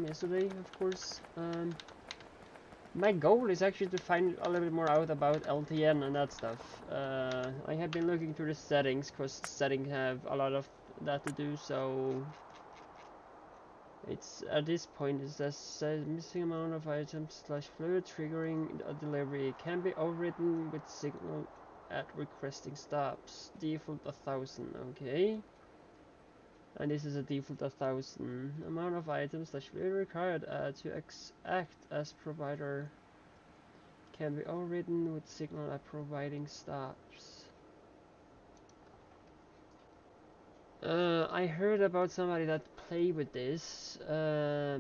yesterday, of course. My goal is actually to find a little bit more out about LTN and that stuff. I have been looking through the settings, because settings have a lot of that to do, so it's at this point it says missing amount of items / fluid triggering a delivery. It can be overwritten with signal at requesting stops. Default 1000, okay. And this is a default 1000. Amount of items / fluid required to act as provider can be overridden with signal at providing stops. I heard about somebody that played with this. I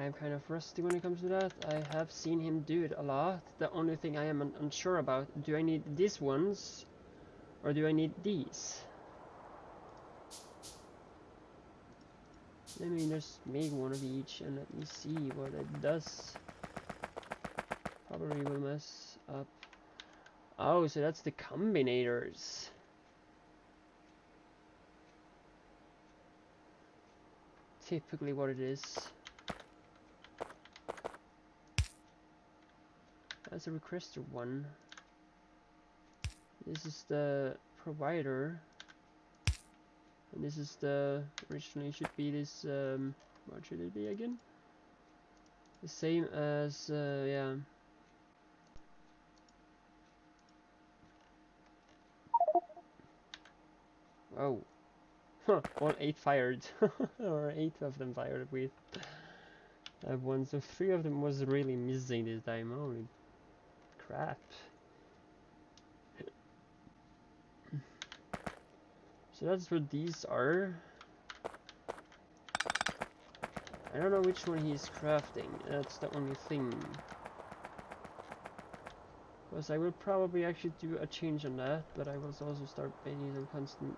am kind of rusty when it comes to that. I have seen him do it a lot. The only thing I am unsure about, do I need these ones or do I need these? Let me just make one of each and let me see what it does. Probably will mess up. Oh, so that's the combinators. Typically what it is. That's a requester one. This is the provider. And this is the, originally should be this, what should it be again? The same as, yeah. Oh. Huh, all 8 fired. Or 8 of them fired with. I have one, so 3 of them was really missing this time, holy crap. So that's what these are. I don't know which one he's crafting, that's the only thing. Because I will probably actually do a change on that, but I will also start making some constant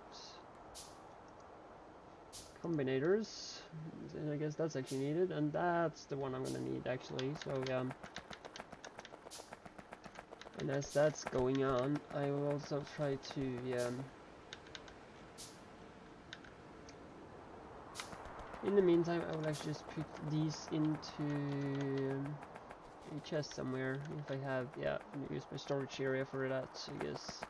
combinators. And I guess that's actually needed, and that's the one I'm gonna need actually, so yeah. And as that's going on, I will also try to, yeah. In the meantime, I will actually just put these into a chest somewhere, if I have, yeah, use my storage area for that, I guess.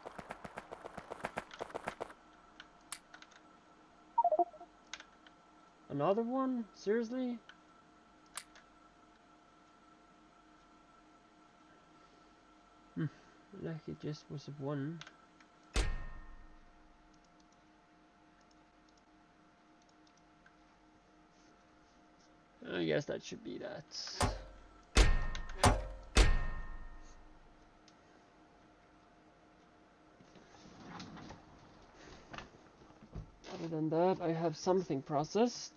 Another one? Seriously? Like it just was one. I guess that should be that. Other than that, I have something processed.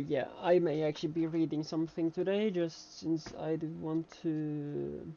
Yeah, I may actually be reading something today, just since I do want to.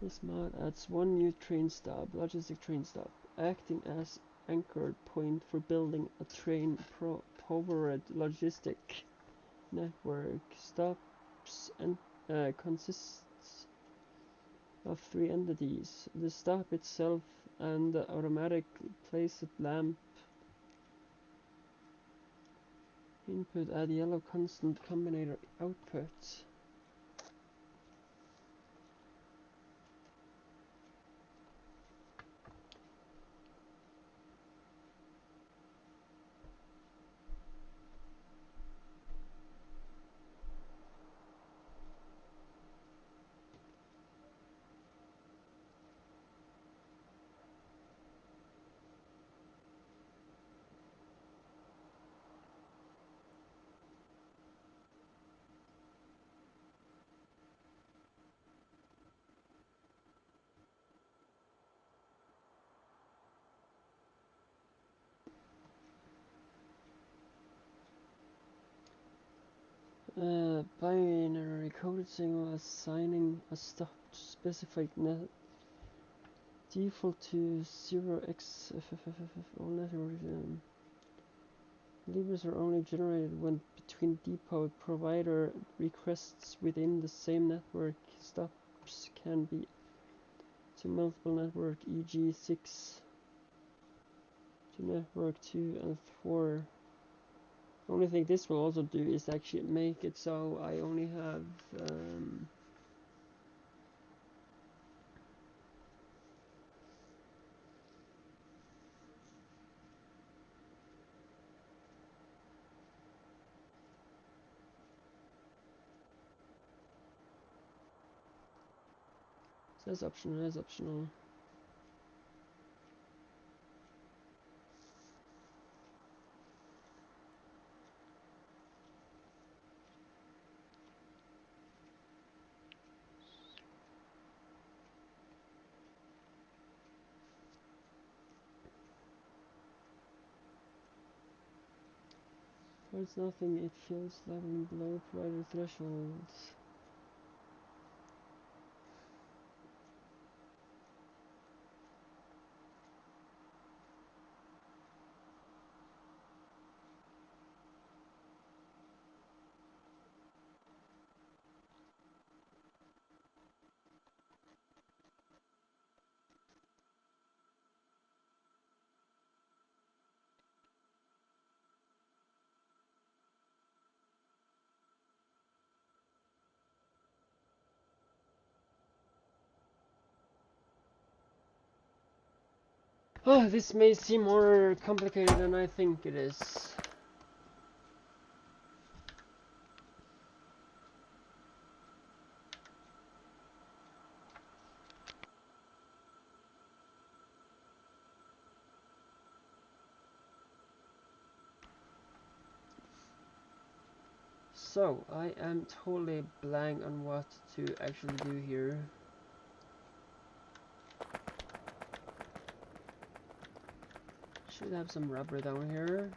This mod adds one new train stop, logistic train stop, acting as anchored point for building a train powered logistic network. Stops and consists of 3 entities: the stop itself and the automatic placed lamp. Input add yellow constant combinator output. Binary coded signal assigning a stop to specified net default to 0x all network levers are only generated when between depot provider requests within the same network. Stops can be to multiple network, e.g. 6 to network 2 and 4. The only thing this will also do is actually make it so I only have says optional, as optional. Towards nothing, it feels leveling below provider thresholds. Oh, this may seem more complicated than I think it is. So, I am totally blank on what to actually do here. Should have some rubber down here.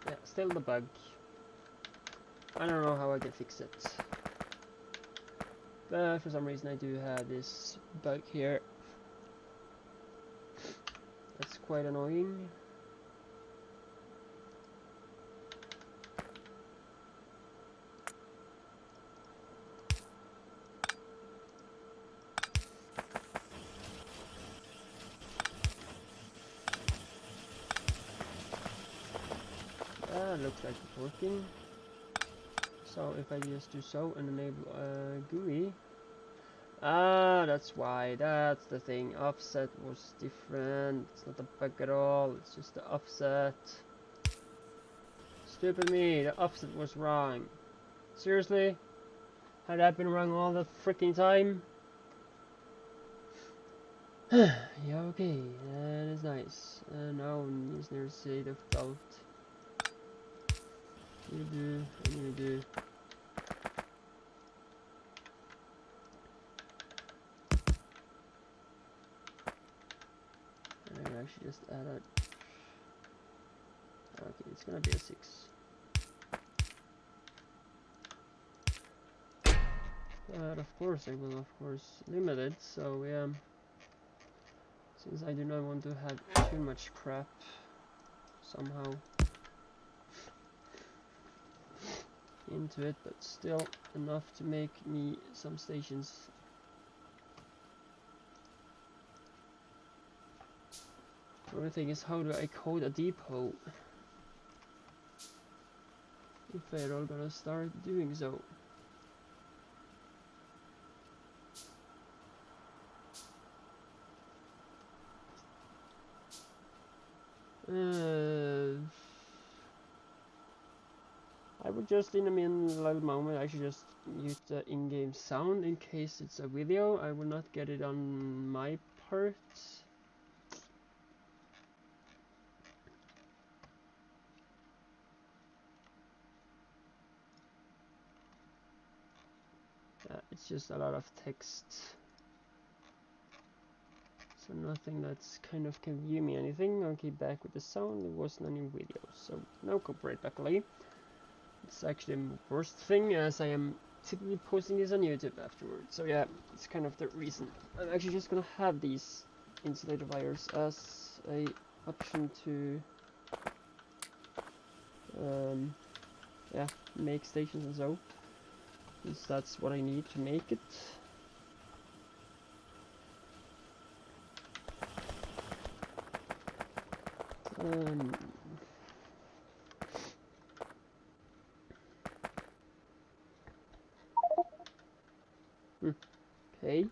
Yeah, still the bug. I don't know how I can fix it. But for some reason I do have this bug here. That's quite annoying. Looks like it's working. So if I just do so and enable GUI. Ah, that's why. That's the thing. Offset was different. It's not a bug at all. It's just the offset. Stupid me. The offset was wrong. Seriously? Had that been wrong all the freaking time? Yeah, okay. That is nice. Now is there state of belt. You do. You do. Actually just add a okay, it's gonna be a 6. But of course I will limit it, so yeah, since I do not want to have too much crap somehow into it, but still enough to make me some stations The only thing is, how do I code a depot? If they're all gonna start doing so. I would just, in a little moment, I should just use the in-game sound in case it's a video. I will not get it on my part. It's just a lot of text. So nothing that's kind of can view me anything. Okay, back with the sound. There wasn't any videos, so no copyright luckily. It's actually the worst thing, as I am typically posting this on YouTube afterwards. So yeah, it's kind of the reason. I'm actually just gonna have these insulator wires as a option to yeah, make stations and so, since that's what I need to make it. Okay,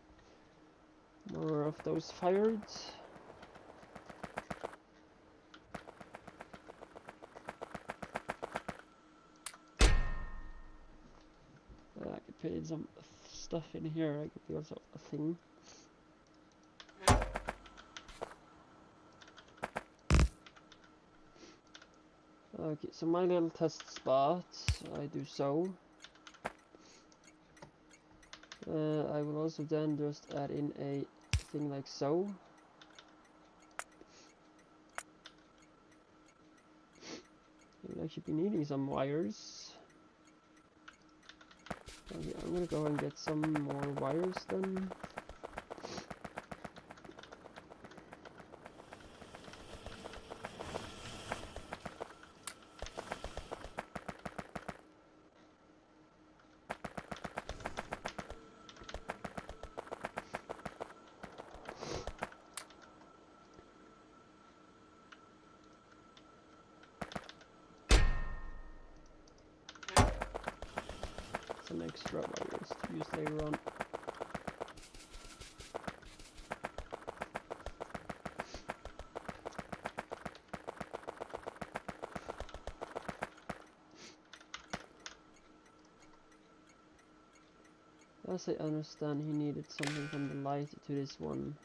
more of those fired. I could put in some stuff in here. I could be also a thing. Okay, so my little test spot, I do so. I will also then just add in a thing like so. We'll actually be needing some wires. Okay, I'm gonna go and get some more wires then. Some extra wires to use later on. As I understand, he needed something from the light to this one.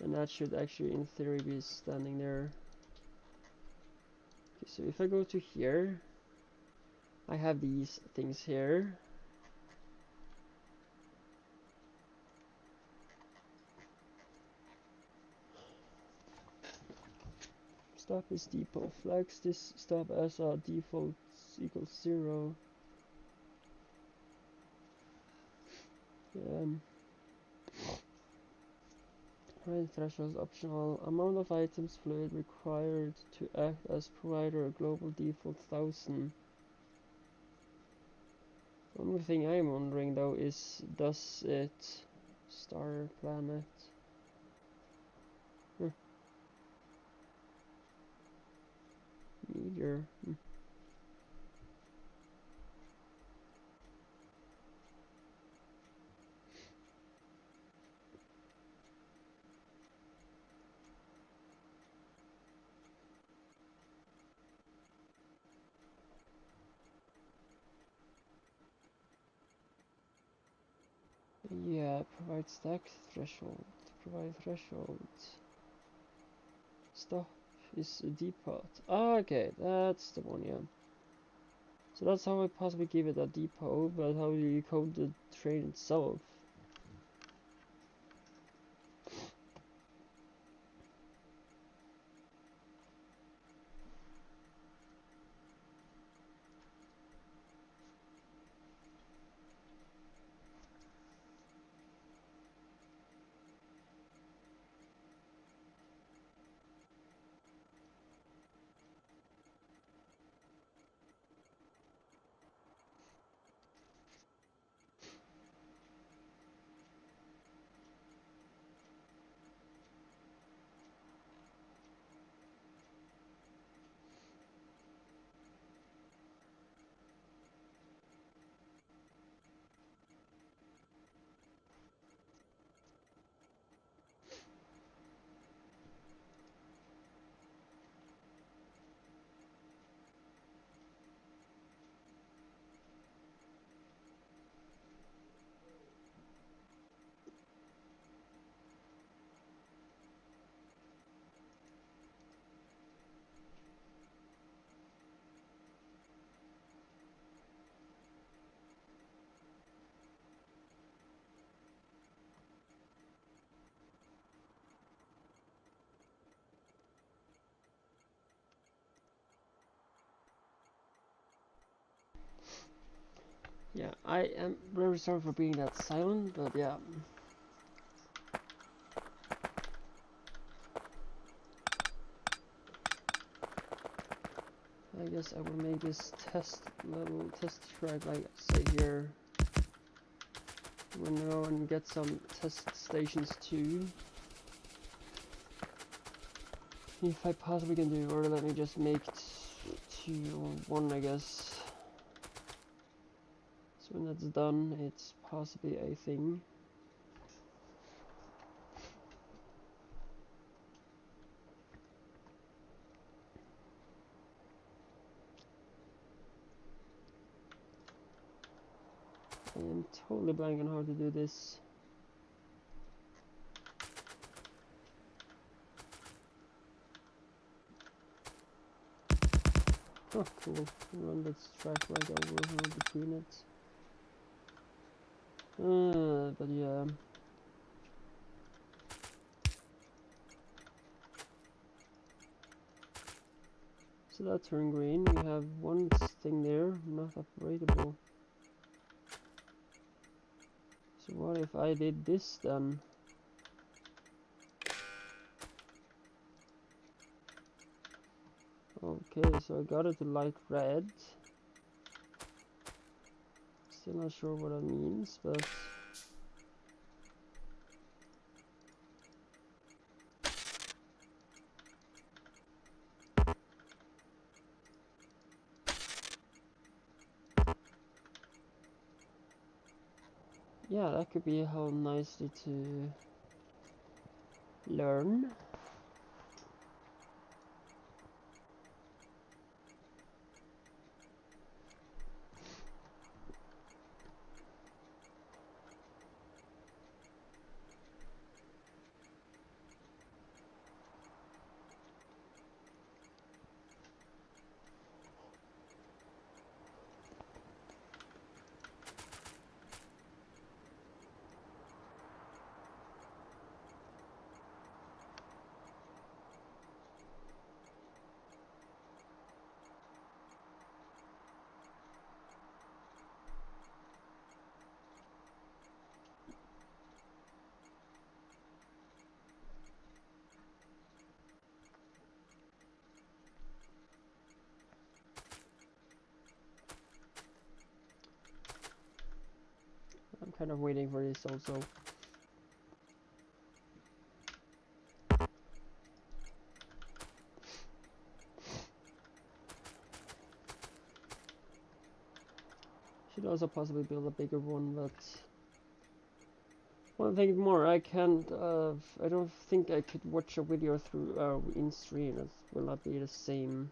And that should actually, in theory, be standing there. Okay, so if I go to here, I have these things here. Stop is depot. Flags this stop as a default equals 0. Right, threshold optional. Amount of items fluid required to act as provider. Global default 1000. One thing I'm wondering though is, does it star planet? Meteor. Yeah, provide stack threshold. Provide threshold. Stop is a depot. Ah, okay, that's the one, yeah. So that's how I possibly give it a depot, but how do you code the train itself? Yeah, I am very sorry for being that silent, but yeah. I guess I will make this little test track, like say here. We're gonna go and get some test stations too. If I possibly can do, or let me just make 2 or 1, I guess. So when that's done, it's possibly a thing. I am totally blank on how to do this. Oh, cool. Run this track right over between it. But yeah. So that turned green. We have one thing there, not operatable. So what if I did this then? Okay, so I got it to light red. Still not sure what that means, but yeah, that could be how nicely to learn. I'm kind of waiting for this also. Should also possibly build a bigger one, but one thing more, I can't, I don't think I could watch a video through, in stream. It will not be the same.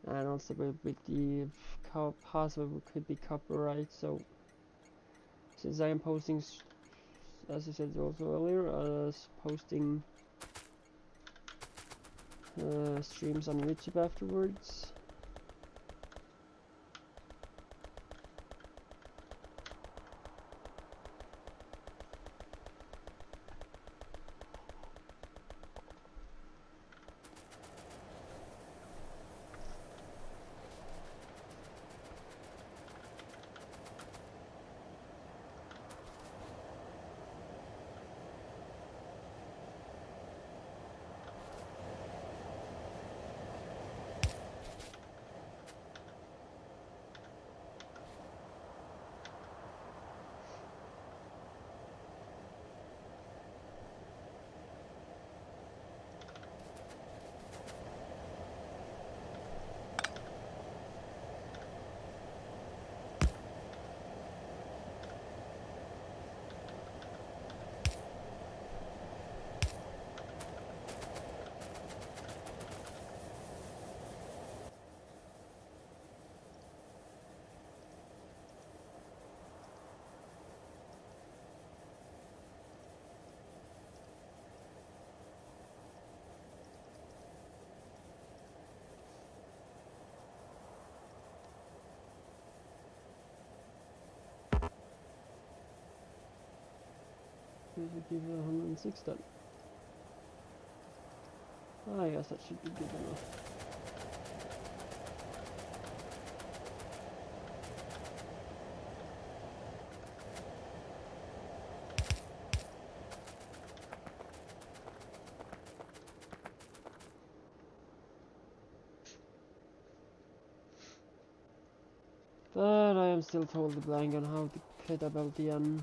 And also with the possible could be copyright, so since I am posting, as I said also earlier, posting streams on YouTube afterwards. We give it 106 then. I guess that should be good enough. But I am still totally blank on how to cut about the end.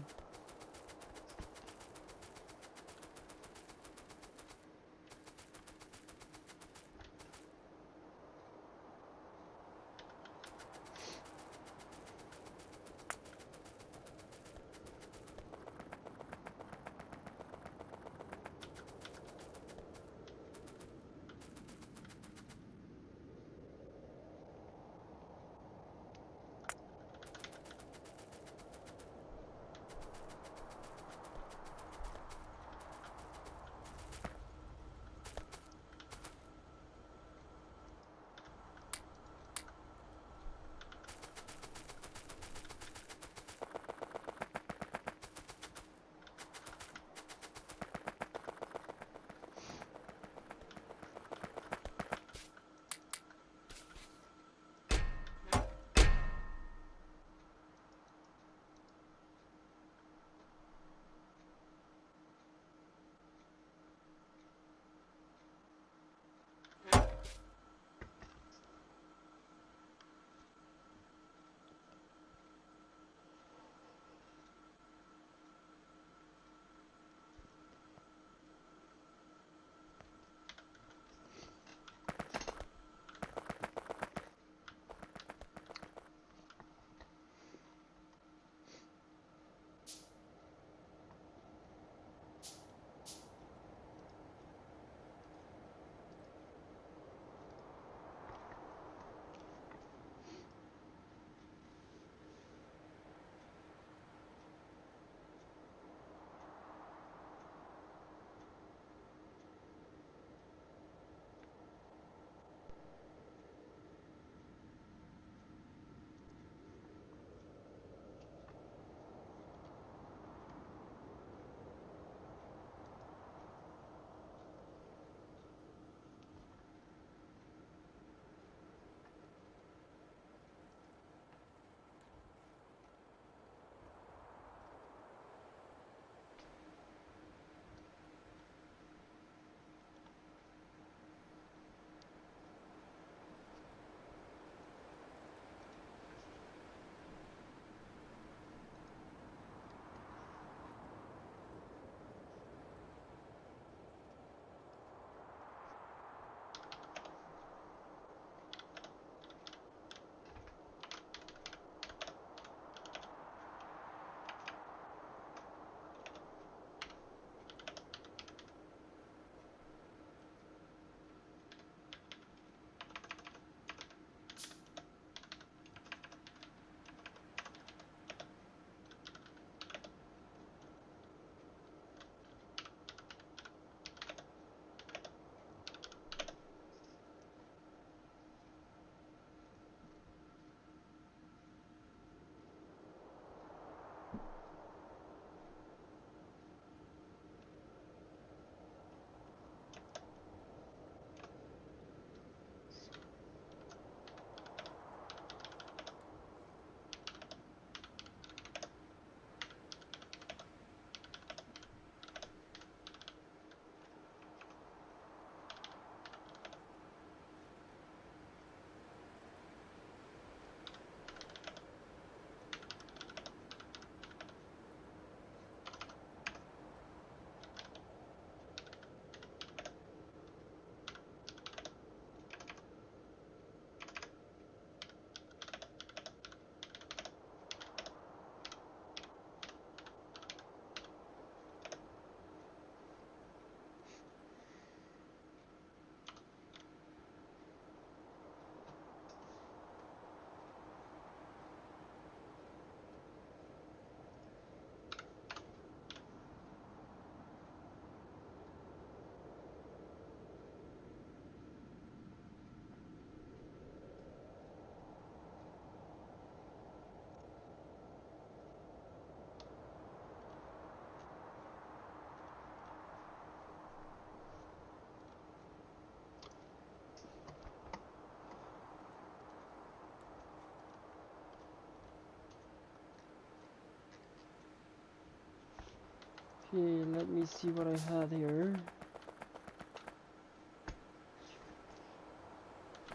Okay, let me see what I had here.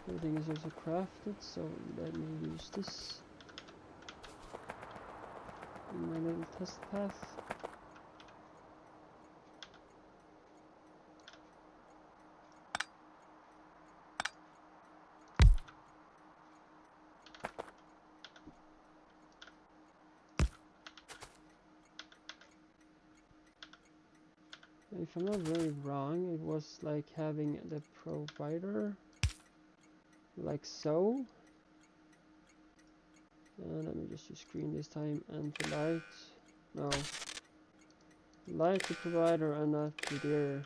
Everything is also crafted, so let me use this. in my little test path. If I'm not very wrong, it was like having the provider like so. Let me just use green this time, and the light. No. Light the provider and not the deer.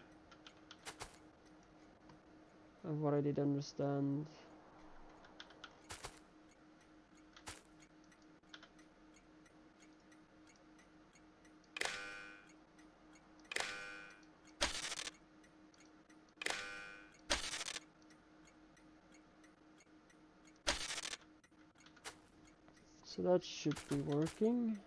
Of what I did understand. So that should be working.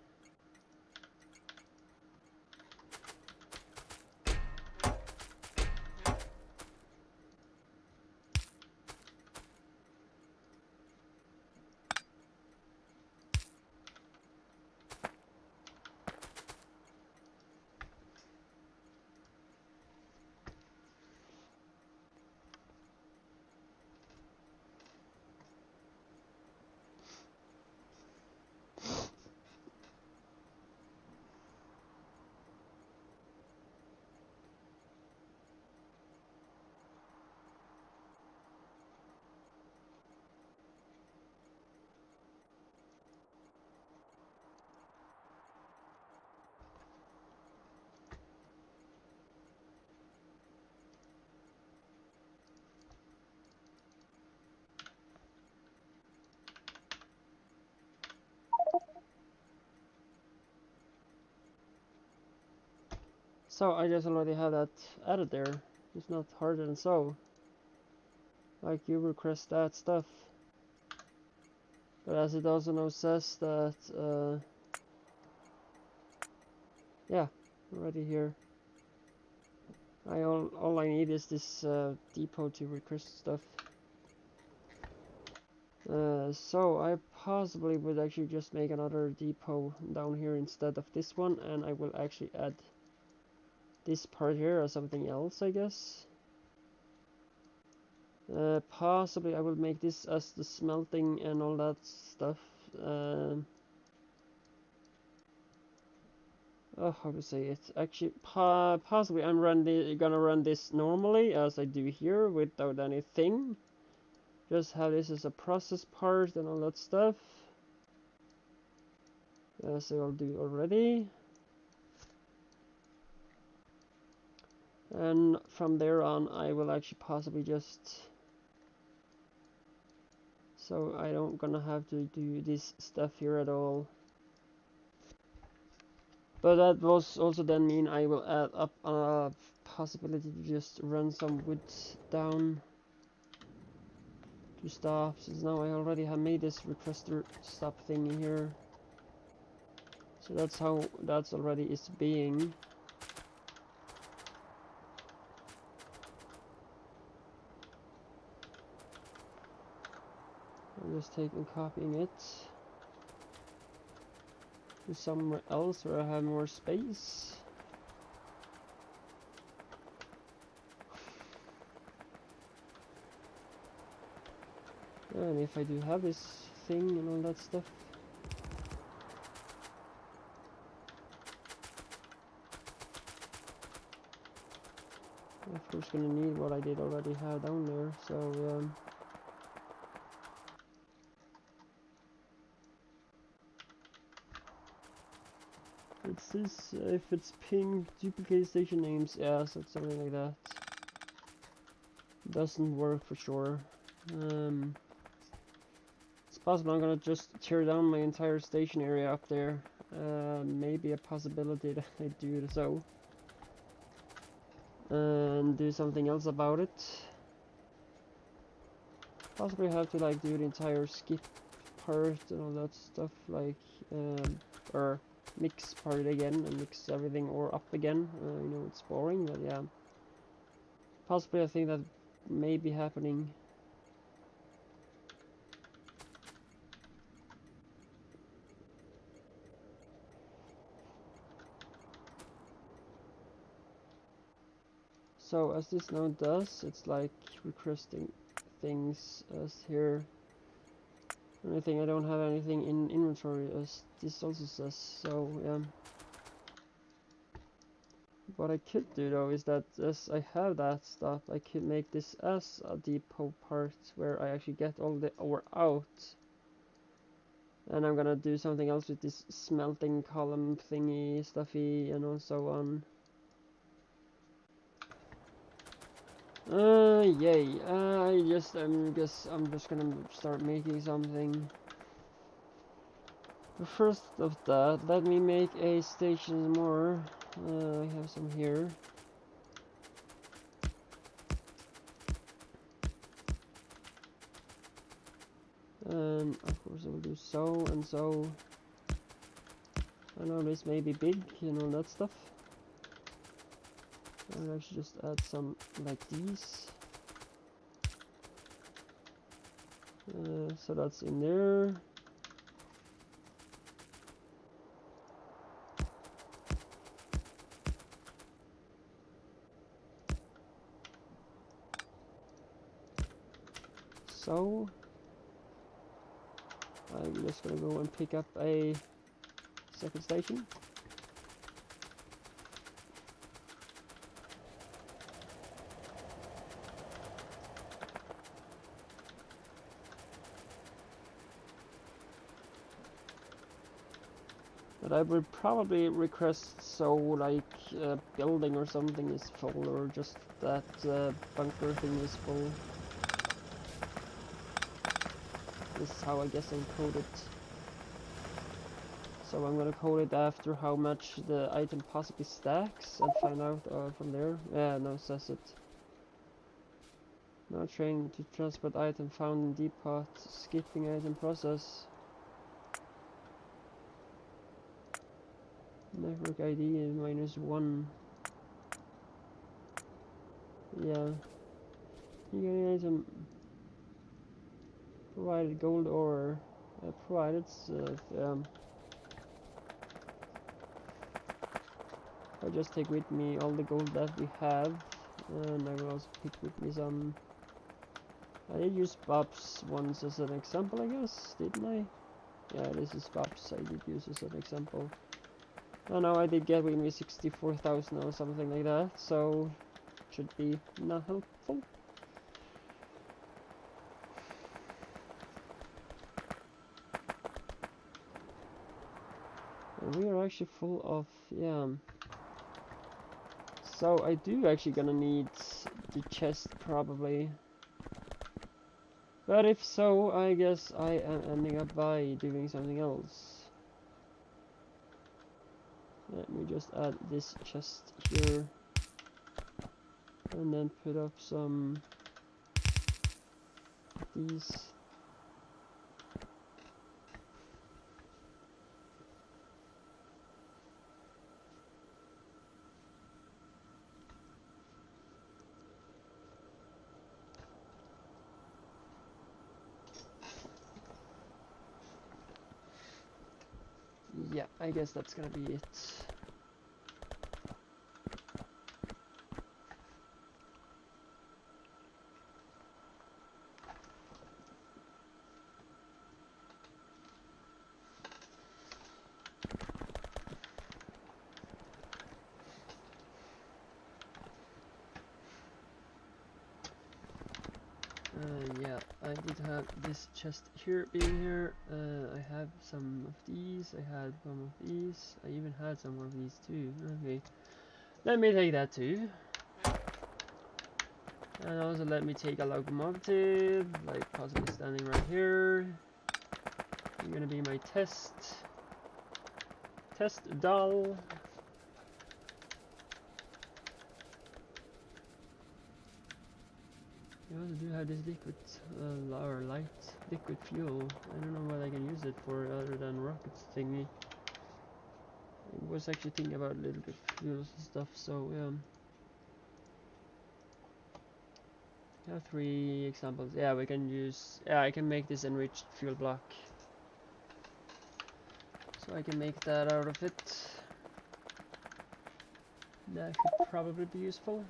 So I just already have that added there. It's not harder than so. Like you request that stuff. But as it also now says that, yeah, already here. All I need is this depot to request stuff. So I possibly would actually just make another depot down here instead of this one, and I will actually add this part here as something else, I guess. Possibly I will make this as the smelting and all that stuff. Oh, how to say it? Actually, possibly I'm gonna run this normally as I do here without anything. Just have this as a process part and all that stuff. As I'll do already. And from there on, I will actually possibly just... So I don't gonna have to do this stuff here at all. But that will also then mean I will add up a possibility to just run some wood down to stop, since now I already have made this requester stop thing here. So that's how that's already is being. I'm just taking copying it to somewhere else where I have more space. And if I do have this thing and all that stuff. Of course gonna need what I did already have down there, so it's this, if it's ping duplicate station names, yeah, so it's something like that. Doesn't work for sure. It's possible I'm gonna just tear down my entire station area up there. Maybe a possibility that I do so. And do something else about it. Possibly have to like do the entire skip part and all that stuff, like or mix part again and mix everything or up again. You know, it's boring, but yeah. Possibly I think that may be happening. So as this node does, it's like requesting things as here. Only thing I don't have anything in inventory as this also says, so yeah. What I could do though is that as I have that stuff, I could make this as a depot part where I actually get all the ore out. And I'm gonna do something else with this smelting column thingy, stuffy, and so on. Yay. I guess I'm just gonna start making something. But first of that, let me make a station more. I have some here. And of course I will do so and so. I know this may be big and all that stuff. I'll actually just add some like these. So that's in there. So I'm just gonna go and pick up a second station. But I would probably request so like building or something is full, or just that bunker thing is full. This is how I guess I code it. So I'm gonna code it after how much the item possibly stacks and find out from there. Yeah, no, it says it. Now train to transport item found in depot, skipping item process. Network ID is -1. Yeah. You get an item provided gold ore. Provided I'll just take with me all the gold that we have, and I will also pick with me some. I did use Bob's once as an example, I guess, didn't I? Yeah, this is Bob's I did use as an example. Oh no, I did get with me 64,000 or something like that, so should be not helpful. And we are actually full of, yeah. So I do actually gonna need the chest probably. But if so, I guess I am ending up by doing something else. Let me just add this chest here. And then put up some these. Yeah, I guess that's gonna be it. Yeah, I did have this chest here being here. I have some of these, I had some of these, I even had some of these too. Okay, let me take that too. And also let me take a locomotive, like possibly standing right here. You're gonna be my test doll. You also do have this liquid or light liquid fuel. I don't know what I can use it for other than rockets thingy. I was actually thinking about little bit fuels and stuff, so I have 3 examples. Yeah, we can use, yeah, I can make this enriched fuel block. So I can make that out of it. That could probably be useful.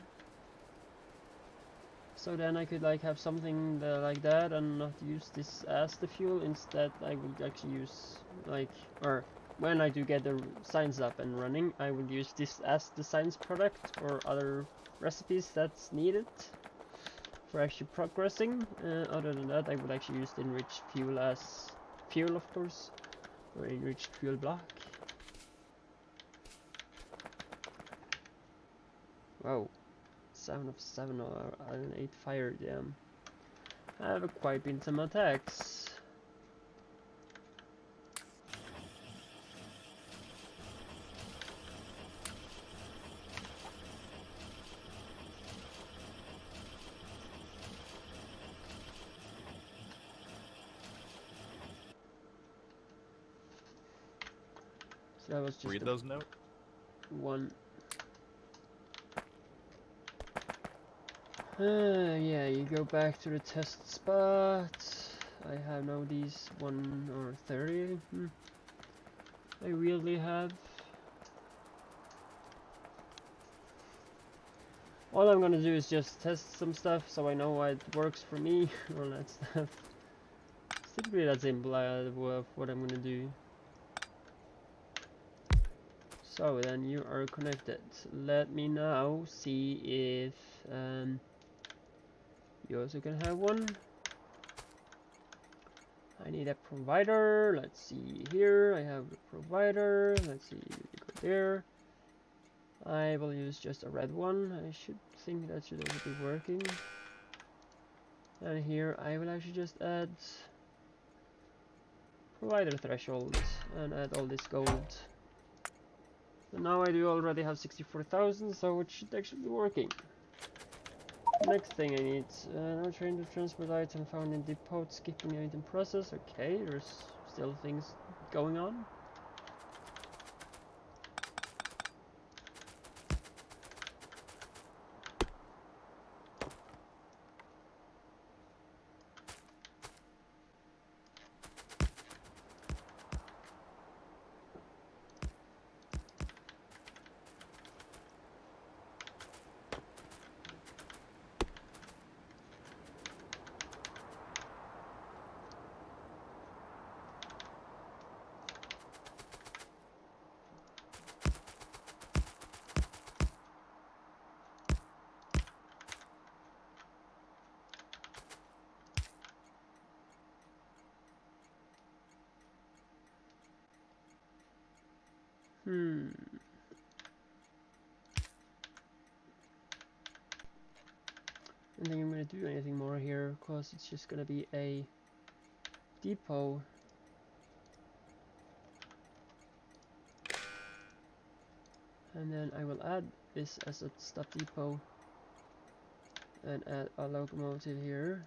So then I could like have something like that and not use this as the fuel. Instead I would actually use like, or when I do get the science up and running, I will use this as the science product or other recipes that's needed for actually progressing. Other than that, I would actually use the enriched fuel as fuel, of course, or enriched fuel block. Wow, 7 of 7 or an 8 fire, damn. I have quite been some attacks. So that was just read those notes. One. Yeah, you go back to the test spot. I have now these 1 or 30. I really have. All I'm gonna do is just test some stuff so I know what works for me, all that stuff. It's typically that simple of what I'm gonna do. So then you are connected. Let me now see if you also can have one. I need a provider. Let's see here. I have a provider. Let's see, you go there. I will use just a red one. I should think that should also be working. And here I will actually just add provider threshold and add all this gold. And now I do already have 64,000, so it should actually be working. Next thing I need, now trying to transport item found in depot, skipping item process. Okay, there's still things going on. I don't think I'm gonna do anything more here, because it's just gonna be a depot. And then I will add this as a stop depot and add a locomotive here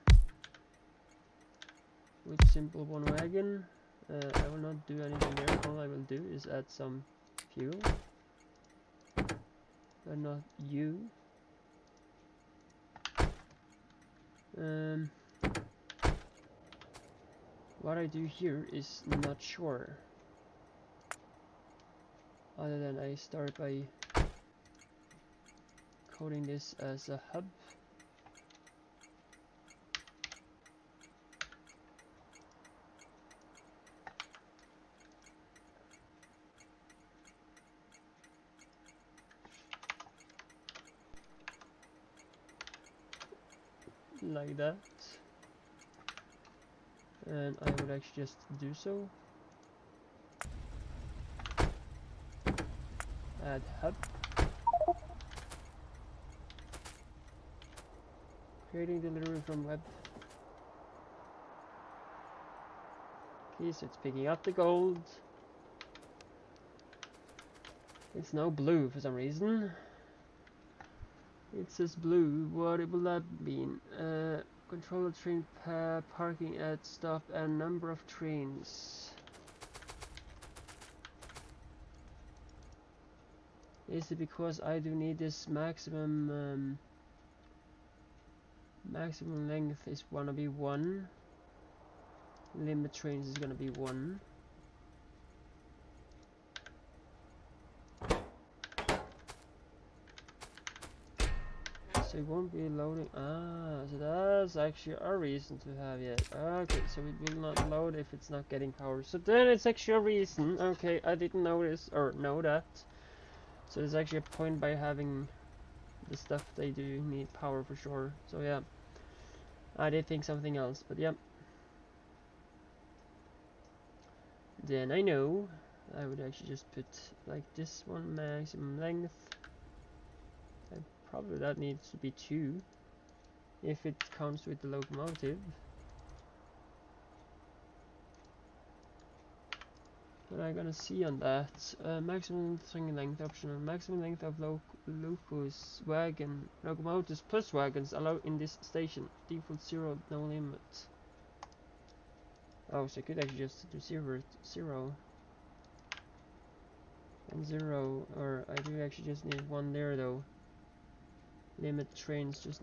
with simple one wagon. I will not do anything here. All I will do is add some fuel, but not you. What I do here is not sure, other than I start by coding this as a hub. Like that. And I would actually just do so. Add hub. Creating delivery from web. Okay, so it's picking up the gold. It's now blue for some reason. It says blue. What will that mean? Control the train parking at stop and number of trains. Is it because I do need this maximum maximum length is gonna be 1. Limit trains is gonna be 1. so it won't be loading. Ah, so that's actually a reason to have it. Okay, so it will not load if it's not getting power. So then it's actually a reason. Okay, I didn't notice or know that. So there's actually a point by having the stuff they do need power for sure. So yeah, I did think something else, but yeah. Then I know I would actually just put like this one maximum length. And probably that needs to be 2 if it counts with the locomotive. But I'm gonna see on that. Maximum string length optional. Maximum length of locus wagon locomotives plus wagons allowed in this station. Default 0, no limit. Oh, so I could actually just do 0 and 0, or I do actually just need 1 there though. Limit trains just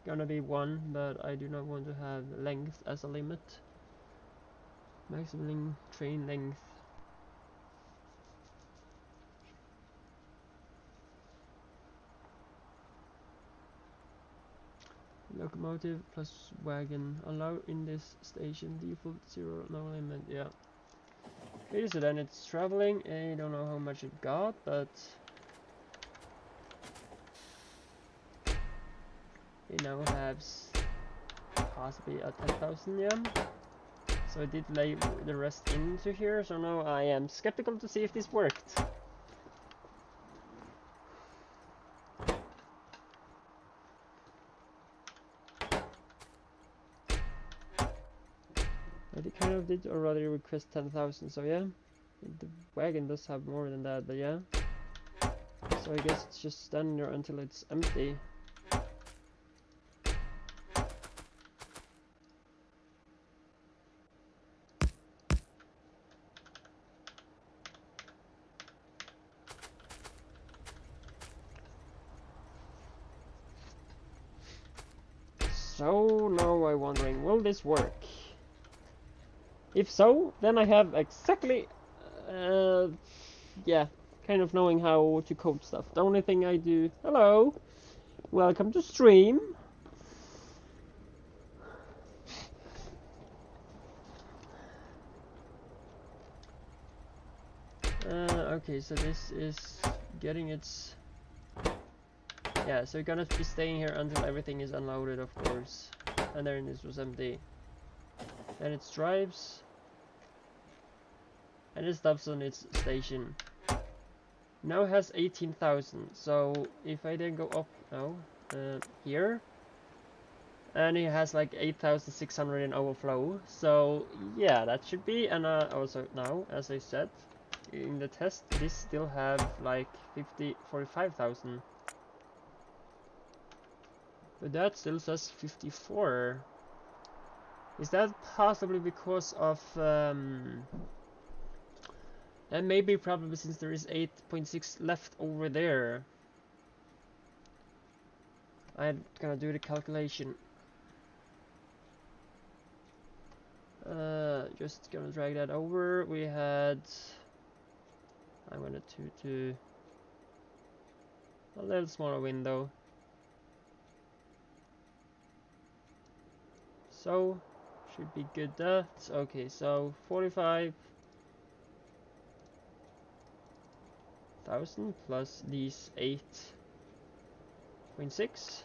gonna be 1, but I do not want to have length as a limit. Maximum train length. Locomotive plus wagon allowed in this station. Default 0, no limit. Yeah. Okay, so then it's traveling. I don't know how much it got, but it now has possibly a 10,000 yen. So I did lay the rest into here. So now I am skeptical to see if this worked. I kind of did already request 10,000, so yeah. The wagon does have more than that, but yeah. So I guess it's just standing there until it's empty. So now I'm wondering, will this work? If so, then I have exactly, yeah, kind of knowing how to code stuff. The only thing I do, hello, welcome to stream. Okay, so this is getting its, yeah, so you're gonna be staying here until everything is unloaded, of course. And then this was empty. Then it drives. And it stops on its station. Now it has 18,000. So if I then go up now, here, and it has like 8,600 in overflow. So yeah, that should be. And also now, as I said in the test, this still have like 45,000. But that still says 54. Is that possibly because of and maybe probably since there is 8.6 left over there. I'm gonna do the calculation. Just gonna drag that over. We had, I'm gonna to a little smaller window. So should be good. That okay. So 45,000 plus these 8.6.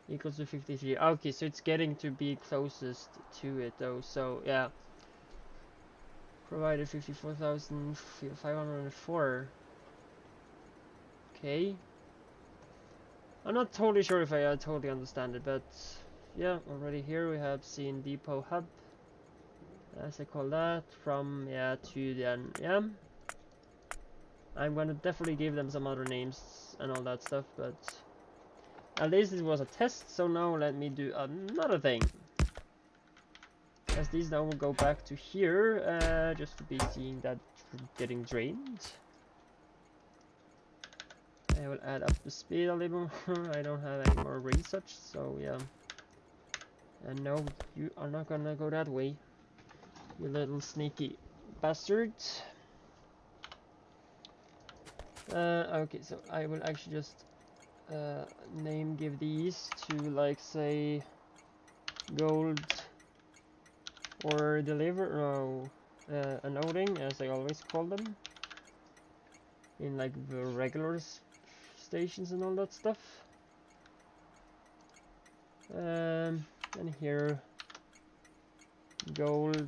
Equals to 53. Okay, so it's getting to be closest to it though. So yeah. Provided 54,504. Okay. I'm not totally sure if I totally understand it, but yeah, already here we have seen depot hub, as I call that, from yeah to then yeah. I'm gonna definitely give them some other names and all that stuff, but at least it was a test. So now let me do another thing. As these now will go back to here, just to be seeing that getting drained. I will add up the speed a little more. I don't have any more research, so yeah. And no, you are not gonna go that way, you little sneaky bastard. Okay, so I will actually just give these to, like, say, gold or deliver, no, unloading, as I always call them, in like the regular stations and all that stuff. And here, gold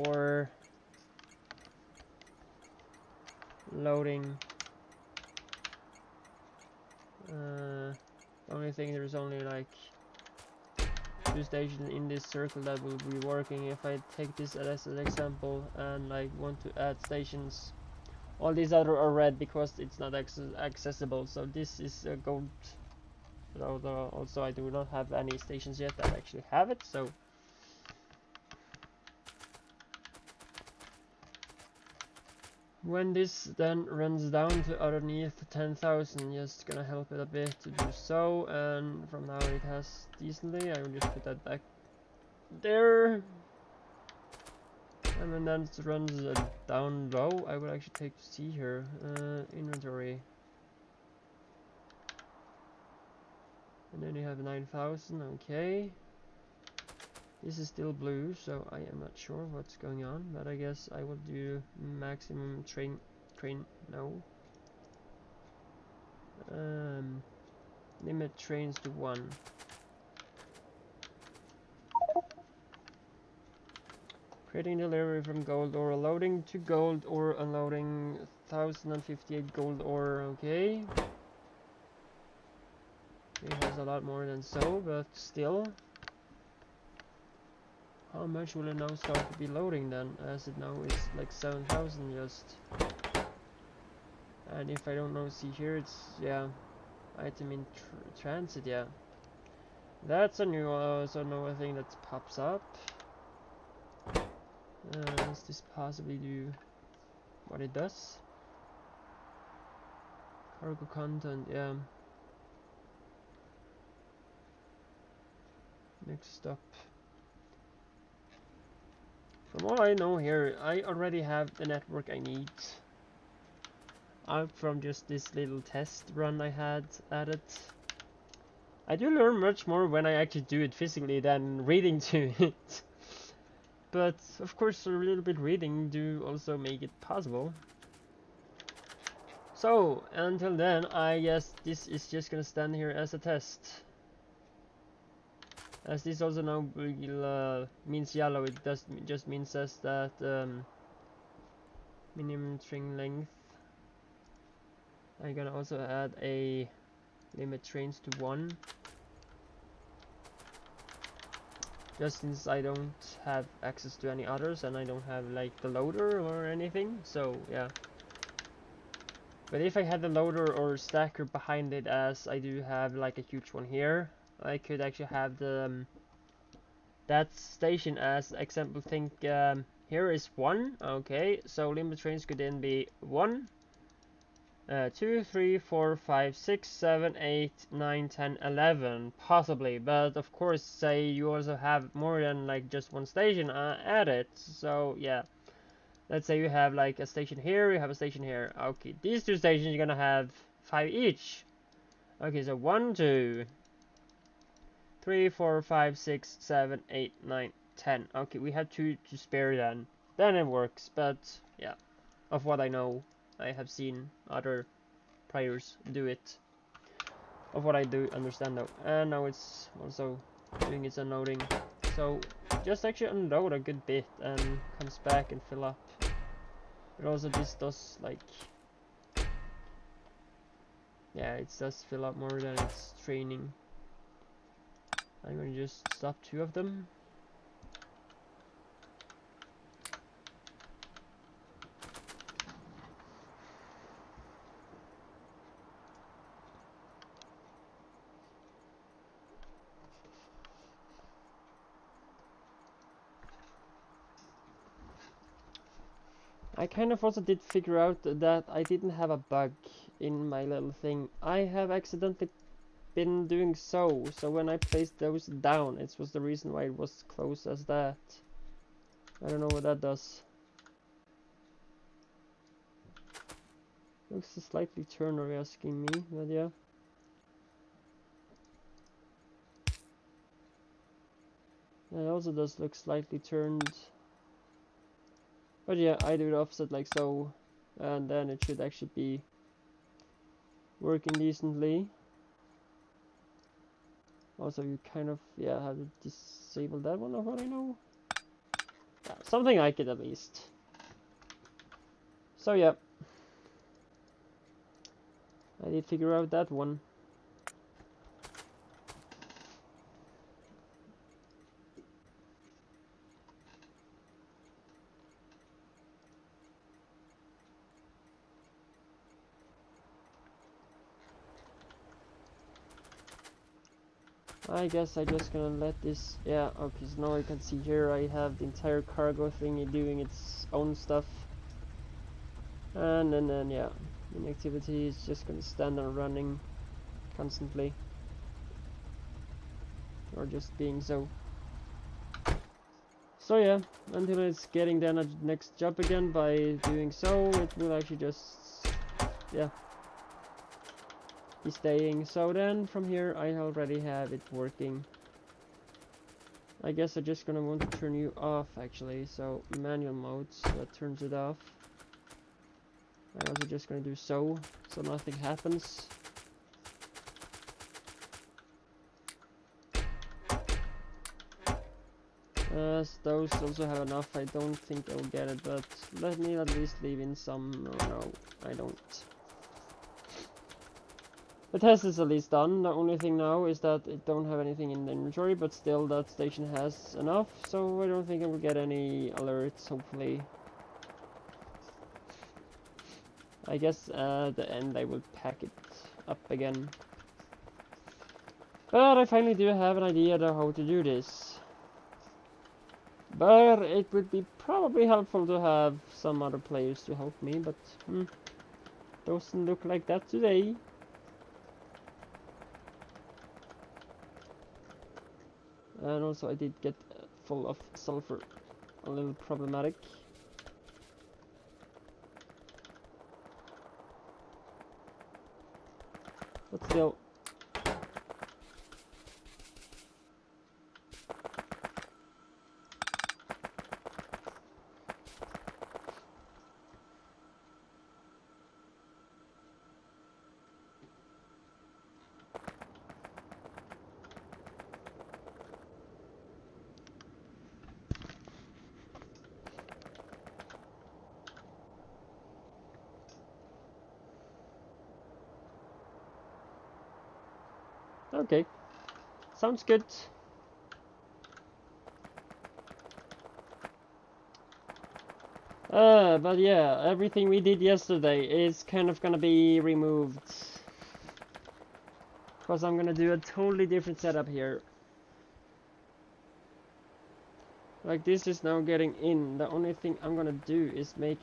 or loading. The only thing, there's only like 2 stations in this circle that will be working. If I take this as an example and like want to add stations, all these other are red because it's not accessible. So this is a gold. Also, I do not have any stations yet that actually have it. So when this then runs down to underneath 10,000, just gonna help it a bit to do so, and from now it has decently, I will just put that back there. And when that runs down low, I will actually take to see here, inventory. And then you have 9,000, okay. This is still blue, so I am not sure what's going on, but I guess I will do maximum no. Limit trains to 1. Creating delivery from gold ore, loading to gold ore, unloading 1058 gold ore, okay. It has a lot more than so, but still. How much will it now start to be loading then, as it now is like 7,000 just. And if I don't know, see here, it's, yeah, item in transit, yeah. That's a new, also another thing that pops up. Does this possibly do what it does? Cargo content, yeah. Next up. From all I know here, I already have the network I need. Out from just this little test run I had at it. I do learn much more when I actually do it physically than reading to it. But of course a little bit reading do also make it possible. So until then, I guess this is just gonna stand here as a test. As this also now will, means yellow, it just means as that minimum string length. I'm gonna also add a limit trains to 1. Just since I don't have access to any others and I don't have like the loader or anything, so yeah. But if I had the loader or stacker behind it, as I do have like a huge one here, I could actually have the that station as example. Think here is 1, okay, so limit trains could then be 1, 2, 3, 4, 5, 6, 7, 8, 9, 10, 11, possibly. But of course, say you also have more than like just 1 station added. So yeah, let's say you have like a station here, you have a station here. Okay, these 2 stations you're gonna have 5 each. Okay, so 1, 2, 3, 4, 5, 6, 7, 8, 9, 10. Okay, we have 2 to spare then. Then it works, but yeah, of what I know, I have seen other priors do it. Of what I do understand though. And now it's also doing its unloading. So just actually unload a good bit and comes back and fill up. But also this does like, yeah, it does fill up more than it's training. I'm gonna just stop 2 of them. I kind of also did figure out that I didn't have a bug in my little thing. I have accidentally been doing so when I placed those down, it was the reason why it was closed as that. I don't know what that does. Looks slightly turned, are you asking me? But yeah. It also does look slightly turned. But yeah, I do it offset like so. And then it should actually be working decently. Also, you kind of, yeah, have to disable that one of what I know. Yeah, something like it at least. So yeah. I did figure out that one. I guess I'm just gonna let this, yeah, okay, so now I can see here I have the entire cargo thingy doing its own stuff. And then yeah, inactivity is just gonna stand and running constantly. Or just being so. So yeah, until it's getting then a next job again, by doing so, it will actually just, yeah, be staying. So then from here I already have it working. I guess I'm just gonna want to turn you off actually, so manual mode, so that turns it off. I'm also just gonna do so nothing happens. Those also have enough, I don't think I'll get it, but let me at least leave in some, no, I don't. The test is at least done. The only thing now is that it don't have anything in the inventory, but still that station has enough, so I don't think I will get any alerts, hopefully. I guess at the end I will pack it up again. But I finally do have an idea of how to do this. But it would be probably helpful to have some other players to help me, but doesn't look like that today. And also I did get full of sulfur, a little problematic. But still. Okay, sounds good. But yeah, everything we did yesterday is kind of gonna be removed. Because I'm gonna do a totally different setup here. Like this is now getting in. The only thing I'm gonna do is make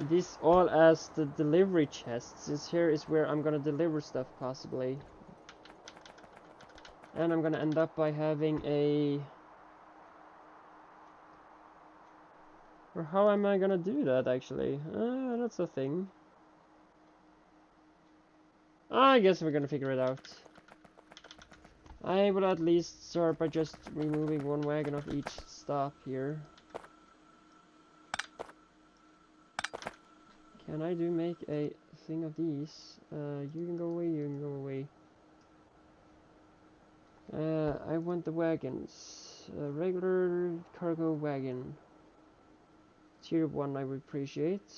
this all as the delivery chests. This here is where I'm gonna deliver stuff possibly. And I'm gonna end up by having a... Or how am I gonna do that actually? That's a thing. I guess we're gonna figure it out. I will at least start by just removing one wagon of each stop here. Can I make a thing of these? You can go away, you can go away. I want the wagons. Regular cargo wagon. Tier 1 I would appreciate.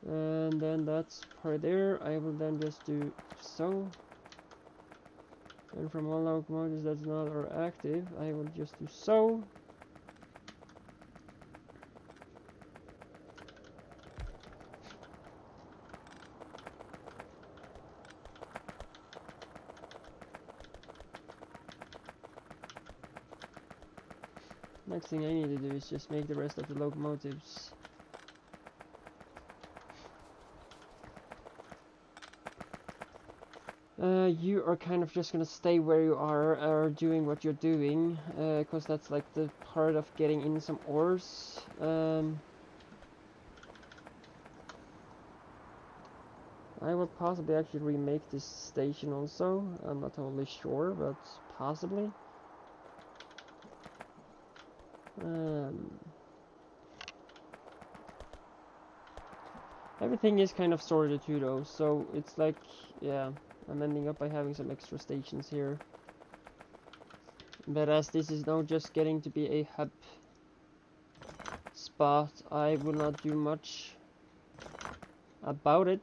And then that's part there. I will then just do so. And from all locomotives that's not are active, I will just do so. Next thing I need to do is just make the rest of the locomotives. You are kind of just gonna stay where you are doing what you're doing, because that's like the part of getting in some ores. I will possibly actually remake this station also. I'm not totally sure, but possibly. Everything is kind of sorted too though, so it's like, yeah, I'm ending up by having some extra stations here. But as this is now just getting to be a hub spot, I will not do much about it.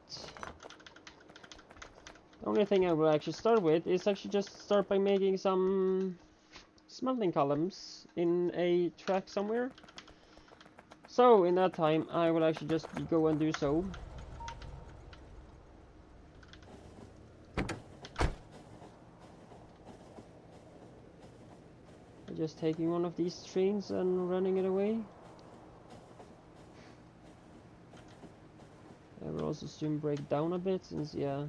The only thing I will actually start with is actually just start by making some smelting columns in a track somewhere. So in that time I will actually just go and do so. Just taking one of these trains and running it away. I will also soon break down a bit since, yeah,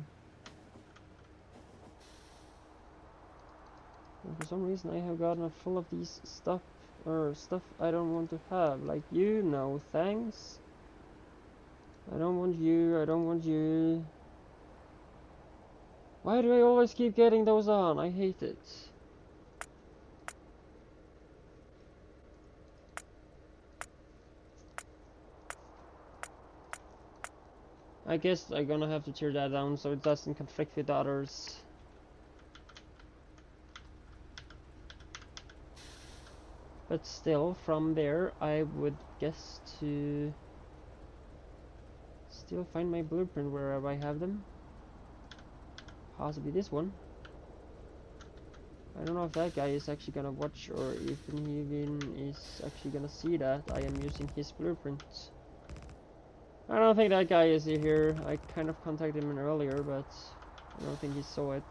and for some reason I have gotten full of these stuff I don't want to have, like, you know, thanks. I don't want you, I don't want you. Why do I always keep getting those on? I hate it. I guess I'm gonna have to tear that down so it doesn't conflict with others. But still, from there, I would guess to still find my blueprint wherever I have them. Possibly this one. I don't know if that guy is actually gonna watch or if he even is actually gonna see that I am using his blueprint. I don't think that guy is here. I kind of contacted him earlier, but I don't think he saw it.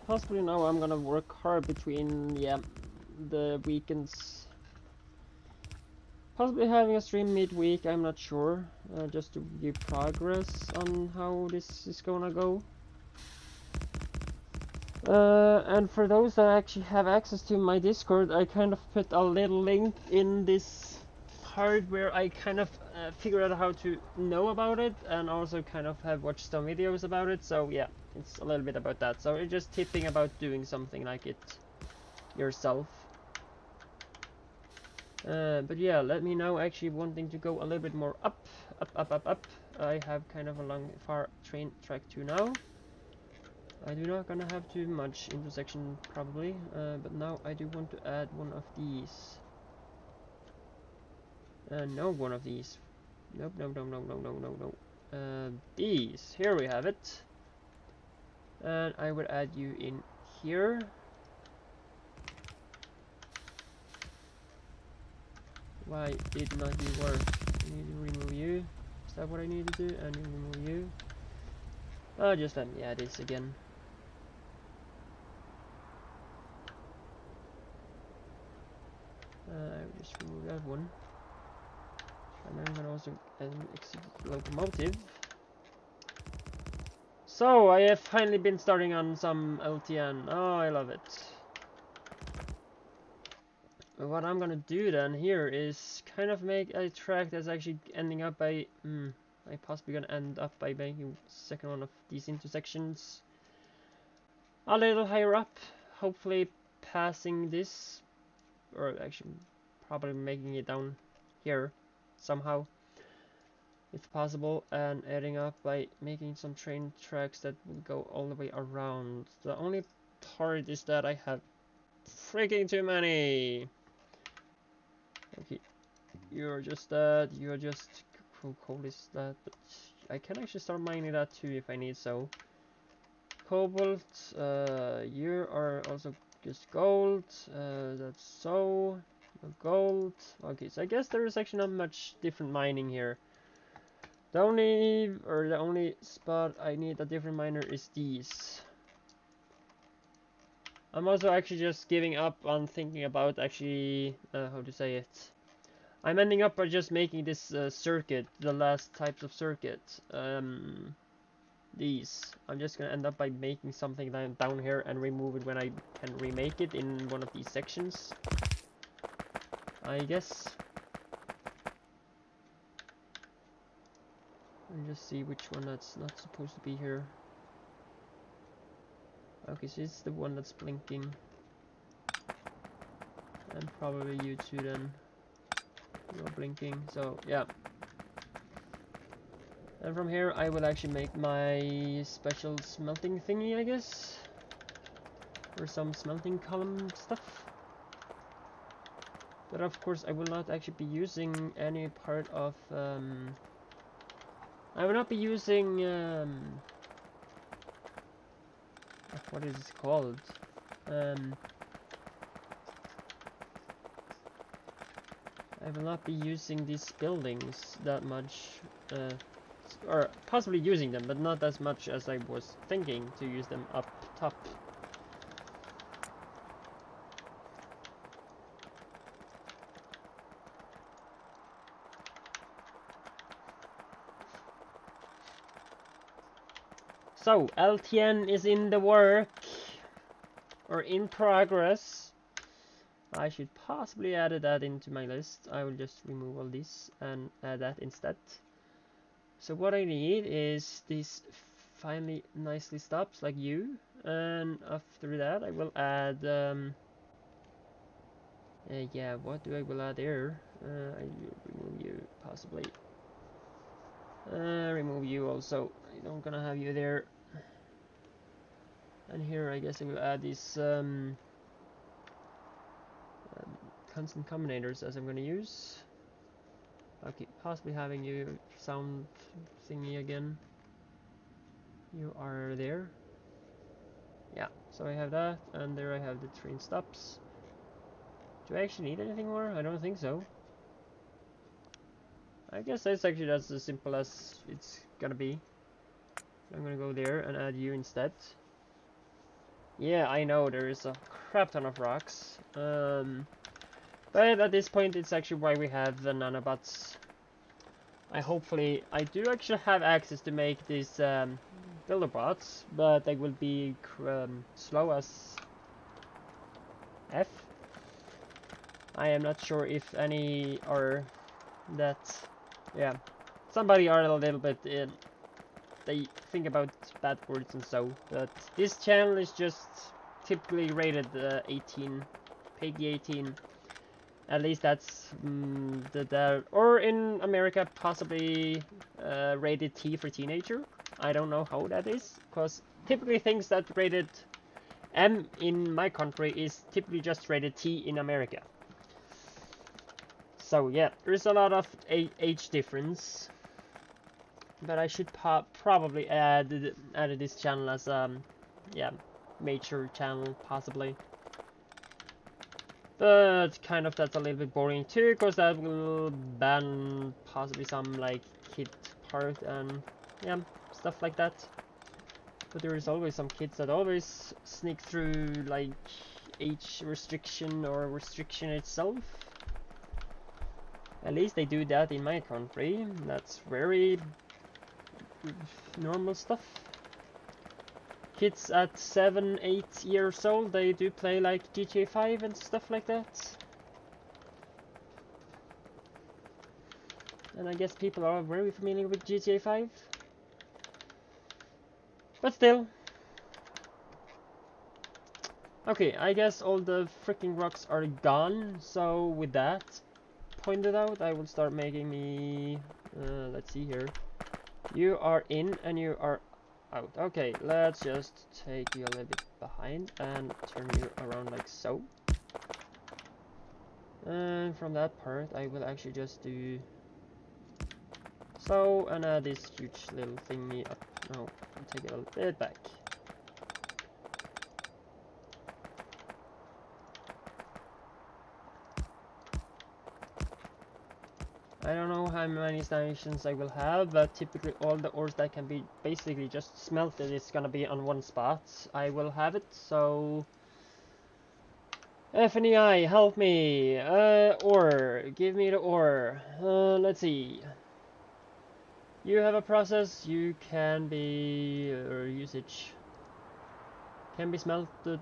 Possibly now I'm gonna work hard between, yeah, the weekends. Possibly having a stream midweek, I'm not sure. Just to give progress on how this is gonna go. And for those that actually have access to my Discord, I kind of put a little link in this part where I kind of figure out how to know about it, and also kind of have watched some videos about it. So yeah, it's a little bit about that. So it's just tipping about doing something like it yourself. But yeah, let me know actually wanting to go a little bit more up. I have kind of a long, far train track to now. I do not gonna have too much intersection probably, but now I do want to add one of these. No, one of these. Nope, no. These. Here we have it. And I will add you in here. Why did not you work? I need to remove you. Is that what I need to do? And remove you. Oh, just let me add this again. I will just remove that one. And I'm gonna also exit locomotive. So, I have finally been starting on some LTN. Oh, I love it. What I'm gonna do then here is kind of make a track that's actually ending up by... I possibly gonna end up by making second one of these intersections a little higher up. Hopefully passing this, or actually probably making it down here somehow, if possible, and adding up by making some train tracks that will go all the way around. The only part is that I have freaking too many. Okay, you're just that. You're just how cold is that? But I can actually start mining that too if I need so. Cobalt. You are also just gold. That's so. No gold. Okay, so I guess there is actually not much different mining here. The only spot I need a different miner is these. I'm also actually just giving up on thinking about actually how to say it. I'm ending up by just making this circuit, the last types of circuit. These. I'm just gonna end up by making something down here and remove it when I can remake it in one of these sections. I guess. Let me just see which one that's not supposed to be here. Okay, so it's the one that's blinking. And probably you too then. You're blinking, so yeah. And from here I will actually make my special smelting thingy, I guess. Or some smelting column stuff. But of course I will not actually be using any part of I will not be using what is it called? I will not be using these buildings that much, or possibly using them, but not as much as I was thinking to use them up top. So, LTN is in the work, or in progress. I should possibly add that into my list. I will just remove all this and add that instead. So what I need is these finally nicely stops like you, and after that I will add yeah, what do I will add there? I will remove you possibly. Remove you also. I don't gonna have you there. And here I guess I will add these constant combinators as I'm gonna use. Okay, possibly having you sound thingy again. You are there. Yeah, so I have that, and there I have the train stops. Do I actually need anything more? I don't think so. I guess that's actually that's as simple as it's gonna be. I'm gonna go there and add you instead. Yeah, I know there is a crap ton of rocks. But at this point it's actually why we have the nanobots. I do actually have access to make these builder bots, but they will be slow as F. I am not sure if any are that, yeah. Somebody are a little bit they think about bad words and so, but this channel is just typically rated 18, PEGI 18. At least that's or in America possibly rated T for teenager. I don't know how that is, because typically things that rated M in my country is typically just rated T in America. So yeah, there's a lot of age difference. But I should probably add this channel as yeah, major channel possibly. But kind of that's a little bit boring too, because that will ban possibly some like kid part and yeah, stuff like that. But there is always some kids that always sneak through like age restriction or restriction itself. At least they do that in my country. That's very normal stuff. Kids at 7, 8 years old, they do play like GTA 5 and stuff like that. And I guess people are very familiar with GTA 5. But still. Okay, I guess all the freaking rocks are gone. So with that pointed out, I will start making me... let's see here. You are in and you are out. Okay, let's just take you a little bit behind and turn you around like so. And from that part, I will actually just do so, and add this huge little thingy up. No, I'll take it a little bit back. I don't know how many stations I will have, but typically all the ores that can be basically just smelted is gonna be on one spot. I will have it, so FNEI, help me! Ore, give me the ore. Let's see. You have a process, you can be, or usage. Can be smelted,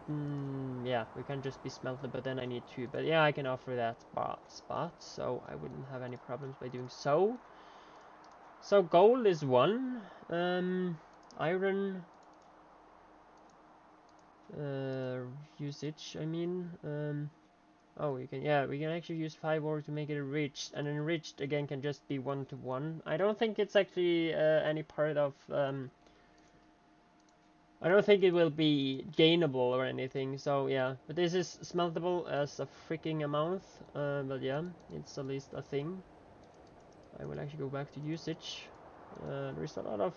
yeah, we can just be smelted, but then I need two. But yeah, I can offer that spot, so I wouldn't have any problems by doing so. So gold is one, iron, usage, I mean, oh, you can, yeah, we can actually use 5 ore to make it enriched, and enriched again can just be 1 to 1. I don't think it's actually any part of, I don't think it will be gainable or anything, so yeah. But this is smeltable as a freaking amount, but yeah, it's at least a thing. I will actually go back to usage. There's a lot of,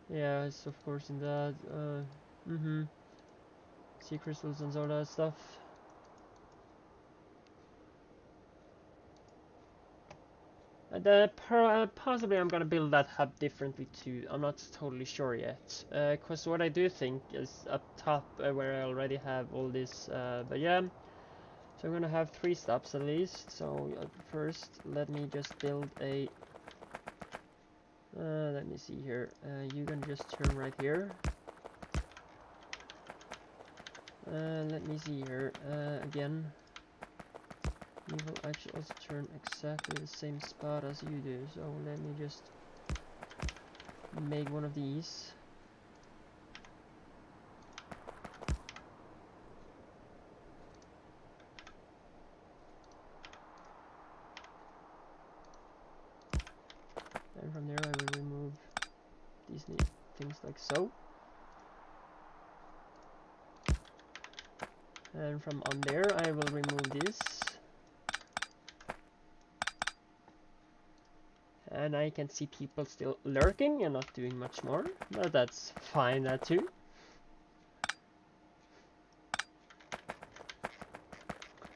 yeah, it's of course in that, sea crystals and all that stuff. Possibly I'm gonna build that hub differently too. I'm not totally sure yet. Cause what I do think is up top where I already have all this. But yeah, so I'm gonna have 3 stops at least. So first, let me just build a. Let me see here. You can just turn right here. Let me see here. Again. You will actually also turn exactly the same spot as you do, so let me just make one of these. And from there I will remove these things like so. And from on there I will remove this. And I can see people still lurking and not doing much more, but that's fine, that too.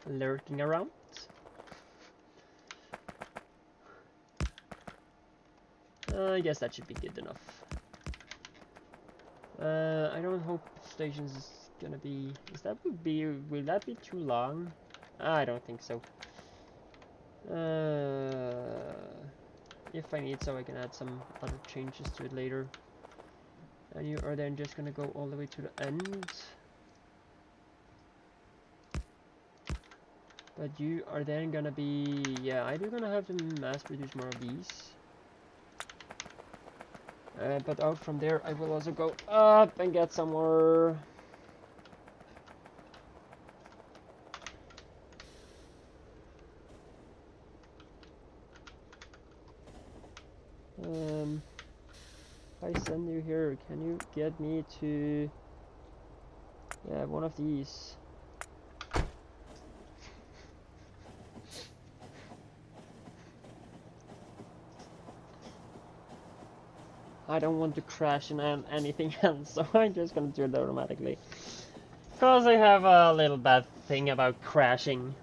Lurking around. I guess that should be good enough. I don't hope stations is gonna be. Will that be too long? I don't think so. If I need so, I can add some other changes to it later. And you are then just gonna go all the way to the end. But you are then gonna be, yeah, I do gonna have to mass produce more of these. But out from there, I will also go up and get some more. If I send you here, can you get me to, yeah, one of these? I don't want to crash in anything else, so I'm just gonna do it automatically. Because I have a little bad thing about crashing.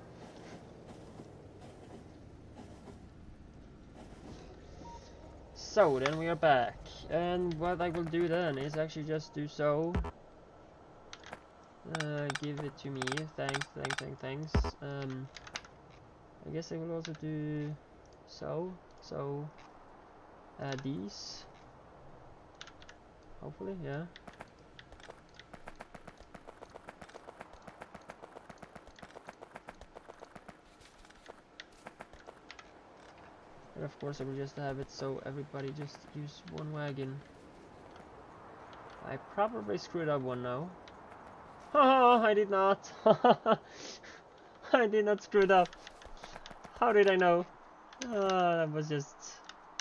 So, then we are back. And what I will do then is actually just do so. Give it to me. Thanks. I guess I will also do so. So, add these. Hopefully, yeah. And of course I will just have it so everybody just use one wagon. I probably screwed up one now. Oh, I did not. I did not screw it up. How did I know? That was just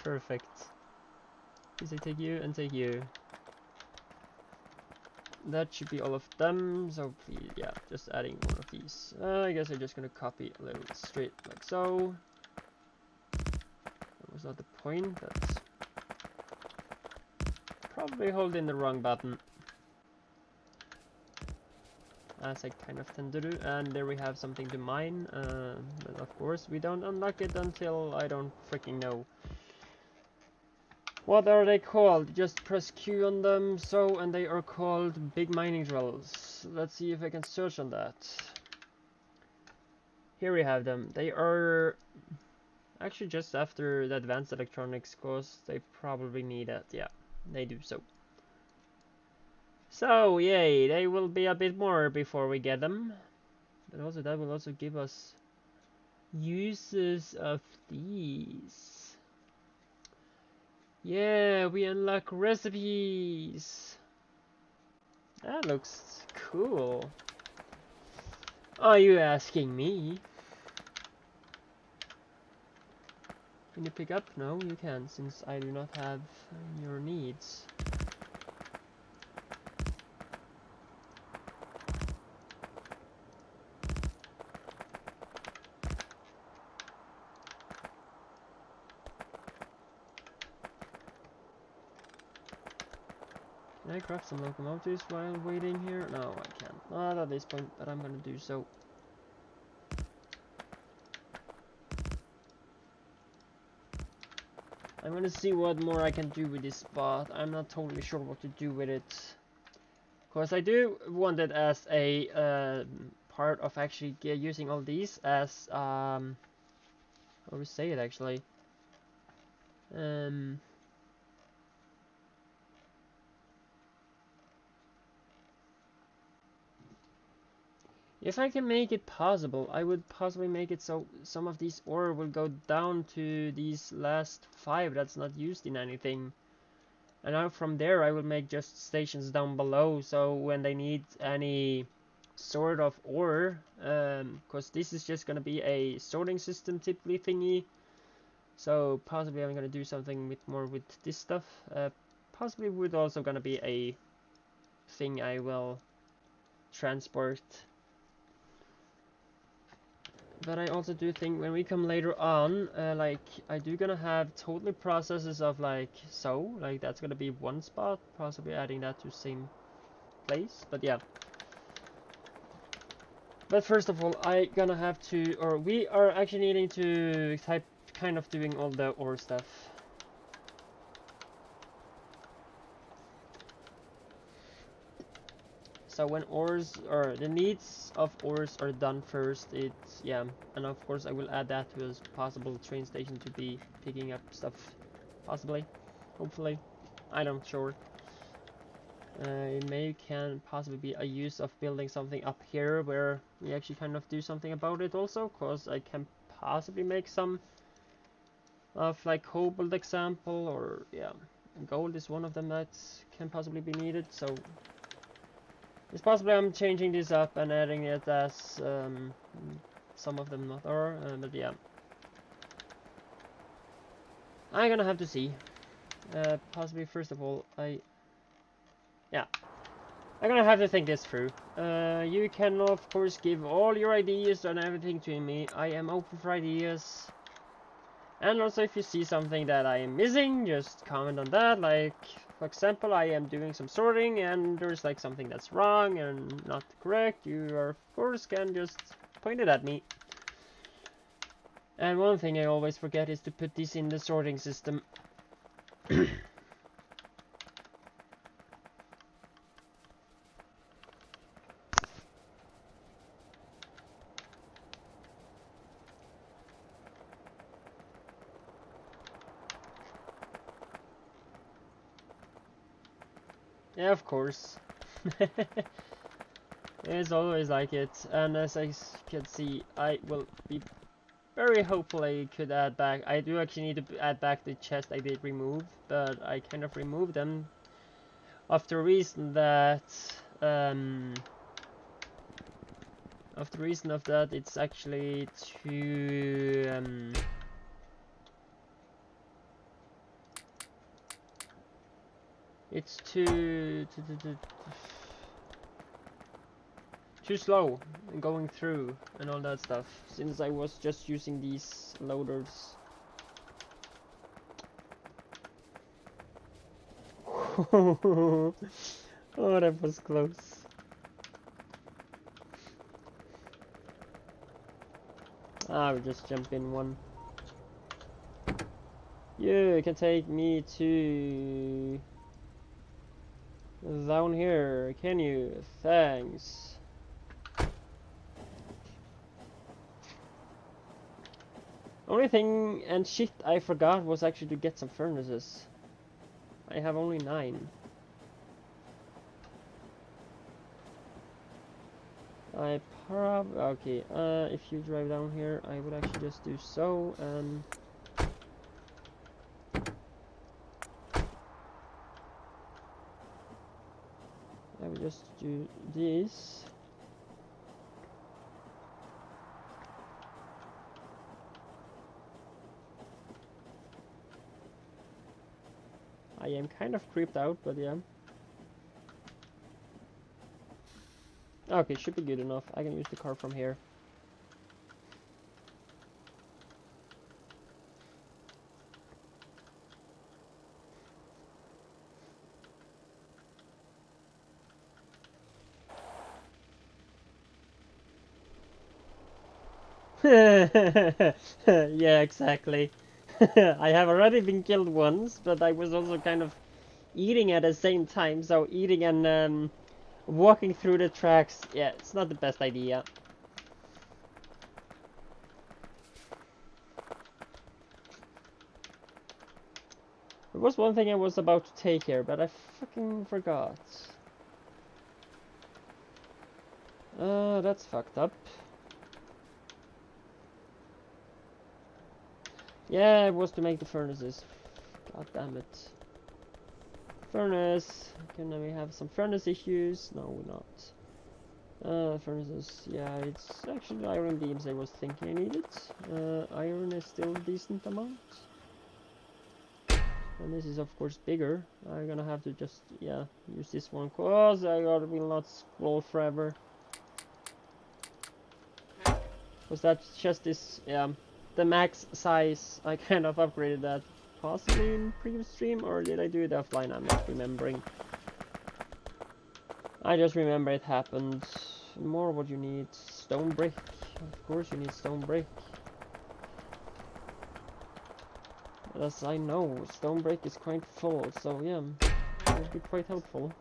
perfect. Please I take you and take you. that should be all of them. So please, yeah, just adding one of these. I guess I'm just gonna copy a little straight like so. That was not the point, but probably holding the wrong button, as I kind of tend to do. And there we have something to mine, but of course we don't unlock it until I don't freaking know. What are they called? Just press Q on them, so, and they are called big mining drills. Let's see if I can search on that. Here we have them. They are actually just after the advanced electronics course. They probably need it. Yeah, they do so. So, yay, they will be a bit more before we get them. But also that will also give us uses of these. Yeah, we unlock recipes. That looks cool. Are you asking me? Can you pick up? No, you can, since I do not have your needs. Can I craft some locomotives while waiting here? No, I can't. Not at this point, but I'm gonna do so. I'm gonna see what more I can do with this spot. I'm not totally sure what to do with it. Because I do want it as a part of actually using all these as, how do we say it actually? If I can make it possible, I would possibly make it so some of these ore will go down to these last 5 that's not used in anything. And now from there I will make just stations down below, so when they need any sort of ore, because this is just going to be a sorting system typically thingy. So possibly I'm going to do something with more with this stuff. Possibly would also going to be a thing I will transport. But I also do think when we come later on, like, I do gonna have totally processes of like, so, like, that's gonna be one spot, possibly adding that to same place, but yeah. But first of all, I gonna have to, or we are actually needing to type, kind of doing all the ore stuff. So when ores, or the needs of ores are done first, it's, yeah, and of course I will add that to a possible train station to be picking up stuff, possibly, hopefully, I'm not sure. It can possibly be a use of building something up here where we actually kind of do something about it also, cause I can possibly make some of like cobalt example, or yeah, gold is one of them that can possibly be needed, so it's possible I'm changing this up and adding it as some of them not are, but yeah. I'm gonna have to see. Possibly first of all, I'm gonna have to think this through. You can of course give all your ideas and everything to me. I am open for ideas. And also if you see something that I am missing, just comment on that. Like, for example, I am doing some sorting and there's like something that's wrong and not correct. You of course can just point it at me. And one thing I always forget is to put this in the sorting system. Yeah, of course. It's always like it, and as I can see, I will be very hopeful I could add back. I do actually need to add back the chest I did remove, but I kind of removed them of the reason that it's actually too it's too too slow in going through and all that stuff, since I was just using these loaders. Oh, that was close. I'll just jump in one. You can take me to down here, can you? Thanks. Only thing and shit I forgot was actually to get some furnaces. I have only 9. Okay, if you drive down here, I would actually just do so, and I would just do this. I am kind of creeped out, but yeah. Okay, should be good enough. I can use the car from here. Yeah, exactly. I have already been killed once, but I was also kind of eating at the same time, so eating and walking through the tracks, yeah, it's not the best idea. There was one thing I was about to take here, but I fucking forgot. That's fucked up. Yeah, it was to make the furnaces. God damn it. Furnace. Can we have some furnace issues? No, we're not. Furnaces. Yeah, it's actually iron beams I was thinking I needed. Iron is still a decent amount. And this is of course bigger. I'm gonna have to just, yeah, use this one cause I will not scroll forever. Was that just this, yeah, the max size? I kind of upgraded that possibly in previous stream, or did I do it offline? I'm not remembering. I just remember it happened. More what you need. Stone brick. Of course you need stone brick. As I know, stone brick is quite full, so yeah, it would be quite helpful.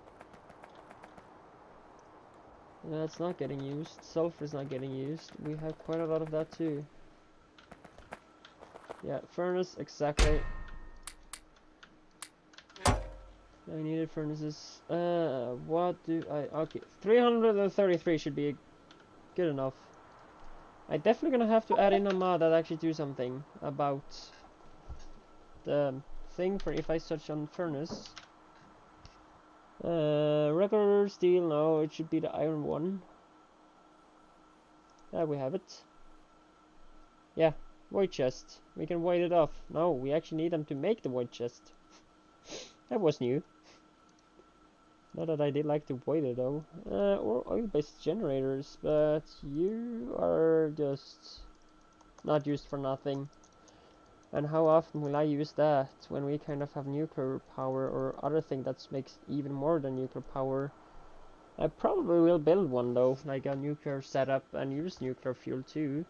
That's not getting used. Sulfur is not getting used. We have quite a lot of that too. Yeah, furnace, exactly. I needed furnaces. What do I... Okay, 333 should be good enough. I'm definitely gonna have to add in a mod that actually do something about the thing for if I search on furnace. Regular steel, no, it should be the iron one. There we have it. Yeah, void chest. We can void it off. No, we actually need them to make the void chest. That was new. Not that I did like to void it though. Or oil-based generators, but you are just not used for nothing. And how often will I use that when we kind of have nuclear power or other thing that makes even more than nuclear power? I probably will build one though, like a nuclear setup and use nuclear fuel too.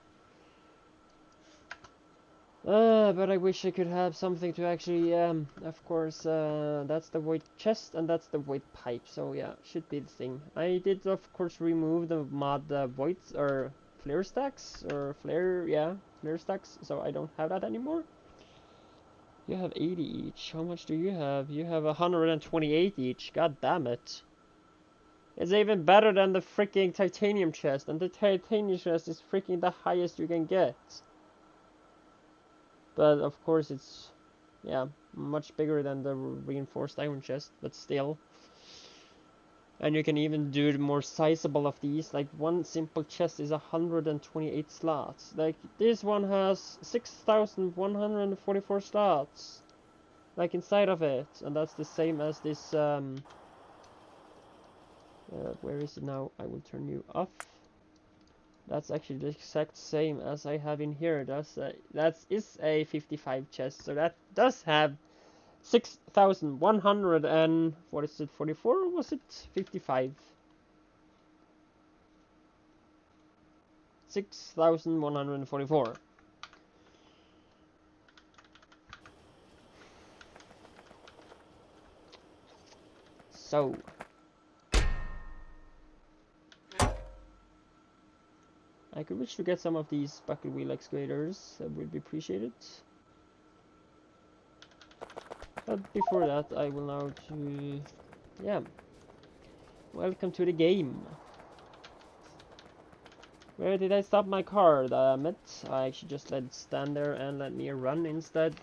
But I wish I could have something to actually, of course, that's the void chest and that's the void pipe, so yeah, should be the thing. I did, of course, remove the mod voids or flare stacks, or flare stacks, so I don't have that anymore. You have 80 each. How much do you have? You have 128 each. God damn it. It's even better than the freaking titanium chest, and the titanium chest is freaking the highest you can get. But of course it's, yeah, much bigger than the reinforced iron chest, but still. And you can even do the more sizable of these, like one simple chest is 128 slots. Like this one has 6,144 slots, like inside of it, and that's the same as this Where is it now? I will turn you off. That's actually the exact same as I have in here. That is a 55 chest, so that does have 6,100 and what is it? 44 or was it 55? 6,144. So I could wish to get some of these bucket wheel excavators. That would be appreciated. But before that, I will now to... yeah. Welcome to the game. Where did I stop my car? Damn it. I actually just let it stand there and let me run instead.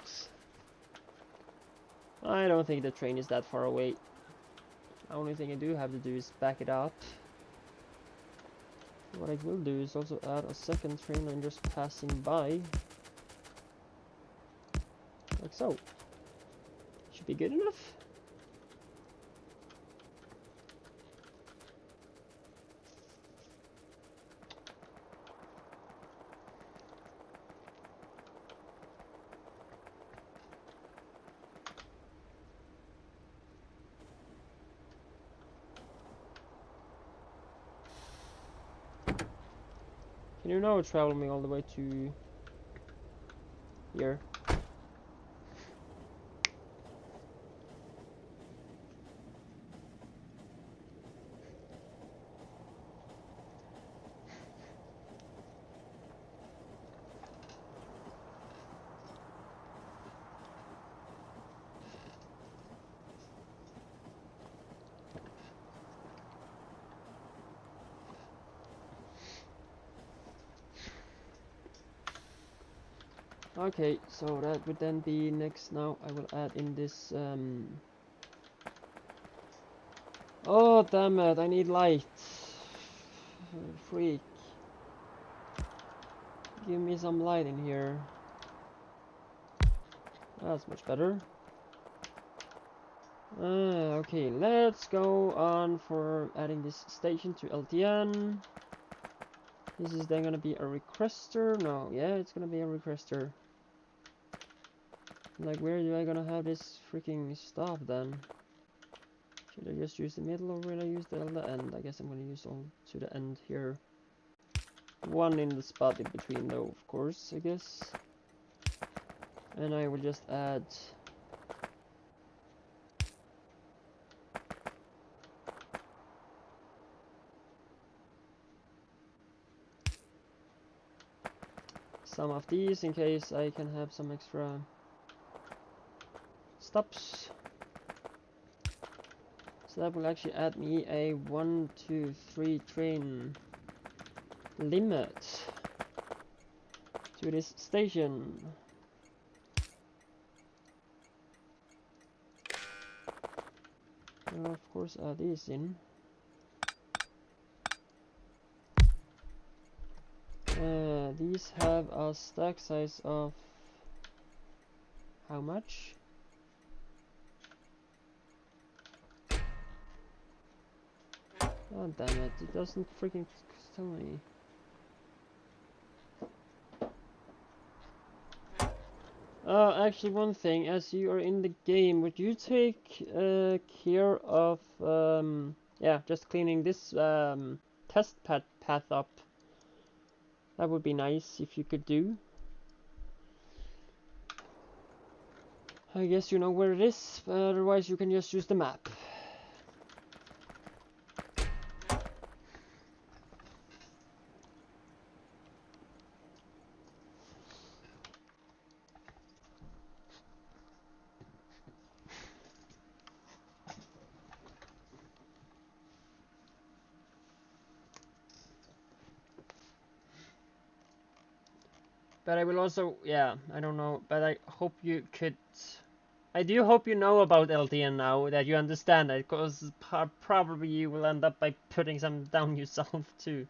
I don't think the train is that far away. The only thing I do have to do is back it up. What I will do is also add a second train line just passing by. Like so. Should be good enough. Can you now travel me all the way to here? Okay, so that would then be next. Now I will add in this oh damn it, I need light. Freak. Give me some light in here. That's much better. Okay, let's go on for adding this station to LTN. This is then gonna be a requester. No, yeah, it's gonna be a requester. Like, where do I gonna have this freaking stop then? Should I just use the middle or will I use the end? I guess I'm gonna use all to the end here. One in the spot in between though, of course, I guess. And I will just add some of these in case I can have some extra stops. So that will actually add me a 1, 2, 3 train limit to this station. I'll of course add these in. These have a stack size of how much? Oh damn it, it doesn't freaking tell me. Actually one thing, as you are in the game, would you take care of yeah, just cleaning this test path up? That would be nice if you could do. I guess you know where it is, but otherwise you can just use the map. But I will also, yeah, I don't know, but I hope you could... I do hope you know about LTN now, that you understand it, because probably you will end up by putting some down yourself too.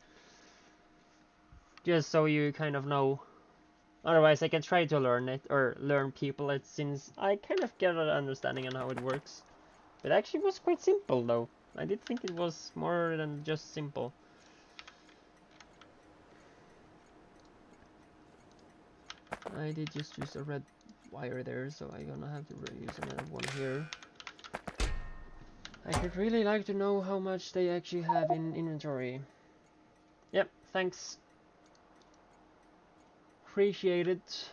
Just so you kind of know. Otherwise I can try to learn it, or learn people it, since I kind of get an understanding on how it works. It actually was quite simple though. I did think it was more than just simple. I did just use a red wire there, so I'm gonna have to use another one here. I could really like to know how much they actually have in inventory. Yep, thanks. Appreciate it.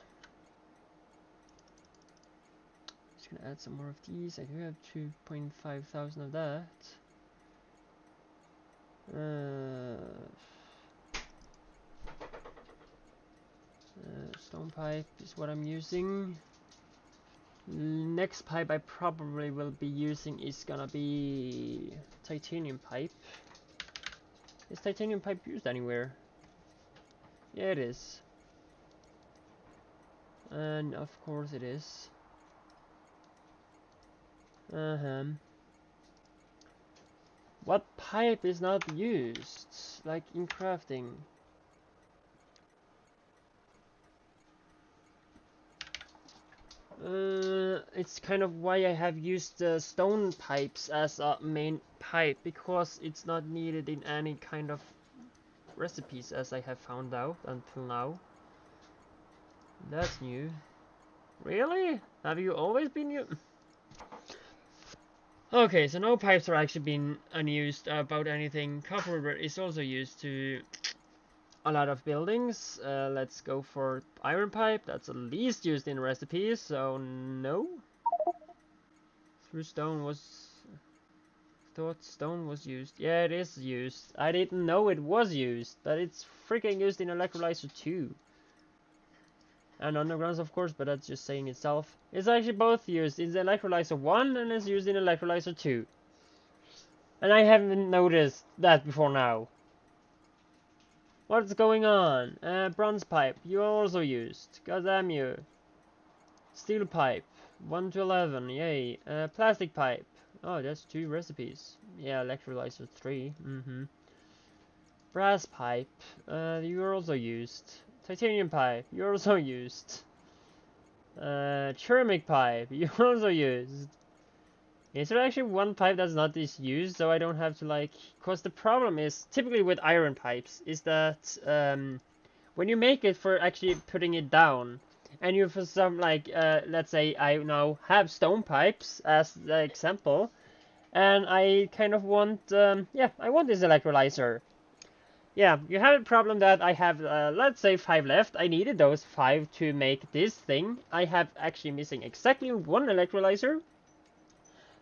Just gonna add some more of these. I do have 2,500 of that. Stone pipe is what I'm using. Next pipe I probably will be using is gonna be titanium pipe. Is titanium pipe used anywhere? Yeah, it is. And of course it is. What pipe is not used, like in crafting? It's kind of why I have used the stone pipes as a main pipe, because it's not needed in any kind of recipes, as I have found out until now. That's new. Really? Have you always been used? Okay, so no pipes are actually been unused about anything. Copper is also used to a lot of buildings. Let's go for iron pipe. That's the least used in recipes, so no. Through stone was... Thought stone was used. Yeah, it is used. I didn't know it was used, but it's freaking used in electrolyzer 2. And undergrounds, of course, but that's just saying itself. It's actually both used in the electrolyzer 1 and it's used in electrolyzer 2. And I haven't noticed that before now. What's going on? Bronze pipe, you are also used. God damn you. Steel pipe, 1 to 11, yay. Plastic pipe. Oh, that's 2 recipes. Yeah, electrolyzer 3. Brass pipe, you are also used. Titanium pipe, you're also used. Ceramic pipe, you're also used. Is there actually one pipe that's not used, so I don't have to like... Because the problem is, typically with iron pipes, is that when you make it for actually putting it down, and you for some like, let's say I now have stone pipes as the example, and I kind of want, yeah, I want this electrolyzer. Yeah, you have a problem that I have, let's say 5 left. I needed those 5 to make this thing. I have actually missing exactly 1 electrolyzer.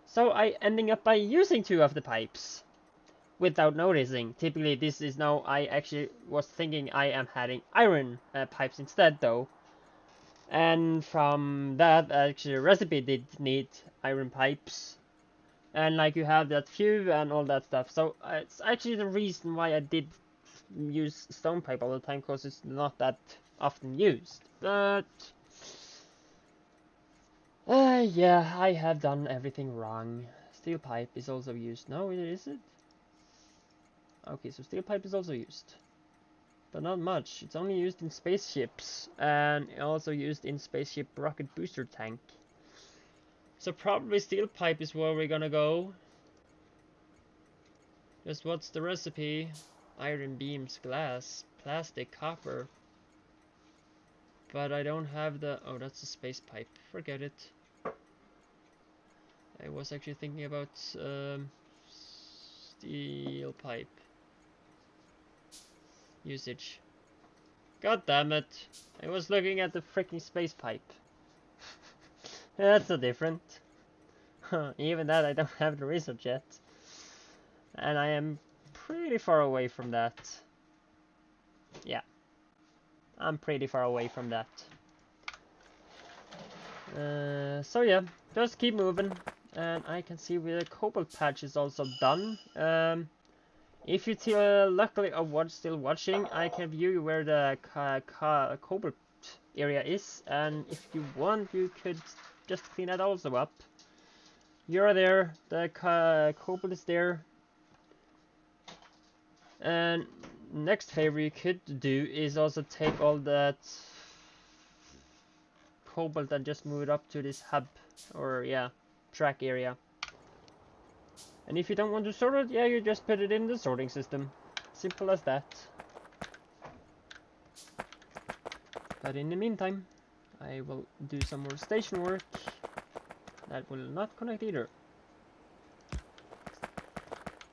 So I ending up by using 2 of the pipes without noticing. Typically this is now, I actually was thinking I am having iron pipes instead though. And from that, actually recipe did need iron pipes. And like you have that few and all that stuff. So it's actually the reason why I did use stone pipe all the time, because it's not that often used. But yeah, I have done everything wrong. Steel pipe is also used. No, is it? Okay, so steel pipe is also used, but not much. It's only used in spaceships and also used in spaceship rocket booster tank. So probably steel pipe is where we're gonna go. Just what's the recipe? Iron beams, glass, plastic, copper. But I don't have the... Oh, that's a space pipe. Forget it. I was actually thinking about steel pipe usage. God damn it. I was looking at the freaking space pipe. That's so different. Even that I don't have the research yet. And I am pretty far away from that. Yeah. I'm pretty far away from that. So yeah, just keep moving. And I can see where the cobalt patch is also done. If you luckily are still watching, I can view where the cobalt area is. And if you want, you could just clean that also up. You're there, the cobalt is there. And next favor you could do is also take all that cobalt and just move it up to this hub, or yeah, track area. And if you don't want to sort it, yeah, you just put it in the sorting system. Simple as that. But in the meantime, I will do some more station work. That will not connect either.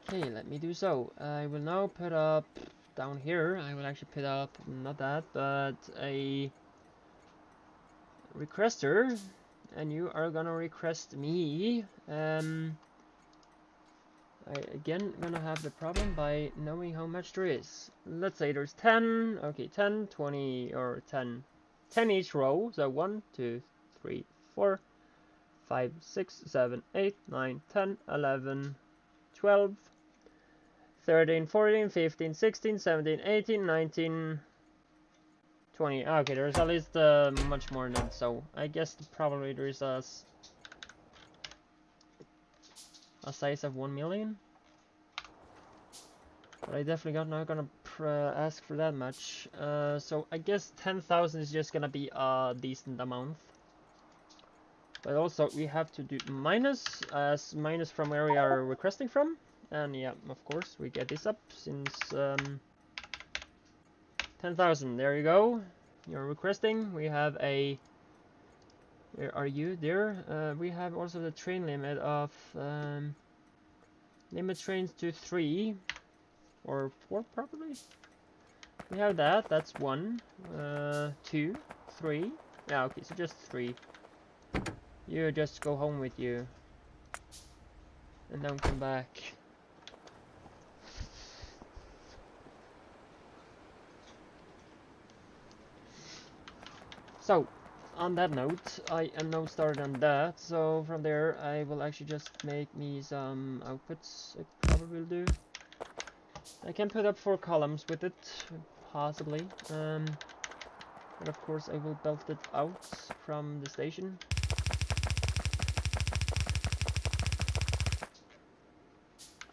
Okay, let me do so. I will now put up down here. I will actually put up not that, but a requester, and you are gonna request me. I again gonna have the problem by knowing how much there is. Let's say there's 10, okay, 10, 20, or 10 each row. So 1, 2, 3, 4, 5, 6, 7, 8, 9, 10, 11, 12, 13, 14, 15, 16, 17, 18, 19, 20. Okay, there's at least much more than that, so I guess probably there is a size of 1 million. But I definitely not gonna ask for that much. So I guess 10,000 is just gonna be a decent amount. But also we have to do minus, as minus from where we are requesting from. And yeah, of course, we get this up since 10,000. There you go. You're requesting. We have a... Where are you? There. We have also the train limit of... limit trains to 3. Or 4 probably. We have that. That's 1, 2, 3. Yeah, okay, so just 3. You just go home with you. And don't come back. So, on that note, I am now started on that. So from there, I will actually just make me some outputs. I probably will do. I can put up 4 columns with it, possibly. But of course, I will belt it out from the station.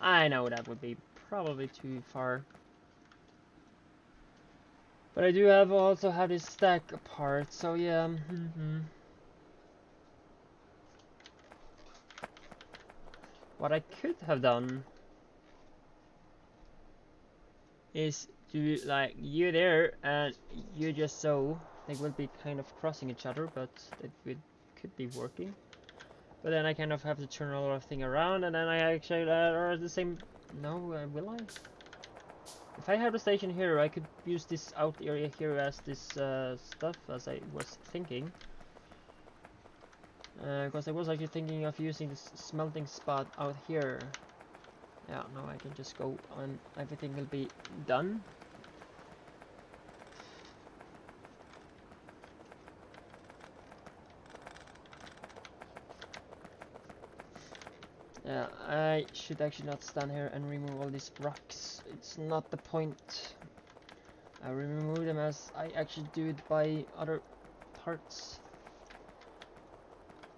I know that would be probably too far. But I do have also have this stack apart, so yeah. What I could have done is to like you there and you just so they will be kind of crossing each other, but it could be working. But then I kind of have to turn a lot of things around, and then I actually are the same. No, will I? If I have the station here, I could use this out area here as this stuff, as I was thinking. Because I was actually thinking of using this smelting spot out here. Yeah, now I can just go and everything will be done. Yeah, I should actually not stand here and remove all these rocks. It's not the point. I remove them as I actually do it by other parts.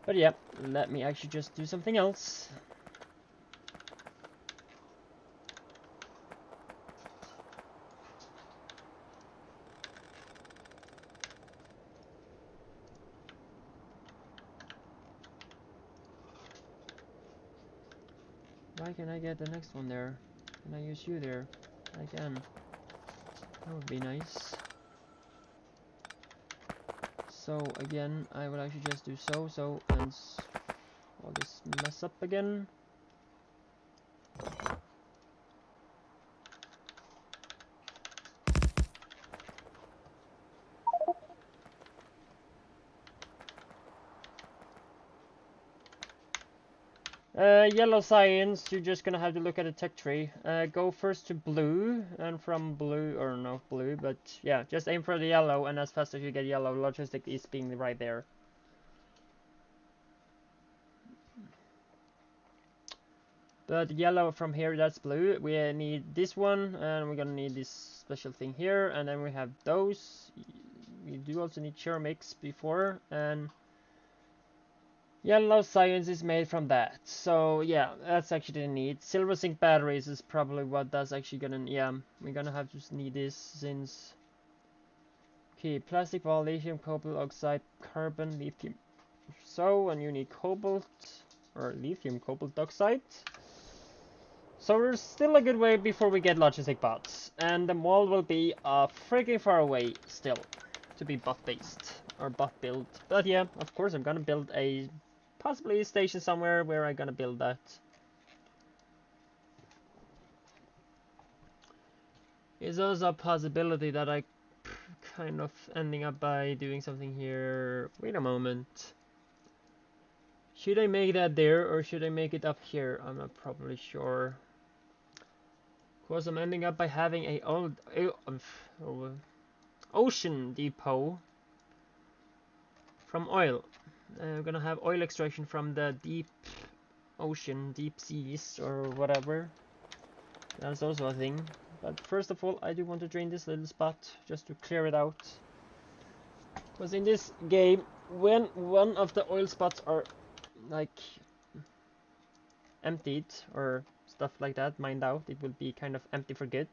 But yeah, let me actually just do something else. Why can I get the next one there? Can I use you there? I can. That would be nice. So again, I will actually just do so and all this mess up again. Yellow science, you're just gonna have to look at the tech tree. Go first to blue, and from blue, or no blue, but yeah, just aim for the yellow, and as fast as you get yellow, logistic is being right there. But yellow from here, that's blue. We need this one, and we're gonna need this special thing here, and then we have those. We do also need ceramics before, and yellow science is made from that. So yeah, that's actually the need. Silver zinc batteries is probably what that's actually gonna, yeah, we're gonna have to need this since. Okay, plastic wall, lithium, cobalt oxide, carbon, lithium. So, and you need cobalt, or lithium cobalt oxide. So there's still a good way before we get logistic bots, and the mall will be freaking far away still to be bot based or bot built. But yeah, of course I'm gonna build a possibly a station somewhere where I'm gonna build that. It's also a possibility that I kind of ending up by doing something here. Wait a moment. Should I make that there or should I make it up here? I'm not probably sure. Of course, I'm ending up by having a ocean depot from oil. I'm gonna have oil extraction from the deep ocean, deep seas, or whatever. That's also a thing. But first of all, I do want to drain this little spot just to clear it out. Because in this game, when one of the oil spots are like emptied or stuff like that, mined out, it will be kind of empty for good.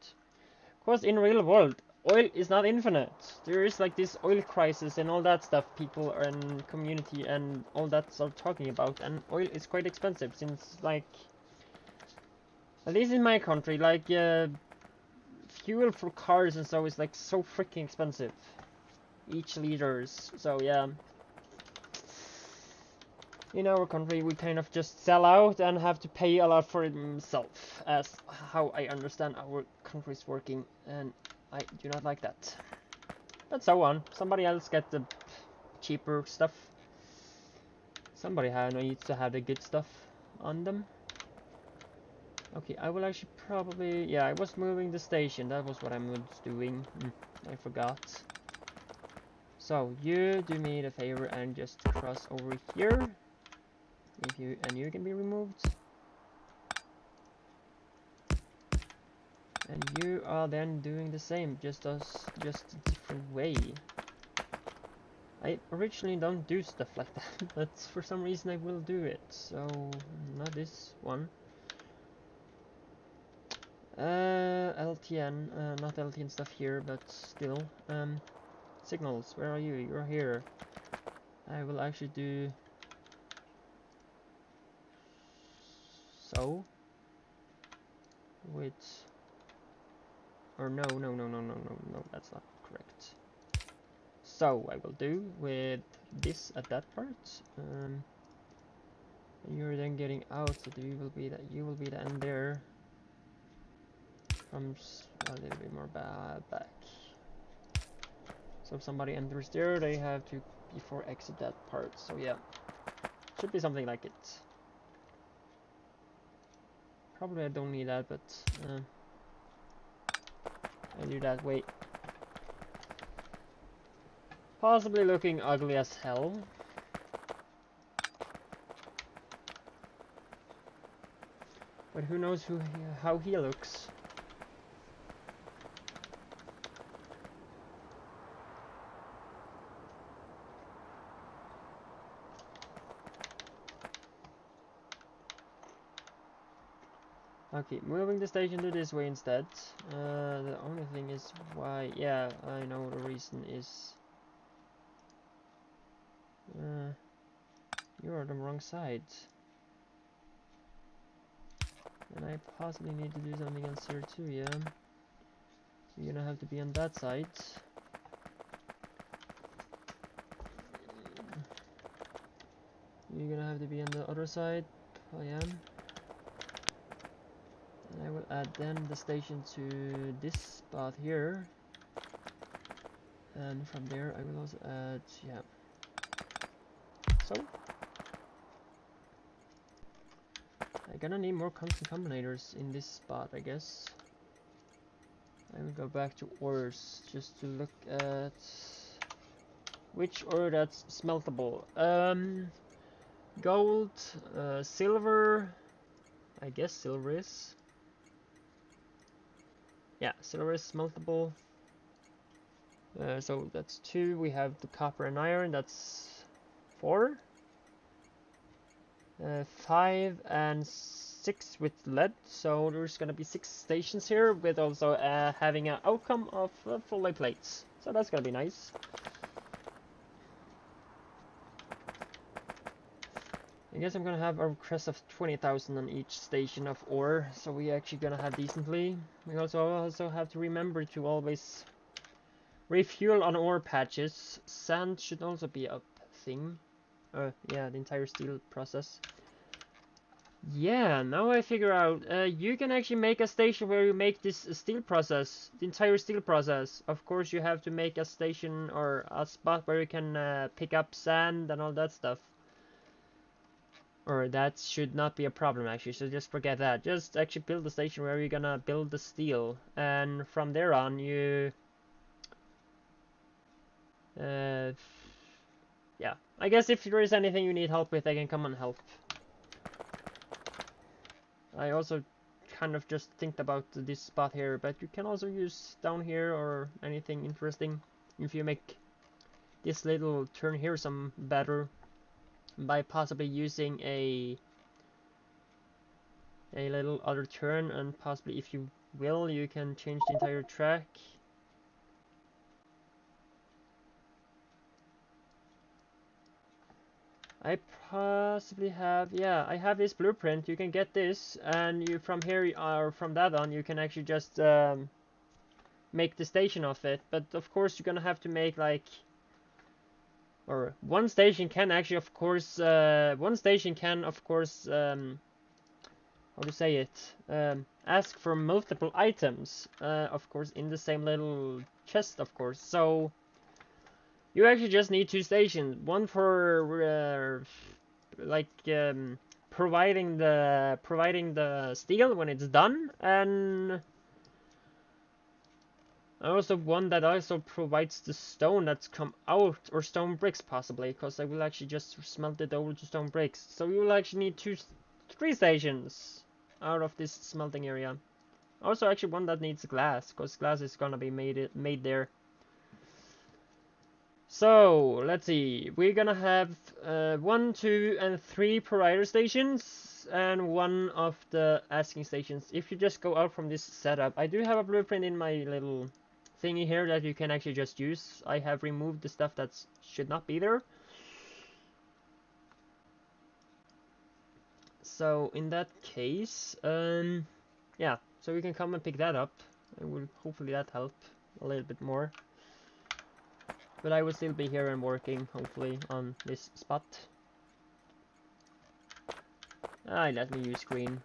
Of course, in real world, oil is not infinite. There is like this oil crisis and all that stuff people and community and all that are talking about, and oil is quite expensive since, like, at least in my country, like fuel for cars and so is like so freaking expensive each liters. So yeah, in our country we kind of just sell out and have to pay a lot for it himself, as how I understand our country's working, and I do not like that. But so on, somebody else get the cheaper stuff. Somebody needs to have the good stuff on them. Okay, I will actually probably, yeah, I was moving the station, that was what I was doing. I forgot. So you do me the favor and just cross over here. If you you can be removed. And you are then doing the same, just a different way. I originally don't do stuff like that, but for some reason I will do it. So not this one. LTN, not LTN stuff here, but still. Signals, where are you? You're here. I will actually do so with, or no, that's not correct. So I will do with this at that part. And you're then getting out, so you will be the end there. Comes a little bit more back. So if somebody enters there, they have to before exit that part. So yeah, should be something like it. Probably I don't need that, but I do that way. Possibly looking ugly as hell. But who knows how he looks. Okay, moving the station to this way instead. The only thing is why, yeah, I know the reason is you're on the wrong side. And I possibly need to do something else here too, yeah. You're gonna have to be on that side. You're gonna have to be on the other side. I am. And I will add then the station to this spot here. And from there I will also add, yeah. So I'm gonna need more constant combinators in this spot, I guess. I will go back to ores just to look at which ore that's smeltable. Gold, silver, I guess silver is. Yeah, silver is smeltable. So that's 2. We have the copper and iron, that's 4. 5 and 6 with lead, so there's gonna be 6 stations here with also having an outcome of full plates. So that's gonna be nice. I guess I'm gonna have a request of 20,000 on each station of ore, so we actually gonna have decently. We also have to remember to always refuel on ore patches. Sand should also be a thing. Yeah, the entire steel process. Yeah, now I figure out, you can actually make a station where you make this steel process, the entire steel process. Of course you have to make a station or a spot where you can pick up sand and all that stuff. Or that should not be a problem actually, so just forget that. Just actually build the station where you're gonna build the steel, and from there on you... yeah, I guess if there is anything you need help with, I can come and help. I also kind of just think about this spot here, but you can also use down here or anything interesting if you make this little turn here some better by possibly using a little other turn, and possibly if you will you can change the entire track. I possibly have, yeah, I have this blueprint. You can get this, and you from here or from that on you can actually just make the station of it. But of course you're gonna have to make like, or one station can actually of course how to say it, ask for multiple items, of course in the same little chest, of course. So you actually just need two stations, one for providing the steel when it's done, and also one that also provides the stone that's come out, or stone bricks possibly, because I will actually just smelt it over to stone bricks. So you will actually need three stations out of this smelting area. Also actually one that needs glass, because glass is gonna be made there. So let's see, we're gonna have 1, 2, and 3 provider stations, and one of the asking stations. If you just go out from this setup, I do have a blueprint in my little thingy here that you can actually just use. I have removed the stuff that should not be there. So in that case, yeah, so we can come and pick that up. And will hopefully that help a little bit more. But I will still be here and working, hopefully, on this spot. Let me use green.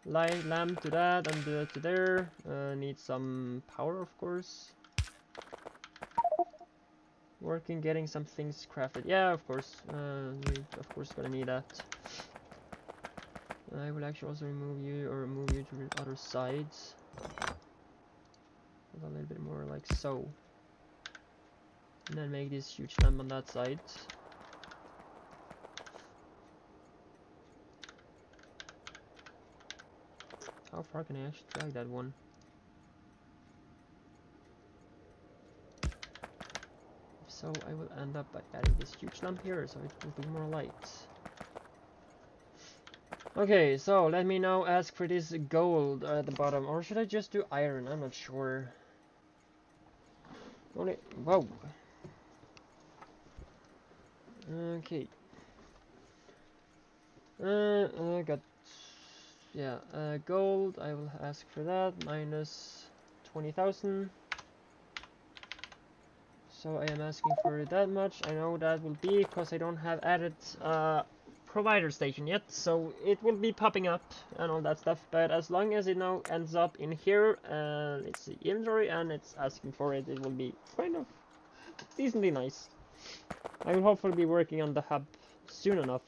Light lamp to that, and do it to there. Need some power, of course. Working, getting some things crafted. Yeah, of course. We of course gonna need that. I will actually also remove you, or move you to the other sides. A little bit more like so. And then make this huge lamp on that side. How far can I actually drag that one? If so, I will end up by adding this huge lamp here, so it will be more light. Okay, so let me now ask for this gold at the bottom, or should I just do iron? I'm not sure. Only, whoa. Okay. I got, yeah, gold. I will ask for that, minus 20,000. So I am asking for that much. I know that will be because I don't have added provider station yet, so it will be popping up and all that stuff. But as long as it now ends up in here, it's the inventory and it's asking for it, it will be kind of decently nice. I will hopefully be working on the hub soon enough.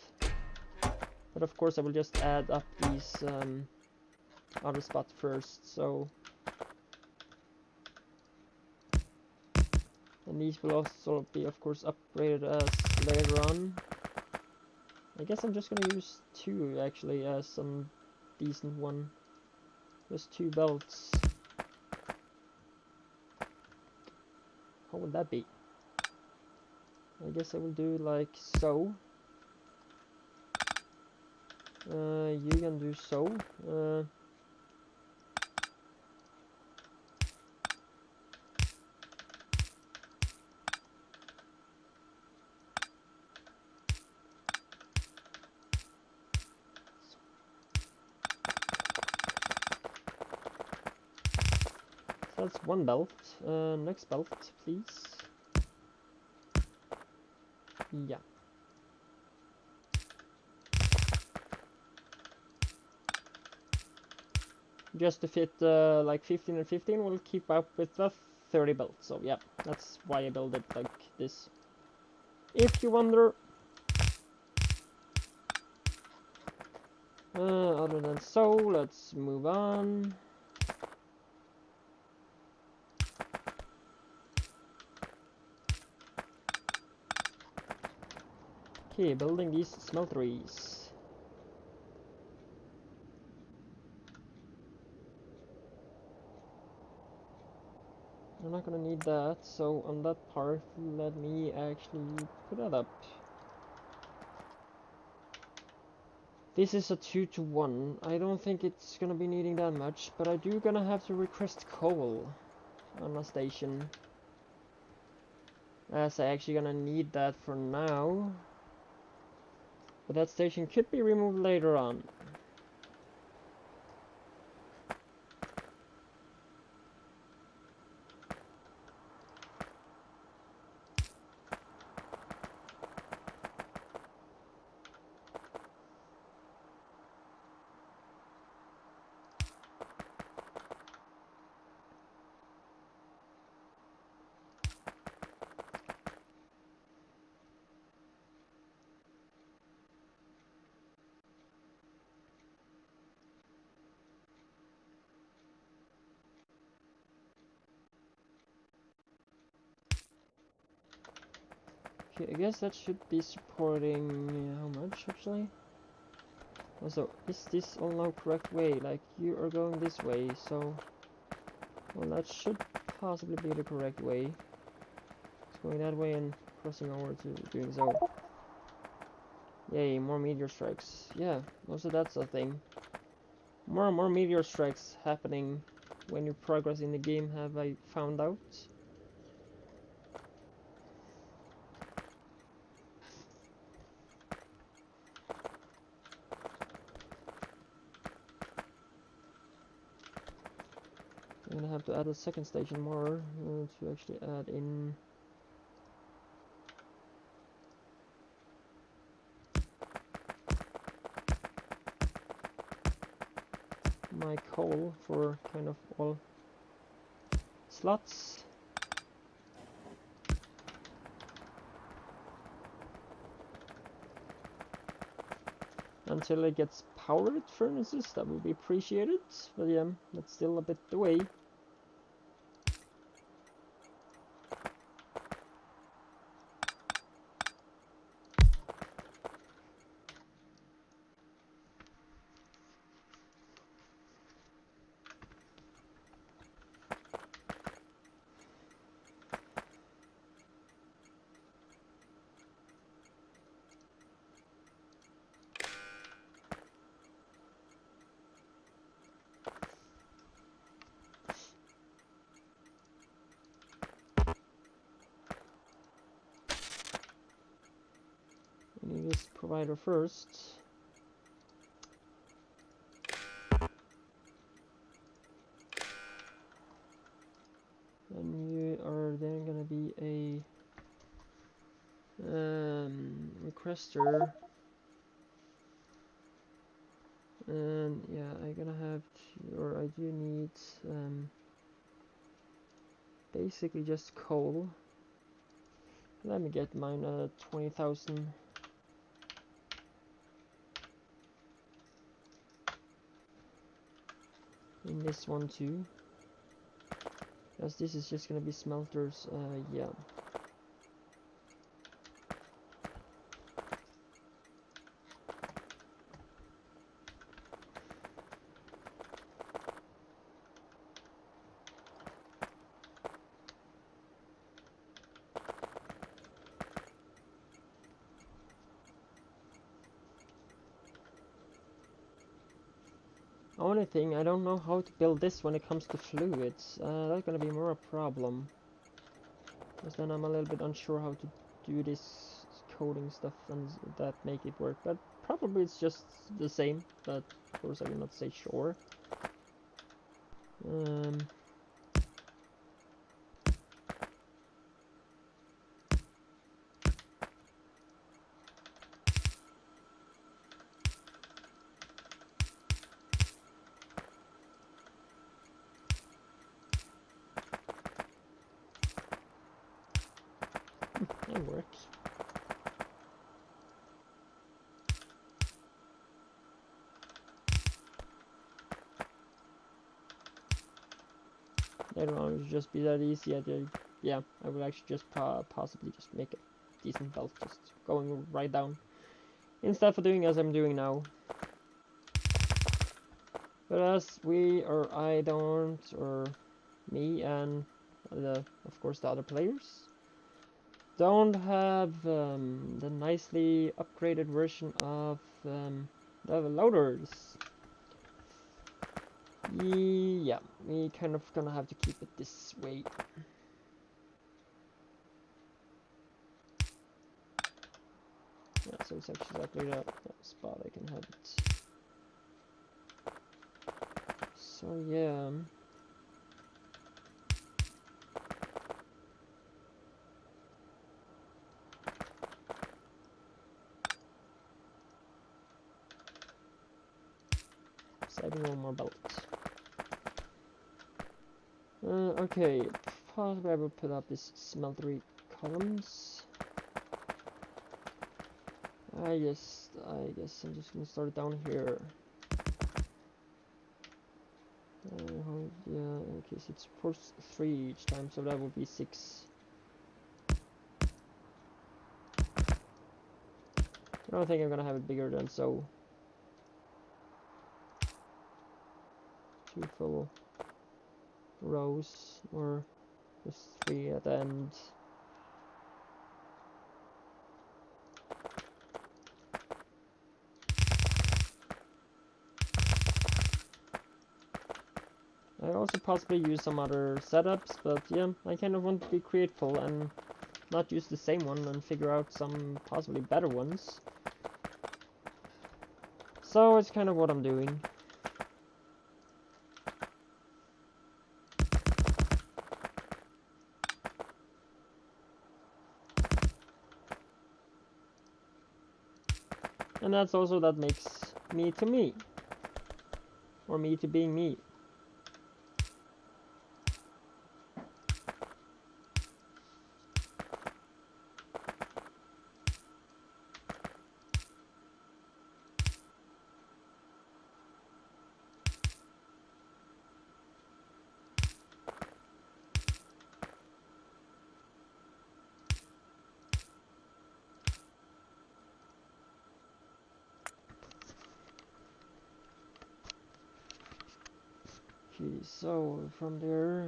But of course I will just add up these other spots first, so... And these will also be of course upgraded as later on. I guess I'm just gonna use 2 actually as some decent one. Just 2 belts. How would that be? I guess I will do like so. You can do so. That's one belt. Next belt, please. Yeah. Just to fit like 15 and 15 will keep up with the 30 belt. So yeah, that's why I build it like this. If you wonder. Other than so, let's move on. Okay, building these smelteries. I'm not gonna need that, so on that part, let me actually put that up. This is a 2-to-1. I don't think it's gonna be needing that much, but I do gonna have to request coal on a station. As I actually gonna need that for now. But that station could be removed later on. Okay, I guess that should be supporting how much actually? Also, is this all now correct way? Like, you are going this way, so... Well, that should possibly be the correct way. It's going that way and crossing over to doing so. Yay, more meteor strikes. Yeah, also that's a thing. More and more meteor strikes happening when you progress in the game, have I found out. I'm gonna have to add a second station more to actually add in my coal for kind of all slots. Until it gets powered furnaces, that would be appreciated. But yeah, that's still a bit away. We need this provider first. And you are then gonna be a requester. And yeah, I'm gonna have to, or I do need basically just coal. Let me get mine 20,000. In this one too. As this is just gonna be smelters, yeah. Only thing, I don't know how to build this when it comes to fluids. That's gonna be more a problem. Because then I'm a little bit unsure how to do this coding stuff and that make it work. But probably it's just the same, but of course I will not say sure. can work. Later on, it would just be that easy. Yeah, I would actually just possibly just make a decent belt, just going right down, instead of doing as I'm doing now. But as we, or I don't, or me and of course the other players, don't have the nicely upgraded version of the loaders. Yeah, we kind of gonna have to keep it this way. Yeah, so it's actually exactly that spot I can have it. So yeah. Just adding one more belt. Okay, possibly I will put up these smeltery columns. I guess I'm just gonna start it down here. Yeah, okay, so it supports 3 each time, so that would be 6. I don't think I'm gonna have it bigger than so. 2 full rows, or just 3 at the end. I also possibly use some other setups, but yeah, I kind of want to be creative and not use the same one and figure out some possibly better ones. So it's kind of what I'm doing. And that's also that makes me to me. Or me to being me. Okay, so from there,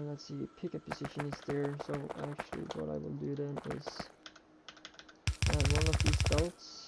let's see, pickup position is there. So actually what I will do then is add one of these belts.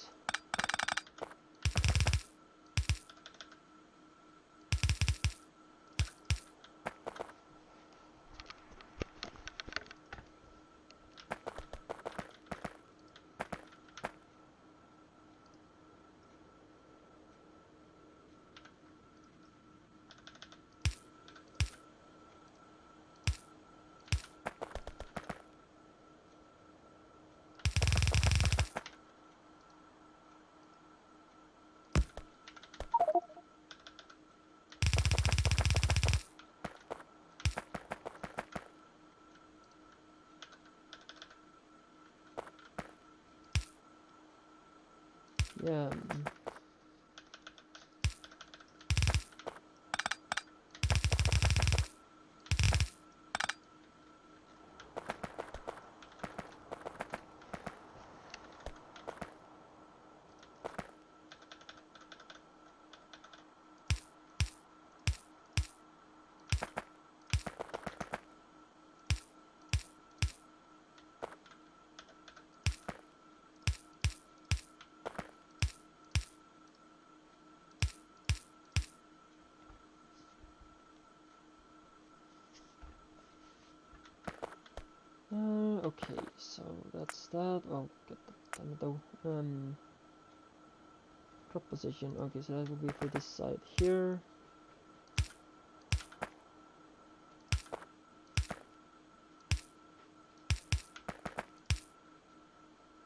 Yeah. Okay, so that's that. Oh, god damn it though. Crop position. Okay, so that will be for this side here.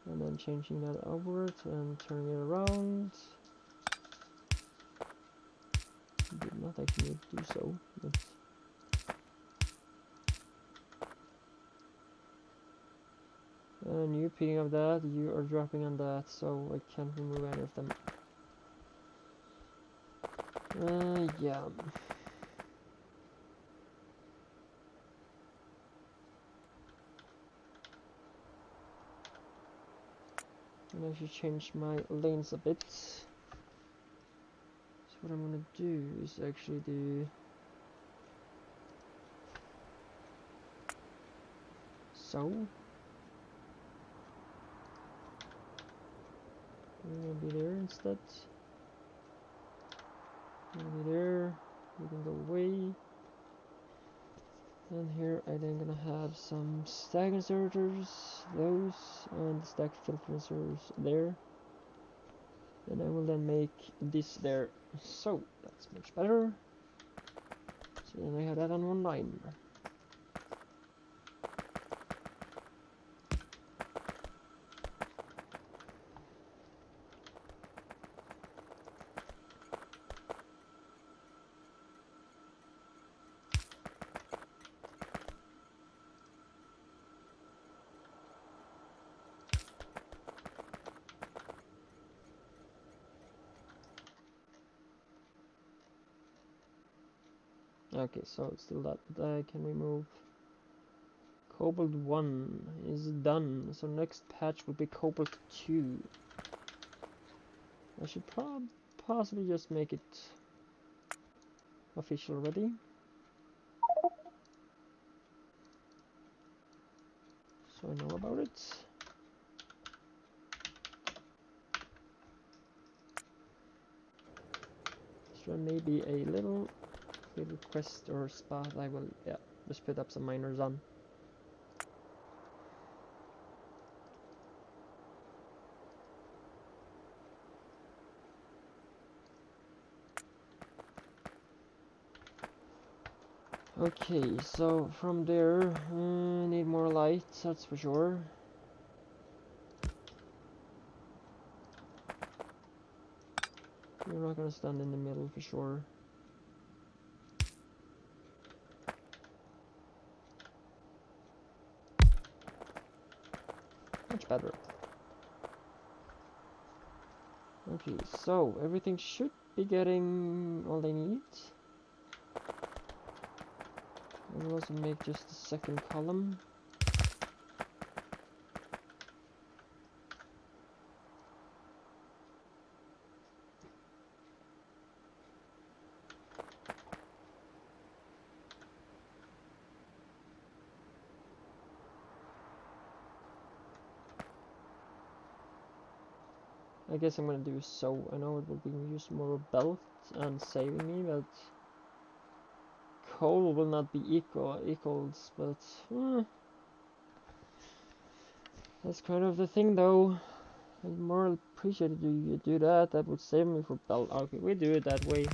And then changing that outwards and turning it around. Did not actually do so, but and when you picking up that, you are dropping on that, so I can't remove any of them. Yeah. And I should change my lanes a bit. So what I'm gonna do is actually do so. I'm gonna be there instead. I'm gonna be there. You can go away. And here I then gonna have some stack inserters, those, and stack filter inserters there. And I will then make this there. So that's much better. So then I have that on one line. Okay, so it's still that, but I can remove Cobalt 1 is done, so next patch will be Cobalt 2. I should possibly just make it official already. So I know about it. So maybe a little quest or spot I will, yeah, just put up some miners on. Okay, so from there, need more light, that's for sure. You're not gonna stand in the middle for sure. Much better. Okay, so everything should be getting all they need. I will also make just a second column. I guess I'm gonna do so. I know it will be used more belt and saving me, but coal will not be equals, but that's kind of the thing though. I'd more appreciate it you do that. That would save me for belt. Okay, we do it that way.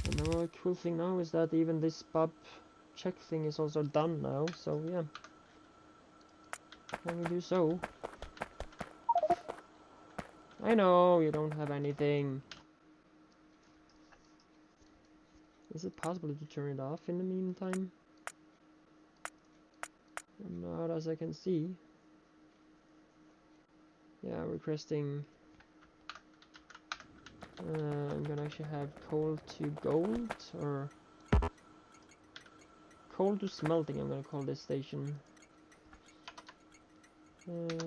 And the cool thing now is that even this bob check thing is also done now, so yeah. When we do so. I know you don't have anything. Is it possible to turn it off in the meantime? Not as I can see. Yeah, requesting. I'm gonna actually have coal to gold, or coal to smelting. I'm gonna call this station.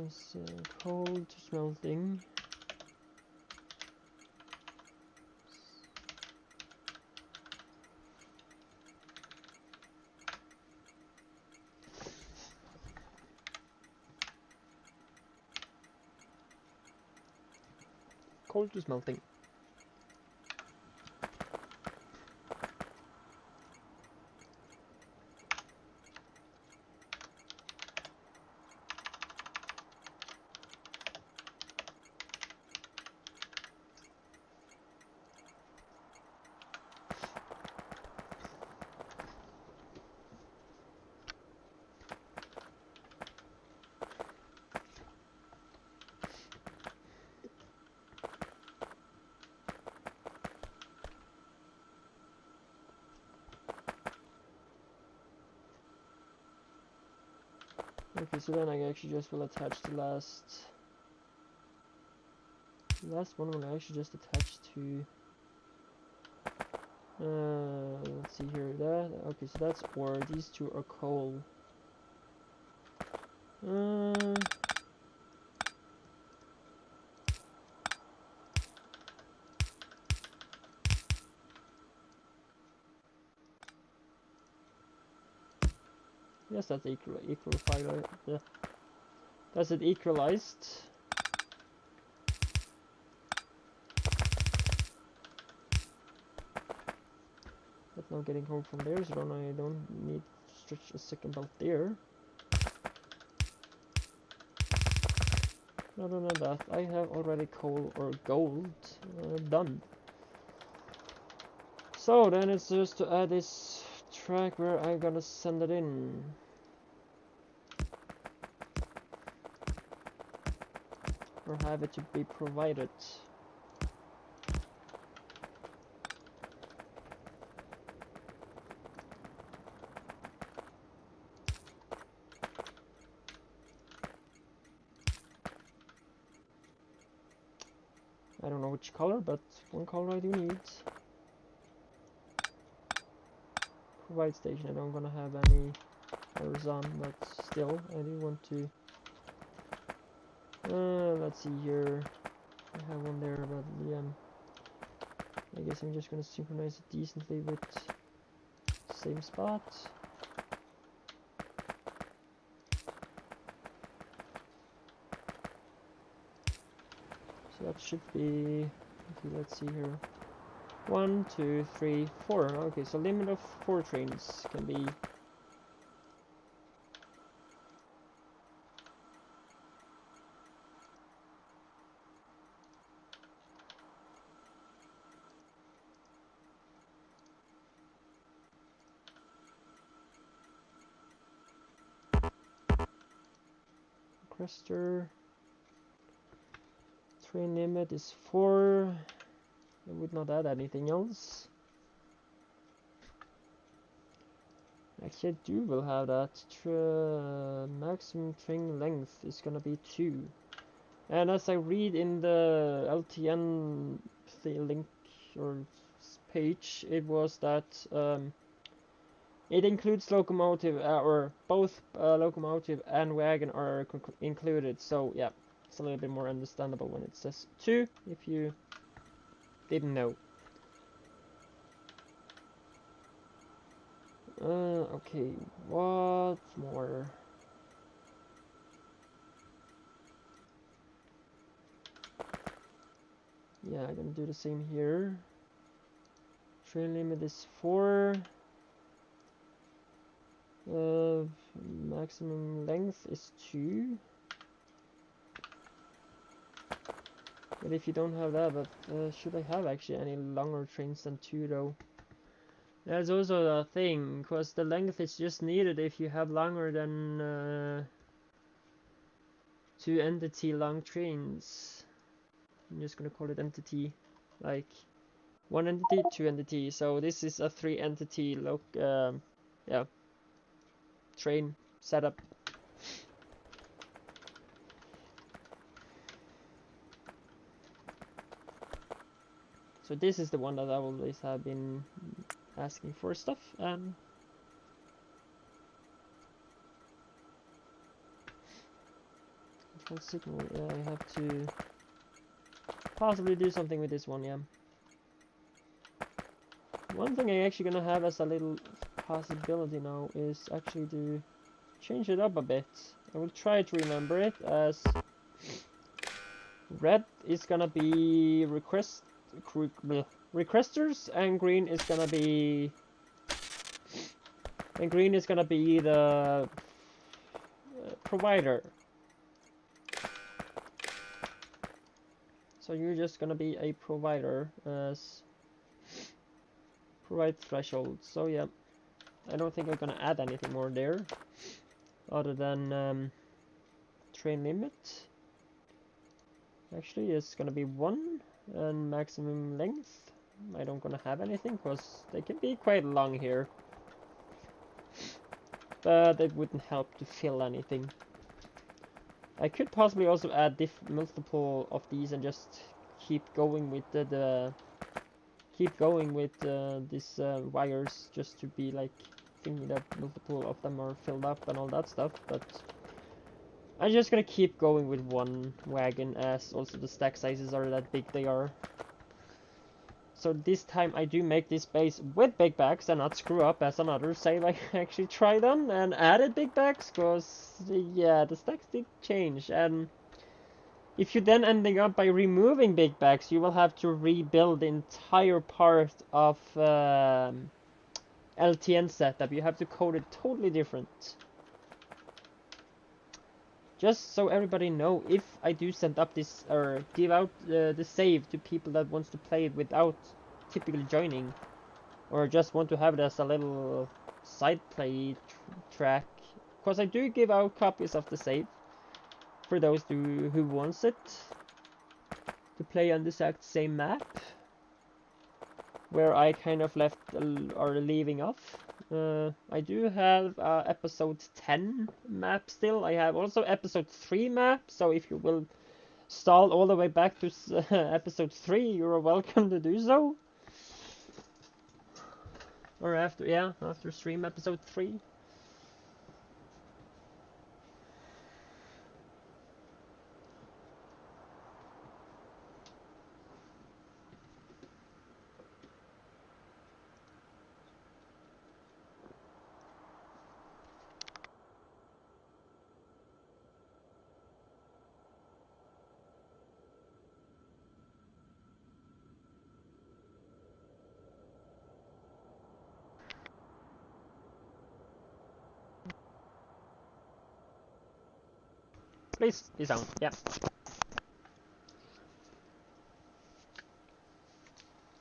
So coal to smelting. Coal to smelting. Okay, so then I actually just will attach the last one will actually just attach to let's see here, that okay, so that's ore, these two are coal. Yes, that's that's it equalized. But now getting home from there, so I don't need to stretch a second belt there. Other than that, I have already coal or gold done. So then it's just to add this track where I'm gonna send it in. Or have it to be provided. I don't know which color, but one color I do need. Provide station, I don't gonna have any colors on, but still, I do want to. Let's see here. I have one there, but yeah. I guess I'm just gonna synchronize it decently with the same spot. So that should be. Okay, let's see here. 1, 2, 3, 4. Okay, so limit of 4 trains can be. Crester. Train limit is 4. I would not add anything else. Actually, I do will have that. Maximum train length is gonna be 2. And as I read in the LTN link or page, it was that it includes locomotive, or both locomotive and wagon are included. So yeah, it's a little bit more understandable when it says 2, if you didn't know. Okay, what more? Yeah, I'm gonna do the same here. Train limit is 4. Maximum length is 2. But if you don't have that, but should I have actually any longer trains than 2 though? That's also a thing, because the length is just needed if you have longer than 2 entity long trains. I'm just gonna call it entity, like 1 entity, 2 entity. So this is a 3 entity yeah, train setup. So this is the one that I always have been asking for stuff, and control signal, yeah, I have to possibly do something with this one, yeah. One thing I'm actually gonna have as a little possibility now is actually to change it up a bit. I will try to remember it as red is gonna be requesters, and green is gonna be the provider. So you're just gonna be a provider as provide threshold. So yeah, I don't think I'm gonna add anything more there other than train limit. Actually, it's gonna be 1, and maximum length. I don't gonna have anything because they can be quite long here, but it wouldn't help to fill anything. I could possibly also add multiple of these and just keep going with these wires, just to be like thinking that multiple of them are filled up and all that stuff. But I'm just gonna keep going with one wagon, as also the stack sizes are that big they are. So this time I do make this base with big bags and not screw up as another save I actually tried on and added big bags, because yeah, the stacks did change. And if you then ending up by removing big bags, you will have to rebuild the entire part of LTN setup. You have to code it totally different. Just so everybody know, if I do send up this or give out the save to people that wants to play it without typically joining, or just want to have it as a little side play track, because I do give out copies of the save for those who wants it to play on this exact same map where I kind of left or leaving off. I do have episode 10 map still. I have also episode 3 map, so if you will stall all the way back to episode 3, you're welcome to do so. Or after stream episode 3. Please be sound, yeah.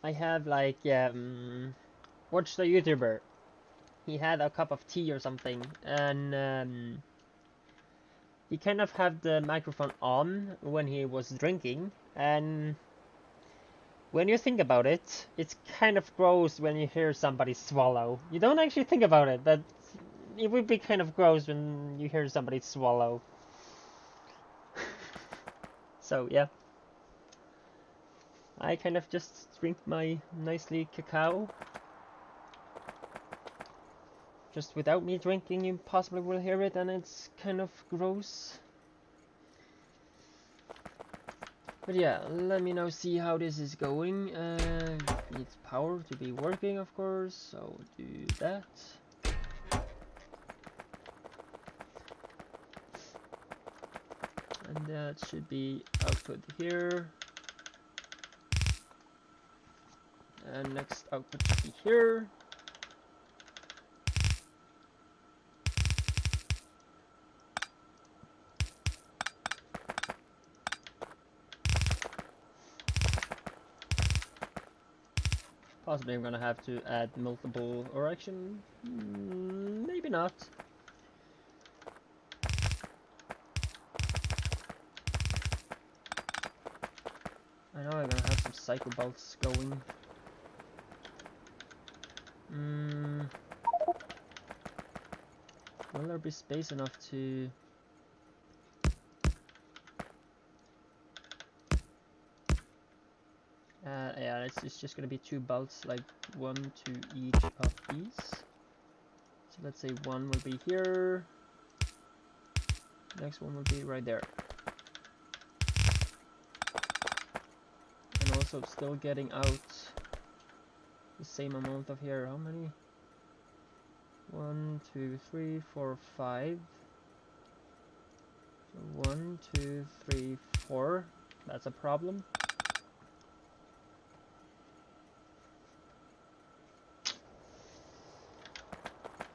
I have like watched a YouTuber. He had a cup of tea or something, and he kind of had the microphone on when he was drinking, and when you think about it, it's kind of gross when you hear somebody swallow. You don't actually think about it, but it would be kind of gross when you hear somebody swallow. So yeah, I kind of just drink my nicely cacao. Just without me drinking, you possibly will hear it, and it's kind of gross. But yeah, let me now see how this is going. Needs power to be working, of course, so do that. And that should be output here. And next output should be here. Possibly I'm gonna have to add multiple, or actually, maybe not. I know I'm gonna have some psycho bolts going. Will there be space enough to... yeah, it's just gonna be 2 bolts, like 1 to each of these. So let's say 1 will be here. Next one will be right there. And also still getting out the same amount of here. How many? 1, 2, 3, 4, 5. So 1, 2, 3, 4. That's a problem.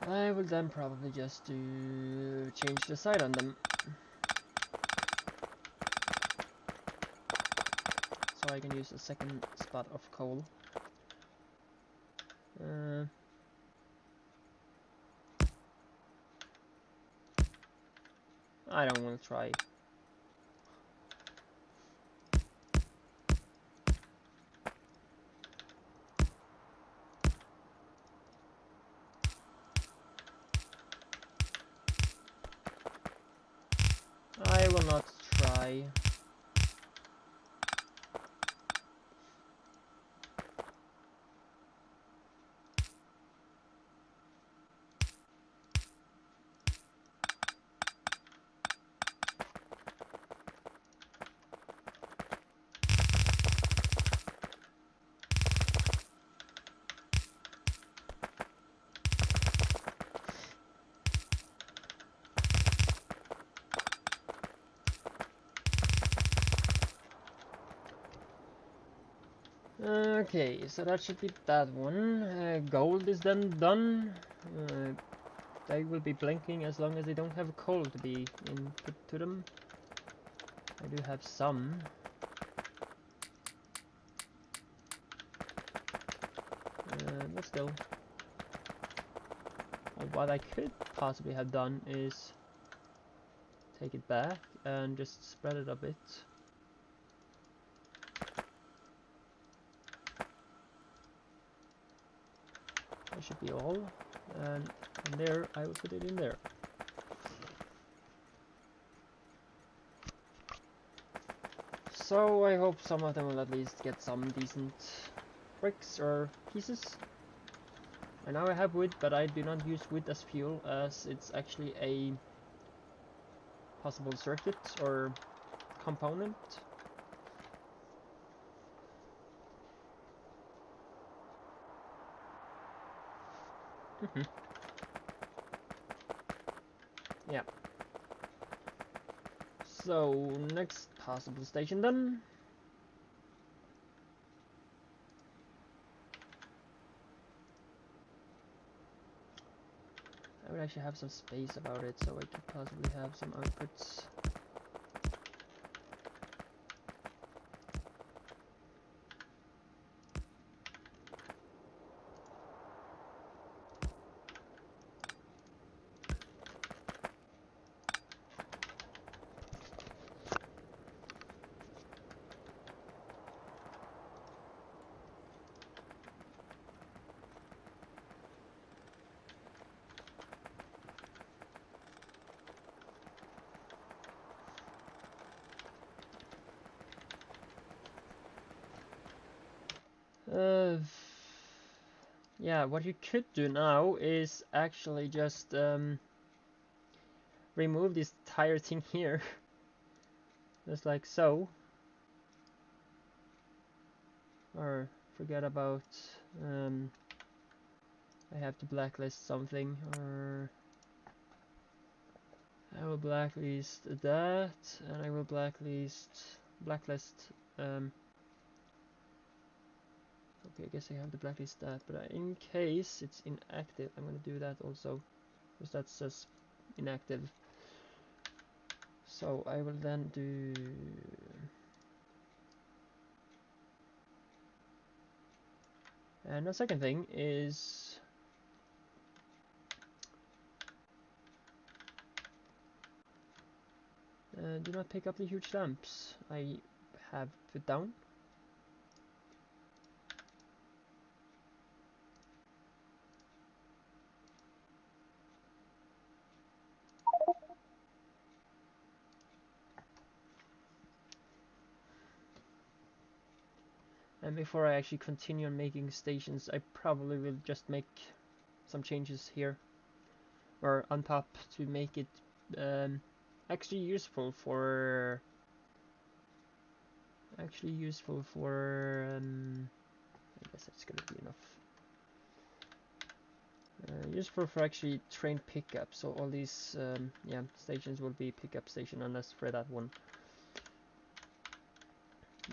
I will then probably just change the side on them, so I can use a second spot of coal. I don't want to try. I will not try? Okay, so that should be that one. Gold is then done. They will be blinking as long as they don't have coal to be input to them. I do have some. But still. What I could possibly have done is take it back and just spread it a bit. That should be all. And from there I will put it in there. So I hope some of them will at least get some decent bricks or pieces. And now I have wood, but I do not use wood as fuel, as it's actually a possible circuit or component. Yeah. So next possible station then. I would actually have some space about it, so I could possibly have some outputs. Yeah, what you could do now is actually just remove this entire thing here. Just like so. Or forget about I have to blacklist something, or I will blacklist that, and I will blacklist okay, I guess I have to blacklist that, but in case it's inactive, I'm gonna do that also, because that says inactive. So I will then do and the second thing is do not pick up the huge lamps I have put down. And before I actually continue on making stations, I probably will just make some changes here or on top to make it actually useful for I guess that's gonna be enough. Useful for actually train pickup, so all these yeah, stations will be pickup station unless for that one.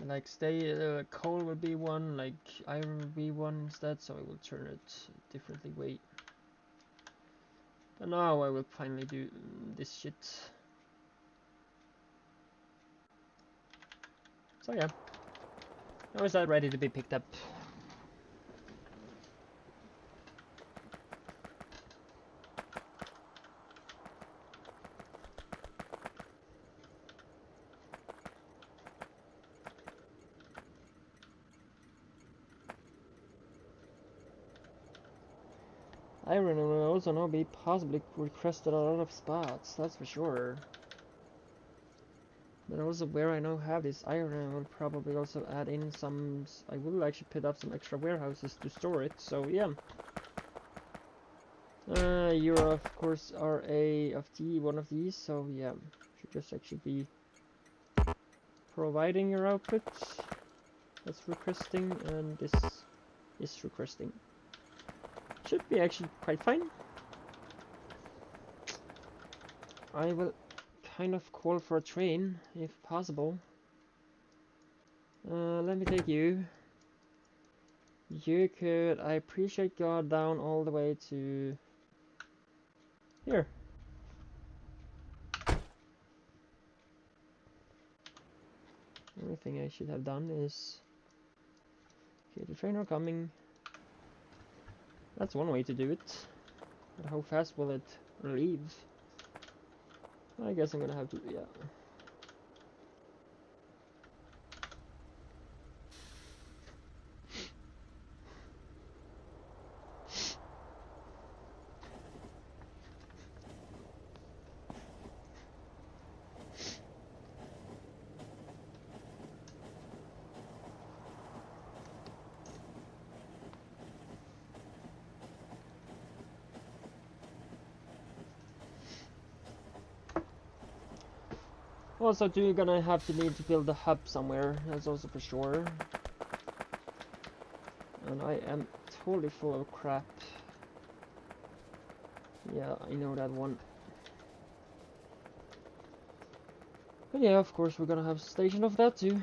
Like coal will be one, like iron will be one instead, so I will turn it differently way. And now I will finally do this shit. So yeah, now is that ready to be picked up? Iron will also now be possibly requested a lot of spots, that's for sure. And also where I now have this iron, I will probably also add in some... I will actually put up some extra warehouses to store it, so yeah. You of course are one of these, so yeah. Should just actually be providing your output. That's requesting, and this is requesting. Should be actually quite fine. I will kind of call for a train, if possible. Let me take you. You could, I appreciate, go down all the way to here. The only thing I should have done is... Okay, the train are coming. That's one way to do it. But how fast will it leave? I guess I'm gonna have to, yeah. Also, you're gonna have to need to build a hub somewhere, that's also for sure. And I am totally full of crap. Yeah, I know that one. But yeah, of course we're gonna have a station of that too.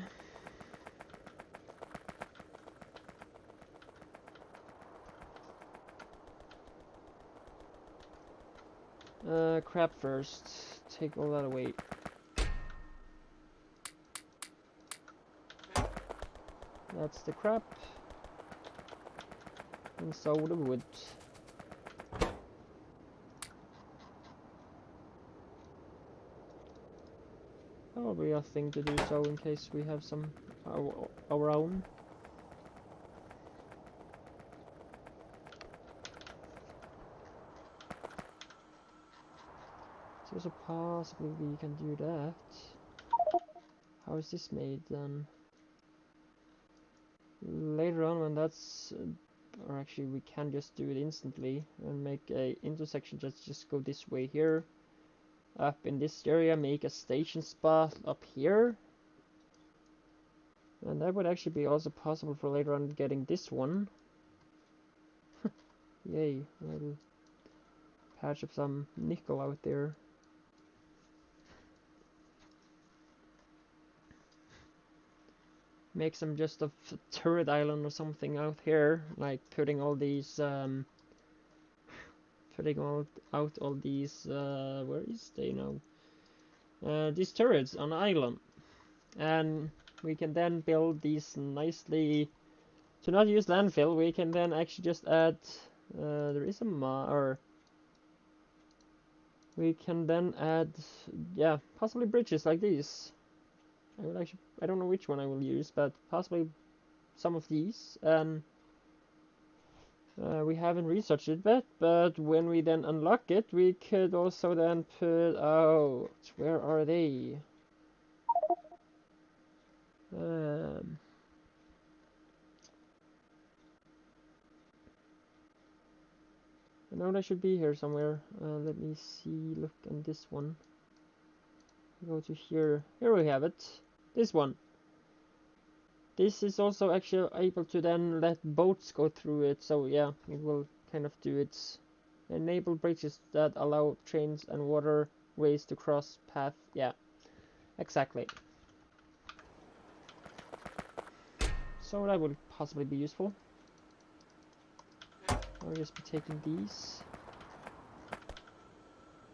Crap first. Take all that away. That's the crap. And so the wood. Probably a thing to do so in case we have some our own. So also possibly we can do that. How is this made then? Later on when that's... or actually we can just do it instantly and make a intersection just go this way here. Up in this area, make a station spot up here. And that would actually be also possible for later on getting this one. Yay, I'll patch up some nickel out there. Make some just a turret island or something out here, like putting all these putting all these where is they now? These turrets on the island, and we can then build these nicely. To not use landfill, we can then actually just add. There is a or we can then add, yeah, possibly bridges like these. I don't know which one I will use, but possibly some of these, and we haven't researched it yet, but when we then unlock it, we could also then put out, where are they? I know they should be here somewhere. Let me see, look on this one. Go to here. Here we have it. This one. This is also actually able to then let boats go through it, so yeah, it will kind of do its enable bridges that allow trains and waterways to cross path. Yeah, exactly. So that would possibly be useful. I'll just be taking these.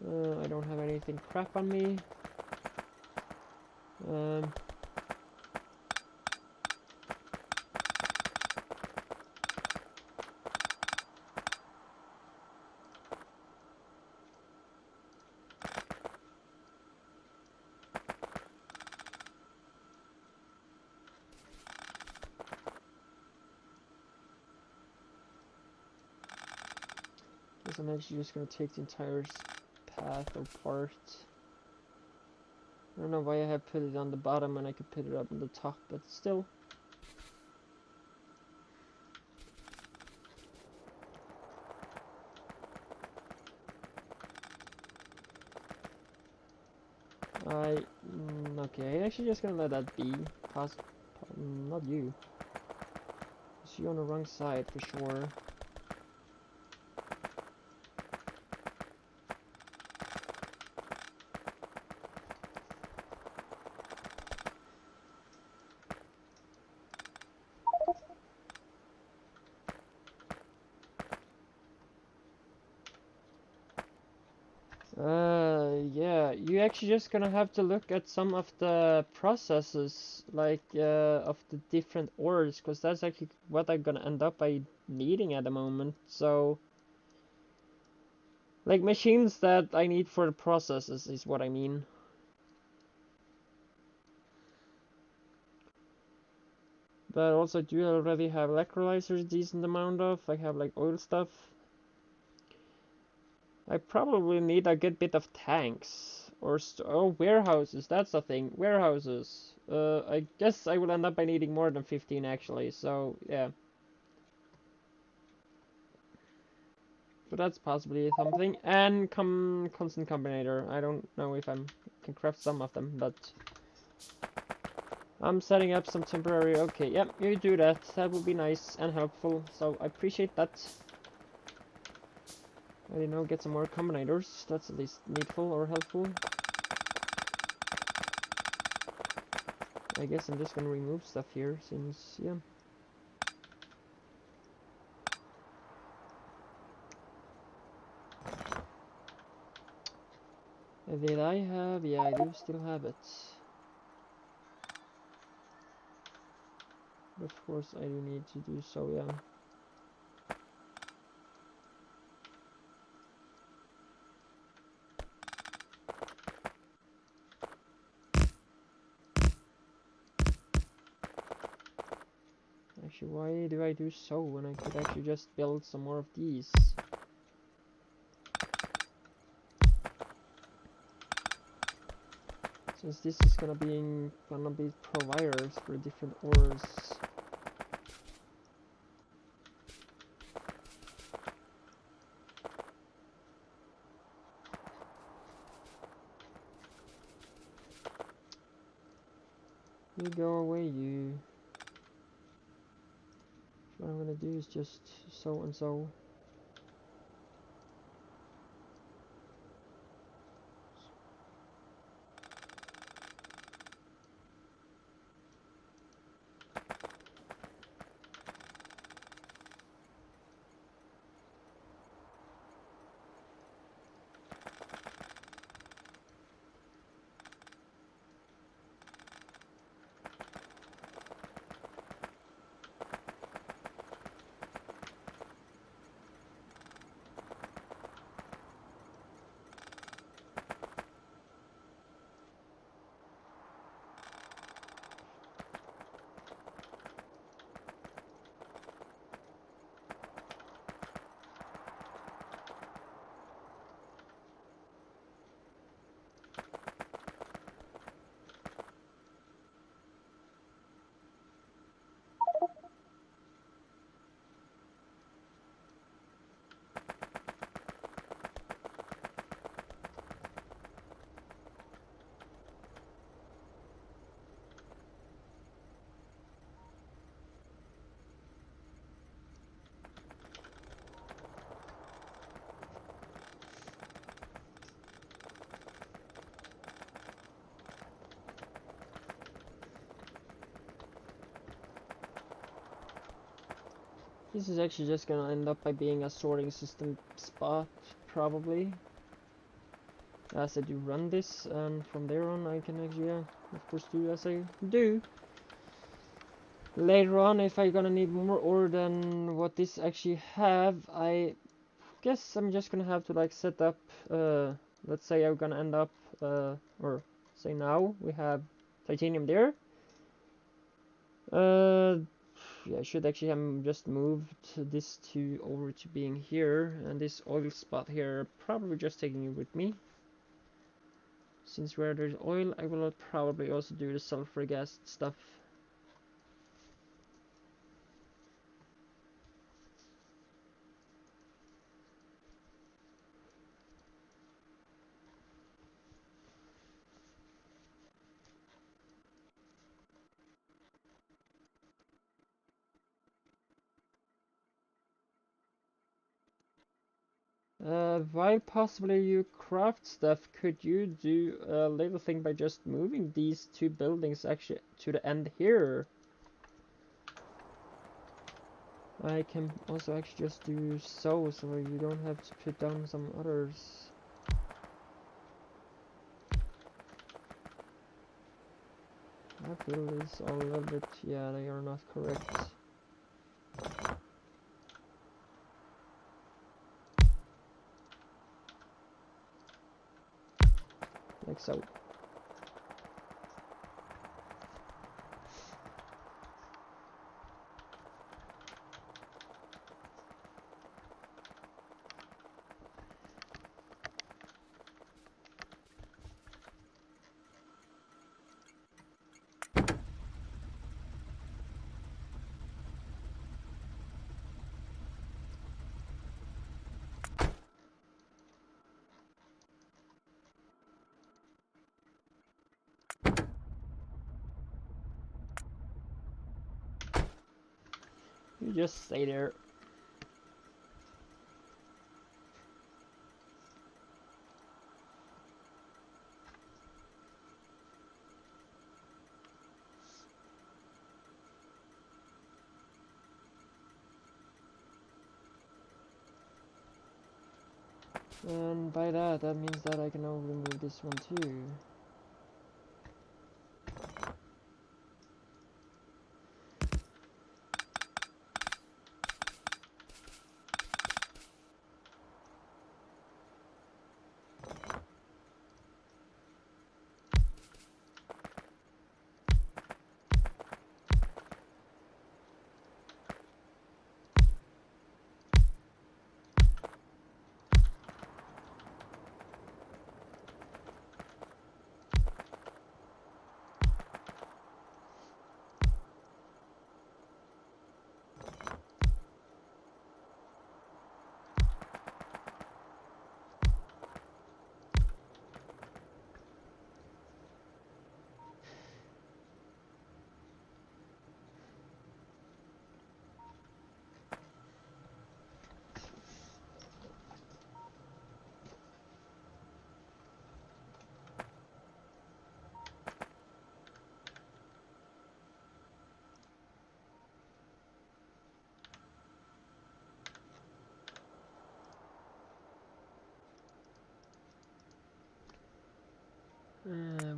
I don't have anything crap on me. I'm actually just going to take the entire path apart. I don't know why I have put it on the bottom when I could put it up on the top, but still. Okay, actually just gonna let that be. Not you. So you're on the wrong side for sure. Yeah, you actually just gonna have to look at some of the processes, like, of the different ores, because that's actually what I'm gonna end up by needing at the moment, so... Like, machines that I need for the processes is what I mean. But also, do you already have electrolyzers decent amount of? I have, like, oil stuff. I probably need a good bit of tanks. Or oh, warehouses, that's the thing. Warehouses. I guess I will end up by needing more than 15 actually, so yeah. But that's possibly something. And constant combinator. I don't know if I can craft some of them, but... I'm setting up some temporary... Okay, yep, you do that. That would be nice and helpful, so I appreciate that. I know, get some more combinators. That's at least needful or helpful. I guess I'm just gonna remove stuff here, since, yeah. Did I have? Yeah, I do still have it. Of course, I do need to do so, yeah. Actually, why do I do so when I could actually just build some more of these? Since this is gonna be providers for different ores. You go away, you. What I'm gonna do is just so and so. This is actually just gonna end up by being a sorting system spot, probably. As I do run this, and from there on I can actually, of course, do as I do. Later on, if I'm gonna need more ore than what this actually have, I guess I'm just gonna have to like set up, let's say I'm gonna end up, or say now, we have titanium there. Yeah, I should actually have just moved this over to being here, and this oil spot here, probably just taking it with me. Since where there's oil, I will probably also do the sulfur gas stuff. While possibly you craft stuff, could you do a little thing by just moving these two buildings actually to the end here? I can also actually just do so you don't have to put down some others. I feel this all a little bit, yeah, they are not correct. Like so. You just stay there. And by that means that I can now remove this one too.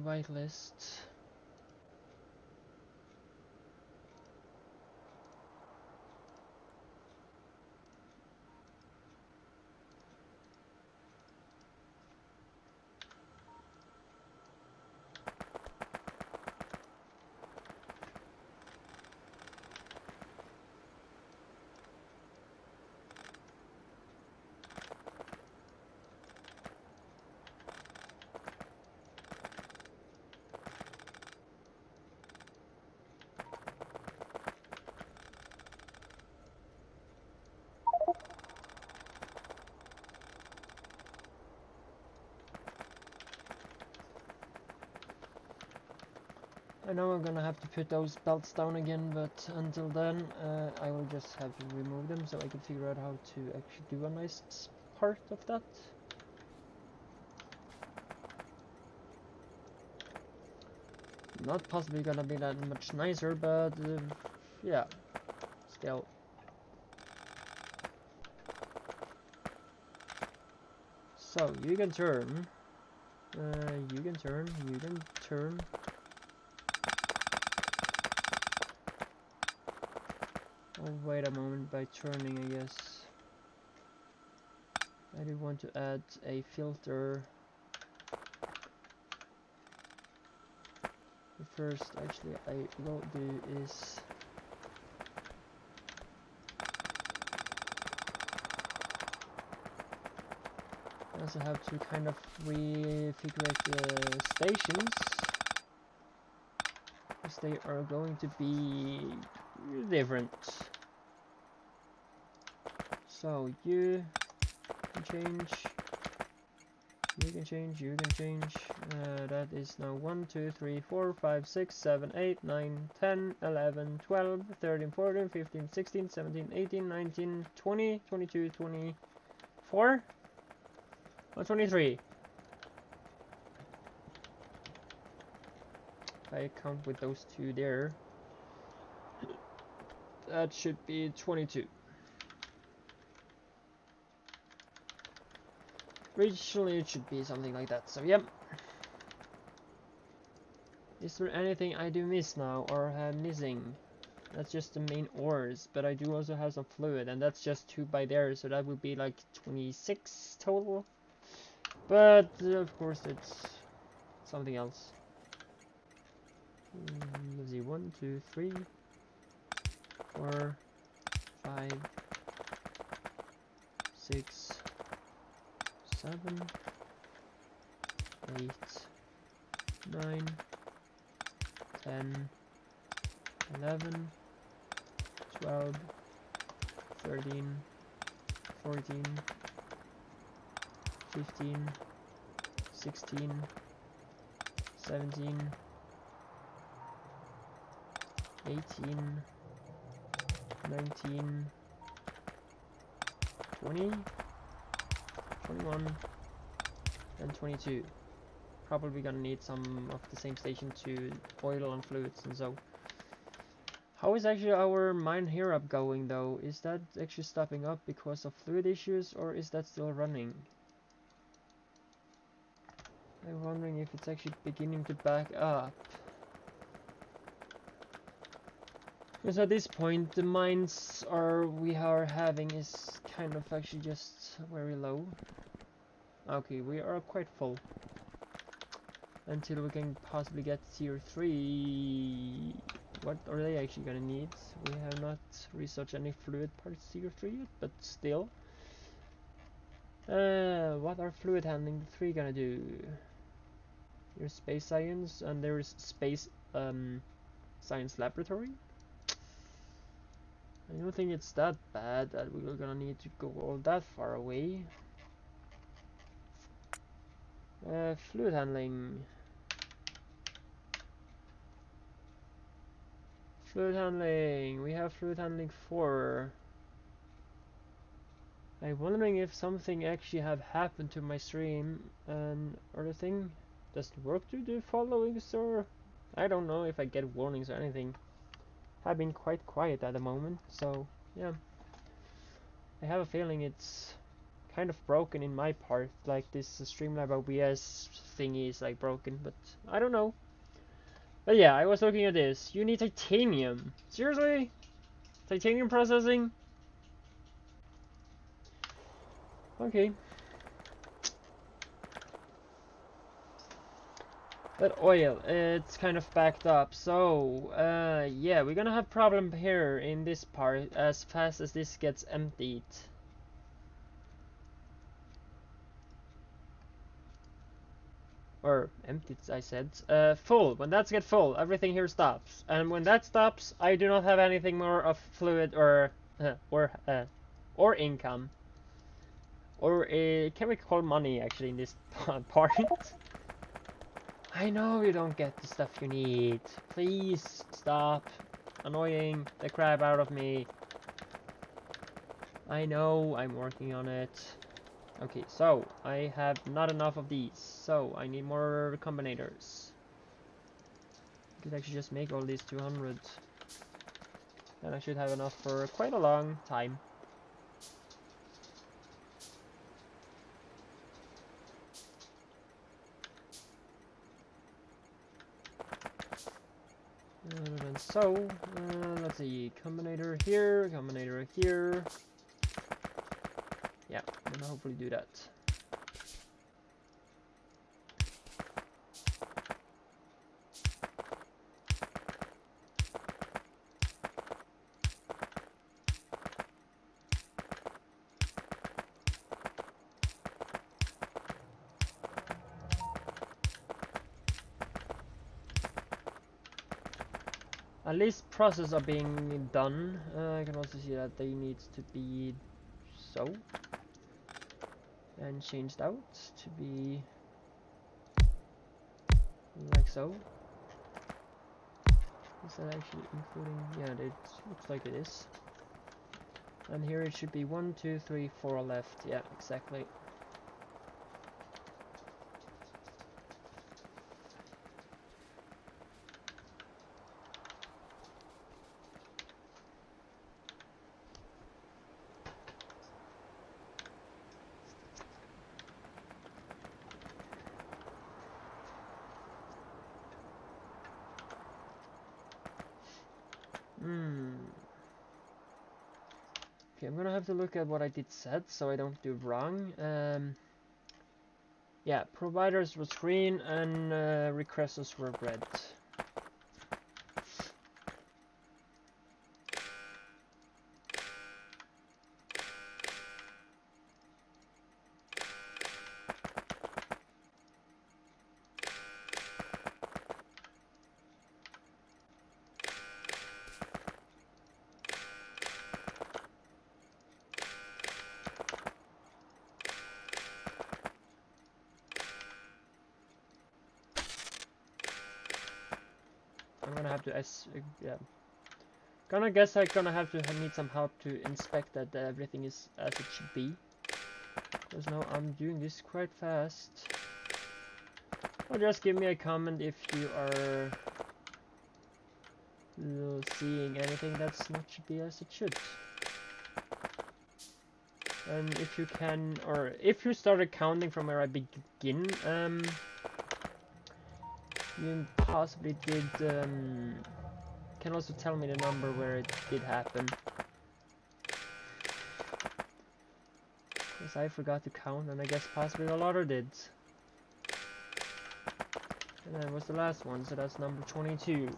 Whitelist. I know I'm gonna have to put those belts down again, but until then, I will just have to remove them so I can figure out how to actually do a nice part of that. Not possibly gonna be that much nicer, but yeah, still. So, you can turn. You can turn, you can turn. Oh, wait a moment, by turning, I guess. I do want to add a filter. The first, actually, I will do is... I also have to kind of refigure the stations, because they are going to be different. So you can change, you can change, you can change. That is now 1, 2, 3, 4, 5, 6, 7, 8, 9, 10, 11, 12, 13, 14, 15, 16, 17, 18, 19, 20, 22, 24, or 23. If I count with those two there, that should be 22. Originally it should be something like that, so yep. Is there anything I do miss now, or am missing? That's just the main ores, but I do also have some fluid, and that's just 2 by there, so that would be like 26 total. But of course it's something else. Let's see, 1, 2, 3, 4, 5, 6, 7, 8, 9, 10, 11, 12, 13, 14, 15, 16, 17, 18, 19, 20, 21, and 22. Probably gonna need some of the same station to oil and fluids and so. How is actually our mine here up going though? Is that actually stopping up because of fluid issues, or is that still running? I'm wondering if it's actually beginning to back up. Because at this point the mines we are having is kind of actually just very low. Okay, we are quite full. Until we can possibly get tier 3. What are they actually gonna need? We have not researched any fluid parts tier 3 yet, but still. What are fluid handling 3 gonna do? There's space science, and there's space science laboratory. I don't think it's that bad that we're gonna need to go all that far away. Fluid handling. Fluid handling. We have fluid handling 4. I'm wondering if something actually have happened to my stream and other thing doesn't work to do followings, or I don't know if I get warnings or anything. I've been quite quiet at the moment, so yeah. I have a feeling it's kind of broken in my part, like this Streamlab OBS thingy is like broken, but I don't know. But yeah, I was looking at this. You need titanium. Seriously? Titanium processing? Okay. But oil, it's kind of backed up. So, yeah, we're gonna have problem here in this part as fast as this gets emptied. Or emptied, I said. Full. When that gets full, everything here stops. And when that stops, I do not have anything more of fluid or income. Or can we call money actually in this part? I know you don't get the stuff you need. Please stop annoying the crap out of me. I know I'm working on it. Okay, so I have not enough of these, so I need more combinators. I could actually just make all these 200. And I should have enough for quite a long time. And so, let's see, combinator here, combinator here. Yeah, I'm gonna hopefully do that. At least process are being done. I can also see that they need to be so and changed out to be like so. Is that actually including? Yeah, it looks like it is. And here it should be 1, 2, 3, 4 left. Yeah, exactly. Okay, I'm gonna have to look at what I did set so I don't do wrong. Yeah, providers was green and requesters were red. I'm gonna have to yeah. Gonna guess I'm gonna have to need some help to inspect that everything is as it should be. Because now I'm doing this quite fast. Or just give me a comment if you are seeing anything that's not should be as it should. And if you can, or if you started counting from where I begin, you possibly did, can also tell me the number where it did happen. Because I forgot to count, and I guess possibly a lot of did. And that was the last one, so that's number 22.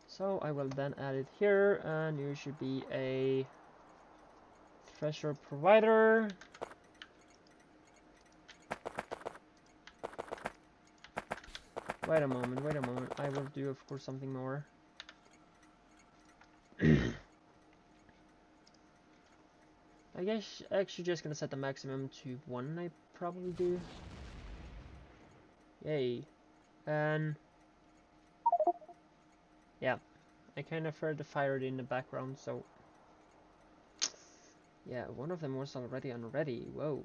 So I will then add it here, and you should be a threshold provider. Wait a moment, I will do of course something more. I guess actually just gonna set the maximum to 1, I probably do. Yay. And yeah, I kind of heard the fire in the background, so yeah, one of them was already unready. Whoa.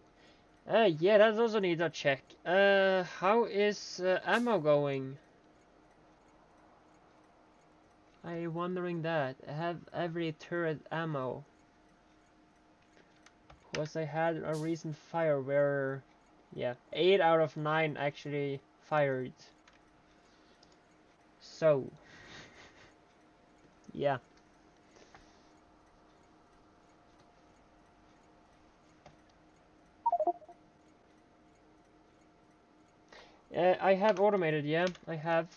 Yeah, that also needs a check. How is ammo going? I'm wondering that. I have every turret ammo. Because I had a recent fire where, yeah, 8 out of 9 actually fired. So, yeah. I have automated, yeah, I have.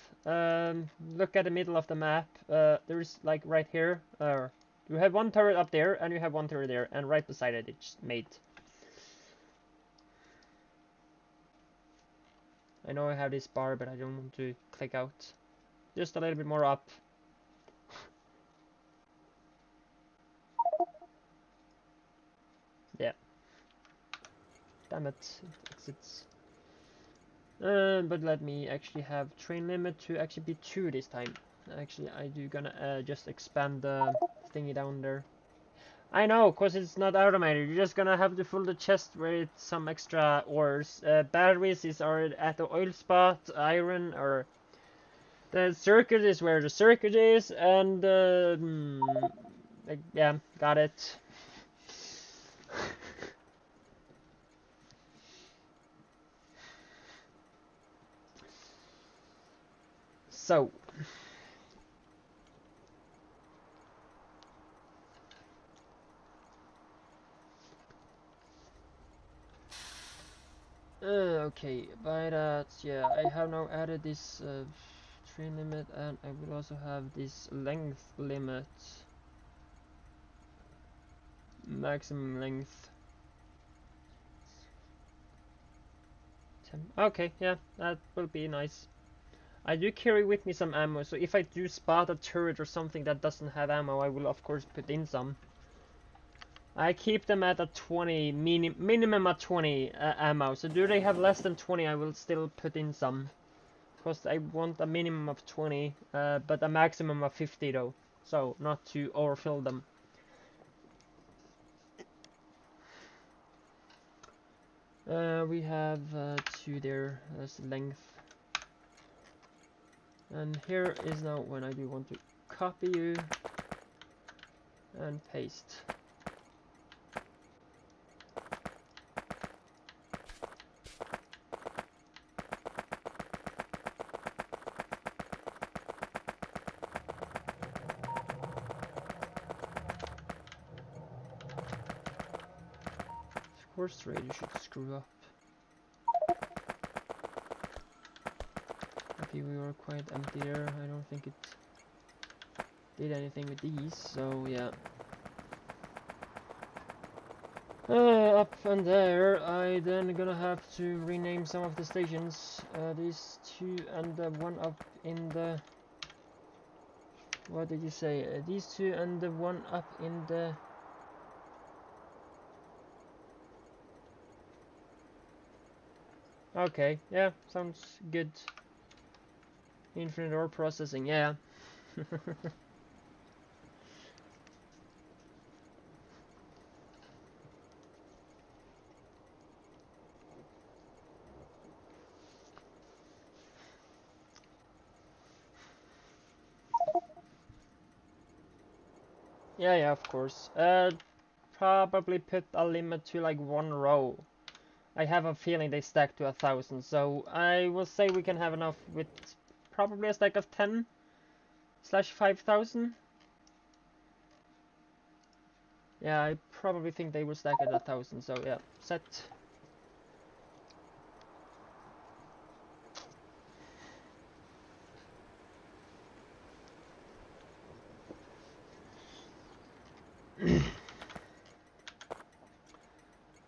Look at the middle of the map. There's like right here. You have one turret up there, and you have one turret there, and right beside it, it's made. I know I have this bar, but I don't want to click out. Just a little bit more up. Yeah. Damn it, it exits. But let me actually have train limit to actually be 2 this time. Actually, I do gonna just expand the thingy down there. I know, cause it's not automated. You're just gonna have to fill the chest with some extra ores. Batteries are at the oil spot. Iron or the circuit is where the circuit is, and yeah, got it. So. Okay, by that, yeah, I have now added this train limit, and I will also have this length limit, maximum length. Okay, yeah, that will be nice. I do carry with me some ammo, so if I do spot a turret or something that doesn't have ammo, I will of course put in some. I keep them at a 20, minimum at 20 ammo, so do they have less than 20, I will still put in some. Because I want a minimum of 20, but a maximum of 50 though, so not to overfill them. We have 2 there, that's the length. And here is now when I do want to copy you and paste. Of course, radio should screw up. Okay, we were quite empty there. I don't think it did anything with these, so yeah. Up and there, I then gonna have to rename some of the stations. These 2 and the one up in the... What did you say? These 2 and the one up in the... Okay, yeah, sounds good. Infinite ore processing, yeah. Yeah, of course. Probably put a limit to like 1 row. I have a feeling they stack to 1,000, so I will say we can have enough with probably a stack of 10/5,000. Yeah, I probably think they will stack at 1,000, so yeah, set.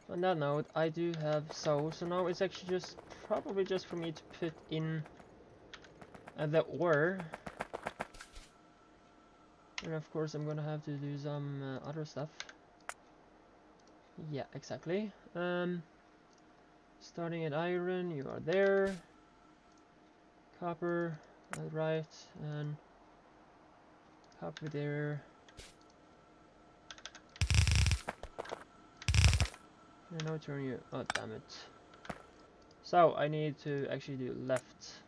On that note, I do have so now it's actually just probably just for me to put in the ore, and of course I'm gonna have to do some other stuff. Yeah, exactly. Starting at iron, you are there. Copper, right, and copper there. And now turn you. Oh, damn it. So I need to actually do left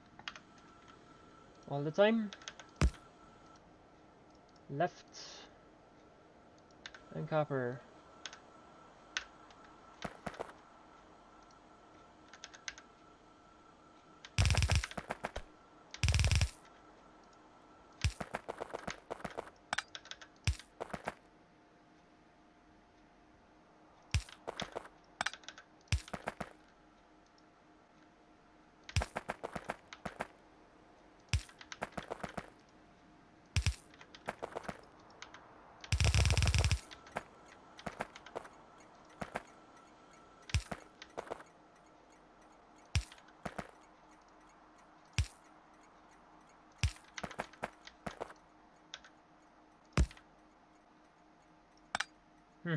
all the time. Left and copper. Hmm.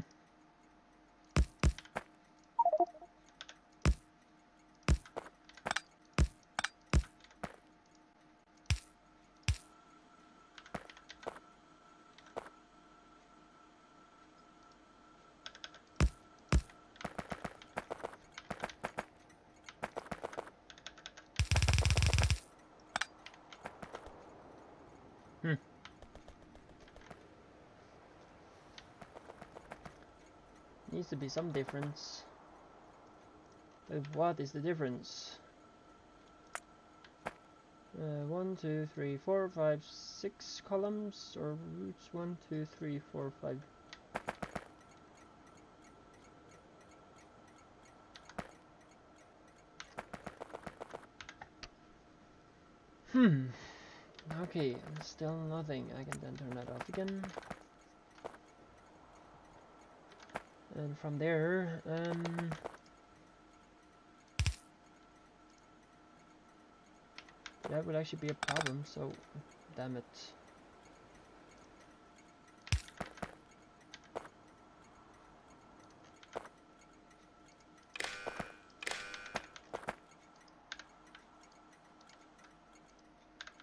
Hmm. Needs to be some difference. But what is the difference? 1, 2, 3, 4, 5, 6 columns, or roots 1, 2, 3, 4, 5. Okay, still nothing. I can then turn that off again. And from there, that would actually be a problem, so damn it.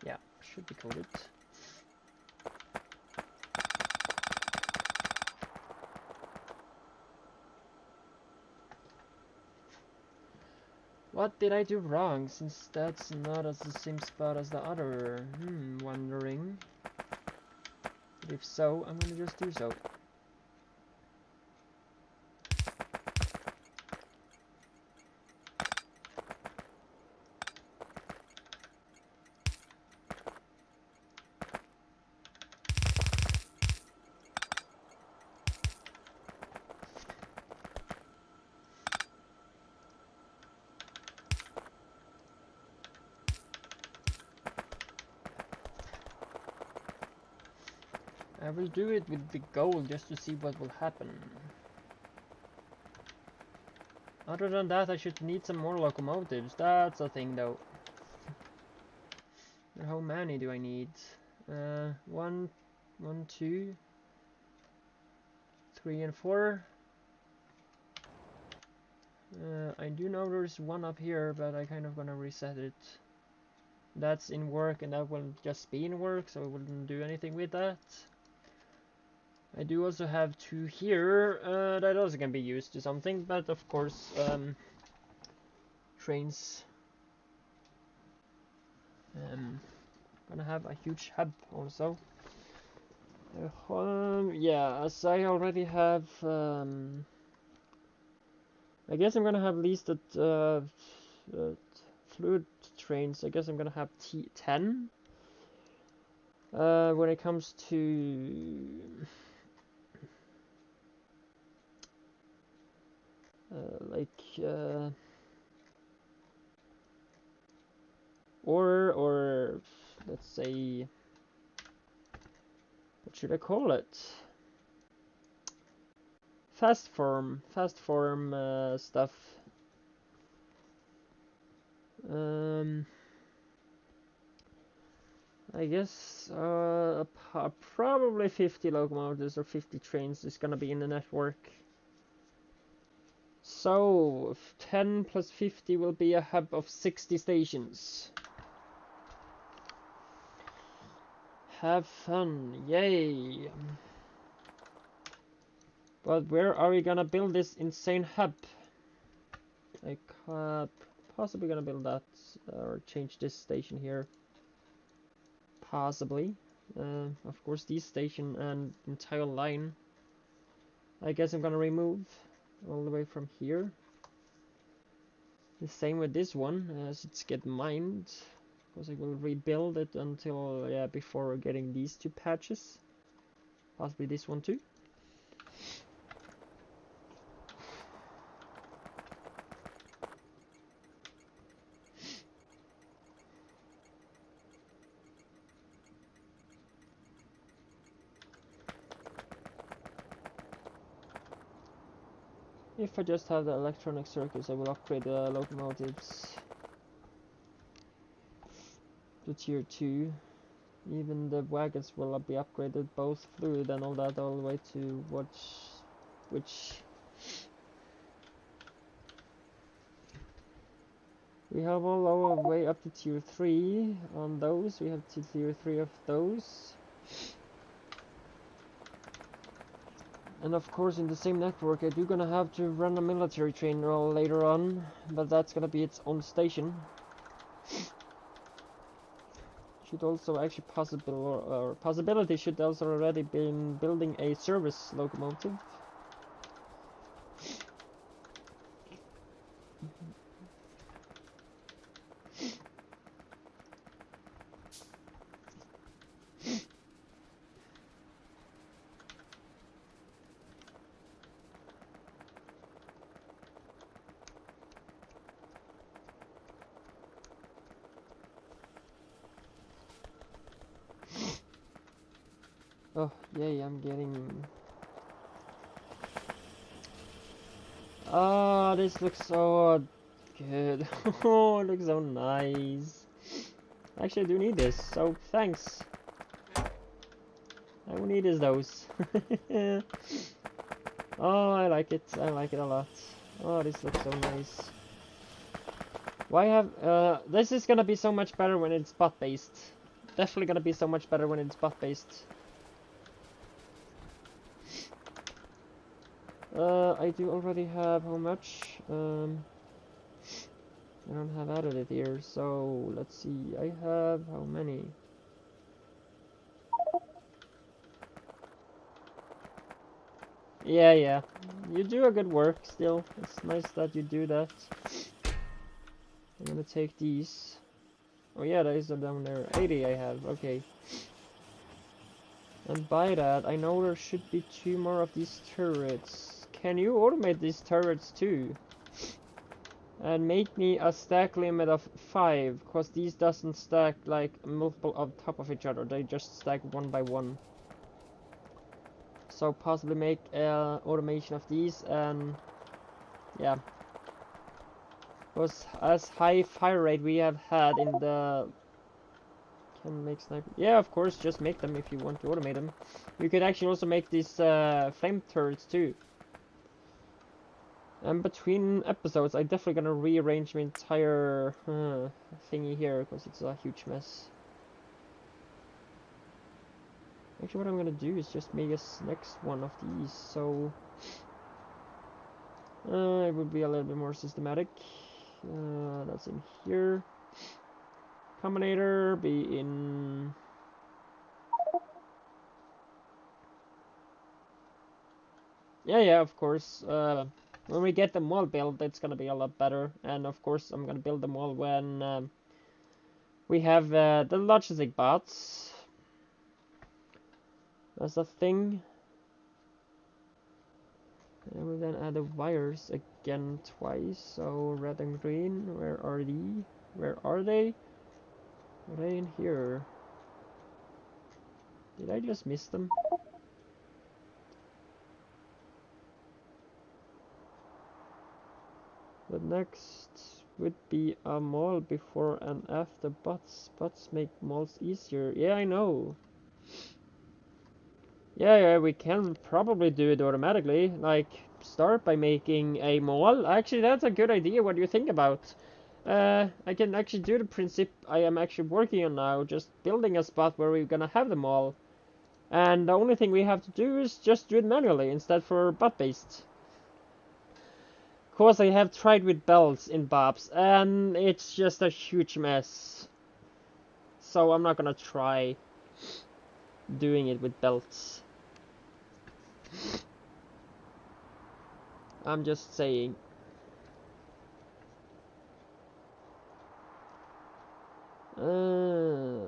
Yeah, should be coded. What did I do wrong, since that's not as the same spot as the other? Wondering. But if so, I'm gonna just do so. I will do it with the goal just to see what will happen. Other than that, I should need some more locomotives. That's a thing though. How many do I need? 1, 2, 3 and 4. I do know there's one up here, but I kind of gonna reset it. That's in work and that will just be in work, so I wouldn't do anything with that. I do also have 2 here, that also can be used to something, but of course, trains. Gonna have a huge hub also. Yeah, as I already have, I guess I'm gonna have listed fluid trains. I guess I'm gonna have 10. When it comes to or let's say, what should I call it? Fast form stuff. I guess probably 50 locomotives or 50 trains is gonna be in the network. So 10 plus 50 will be a hub of 60 stations. Have fun, yay! But where are we gonna build this insane hub? I possibly gonna build that or change this station here. Possibly. Of course, this station and entire line, I guess I'm gonna remove all the way from here. The same with this one, as it's get mined. Because I will rebuild it until, yeah, before getting these 2 patches. Possibly this one too. If I just have the electronic circuits, I will upgrade the locomotives to tier 2. Even the wagons will be upgraded, both fluid and all that, all the way to which we have all the way up to tier 3 on those. We have to tier 3 of those. And of course, in the same network, I do gonna have to run a military train roll later on, but that's gonna be its own station. Should also actually possibility should also already been building a service locomotive. Oh, yay, I'm getting... Ah, this looks so good. Oh, it looks so nice. Actually, I do need this, so thanks. I will need is those. Oh, I like it. I like it a lot. Oh, this looks so nice. Why have... this is gonna be so much better when it's bot-based. Definitely gonna be so much better when it's bot-based. I do already have how much? I don't have added it here, so let's see. I have how many? Yeah. You do a good work still. It's nice that you do that. I'm gonna take these. Oh yeah, these are down there. 80 I have, okay. And by that, I know there should be 2 more of these turrets. Can you automate these turrets too? And make me a stack limit of 5, cause these doesn't stack like multiple on top of each other. They just stack one by one. So possibly make automation of these, and yeah. Because as high fire rate we have had in the... Can make sniper... Yeah, of course, just make them if you want to automate them. You could actually also make these flame turrets too. And between episodes, I'm definitely gonna rearrange my entire thingy here, because it's a huge mess. Actually, what I'm gonna do is just make a next one of these, so... it would be a little bit more systematic. That's in here. Combinator be in... Yeah, of course. When we get them all built, it's gonna be a lot better. And of course, I'm gonna build them all when we have the logistic bots. That's a thing. And we then add the wires again twice. So red and green, where are they? Where are they? Are they in here? Did I just miss them? The next would be a mall before and after bots. Bots make malls easier. Yeah, I know. Yeah, we can probably do it automatically. Like, start by making a mall. Actually, that's a good idea. What do you think about? I can actually do the principle I am actually working on now. Just building a spot where we're gonna have the mall. And the only thing we have to do is just do it manually instead for bot-based. Of course, I have tried with belts in bobs, and it's just a huge mess. So I'm not gonna try doing it with belts. I'm just saying. Yeah,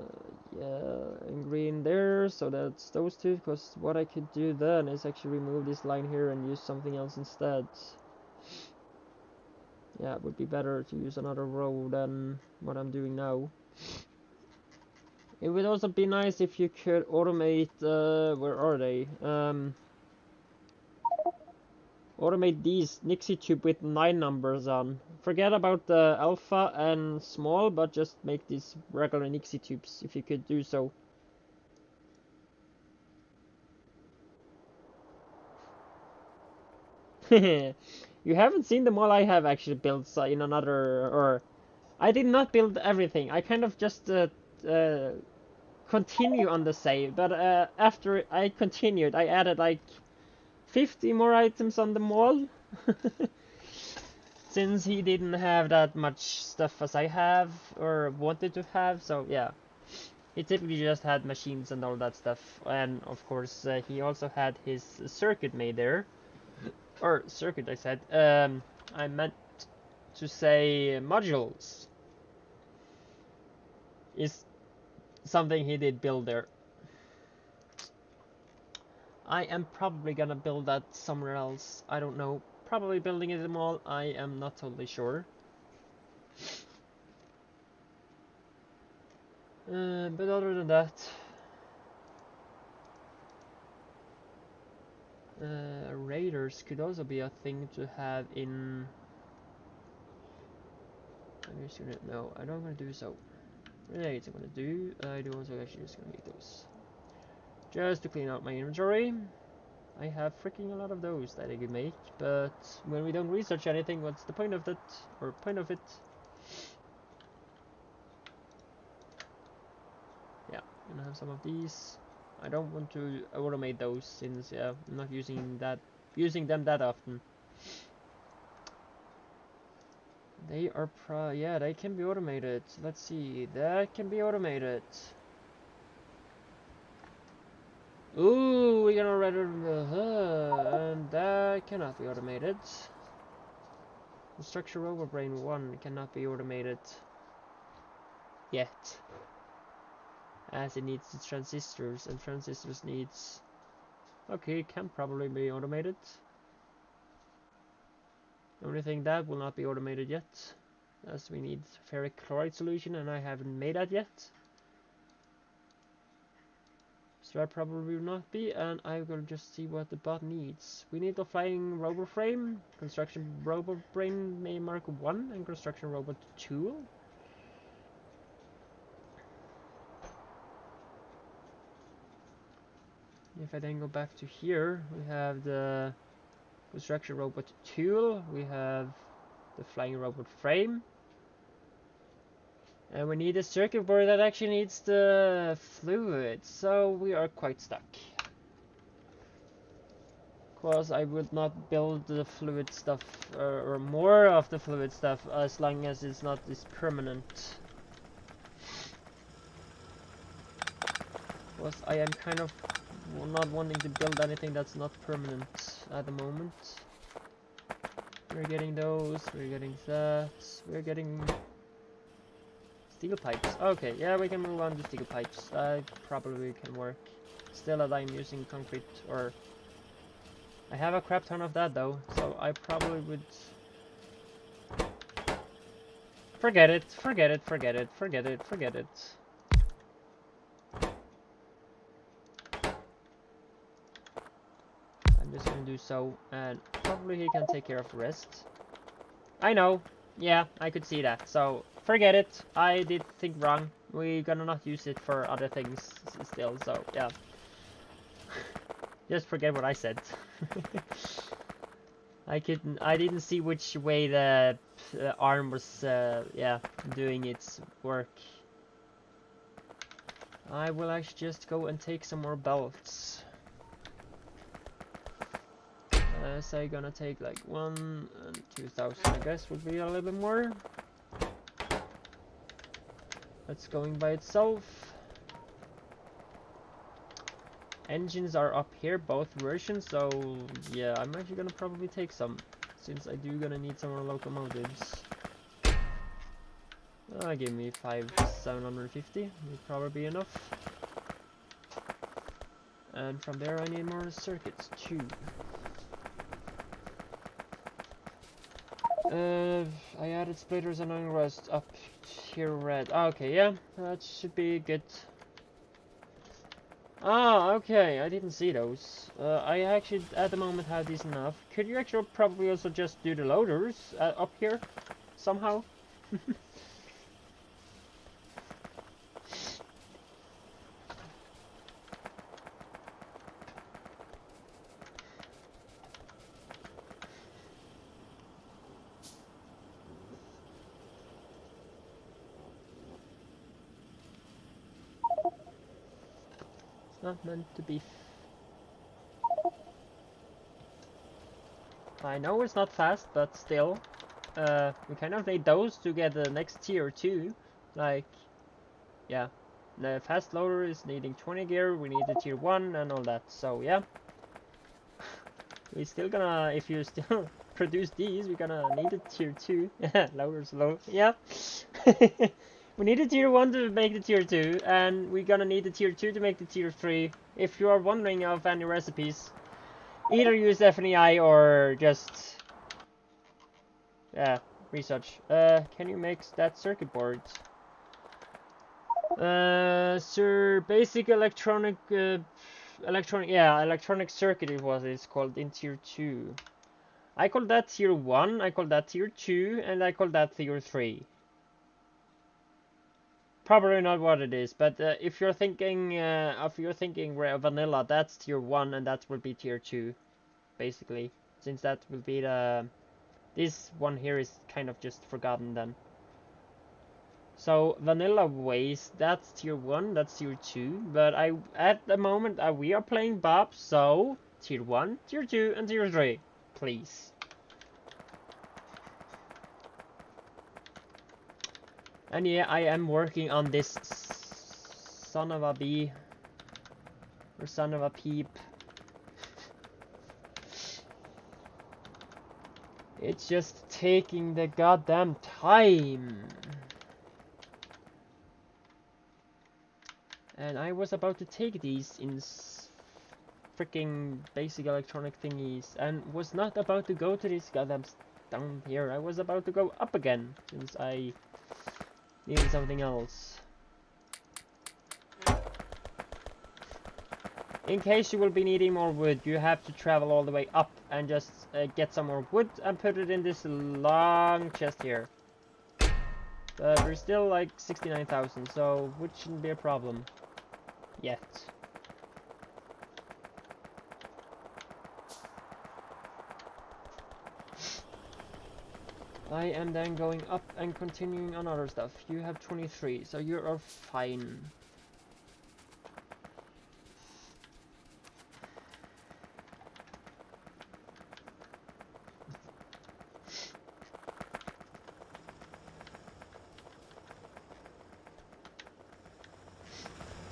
and green there, so that's those two, because what I could do then is actually remove this line here and use something else instead. Yeah, it would be better to use another row than what I'm doing now. It would also be nice if you could automate, where are they? Automate these Nixie tube with 9 numbers on. Forget about the alpha and small, but just make these regular Nixie tubes if you could do so. You haven't seen them all I have actually built in another, or... I did not build everything. I kind of just continue on the save, but after I continued, I added like 50 more items on the mall. Since he didn't have that much stuff as I have, or wanted to have, so yeah. He typically just had machines and all that stuff, and of course he also had his circuit made there. Or circuit, I said. I meant to say modules. Is something he did build there. I am probably gonna build that somewhere else. I don't know. Probably building it in the mall. I am not totally sure. But other than that, raiders could also be a thing to have in... I shouldn't know. I don't want to do so. Grenades I'm gonna do. I do also actually just gonna make those. Just to clean out my inventory. I have freaking a lot of those that I could make, but when we don't research anything, what's the point of that? Or point of it? Yeah, I'm gonna have some of these. I don't want to automate those since yeah, I'm not using them that often. They are yeah, they can be automated. Let's see, that can be automated. Ooh, we're gonna render and that cannot be automated. The structure overbrain 1 cannot be automated yet, as it needs the transistors, and transistors needs. Okay, it can probably be automated. The only thing that will not be automated yet, as we need ferric chloride solution, and I haven't made that yet. So that probably will not be, and I will just see what the bot needs. We need a flying robot frame, construction robot brain Mark 1, and construction robot tool. If I then go back to here, we have the construction robot tool, we have the flying robot frame, and we need a circuit board that actually needs the fluid, so we are quite stuck. Because I would not build the fluid stuff, or more of the fluid stuff, as long as it's not this permanent. Because I am kind of not wanting to build anything that's not permanent at the moment. We're getting those, we're getting that, we're getting steel pipes. Okay, yeah, we can move on to steel pipes. That probably can work. Still that I'm using concrete, or I have a crap ton of that though, so I probably would forget it, forget it, forget it, forget it, forget it. I'm just gonna do so, and probably he can take care of the rest. I know, yeah, I could see that, so forget it. I did think wrong. We're gonna not use it for other things still, so yeah. Just forget what I said. I didn't see which way the arm was, yeah, doing its work. I will actually just go and take some more belts. So I'm gonna take like 1 and 2,000, I guess, would be a little bit more. That's going by itself. Engines are up here, both versions, so yeah, I'm actually gonna probably take some, since I do gonna need some more locomotives. Give me 750, would probably be enough. And from there I need more circuits too. I added splitters and iron rust up here red. Okay, yeah, that should be good. Ah, okay, I didn't see those. I actually, at the moment, have these enough. Could you actually probably also just do the loaders up here, somehow? It's not meant to be. I know it's not fast, but still. We kind of need those to get the next tier too. Like, yeah. The fast loader is needing 20 gear, we need the tier 1 and all that, so yeah. We're still gonna, if you still produce these, we're gonna need a tier 2. Loader's low, yeah. We need a tier 1 to make the tier 2, and we're gonna need the tier 2 to make the tier 3. If you are wondering of any recipes, either use FNEI or just, yeah, research. Can you make that circuit board? Sir, basic electronic, electronic circuit it was, it's called in tier 2. I call that tier 1, I call that tier 2, and I call that tier 3. probably not what it is, but if you're thinking vanilla, that's tier 1 and that will be tier 2, basically. Since that will be the... This one here is kind of just forgotten then. So vanilla waste, that's tier 1, that's tier 2, but at the moment we are playing Bob, so tier 1, tier 2, and tier 3, please. And yeah, I am working on this son of a bee, or son of a peep. It's just taking the goddamn time. And I was about to take these in freaking basic electronic thingies, and was not about to go to this goddamn down here. I was about to go up again, since I needed something else. In case you will be needing more wood, you have to travel all the way up and just get some more wood and put it in this long chest here. But there's still like 69,000, so wood shouldn't be a problem. Yet. I am then going up and continuing on other stuff. You have 23, so you are fine.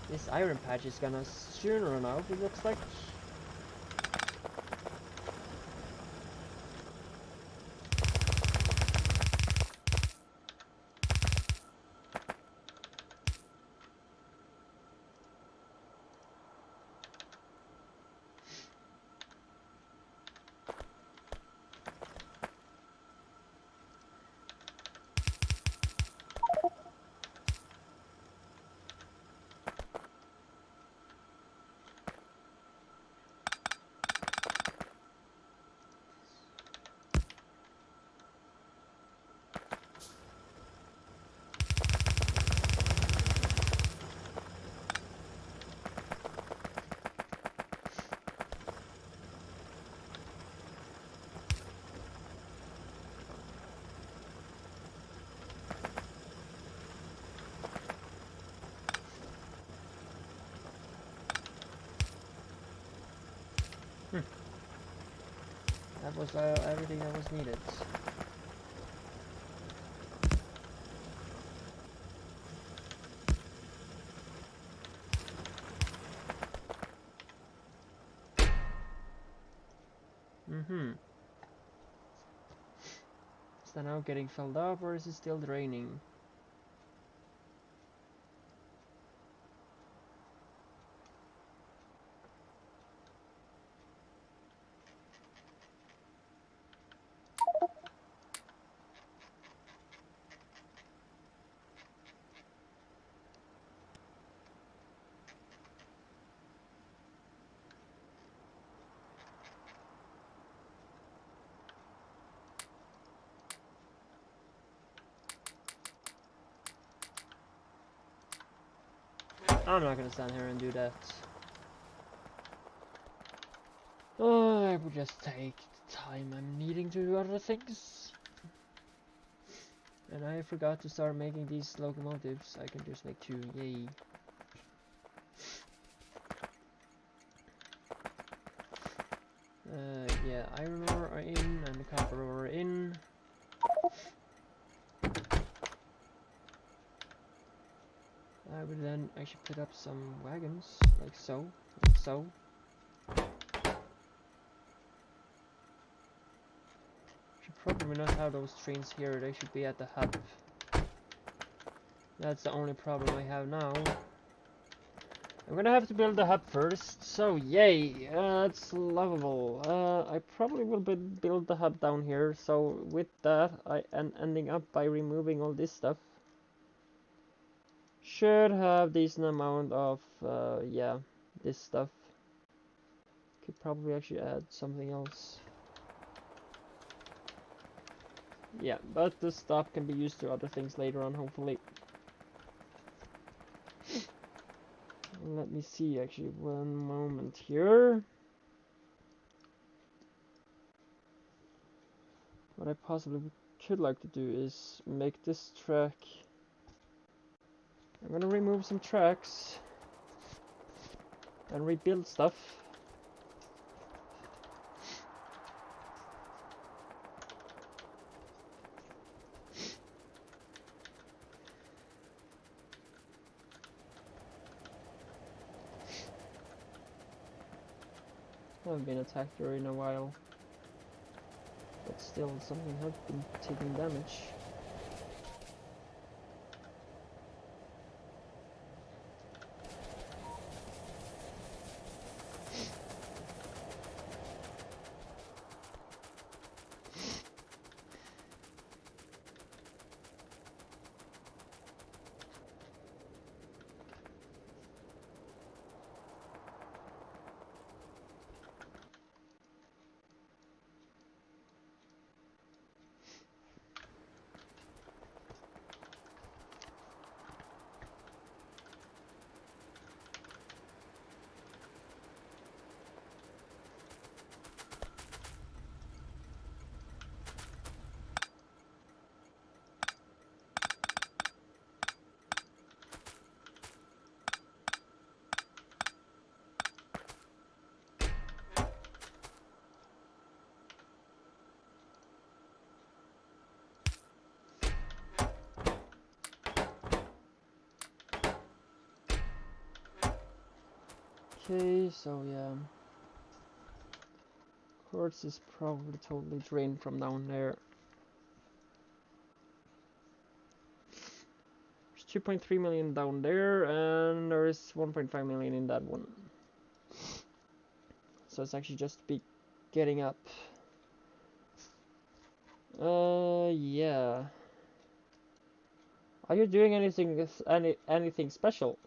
This iron patch is gonna soon run out, it looks like. That was everything that was needed. Is that now getting filled up, or is it still draining? I'm not gonna stand here and do that. Oh, I will just take the time I'm needing to do other things. And I forgot to start making these locomotives. I can just make 2, yay. Yeah, iron ore are in, and the copper ore are in. I would then actually put up some wagons, like so, like so. Should probably not have those trains here, they should be at the hub. That's the only problem I have now. I'm gonna have to build the hub first, so yay, that's lovable. I probably will build the hub down here, so with that I am ending up by removing all this stuff. Should have decent amount of, yeah, this stuff. Could probably actually add something else. Yeah, but the stuff can be used to other things later on, hopefully. Let me see, actually, one moment here. What I possibly could like to do is make this track. I'm gonna remove some tracks and rebuild stuff. I haven't been attacked here in a while, but still something has been taking damage. Okay, so yeah. Quartz is probably totally drained from down there. There's 2.3 million down there, and there is 1.5 million in that one. So it's actually just be getting up. Yeah. Are you doing anything special?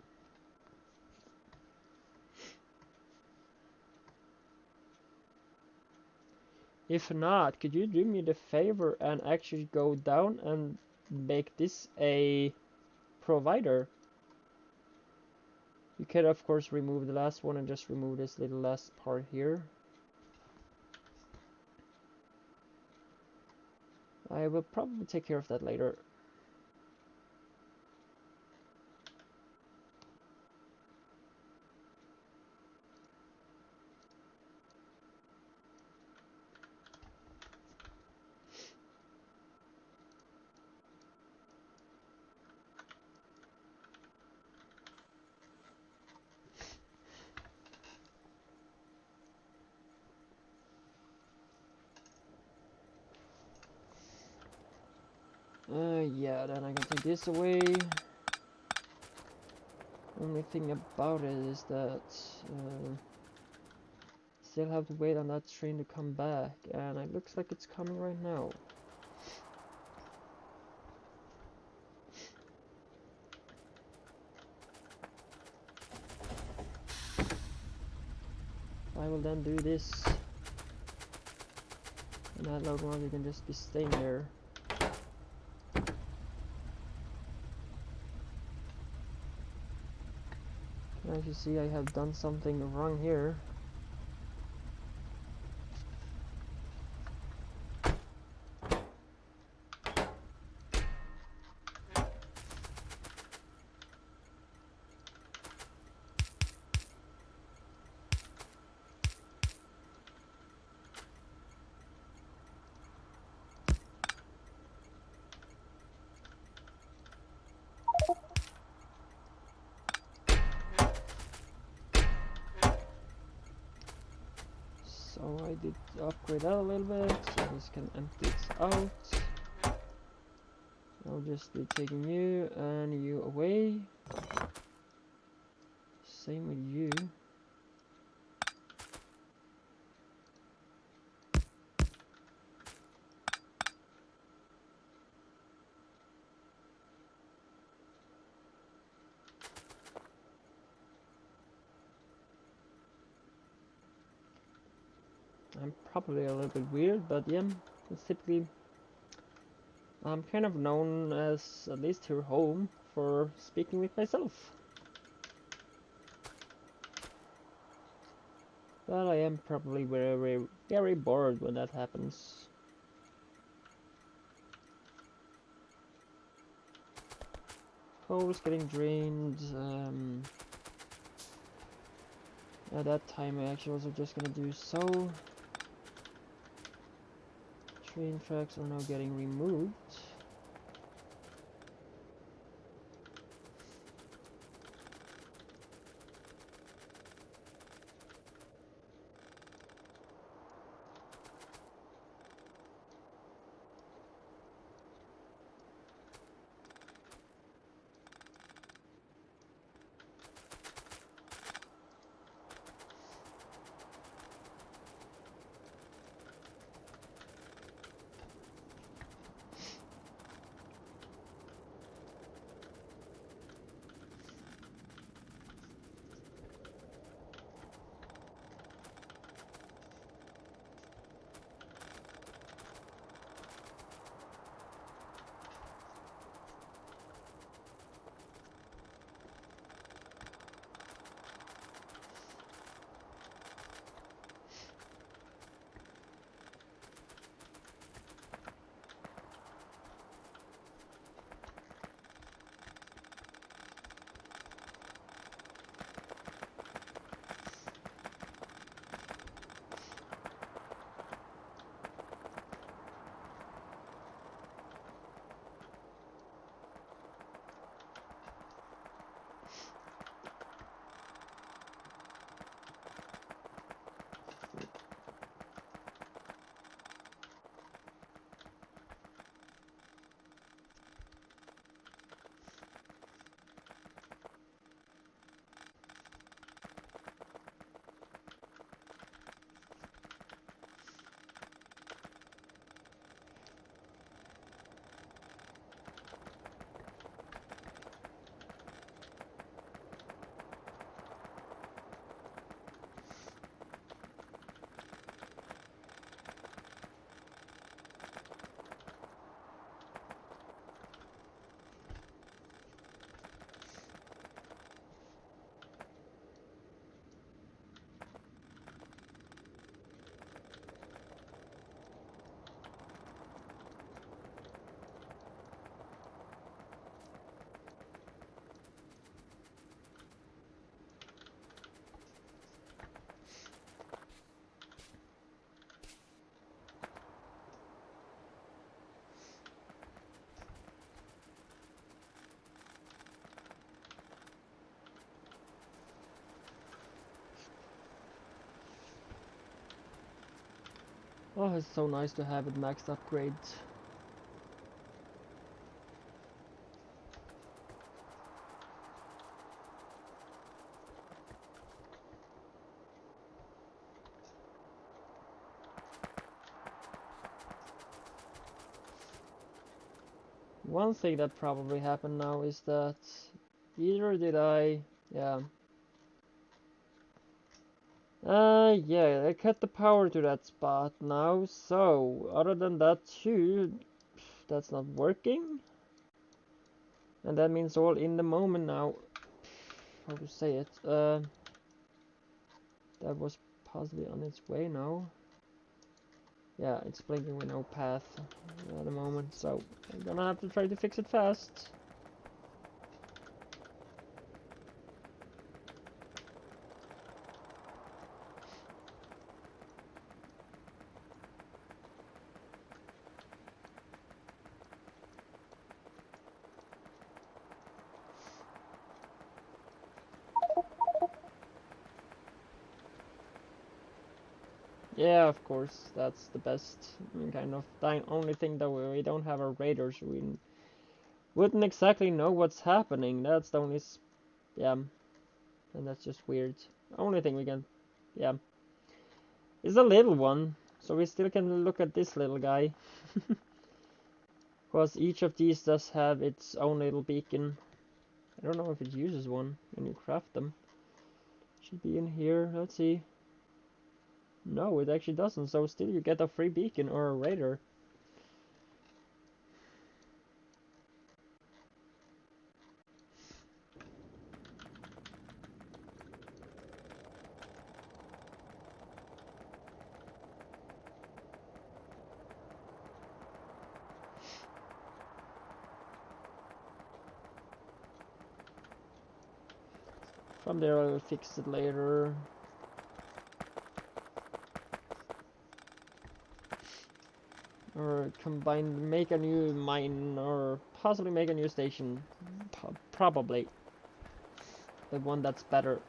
If not, could you do me the favor and actually go down and make this a provider? You could of course remove the last one and just remove this little last part here. I will probably take care of that later. Yeah, then I can take this away. Only thing about it is that still have to wait on that train to come back, and it looks like it's coming right now. I will then do this, and that load one can just be staying there. As you see, I have done something wrong here. So I did upgrade that a little bit, so this can empty it out. I'll just be taking you and you away. Same with you. I'm probably a little bit weird, but yeah, it's typically I'm kind of known as, at least here home, for speaking with myself. But I am probably very, very bored when that happens. Coal's getting drained. At that time I actually was just gonna do so. Train tracks are now getting removed. Oh, it's so nice to have it maxed upgrades. One thing that probably happened now is that either did I, yeah, I cut the power to that spot now, so other than that too, that's not working. And that means all in the moment now, how to say it, that was possibly on its way now. Yeah, it's blinking with no path at the moment, so I'm gonna have to try to fix it fast. Yeah, of course, that's the best kind of thing. Only thing that we don't have our radars, we wouldn't exactly know what's happening. That's the only, yeah, and that's just weird. Only thing we can, yeah, is a little one, so we still can look at this little guy. Because each of these does have its own little beacon. I don't know if it uses one when you craft them. Should be in here, let's see. No, it actually doesn't, so still you get a free beacon or a radar. From there I'll fix it later. Or combine, make a new mine, or possibly make a new station. Probably. The one that's better.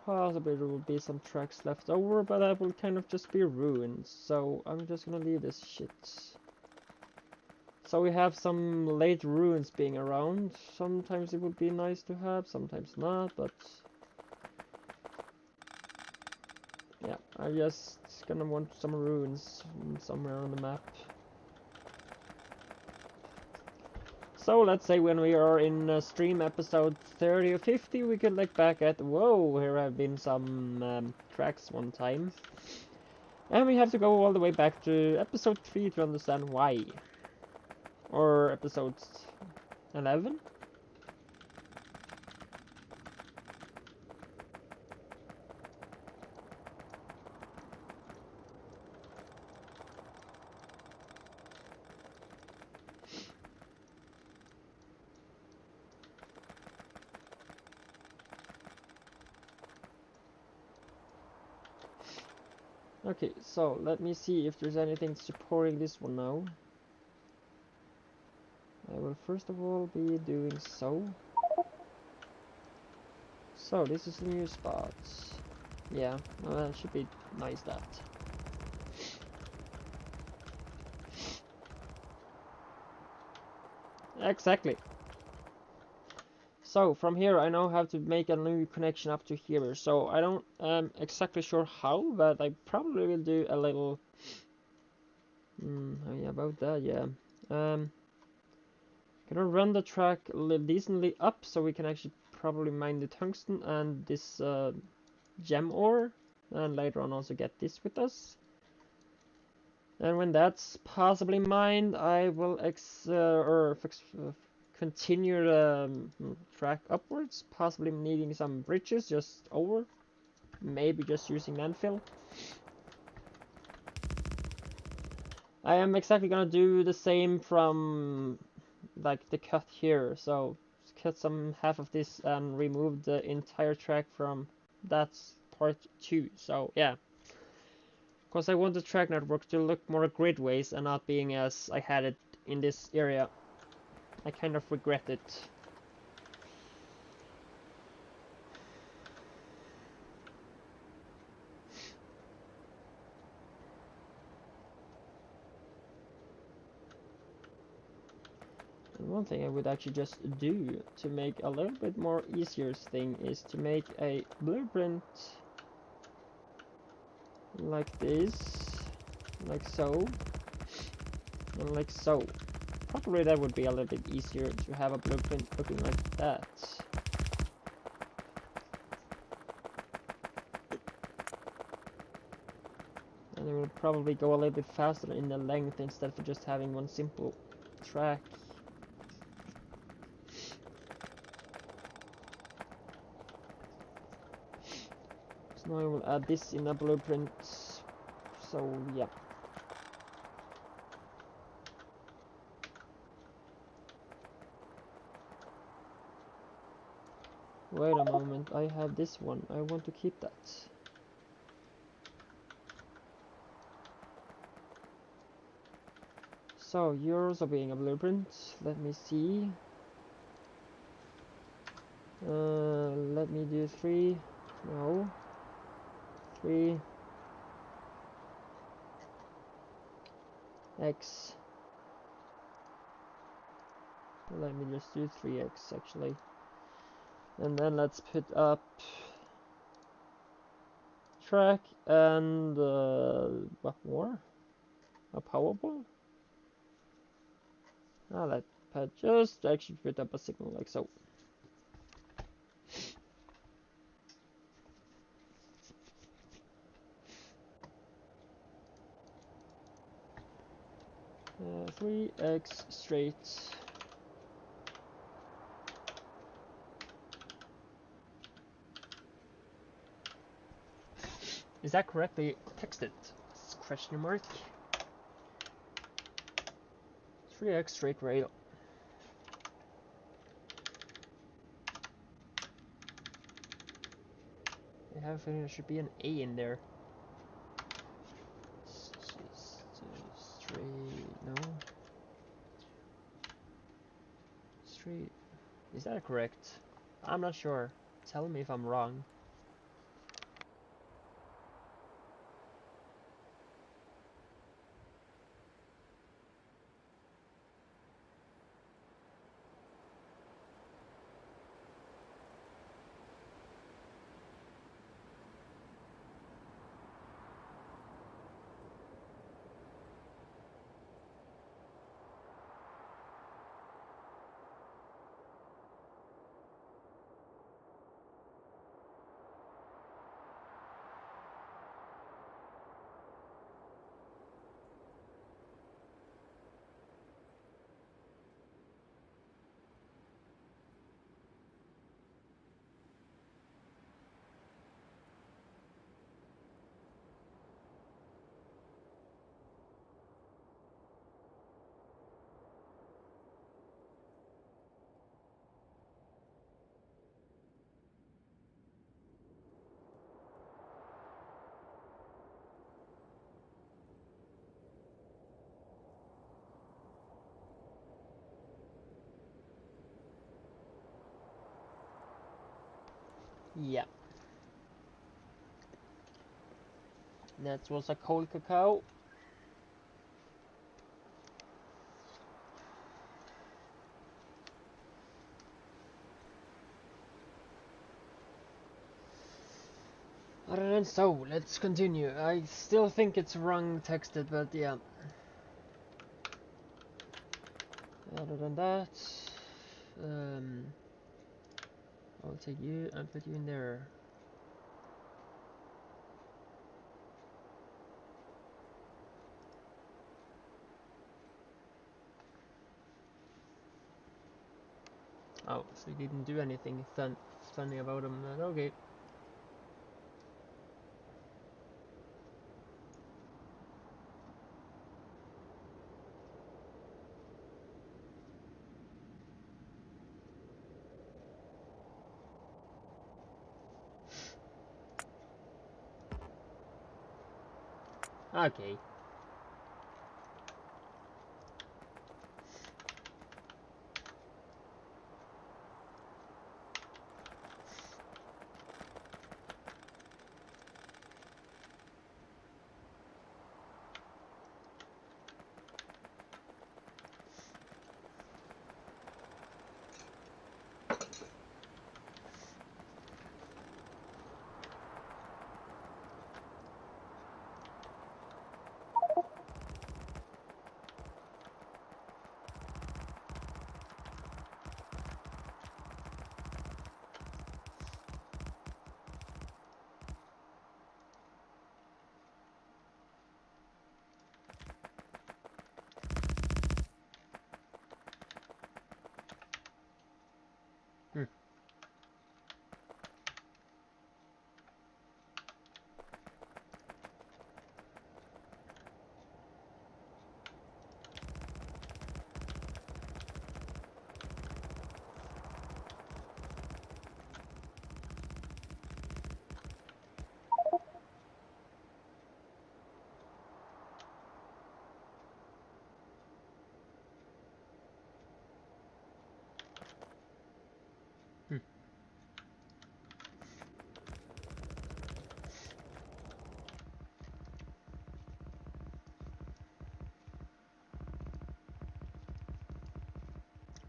Possibly there will be some tracks left over, but that will kind of just be ruins, so I'm just gonna leave this shit. So we have some late ruins being around. Sometimes it would be nice to have, sometimes not, but yeah, I just gonna want some ruins somewhere on the map. So let's say when we are in stream episode 30 or 50, we could look back at, whoa, here have been some tracks one time. And we have to go all the way back to episode 3 to understand why. Or episode 11? Okay, so let me see if there's anything supporting this one now. I will first of all be doing so. So this is the new spot. Yeah, well, that should be nice that. Exactly. So from here I now have to make a new connection up to here. So I don't exactly sure how, but I probably will do a little yeah, about that, yeah. Gonna run the track decently up so we can actually probably mine the tungsten and this gem ore, and later on also get this with us. And when that's possibly mined, I will continue the track upwards, possibly needing some bridges just over, maybe just using landfill. I am exactly gonna do the same from like the cut here, so cut some half of this and remove the entire track from that part too. So yeah, because I want the track network to look more gridways and not being as I had it in this area. I kind of regret it. And one thing I would actually just do to make a little bit more easier thing is to make a blueprint like this, like so, and like so. Probably that would be a little bit easier to have a blueprint looking like that. And it will probably go a little bit faster in the length instead of just having one simple track. So now I will add this in a blueprint. So yeah. Wait a moment, I have this one. I want to keep that. So you're also being a blueprint. Let me see. Let me do 3. No. 3. X. Let me just do 3x actually. And then let's put up track and what more? A powerball? That pad just actually put up a signal like so. Uh, 3x straight. Is that correctly texted? Question mark. 3x straight rail. I have a feeling there should be an A in there. Straight, no. Straight. Is that correct? I'm not sure. Tell me if I'm wrong. Yeah. That was a cold cacao. And so, let's continue. I still think it's wrong texted, but yeah. Other than that, I'll take you and put you in there. Oh, so you didn't do anything funny about them, then okay. Okay.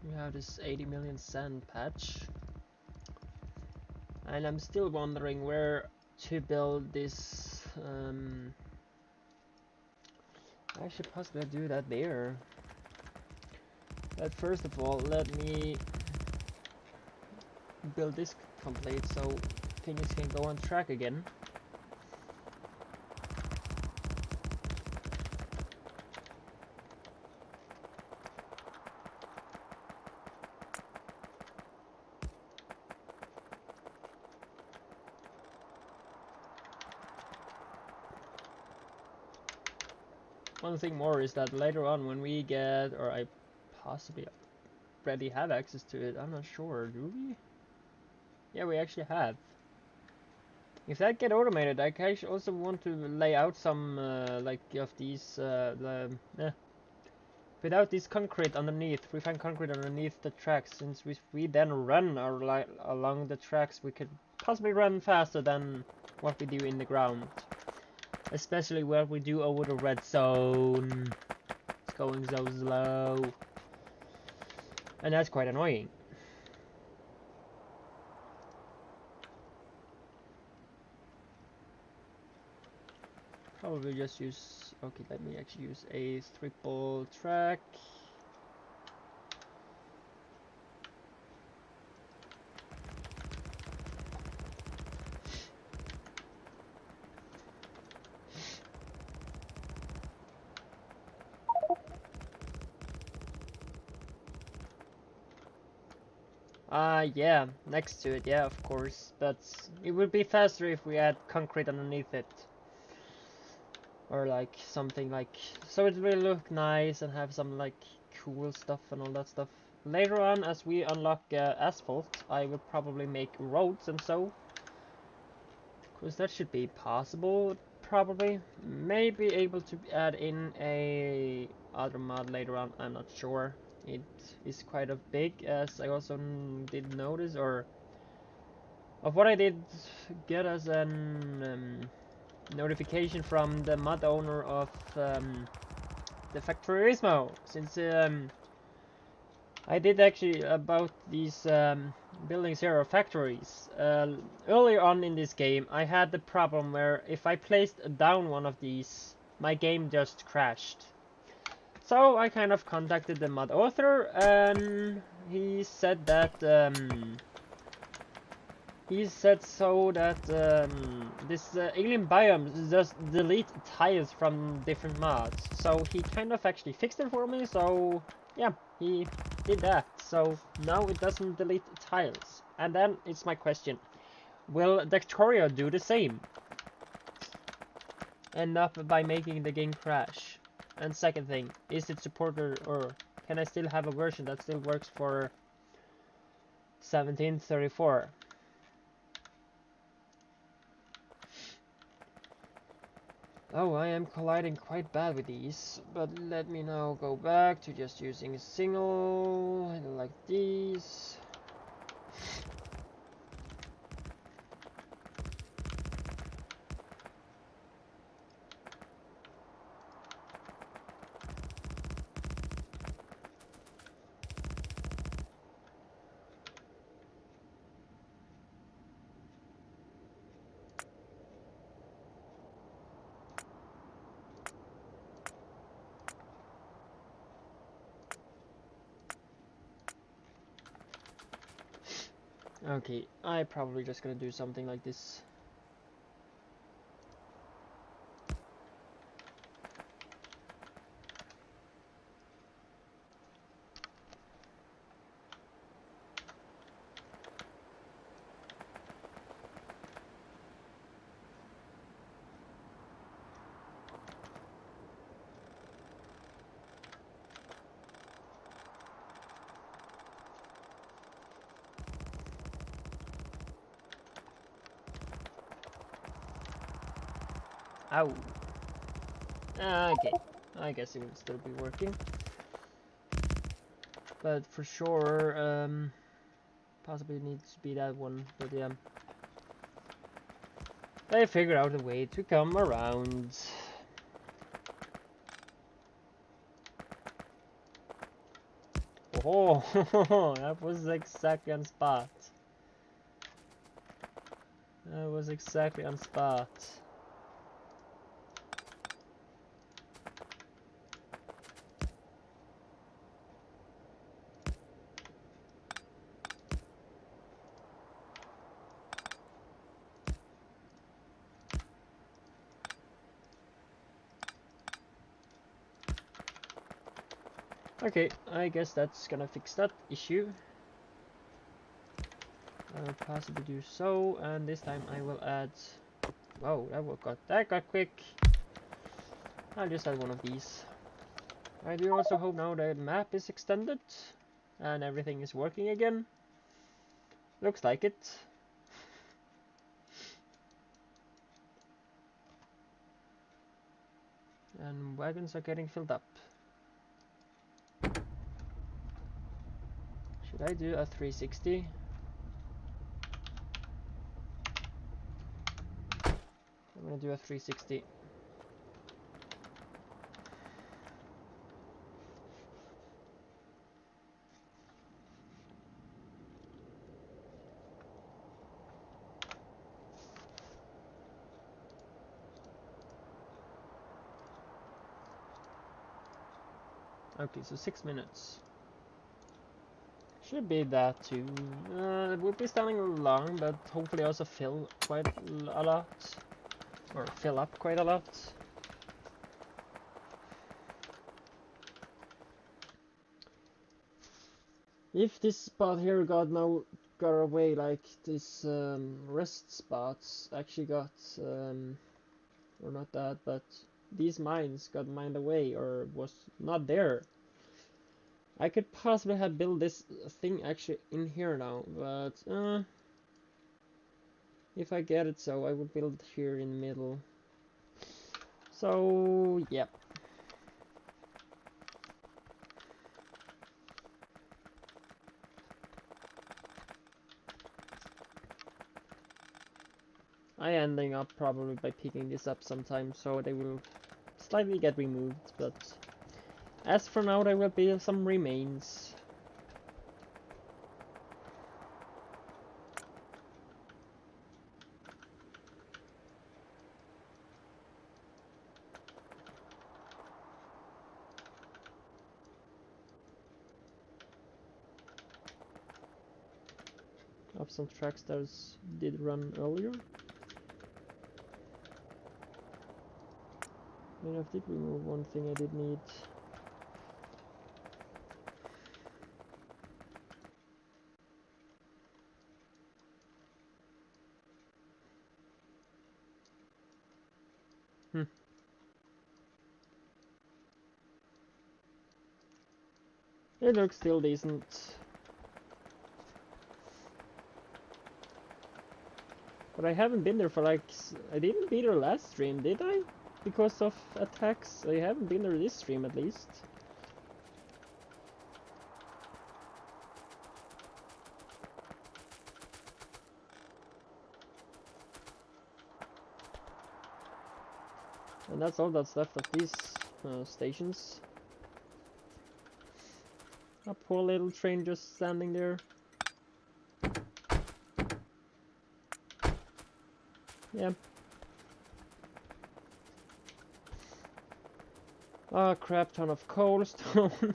We have this 80 million sand patch. And I'm still wondering where to build this. I should possibly do that there. But first of all, let me build this complete so things can go on track again. one thing more is that later on when we get, or I possibly already have access to it, I'm not sure, do we? Yeah, we actually have. If that get automated, I actually also want to lay out some like of these without this concrete underneath, refined concrete underneath the tracks. Since we then run along the tracks, we could possibly run faster than what we do in the ground. Especially what we do over the red zone. It's going so slow. And that's quite annoying. Probably just use, okay, let me actually use a triple track. Yeah, next to it, yeah, of course, but it would be faster if we had concrete underneath it. Or like something like, so it will look nice and have some like cool stuff and all that stuff. Later on, as we unlock asphalt, I will probably make roads and so. Because that should be possible, probably. Maybe able to add in a other mod later on, I'm not sure. It is quite a big, as I also did notice, or of what I did get as an notification from the mod owner of the Factorismo, since I did actually about these buildings here, or factories. Earlier on in this game, I had the problem where if I placed down one of these, my game just crashed. So I kind of contacted the mod author, and he said that this alien-biomes just delete tiles from different mods. So he kind of actually fixed it for me. So yeah, he did that. So now it doesn't delete tiles. And then it's my question: will Darkstar do the same? End up by making the game crash? And second thing, is it supported, or can I still have a version that still works for 1734? Oh, I am colliding quite bad with these, but let me now go back to just using a single, like these. Okay, I probably just gonna do something like this. Ow. Okay, I guess it would still be working. But for sure, possibly needs to be that one, but yeah. They figured out a way to come around. Oh, that was exactly on spot. That was exactly on spot. Okay, I guess that's gonna fix that issue. I'll possibly do so, and this time I will add. Whoa, that got quick. I'll just add one of these. I do also hope now the map is extended and everything is working again. Looks like it. And wagons are getting filled up. Should I do a 360? I'm gonna do a 360. Okay, so 6 minutes. Should be that too. It would be standing long, but hopefully also fill quite a lot. Or fill up quite a lot. If this spot here got away, like this rest spots actually got, or not that, but these mines got mined away or was not there, I could possibly have built this thing actually in here now, but if I get it so, I would build it here in the middle. So, yeah. I ending up probably by picking this up sometime, so they will slightly get removed, but as for now there will be some remains. Of some tracks that did run earlier. And I did remove one thing I did need. It looks still decent. But I haven't been there for like... I didn't be there last stream, did I? Because of attacks? I haven't been there this stream at least. And that's all that's left of these stations. A poor little train just standing there. Yeah. Ah, crap ton of coalstone.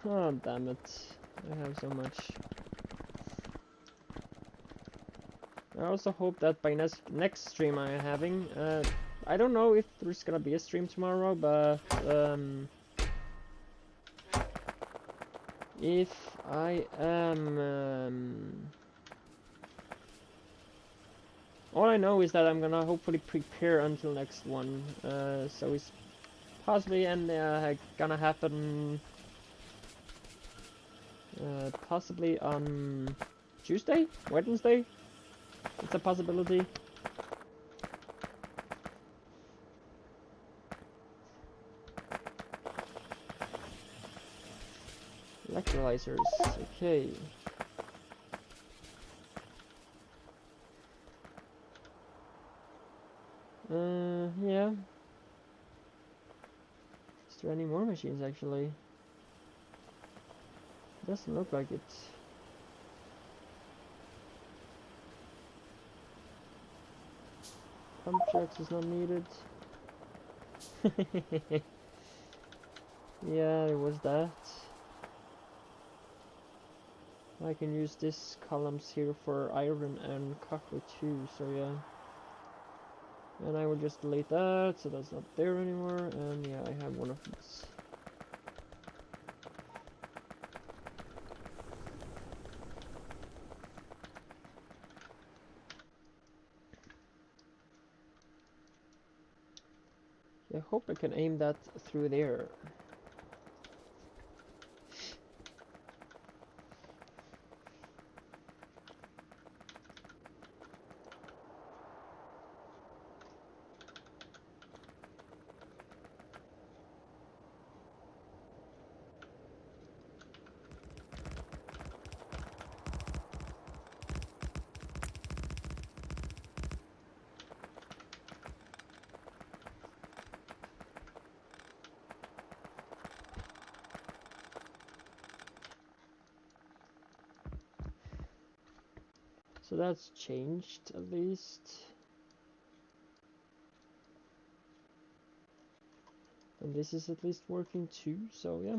Oh, damn it. I have so much. I also hope that by next stream I'm having, I don't know if there's gonna be a stream tomorrow, but if I am, all I know is that I'm gonna hopefully prepare until next one, so it's possibly gonna happen possibly on Tuesday, Wednesday. It's a possibility. Electrolyzers, okay. Yeah. Is there any more machines actually? Doesn't look like it. Pump jacks is not needed. Yeah, it was that. I can use this columns here for iron and copper too, so yeah. And I will just delete that, so that's not there anymore, and yeah, I have one of these. I hope I can aim that through there. So that's changed at least. And this is at least working too, so yeah.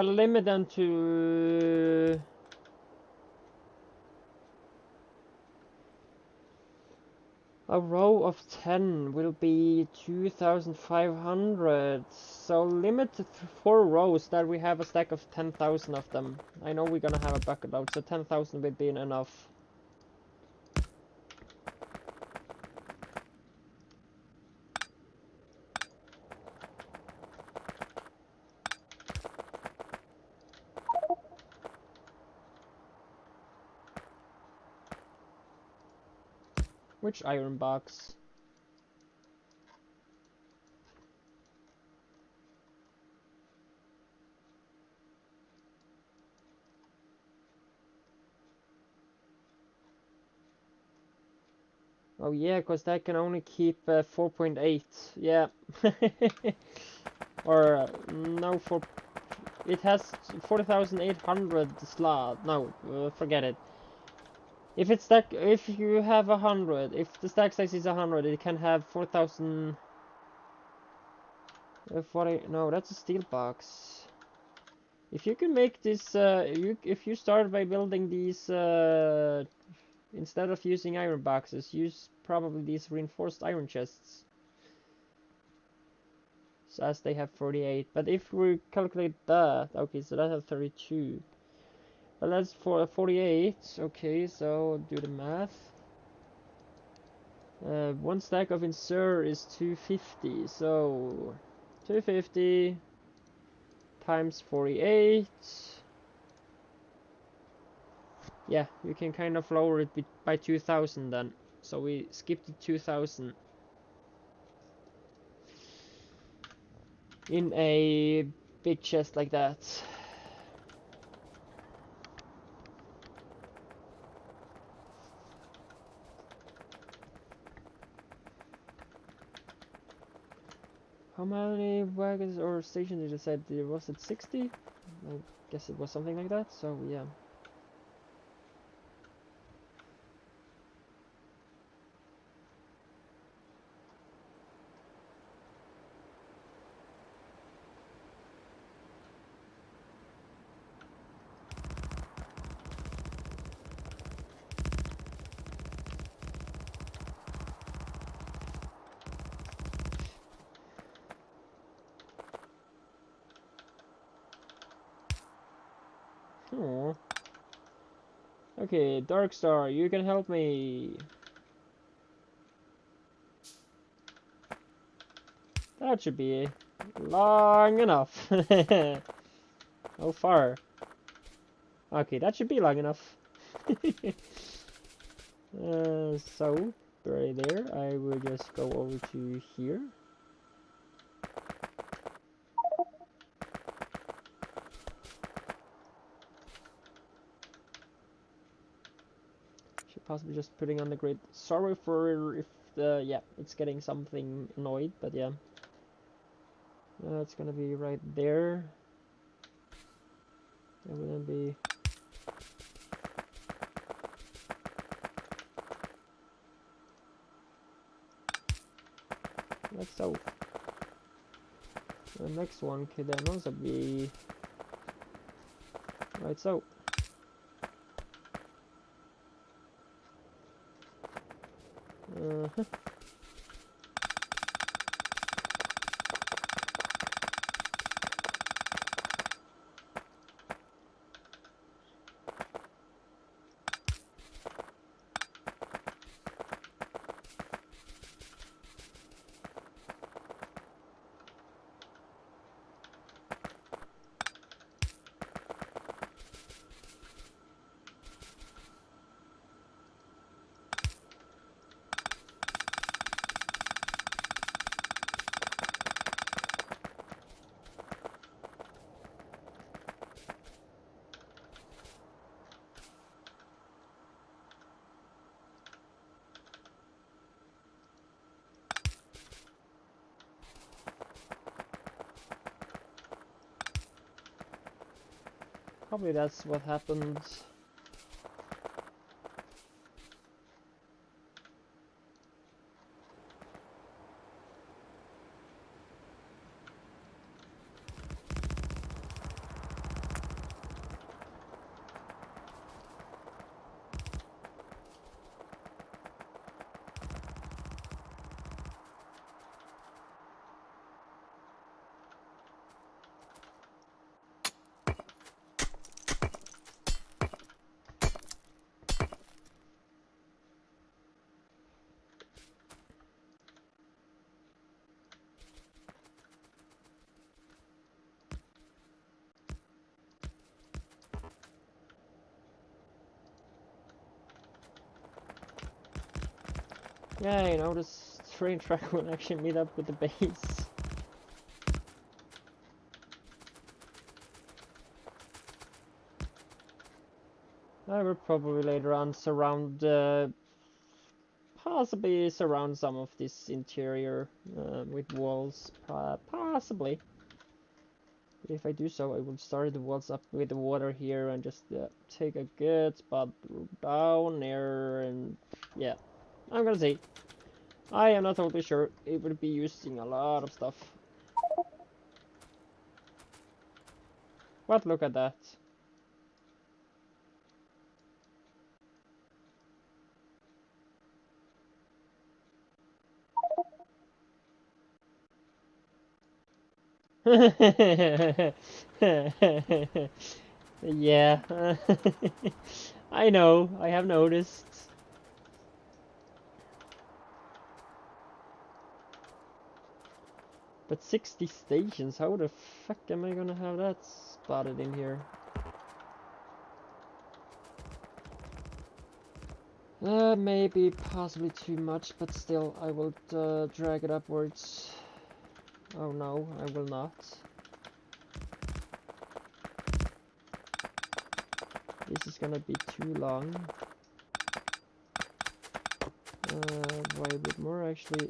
Limit them to a row of 10 will be 2,500. So limit to 4 rows that we have a stack of 10,000 of them. I know we're gonna have a bucket load, so 10,000 will be enough. Which iron box? Oh yeah, because that can only keep 4.8. Yeah. Or no, it has 40,800 slot. No, forget it. If you have 100, if the stack size is 100, it can have 4,000. 40. No, that's a steel box. If you can make this, if you start by building these, instead of using iron boxes, use probably these reinforced iron chests. So as they have 48. But if we calculate that, okay, so that has 32. But that's for 48. Okay, so do the math. One stack of insert is 250, so 250 times 48. Yeah, you can kind of lower it by 2,000 then. So we skipped the 2,000 in a big chest like that. How many wagons or stations did you say? Was it 60? I guess it was something like that, so yeah. Oh. Okay, Darkstar, you can help me. That should be long enough. How far? Okay, that should be long enough. So, right there, I will just go over to here. Should possibly just putting on the grid. Sorry for if the, yeah, it's getting something annoyed, but yeah. It's gonna be right there. That will then be like so. The next one could then also be right so. Probably that's what happened. Yeah, you know, this train track will actually meet up with the base. I will probably later on surround, possibly surround some of this interior with walls, possibly. But if I do so, I will start the walls up with the water here and just take a good spot down there, and yeah, I'm gonna see. I am not totally sure. It would be using a lot of stuff. But look at that. Yeah. I know, I have noticed. But 60 stations, how the fuck am I gonna have that spotted in here? Maybe possibly too much, but still, I will drag it upwards. Oh no, I will not. This is gonna be too long. Why a bit more actually.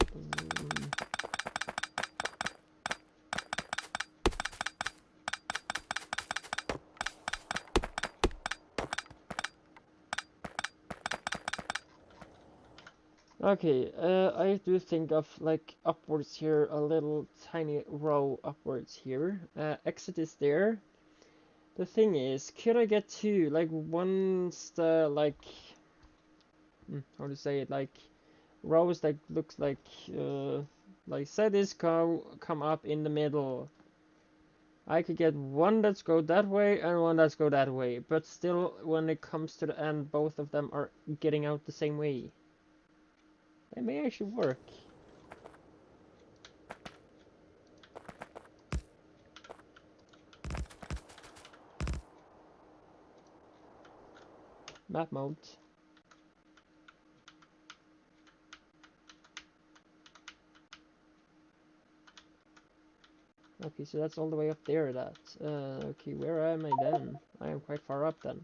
Okay, I do think of like upwards here, a little tiny row upwards here. Exit is there. The thing is, could I get two? Like one's the how to say it, like rows that looks like say this come up in the middle. I could get one that's go that way and one that's go that way, but still when it comes to the end, both of them are getting out the same way. That may actually work. Map mode. Okay, so that's all the way up there, that. Okay, where am I then? I am quite far up then.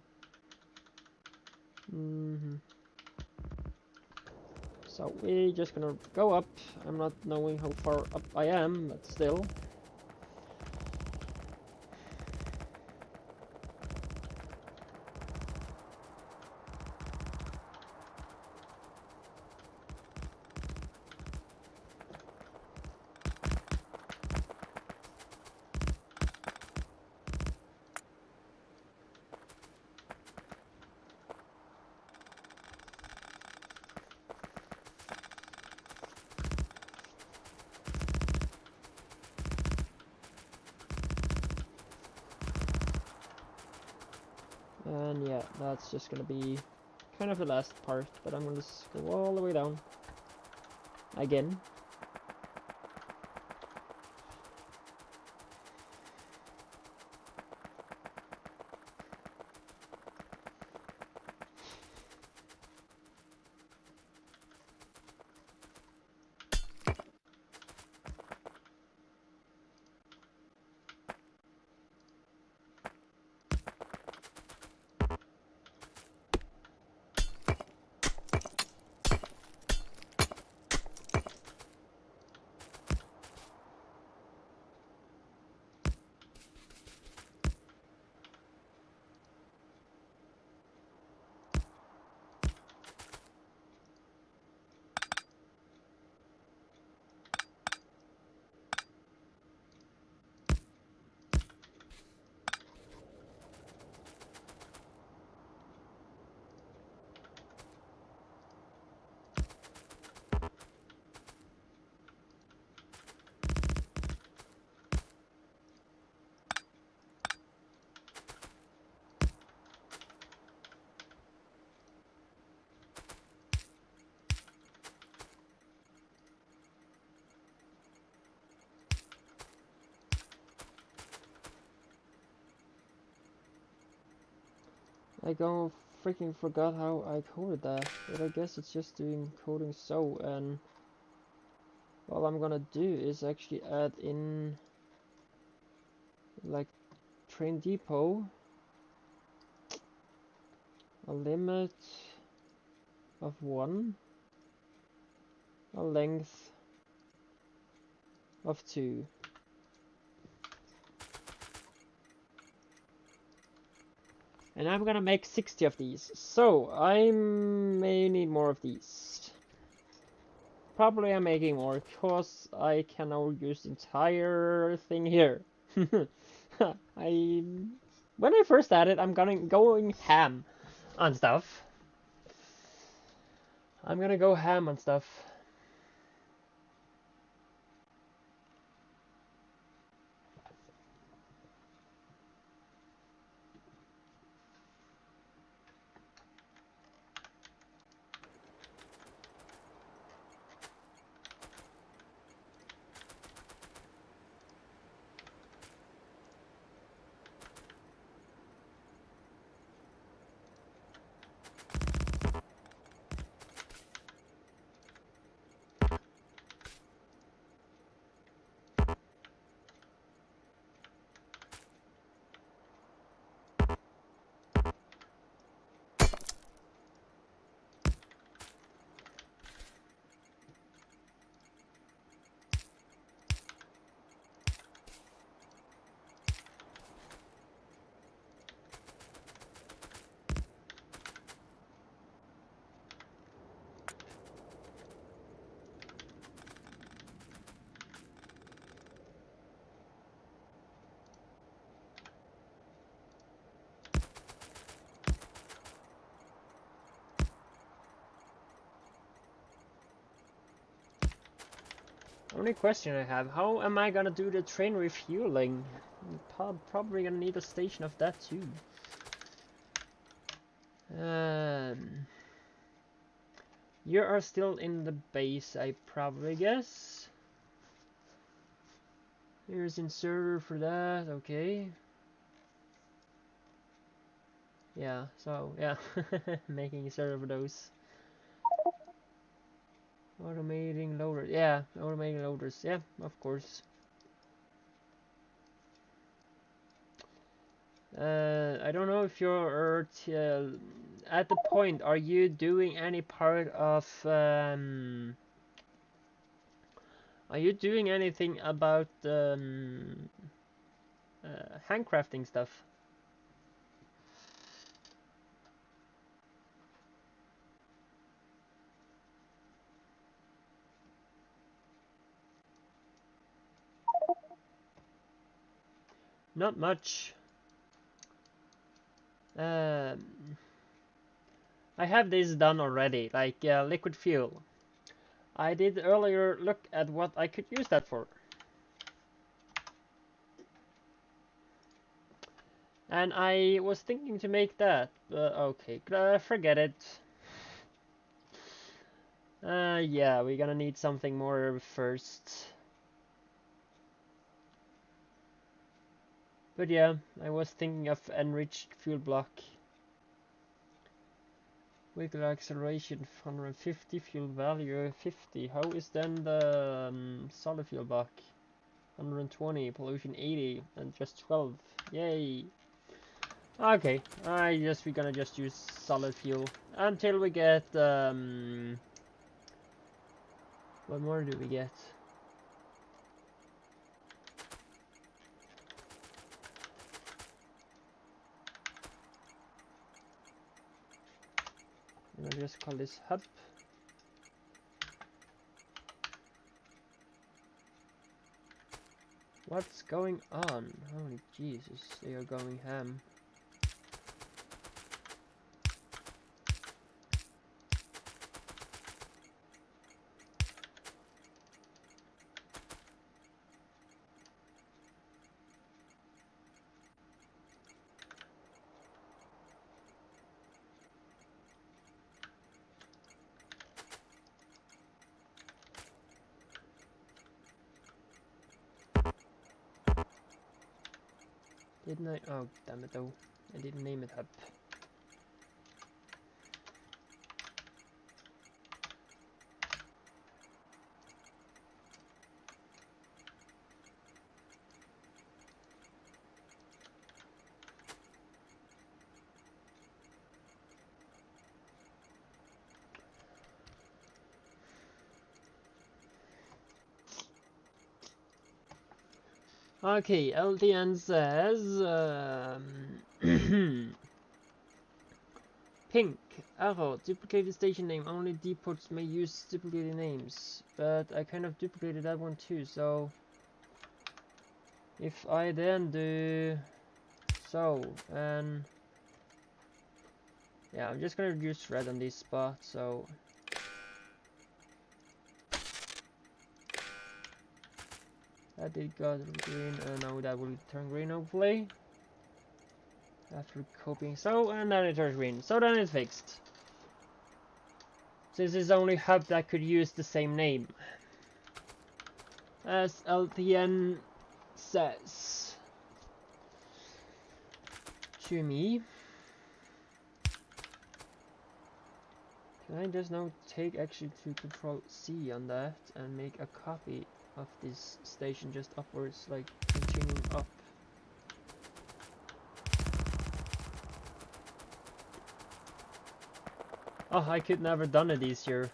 So we're just gonna go up. I'm not knowing how far up I am, but still. And yeah, that's just gonna be kind of the last part, but I'm gonna go all the way down. Again. I go freaking forgot how I coded that, but I guess it's just doing coding so, and all I'm gonna do is actually add in like train depot a limit of 1, a length of 2. And I'm gonna make 60 of these, so I may need more of these. Probably I'm making more, because I can now use the entire thing here. When I first added, I'm going ham on stuff. I'm gonna go ham on stuff. Only question I have, how am I gonna do the train refueling? Probably gonna need a station of that too. You are still in the base, I probably guess. Here's inserter for that, okay. Yeah, so, yeah, making inserter for those. Automating loaders, yeah, automating loaders, yeah, of course. I don't know if you're at the point, are you doing any part of, are you doing anything about handcrafting stuff? Not much. I have this done already, like liquid fuel. I did earlier look at what I could use that for. And I was thinking to make that, but okay, forget it. Yeah, we're gonna need something more first. But yeah, I was thinking of enriched fuel block. Wiggle acceleration 150, fuel value 50. How is then the solid fuel block? 120, pollution 80, and just 12. Yay! Okay, we're gonna just use solid fuel until we get what more do we get? I'll just call this hub. What's going on? Holy Jesus, they are going ham. Didn't I? Oh, damn it though. I didn't name it hub. Okay, LTN says pink arrow duplicated station name. Only depots may use duplicated names, but I kind of duplicated that one too. So if I then do so, and yeah, I'm just gonna use red on this spot. So that did go green, and now that will turn green hopefully. After copying so, and then it turns green. So then it's fixed. Since it's only hub that could use the same name. As LTN says to me. Can I just now take actually to Control C on that and make a copy of this station just upwards, like continuing up? Oh, I could never done it easier.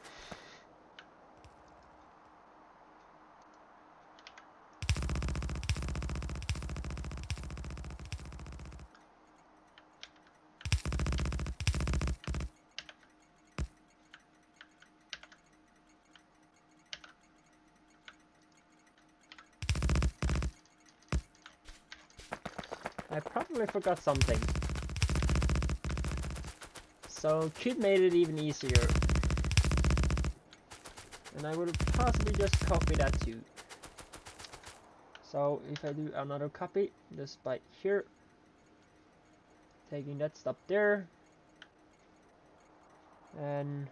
I probably forgot something. So could made it even easier. And I would have possibly just copied that too. So if I do another copy, just by here, taking that stop there, and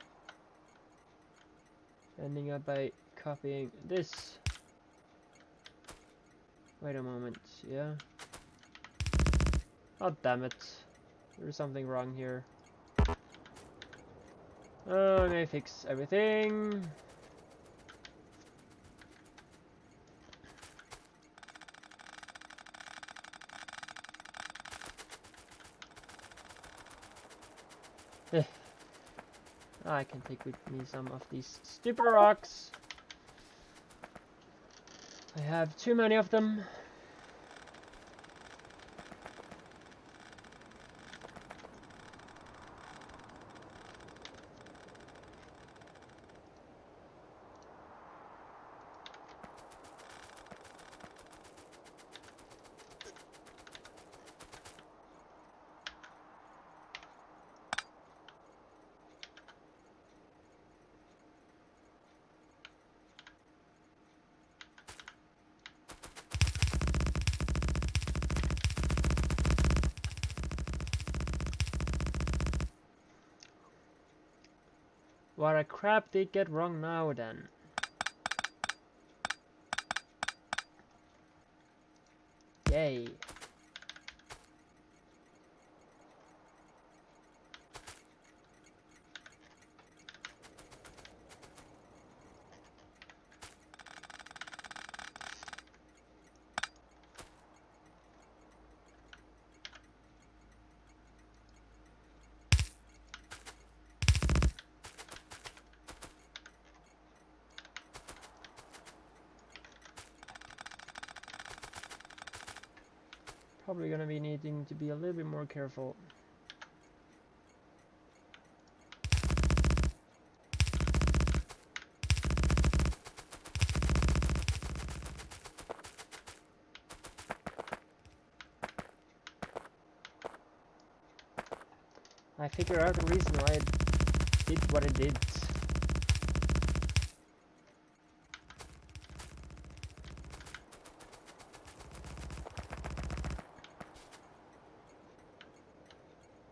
ending up by copying this. Wait a moment, yeah. Oh damn it, there's something wrong here. I may fix everything. I can take with me some of these stupid rocks. I have too many of them. What a crap did get wrong now then. Yay. Probably gonna be needing to be a little bit more careful. I figured out the reason why I did what I did.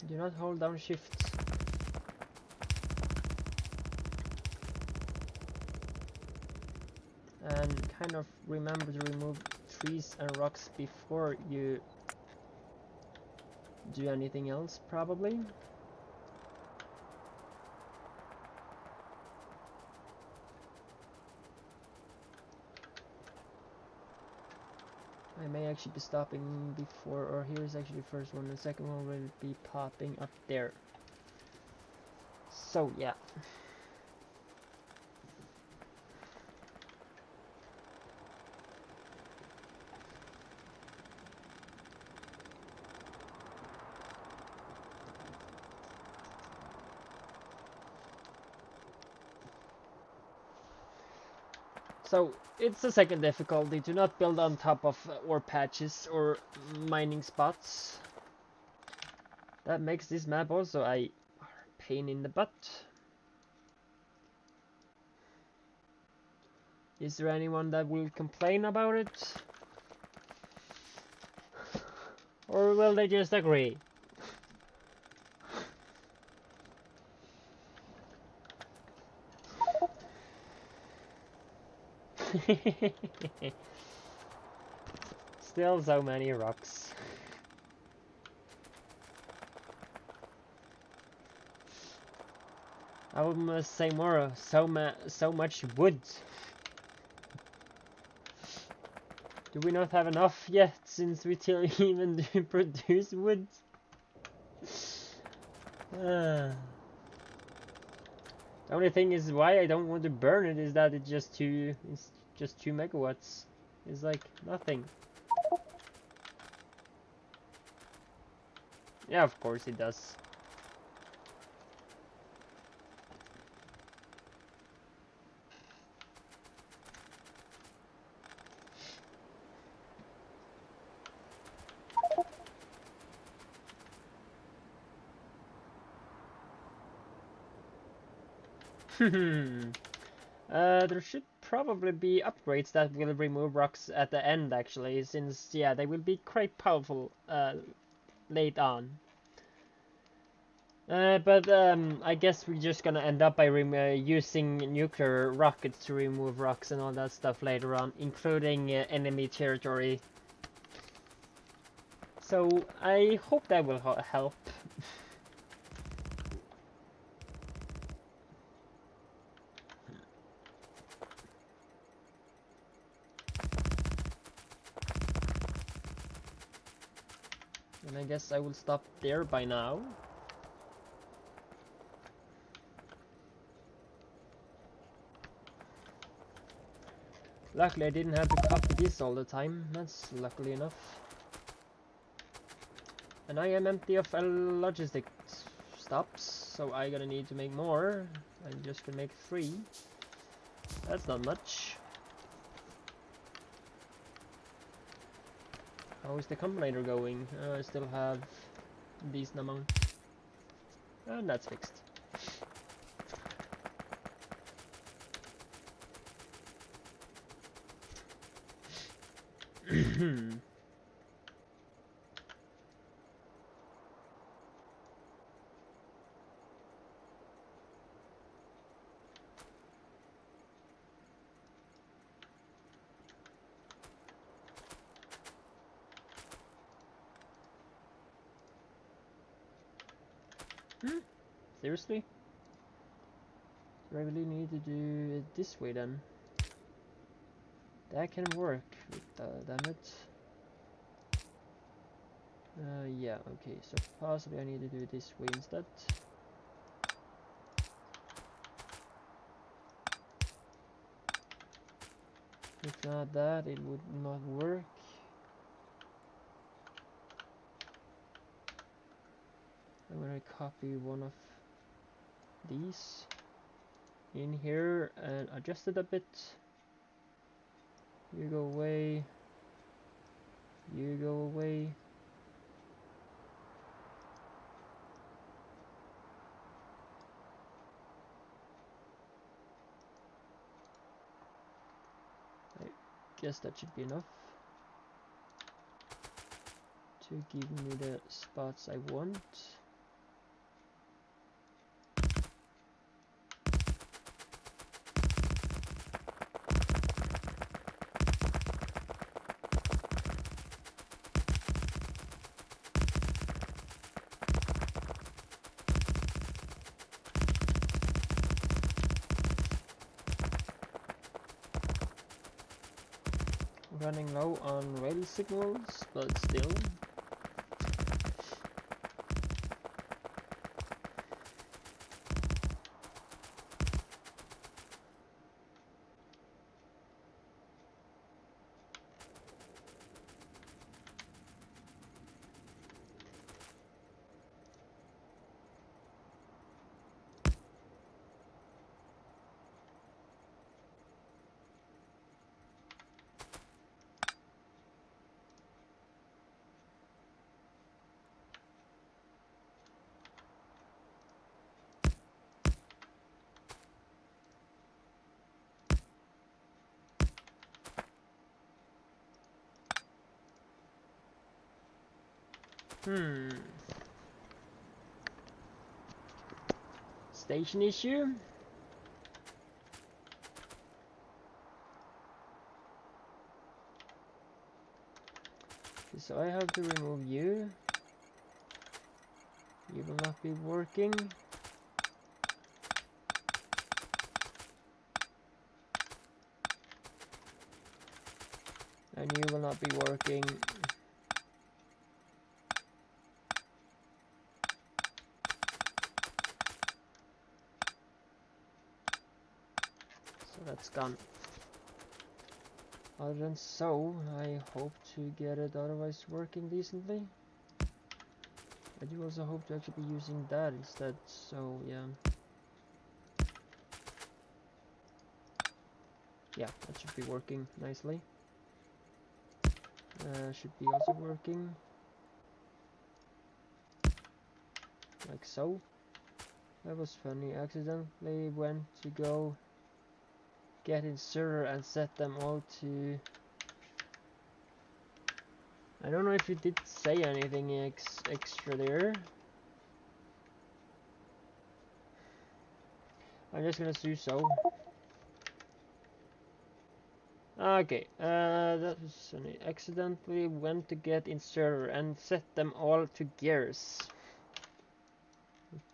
Do not hold down shift. And kind of remember to remove trees and rocks before you do anything else, probably. I may actually be stopping before, or here's actually the first one, the second one will be popping up there. So yeah. So it's a second difficulty to not build on top of ore patches or mining spots. That makes this map also a pain in the butt. Is there anyone that will complain about it? Or will they just agree? Still so many rocks. I must say more, so much wood. Do we not have enough yet, since we still even do produce wood? The only thing is why I don't want to burn it is that it's just 2 megawatts. It's like nothing. Yeah, of course it does. There should probably be upgrades that will remove rocks at the end, actually, since, yeah, they will be quite powerful late on. But I guess we're just gonna end up by using nuclear rockets to remove rocks and all that stuff later on, including enemy territory. So I hope that will help. And I guess I will stop there by now. Luckily I didn't have to copy this all the time, that's luckily enough. And I am empty of logistics stops, so I gonna need to make more. I'm just gonna make 3. That's not much. How is the combinator going? I still have a decent amount. And that's fixed. Seriously? Do I really need to do it this way then? That can work, damn it. Yeah, okay, so possibly I need to do it this way instead. If not that, it would not work. I'm gonna copy one of these in here and adjust it a bit. You go away. You go away. I guess that should be enough to give me the spots I want. Running low on rail signals, but still. Station issue. So I have to remove you. You will not be working. And you will not be working. So that's gone. Other than so, I hope to get it otherwise working decently. I do also hope to actually be using that instead, so yeah. Yeah, that should be working nicely. Should be also working. Like so. That was funny, accidentally went to go get inserter and set them all to... I don't know if you did say anything extra there. I'm just gonna do so. Okay, that was funny. Accidentally went to get inserter and set them all to gears.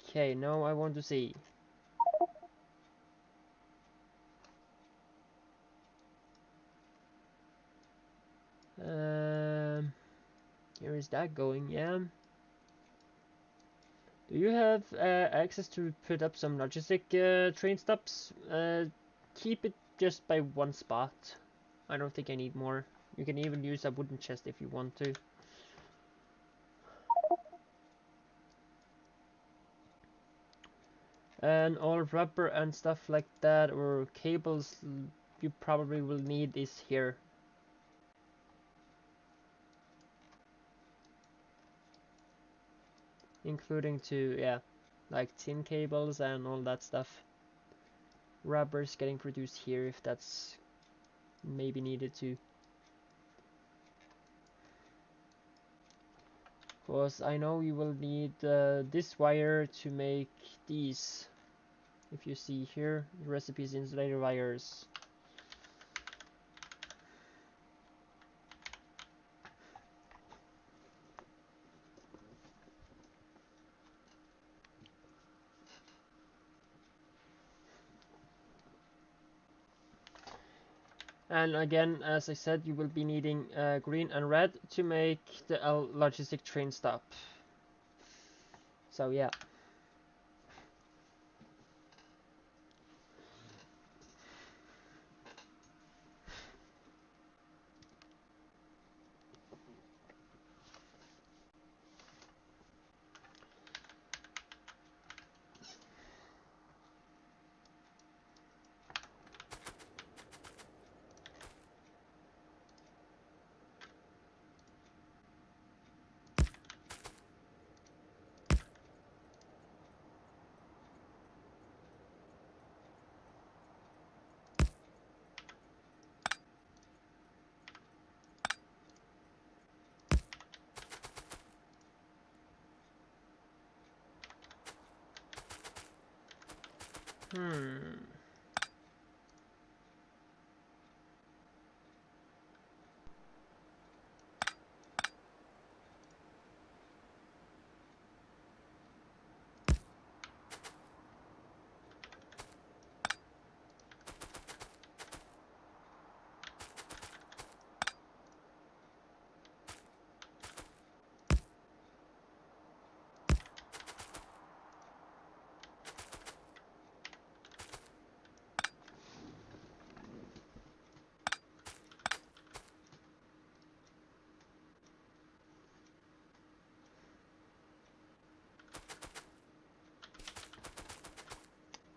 Okay, now I want to see. Here is that going, yeah. Do you have access to put up some logistic train stops? Keep it just by one spot. I don't think I need more. You can even use a wooden chest if you want to. And all rubber and stuff like that, or cables you probably will need is here. Including to, yeah, like tin cables and all that stuff. Rubber's getting produced here if that's maybe needed to. Because I know you will need this wire to make these. If you see here, the recipes insulator wires. And again, as I said, you will be needing green and red to make the logistic train stop. So yeah.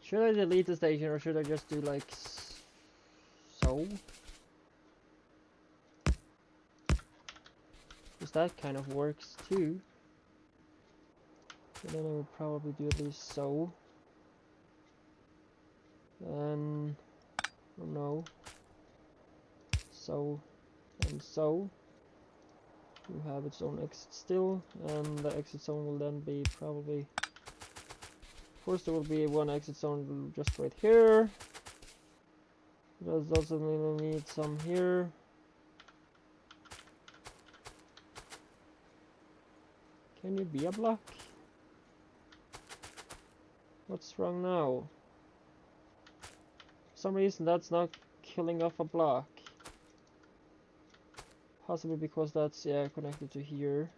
Should I delete the station or should I just do like so? Because that kind of works too. But then I would probably do at least so. And oh no. So and so. to have its own exit still, and the exit zone will then be probably, of course there will be one exit zone just right here. There's also going to need some here. Can you be a block? What's wrong now? For some reason that's not killing off a block. Possibly because that's, yeah, connected to here.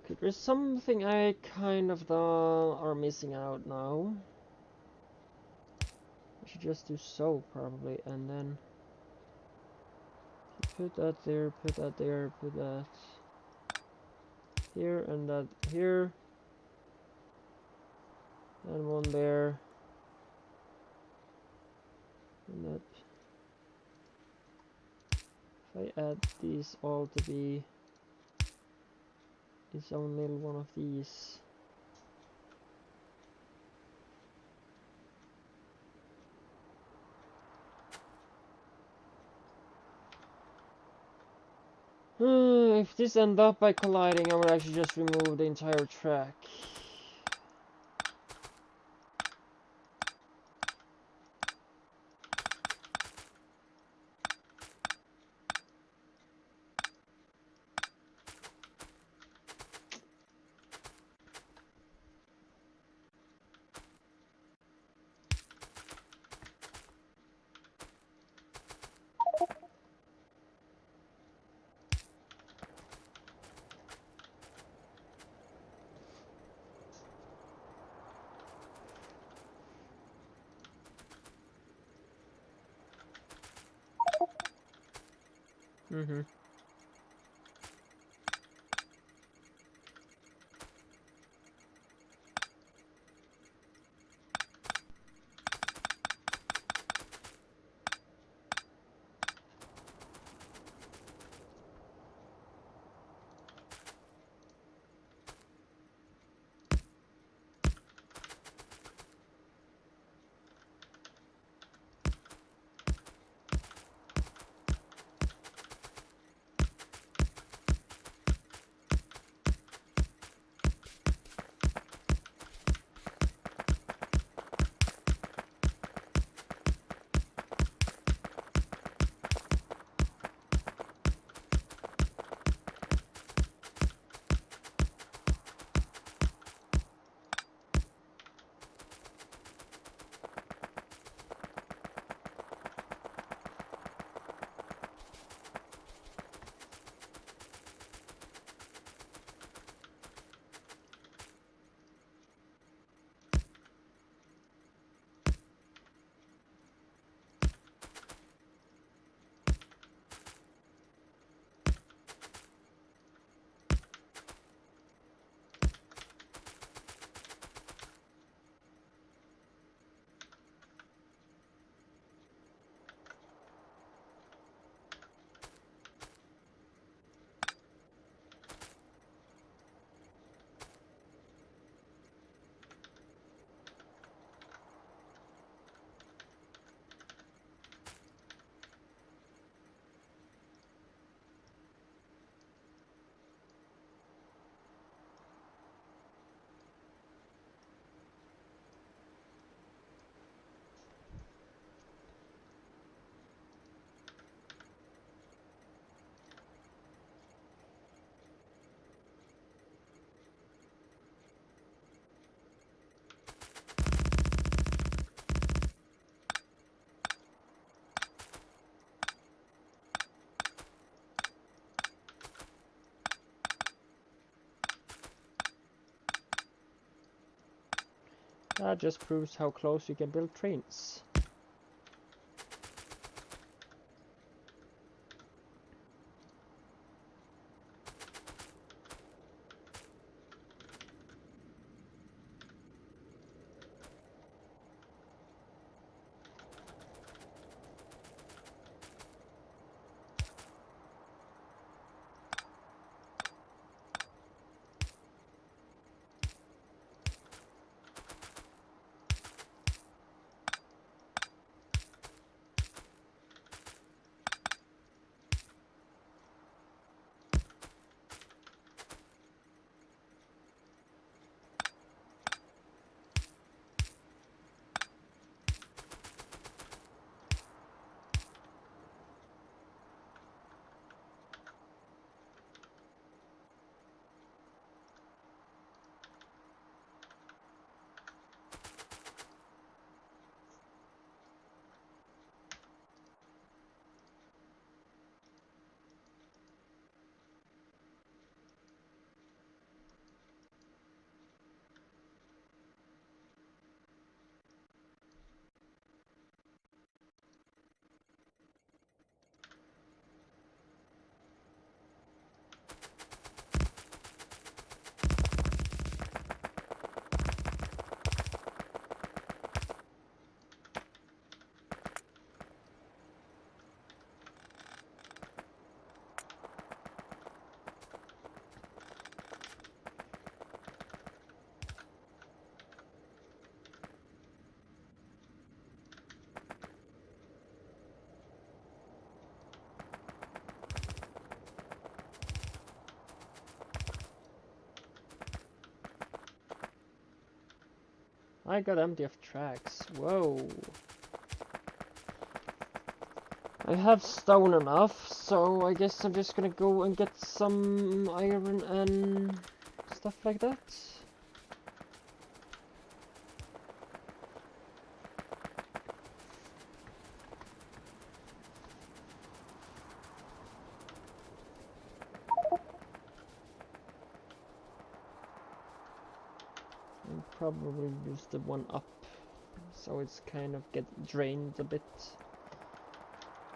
Okay, there's something I kind of are missing out now. I should just do so probably, and then put that there, put that there, put that here, and that here, and one there, and that. If I add these all to be its own little one of these. If this ends up by colliding, I will actually just remove the entire track. Mm-hmm. That just proves how close you can build trains. I got empty of tracks. Whoa. I have stone enough, so I guess I'm just gonna go and get some iron and stuff like that. And probably use the one up, so it's kind of get drained a bit.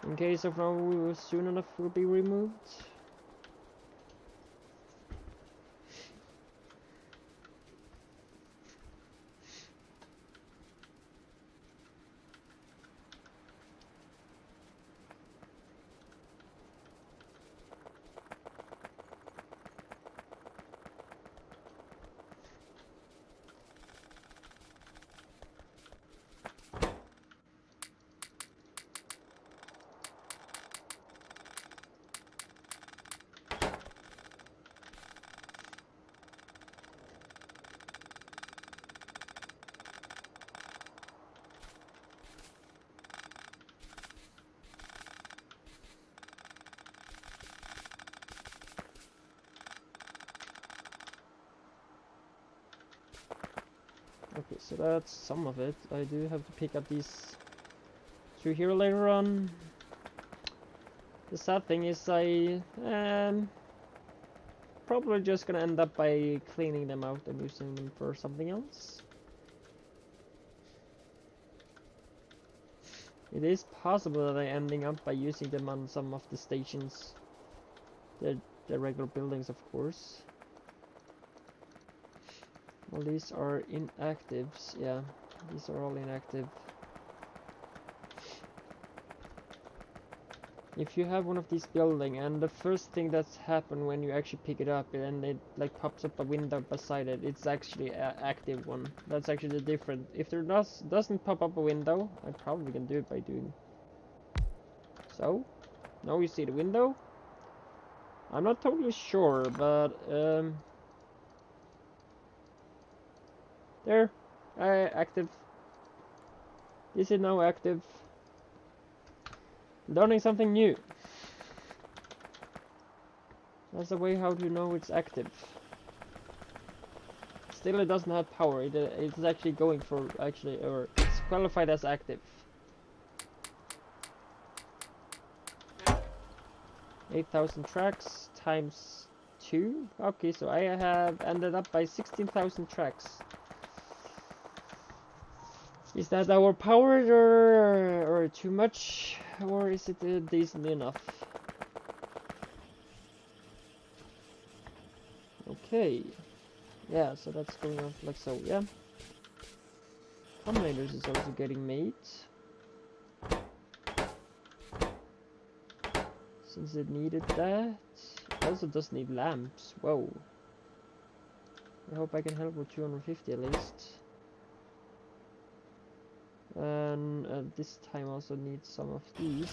In case of no soon enough will be removed. Okay, so that's some of it. I do have to pick up these through here later on. The sad thing is I probably just gonna end up by cleaning them out and using them for something else. It is possible that I'm ending up by using them on some of the stations. The regular buildings, of course. Well, these are inactives. Yeah, these are all inactive. If you have one of these building and the first thing that's happened when you actually pick it up and it like pops up a window beside it, it's actually an active one. That's actually the difference. If there doesn't pop up a window, I probably can do it by doing so. Now you see the window. I'm not totally sure, but there, active. This is now active. Learning something new. That's a way how to know it's active. Still, it doesn't have power. It's actually going for or it's qualified as active. 8,000 tracks times 2. Okay, so I have ended up by 16,000 tracks. Is that overpowered or too much, or is it decent enough? Okay, yeah, so that's going on like so, yeah. Combinators is also getting made. Since it needed that. It also does need lamps, whoa. I hope I can help with 250 at least. And this time also needs some of these.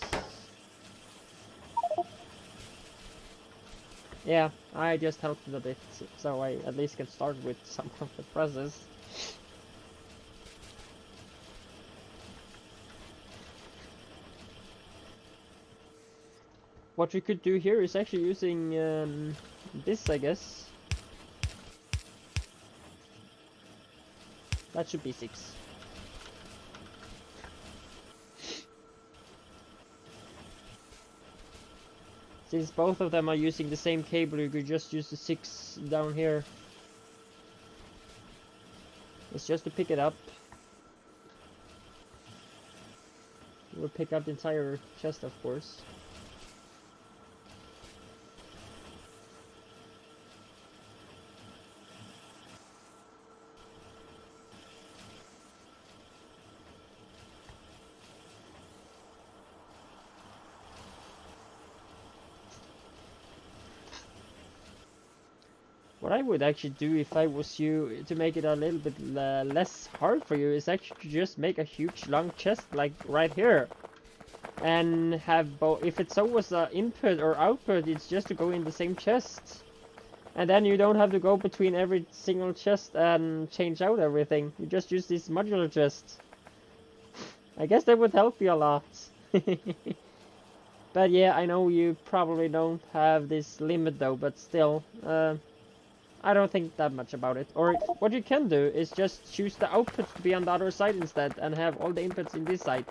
Yeah, I just helped it a bit, so I at least can start with some of the presses. What we could do here is actually using this, I guess. That should be 6. Since both of them are using the same cable, you could just use the 6 down here. It's just to pick it up. We'll pick up the entire chest, of course. What I would actually do if I was you, to make it a little bit less hard for you, is actually to just make a huge long chest like right here. And have both, if it's always input or output, it's just to go in the same chest. And then you don't have to go between every single chest and change out everything. You just use this modular chest. I guess that would help you a lot. But yeah, I know you probably don't have this limit though, but still, I don't think that much about it. Or what you can do is just choose the output to be on the other side instead and have all the inputs in this side.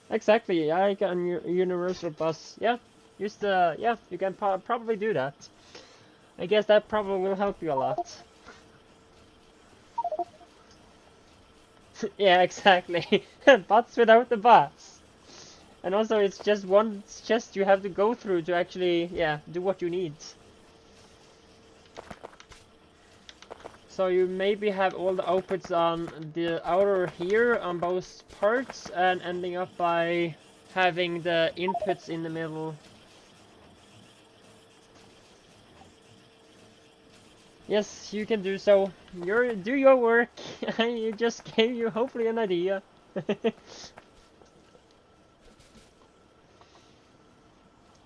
Exactly, like a universal bus. Yeah, use the, yeah, you can probably do that. I guess that probably will help you a lot. Yeah, exactly. Bots without the bots. And also it's just one chest you have to go through to actually, yeah, do what you need. So you maybe have all the outputs on the outer here on both parts and ending up by having the inputs in the middle. Yes, you can do so. Do your work. I just gave you hopefully an idea.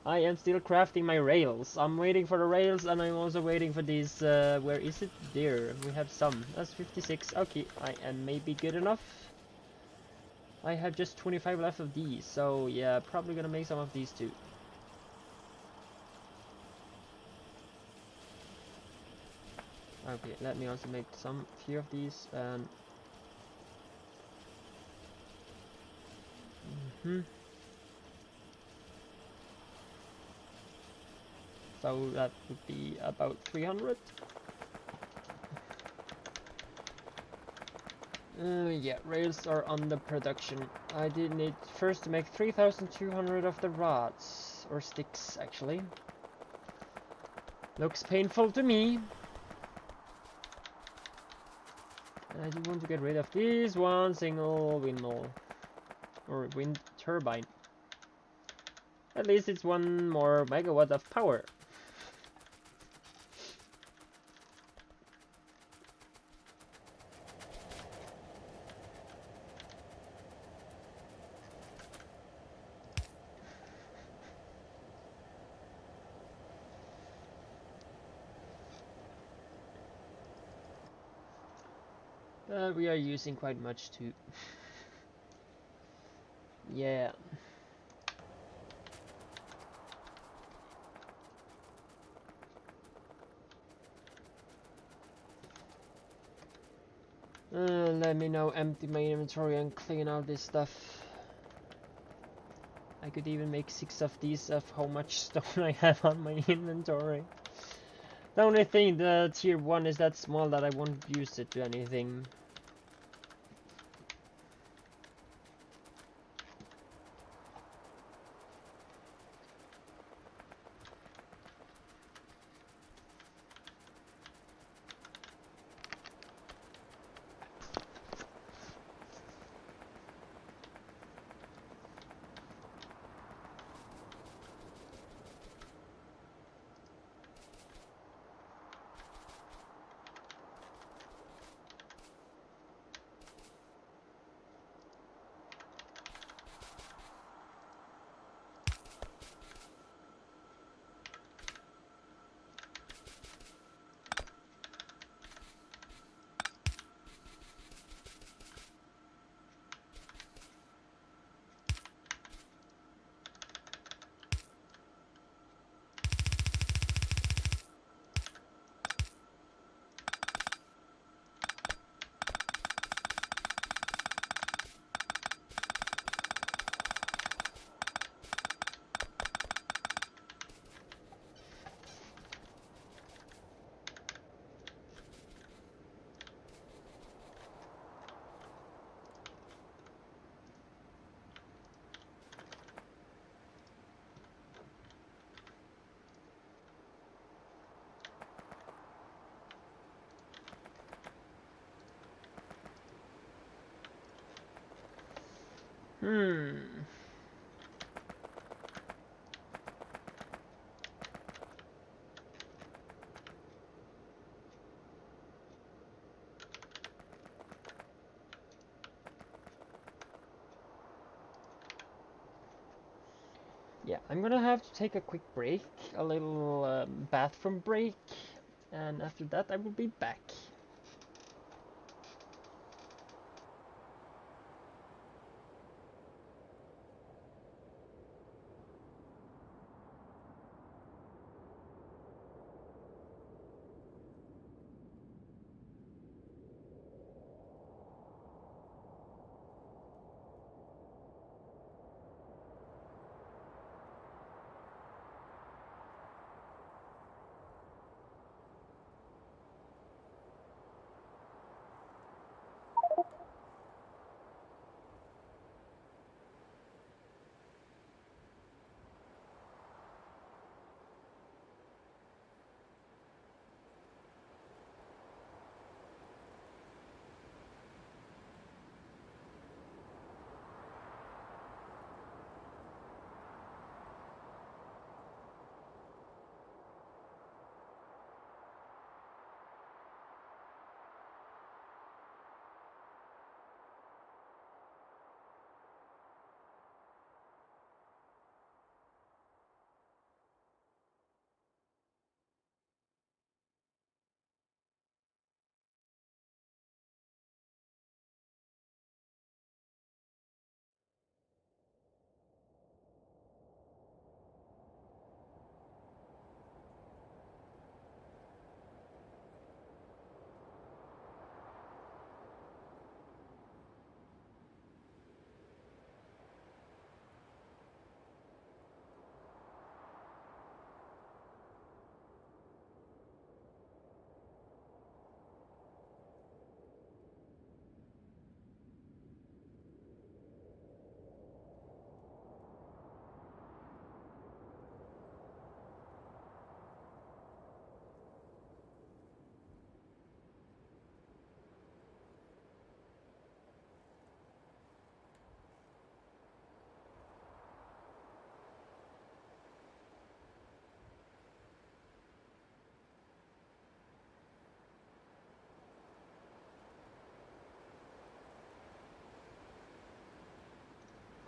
I am still crafting my rails. I'm waiting for the rails and I'm also waiting for these, where is it? There, we have some. That's 56. Okay, I am maybe good enough. I have just 25 left of these, so yeah, probably gonna make some of these too. Okay, let me also make some few of these and so that would be about 300. Yeah, rails are under production. I did need first to make 3,200 of the rods, or sticks actually. Looks painful to me. And I do want to get rid of this one single windmill, or wind turbine. At least it's one more megawatt of power. We are using quite much too. Yeah. Let me now empty my inventory and clean out this stuff. I could even make 6 of these of how much stone I have on my inventory. The only thing, the tier 1 is that small that I won't use it to anything. Yeah, I'm gonna have to take a quick break, a little bathroom break, and after that I will be back.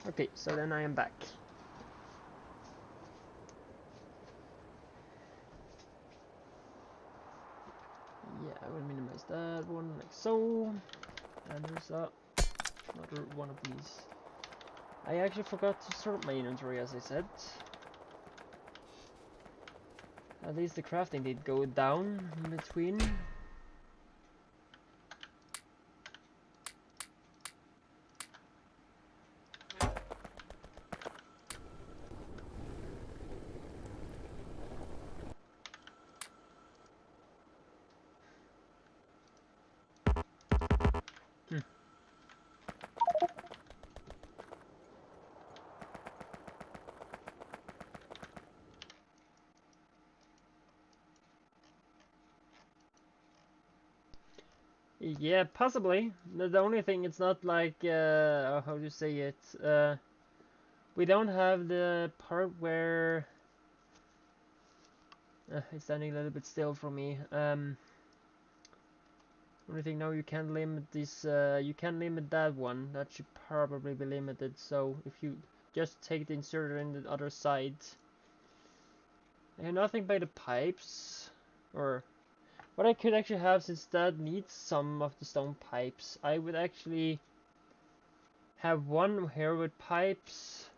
Okay, so then I am back. Yeah, I will minimize that one like so. And there's another one of these. I actually forgot to sort my inventory, as I said. At least the crafting did go down in between. Yeah, possibly. The only thing, it's not like, how do you say it? We don't have the part where... it's standing a little bit still for me. Only thing now, you can limit this, you can limit that one. That should probably be limited, so if you just take the inserter in the other side. I have nothing by the pipes, or... What I could actually have, since that needs some of the stone pipes, I would actually have one here with pipes.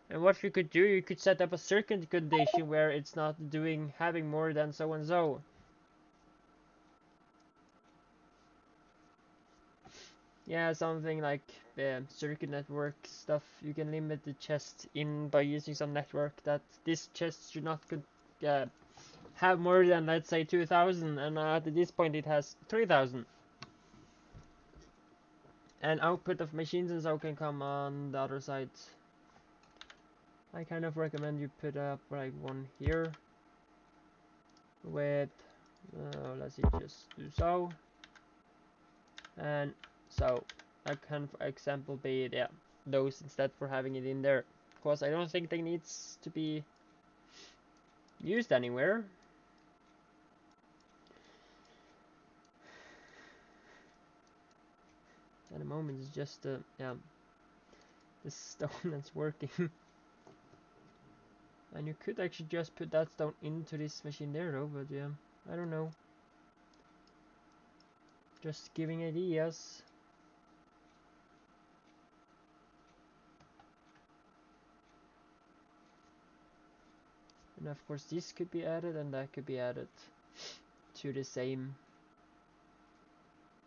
And what you could do, you could set up a circuit condition where it's not having more than so and so. Yeah, something like circuit network stuff. You can limit the chest in by using some network that this chest should not have more than, let's say, 2000, and at this point it has 3000. And output of machines and so can come on the other side. I kind of recommend you put up like one here with, let's see, just do so. And so I can, for example, be, yeah, those instead for having it in there. Because I don't think they needs to be used anywhere. At the moment it's just, yeah, the stone that's working. And you could actually just put that stone into this machine there though, but yeah, I don't know. Just giving ideas. And of course this could be added and that could be added to the same.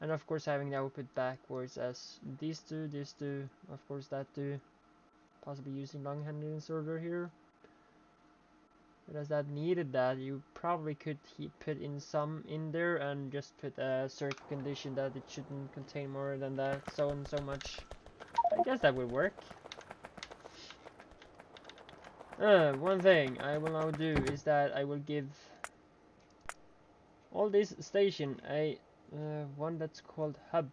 And of course having the output backwards as these two, of course that two. Possibly using long-handed inserter here. But as that needed that, you probably could put in some in there and just put a certain condition that it shouldn't contain more than that, so and so much. I guess that would work. One thing I will now do is that I will give all this station a one that's called hub.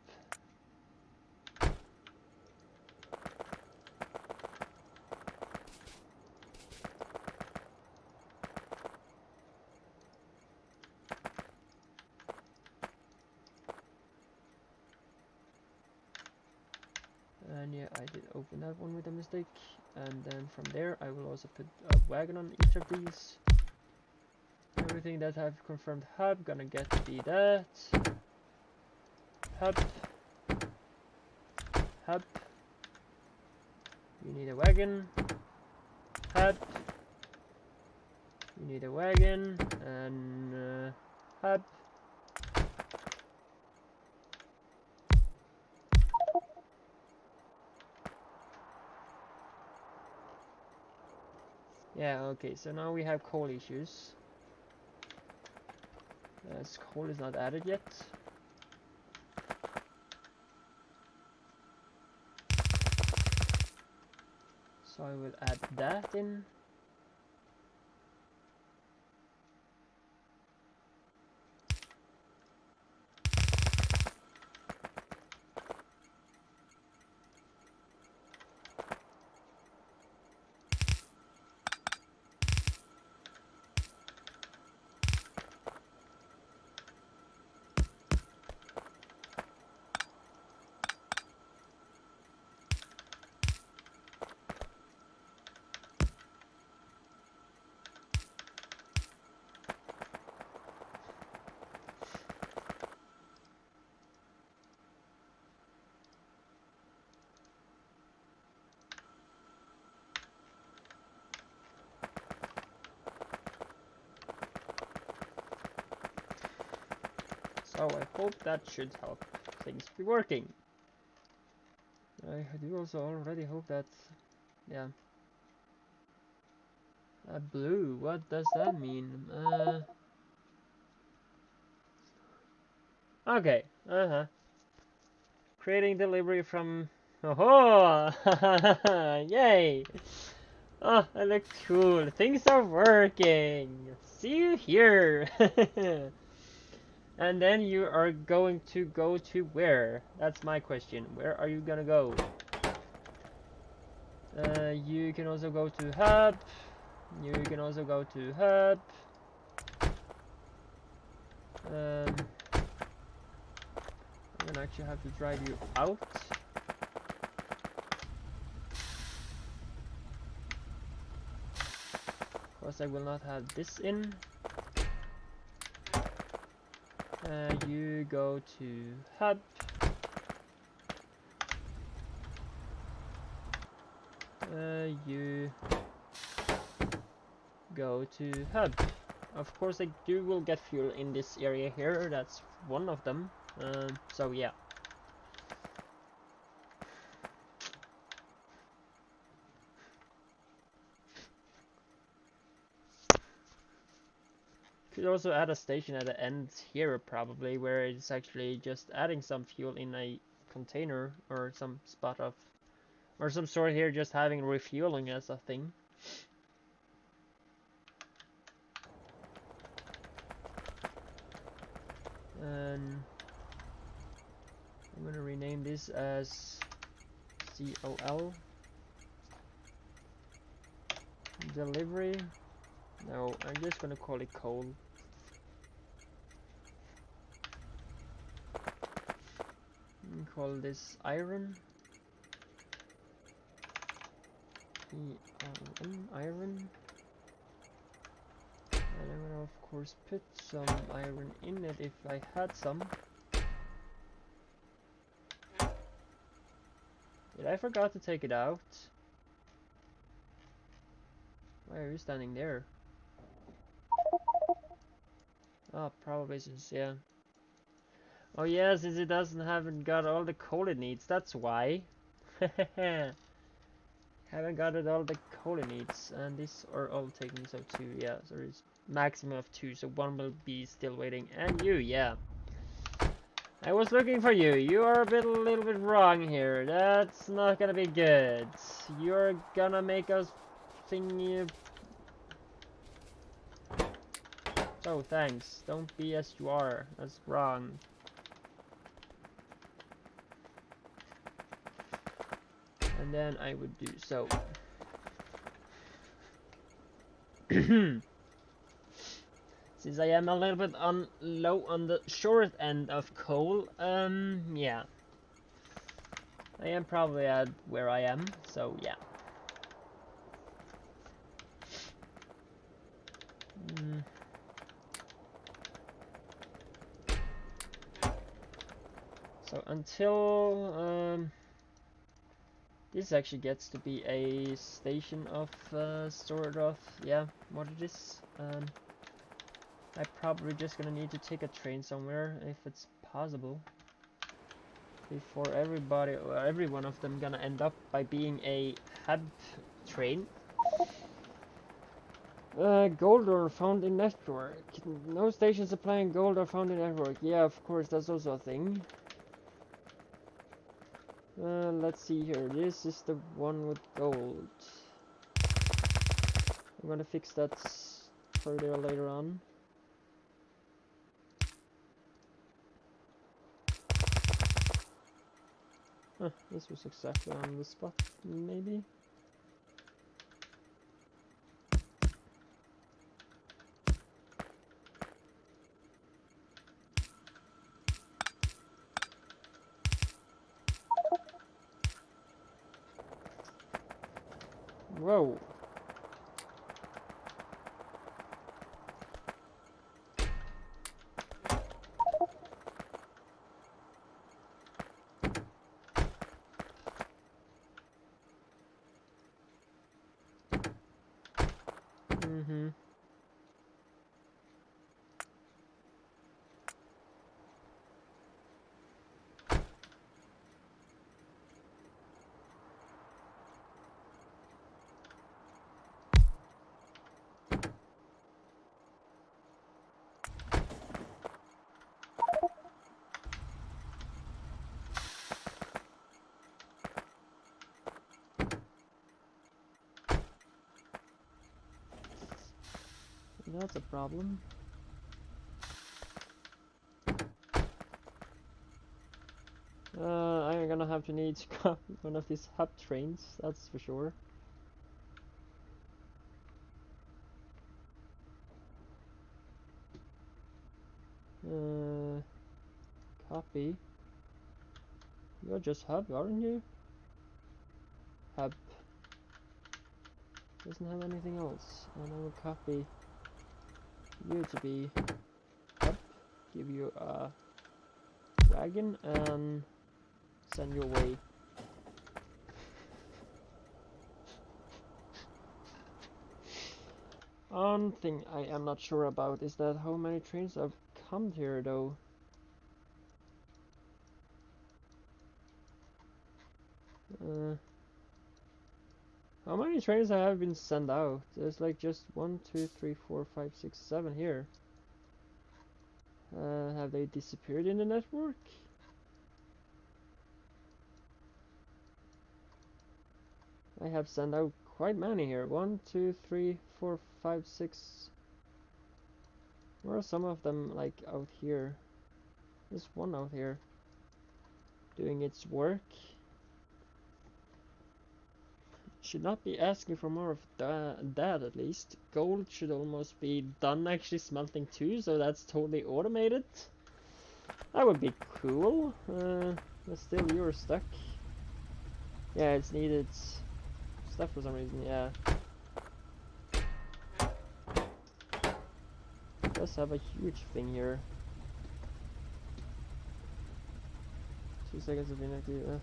And yeah, I did open that one with a mistake. And then from there I will also put a wagon on each of these. Everything that I've confirmed hub gonna get to be that. Hub. Hub. You need a wagon. Hub. You need a wagon. And hub. Yeah, okay, so now we have coal issues. As coal is not added yet. So I will add that in. So I hope that should help things be working. I do also already hope that, yeah. Blue, what does that mean? Okay, Creating delivery from, oh, yay! Oh, that looks cool. Things are working. See you here. And then you are going to go to where? That's my question. Where are you gonna go? You can also go to hub. You can also go to hub. I'm gonna actually have to drive you out. Because I will not have this in. You go to hub. You go to hub. Of course I will get fuel in this area here, that's one of them. So yeah. Could also add a station at the end here probably, where it's actually just adding some fuel in a container or some spot of, or some sort here, just having refueling as a thing. And I'm gonna rename this as COL delivery. No, I'm just gonna call it coal. Call this iron. Iron. course put some iron in it if I had some. Did I forgot to take it out? Why are you standing there? Oh, probably since, yeah. Oh yeah, since it haven't got all the coal it needs, that's why. Haven't got it all the coal it needs, and these are all taking so 2, yeah, so it's maximum of 2, so 1 will be still waiting, and you, yeah. I was looking for you, you are a little bit wrong here, that's not gonna be good. You're gonna make us think. Oh, thanks, don't be as you are, that's wrong. And then I would do so. Since I am a little bit low on the short end of coal, yeah. I am probably at where I am, so yeah. So until this actually gets to be a station of sort of, yeah, what it is. I'm probably just gonna need to take a train somewhere if it's possible before every one of them gonna end up by being a hub train. Gold ore found in network. No stations supplying gold are found in network. Yeah, of course, that's also a thing. Let's see here. This is the one with gold. I'm gonna fix that further later on. Huh, this was exactly on the spot, maybe. Whoa. Mm-hmm. That's a problem. I'm gonna have to need to copy one of these hub trains, that's for sure. Copy. You're just hub, aren't you? Hub. Doesn't have anything else. And I will copy you to be hub. Give you a wagon and send you away. One thing I am not sure about is that how many trains have come here though. How many trains have been sent out? There's like just 1, 2, 3, 4, 5, 6, 7 here. Have they disappeared in the network? I have sent out quite many here. 1, 2, 3, 4, 5, 6. Where are some of them like out here? There's one out here doing its work. Should not be asking for more of that at least. Gold should almost be done actually smelting too, so that's totally automated. That would be cool. But still you're stuck. Yeah, it's needed stuff for some reason, yeah. does have a huge thing here. 2 seconds of inactive.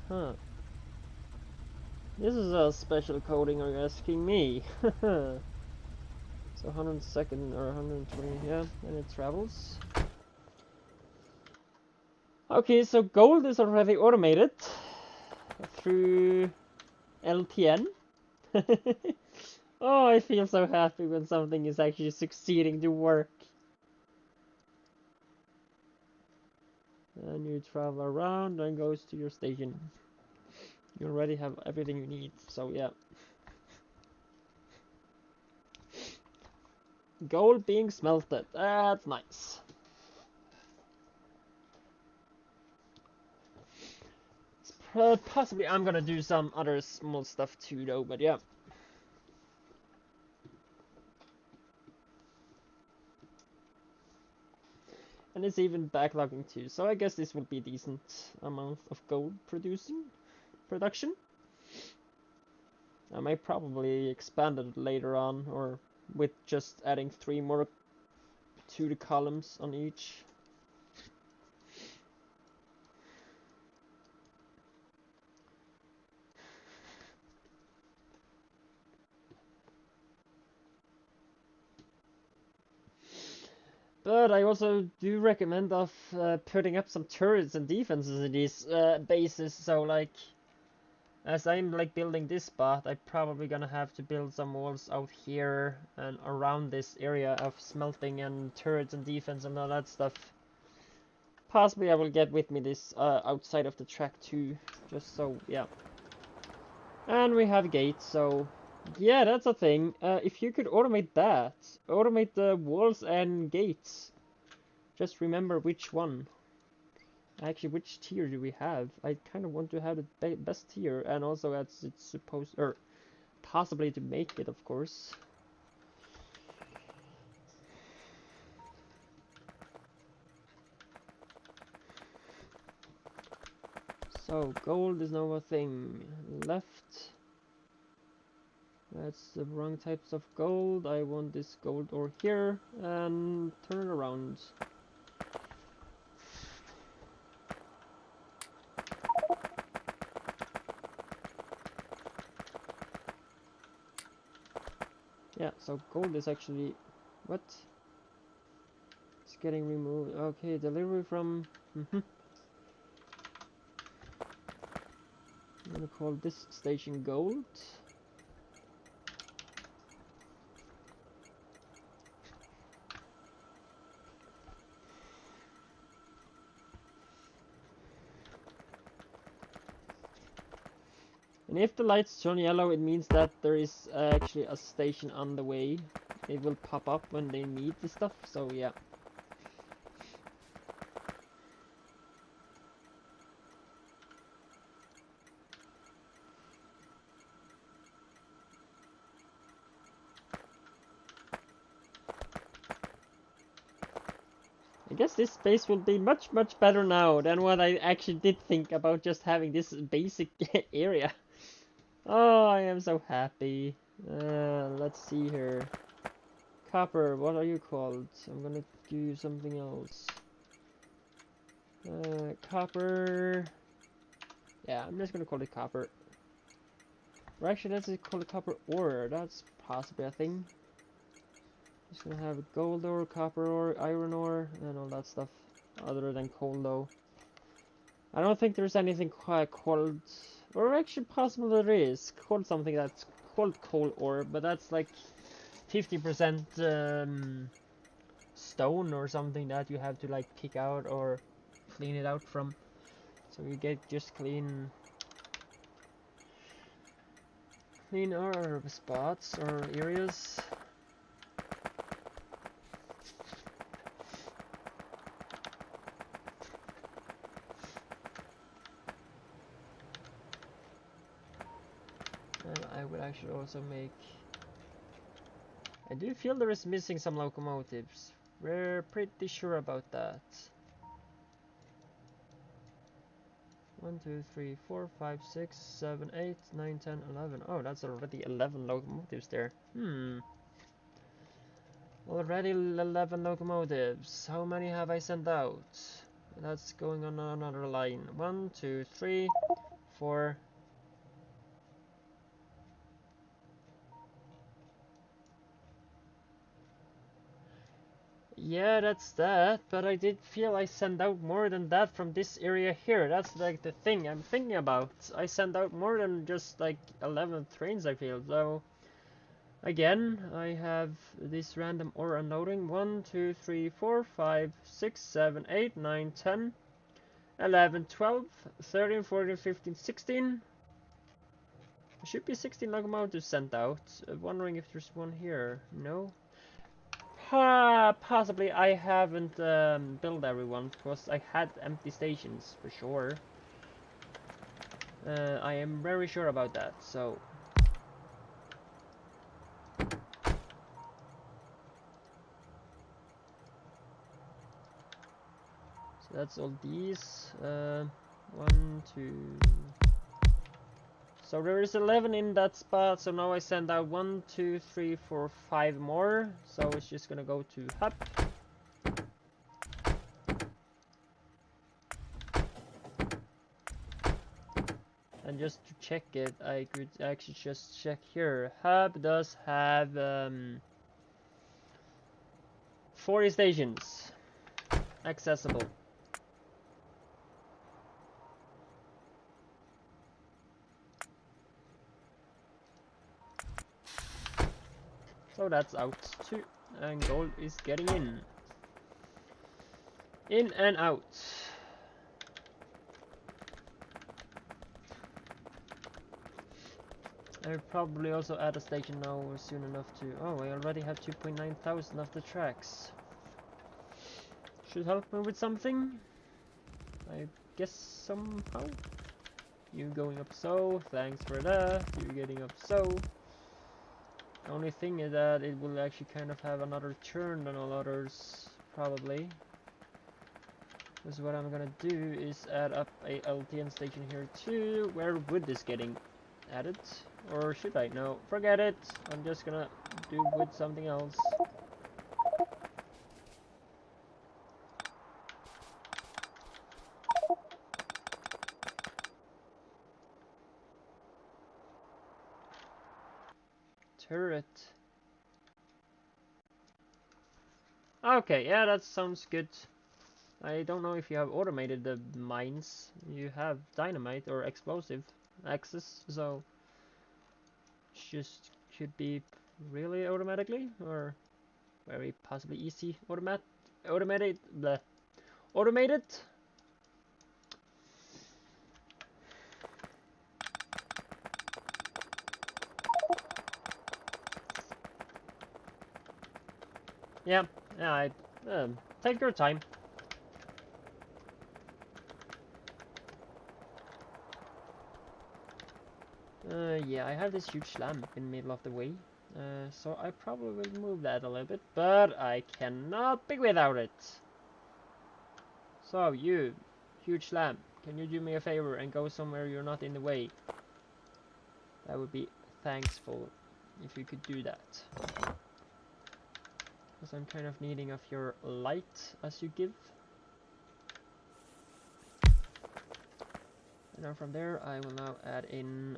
This is a special coding, are you asking me? So 100 second or 120, yeah, and it travels. Okay, so gold is already automated through LTN. Oh, I feel so happy when something is actually succeeding to work. And you travel around and goes to your station. You already have everything you need, so yeah. Gold being smelted, that's nice. Possibly I'm gonna do some other small stuff too though, but yeah. And it's even backlogging too, so I guess this will be a decent amount of gold production. I might probably expand it later on, or with just adding 3 more to the columns on each. But I also do recommend of putting up some turrets and defenses in these bases, so like, as I'm like building this spot, I'm probably gonna have to build some walls out here and around this area of smelting and turrets and defense and all that stuff. Possibly I will get with me this outside of the track too, just so, yeah. And we have gates, so yeah, that's a thing. If you could automate that, automate the walls and gates. Just remember which one. Actually, which tier do we have? I kind of want to have the best tier, and also as it's supposed, or possibly to make it, of course. So, gold is now a thing. Left. That's the wrong types of gold. I want this gold ore here, and turn it around. Yeah, so gold is actually... What? It's getting removed. Okay, delivery from... I'm gonna call this station gold. And if the lights turn yellow, it means that there is actually a station on the way. It will pop up when they need the stuff, so yeah. I guess this space will be much better now than what I actually did think about just having this basic area. Oh, I am so happy. Let's see here. Copper, what are you called? I'm gonna do something else. Copper. Yeah, I'm just gonna call it copper. Or actually, let's just call it copper ore. That's possibly a thing. Just gonna have gold ore, copper ore, iron ore, and all that stuff. Other than coal, though. I don't think there's anything quite called, or actually possible there is, called something that's called coal ore, but that's like 50% stone or something that you have to like pick out or clean it out from. So you get just clean our spots or areas. And I would actually also make... I do feel there is missing some locomotives. We're pretty sure about that. 1, 2, 3, 4, 5, 6, 7, 8, 9, 10, 11. Oh, that's already 11 locomotives there. Already 11 locomotives. How many have I sent out? That's going on another line. 1, 2, 3, 4. Yeah, that's that, but I did feel I sent out more than that from this area here. That's like the thing I'm thinking about. I sent out more than just like 11 trains, I feel. So again, I have this random ore unloading. 1, 2, 3, 4, 5, 6, 7, 8, 9, 10, 11, 12, 13, 14, 15, 16. There should be 16 locomotives sent out. Wondering if there's one here. No. Possibly I haven't built everyone because I had empty stations for sure. I am very sure about that. So that's all these. 1, 2. So there is 11 in that spot. So now I send out 1, 2, 3, 4, 5 more. So it's just gonna go to hub. And just to check it, I could actually just check here. Hub does have 40 stations accessible. So that's out too, and gold is getting in. In and out. I'll probably also add a station now soon enough to... Oh, I already have 2.9 thousand of the tracks. Should help me with something. I guess somehow. You going up so, thanks for that. You getting up so. The only thing is that it will actually kind of have another turn than all others, probably. Because what I'm gonna do is add up a LTN station here too, where wood is getting added. Or should I? No, forget it. I'm just gonna do with something else. Turret. Okay, yeah, that sounds good. I don't know if you have automated the mines. You have dynamite or explosive access, so just should be really automatically or very possibly easy automated. Yeah, I take your time. Yeah, I have this huge lamp in the middle of the way, so I probably will move that a little bit, but I cannot be without it. So you, huge lamp, can you do me a favor and go somewhere you're not in the way? That would be thankful if you could do that. Because I'm kind of needing of your light as you give. And now from there I will now add in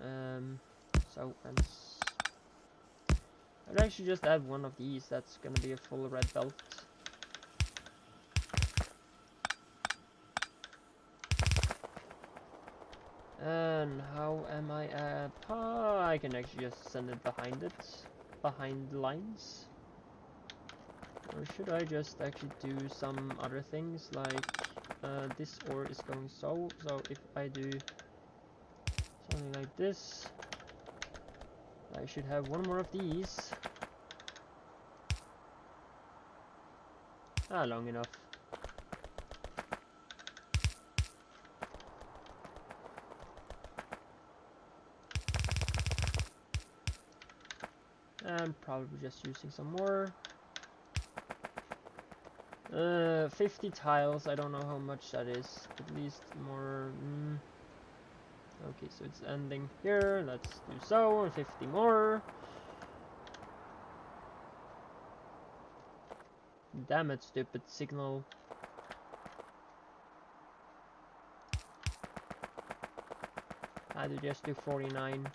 I'd actually just add one of these. That's gonna be a full red belt. And how am I at... I can actually just send it, behind the lines. Or should I just actually do some other things, like this ore is going so if I do something like this, I should have one more of these. Long enough. And probably just using some more. 50 tiles, I don't know how much that is. At least more. Okay, so it's ending here. Let's do so, and 50 more. Damn it, stupid signal. I had to just do 49.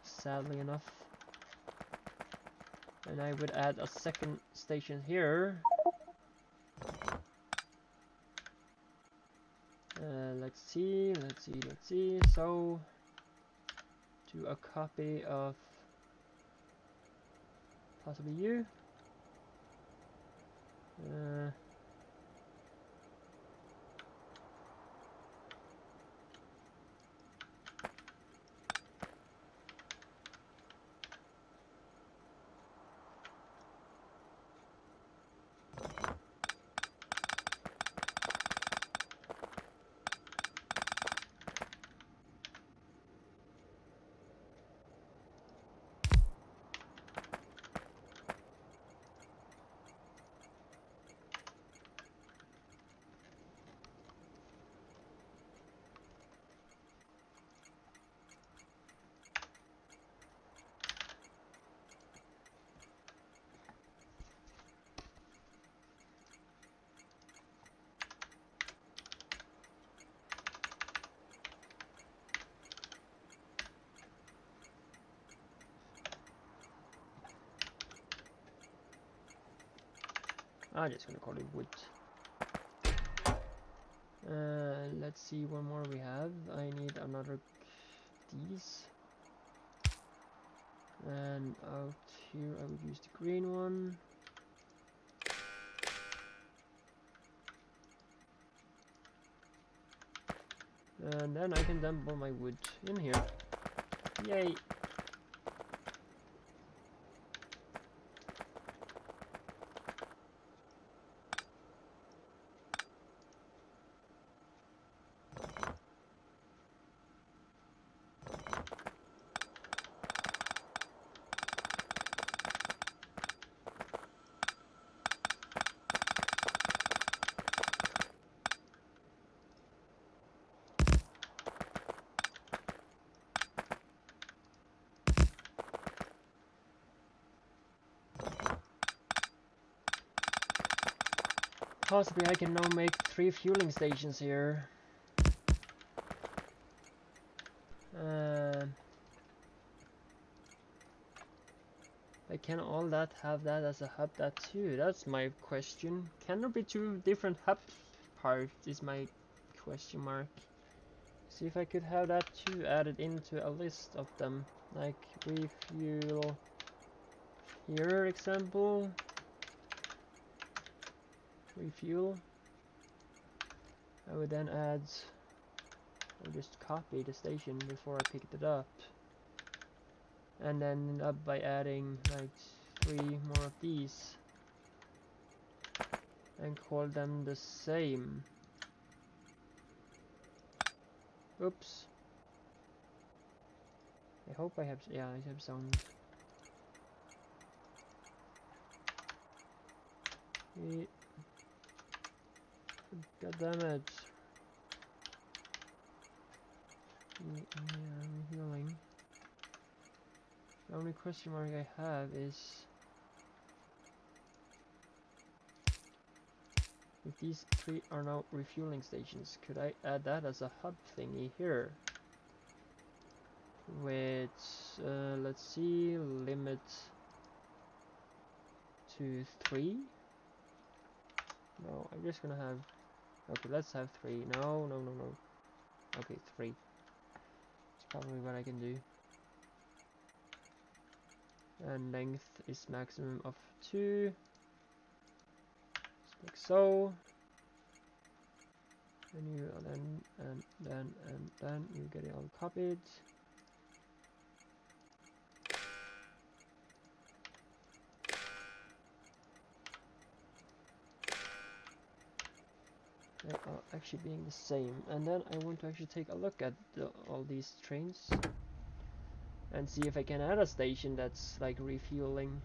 Sadly enough. And I would add a second station here. Let's see. So, do a copy of possibly you. I'm just gonna call it wood. Let's see what more we have. I need another these. And out here I would use the green one. And then I can dump all my wood in here. Yay! Possibly I can now make 3 fueling stations here. But can all that have that as a hub that too? That's my question. Can there be 2 different hub parts is my question mark. See if I could have that too added into a list of them. Like refuel here example. Refuel. I would then add, I'll just copy the station before I picked it up, and then up by adding like 3 more of these and call them the same. Oops. I hope I have, yeah, I have sound. God damn it. Yeah, I'm healing. The only question mark I have is if these 3 are now refueling stations, could I add that as a hub thingy here? With, let's see, limit to 3? No, I'm just gonna have, okay, let's have 3. No. Okay, 3. It's probably what I can do. And length is maximum of 2. Just like so. And you then you get it all copied. They are actually being the same. And then I want to actually take a look at all these trains and see if I can add a station that's like refueling.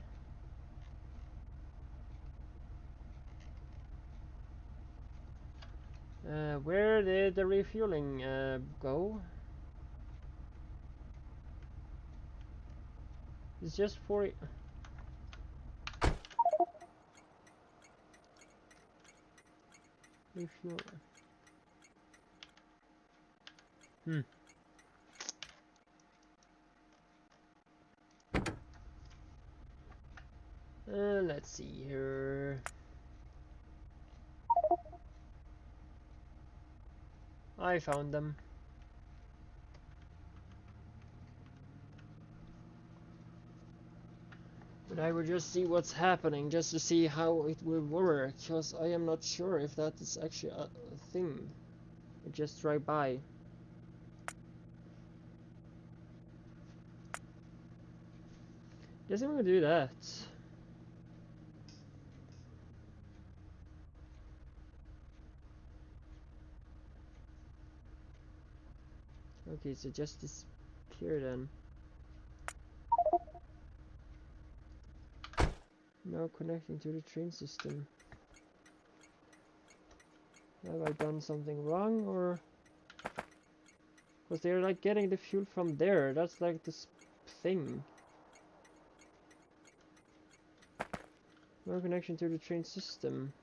Where did the refueling go? It's just 40. If you... let's see here. I found them. But I will just see what's happening, just to see how it will work, because I am not sure if that is actually a thing. I just drive by. Guess I'm gonna do that. Okay, so just disappear then. Now connecting to the train system. Have I done something wrong, or... Because they're like getting the fuel from there, that's like this thing. No connection to the train system.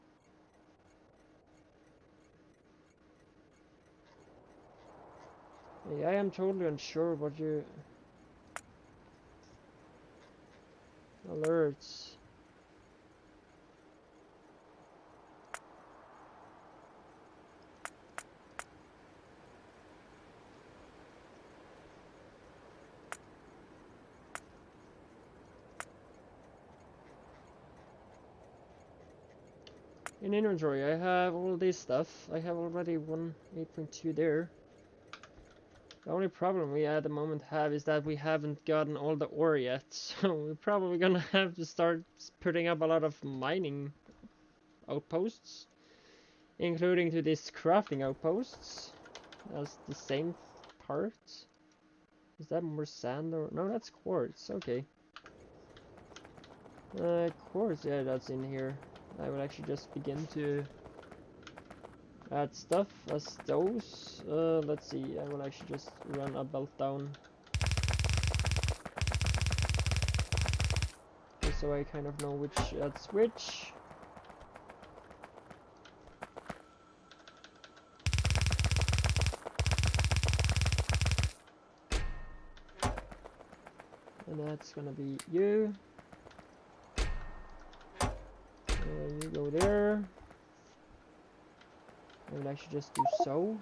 Yeah, I am totally unsure what you... Alerts. In inventory, I have all this stuff. I have already 8.2 there. The only problem we at the moment have is that we haven't gotten all the ore yet, so we're probably gonna have to start putting up a lot of mining outposts, including to these crafting outposts. That's the same part. Is that more sand or... No, that's quartz, okay. Quartz, yeah, that's in here. I will actually just begin to add stuff as those. Let's see, I will actually just run a belt down. Just so I kind of know which that's which. And that's gonna be you. You go there. I will actually just do so.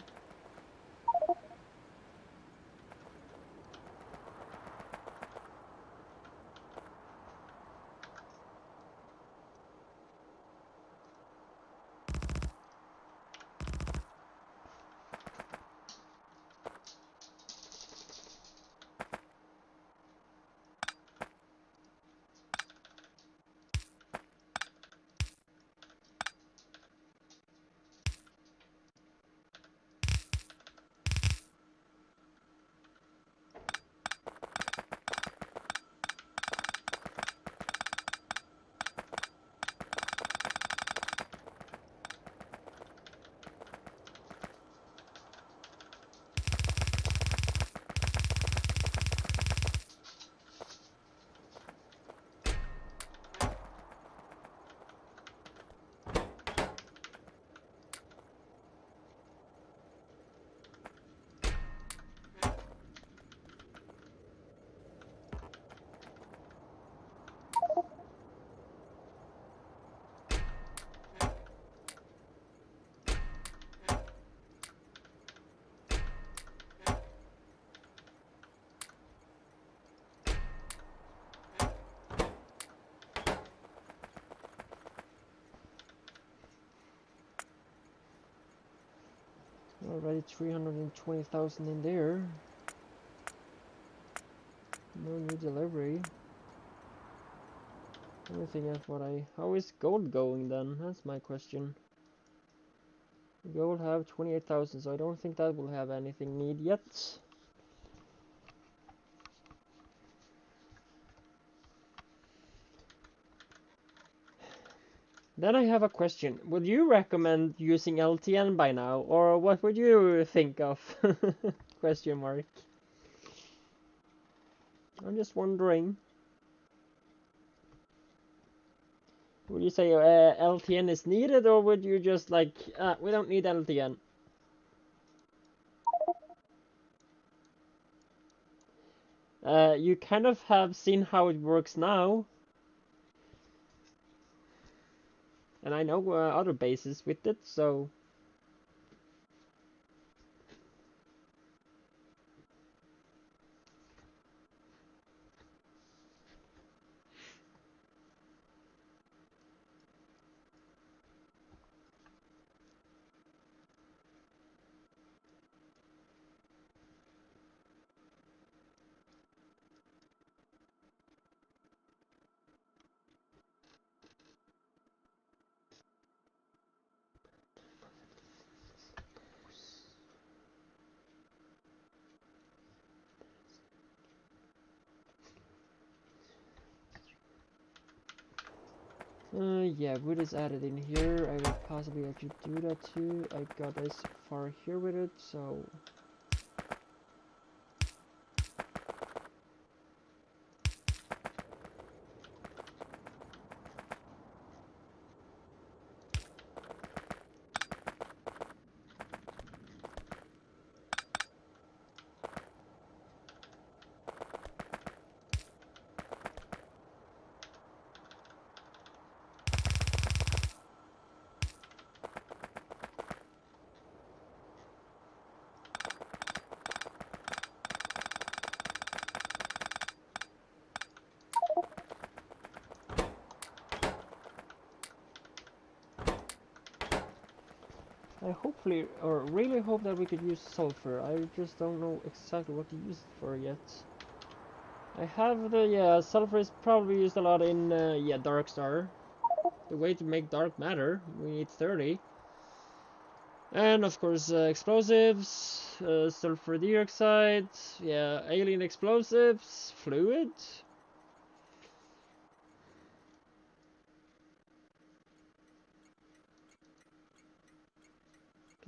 Already 320,000 in there. No new delivery. Everything else what I... How is gold going then? That's my question. Gold have 28,000, so I don't think that will have anything need yet. Then I have a question. Would you recommend using LTN by now, or what would you think of? Question mark. I'm just wondering. Would you say LTN is needed, or would you just like, we don't need LTN? You kind of have seen how it works now. And I know other bases with it, so... yeah, wood is added in here. I will possibly actually do that too. I got as far here with it, so... I hopefully, or really hope that we could use sulfur. I just don't know exactly what to use it for yet. I have the, yeah, sulfur is probably used a lot in, yeah, Darkstar. The way to make dark matter, we need 30. And of course, explosives, sulfur dioxide, yeah, alien explosives, fluid.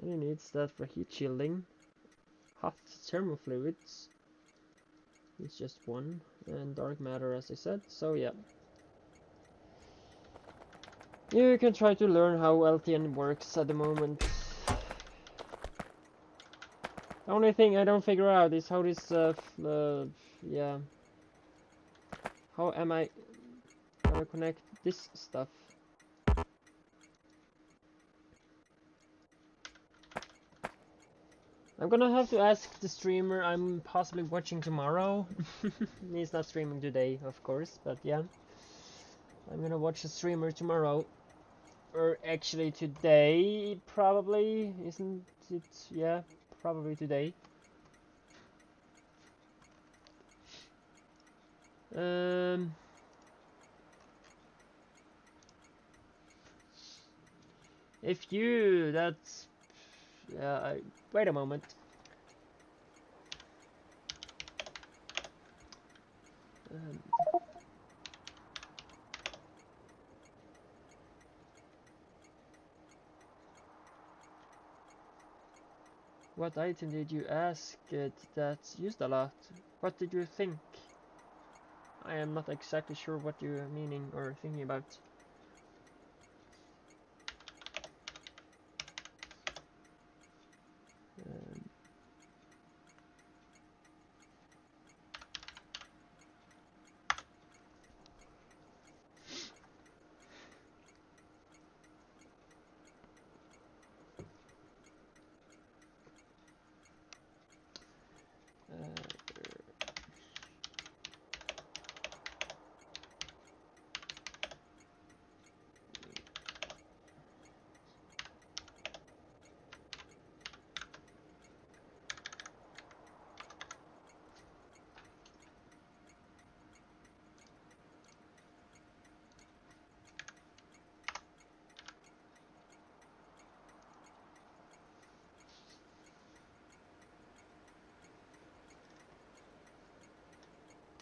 Kinda needs that for heat shielding. Hot thermofluids. It's just one. And dark matter, as I said, so yeah. You can try to learn how LTN works at the moment. The only thing I don't figure out is how this, yeah. How am I gonna connect this stuff? I'm gonna have to ask the streamer I'm possibly watching tomorrow. He's not streaming today, of course, but yeah. I'm gonna watch the streamer tomorrow. Or actually today, probably. Isn't it? Yeah, probably today. If you, that's... wait a moment. What item did you ask that's used a lot? What did you think? I am not exactly sure what you're meaning or thinking about.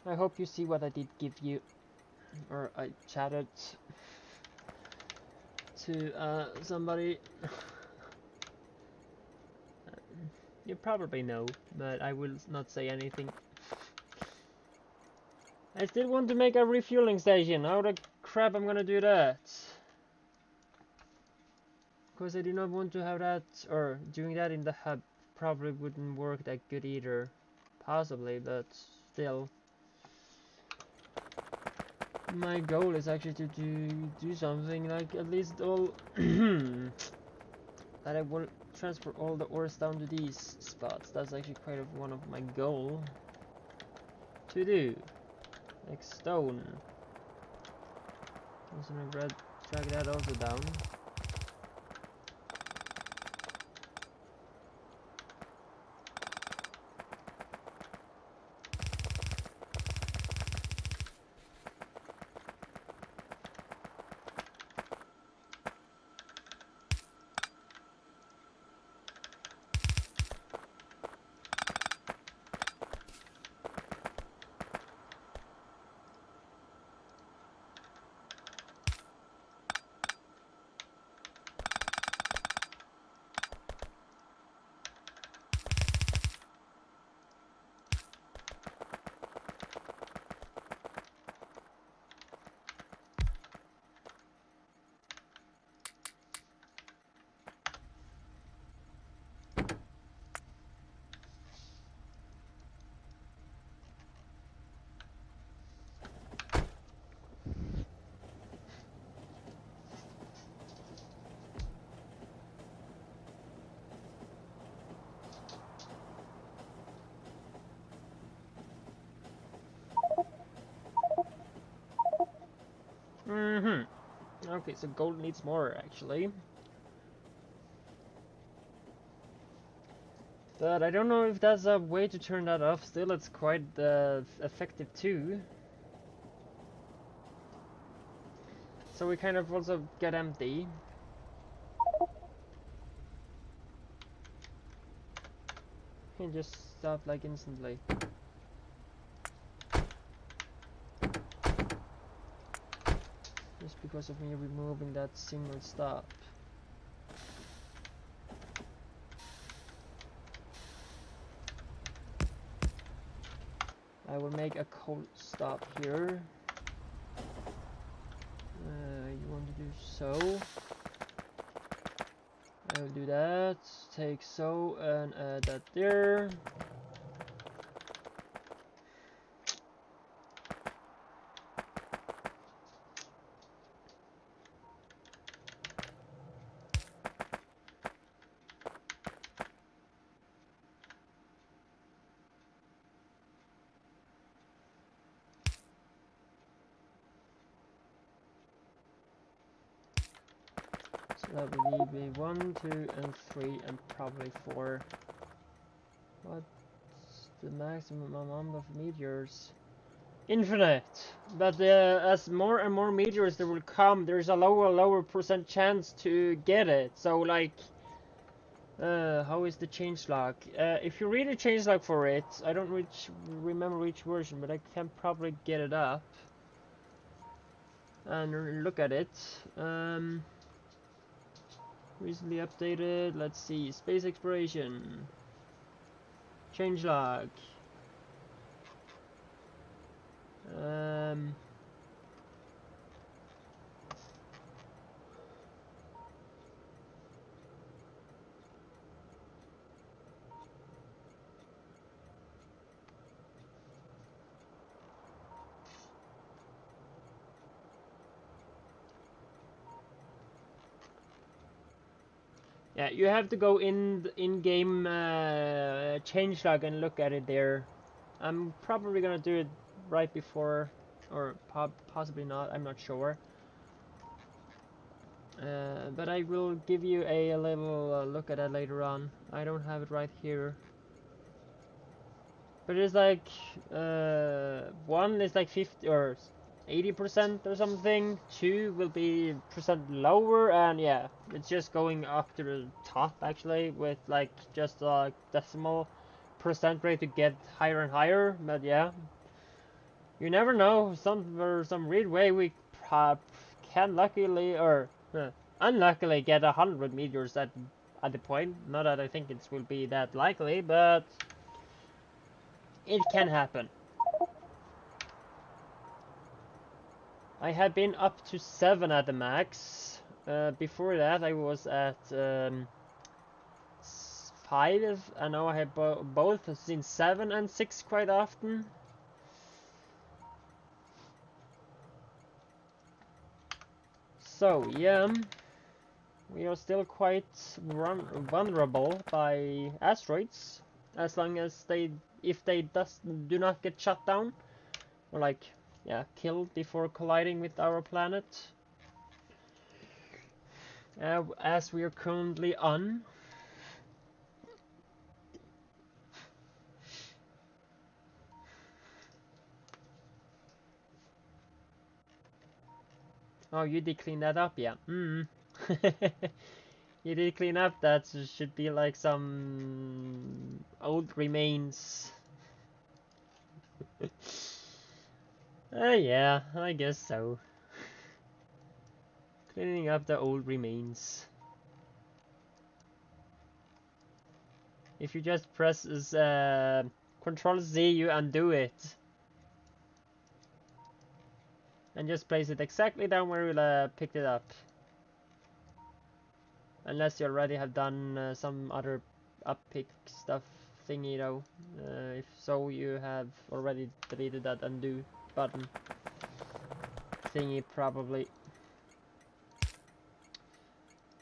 I hope you see what I did give you, or I chatted to somebody. You probably know, but I will not say anything. I still want to make a refueling station. How the crap I'm gonna do that? Because I do not want to have that, or doing that in the hub probably wouldn't work that good either. Possibly, but still. My goal is actually to do something like at least all that I will transfer all the ores down to these spots. That's actually quite one of my goal to do. Like stone. Also drag that also down. Okay, so gold needs more actually. But I don't know if that's a way to turn that off. Still, it's quite effective too. So we kind of also get empty. Can just stop like instantly. Just because of me removing that single stop. I will make a cold stop here. You want to do so. I will do that. Take so and add that there. That will be 1, 2, and 3, and probably 4. What's the maximum amount of meteors? Infinite! But as more and more meteors there will come, there's a lower percent chance to get it. So, like, how is the changelog? If you read a changelog for it, I don't remember which version, but I can probably get it up and look at it. Recently updated. Let's see. Space exploration. Changelog. Yeah, you have to go in-game changelog and look at it there. I'm probably gonna do it right before, or possibly not. I'm not sure. But I will give you a little look at that later on. I don't have it right here. But it's like 1 is like 50 or 80% or something. 2 will be percent lower, and yeah, it's just going up to the top actually with like just a decimal percent rate to get higher and higher. But yeah, you never know. For some weird way we can luckily or unluckily get 100 meteors at the point. Not that I think it will be that likely, but it can happen. I have been up to 7 at the max. Before that I was at 5, and now I have both seen 7 and 6 quite often. So yeah, we are still quite vulnerable by asteroids, as long as if they do not get shut down, or like, yeah, killed before colliding with our planet, as we are currently on. Oh, you did clean that up, yeah. You did clean up that. Should be like some old remains. Yeah, I guess so. Cleaning up the old remains. If you just press Control Z, you undo it. And just place it exactly down where you picked it up. Unless you already have done some other up-pick stuff thingy though. If so, you have already deleted that undo button thingy probably.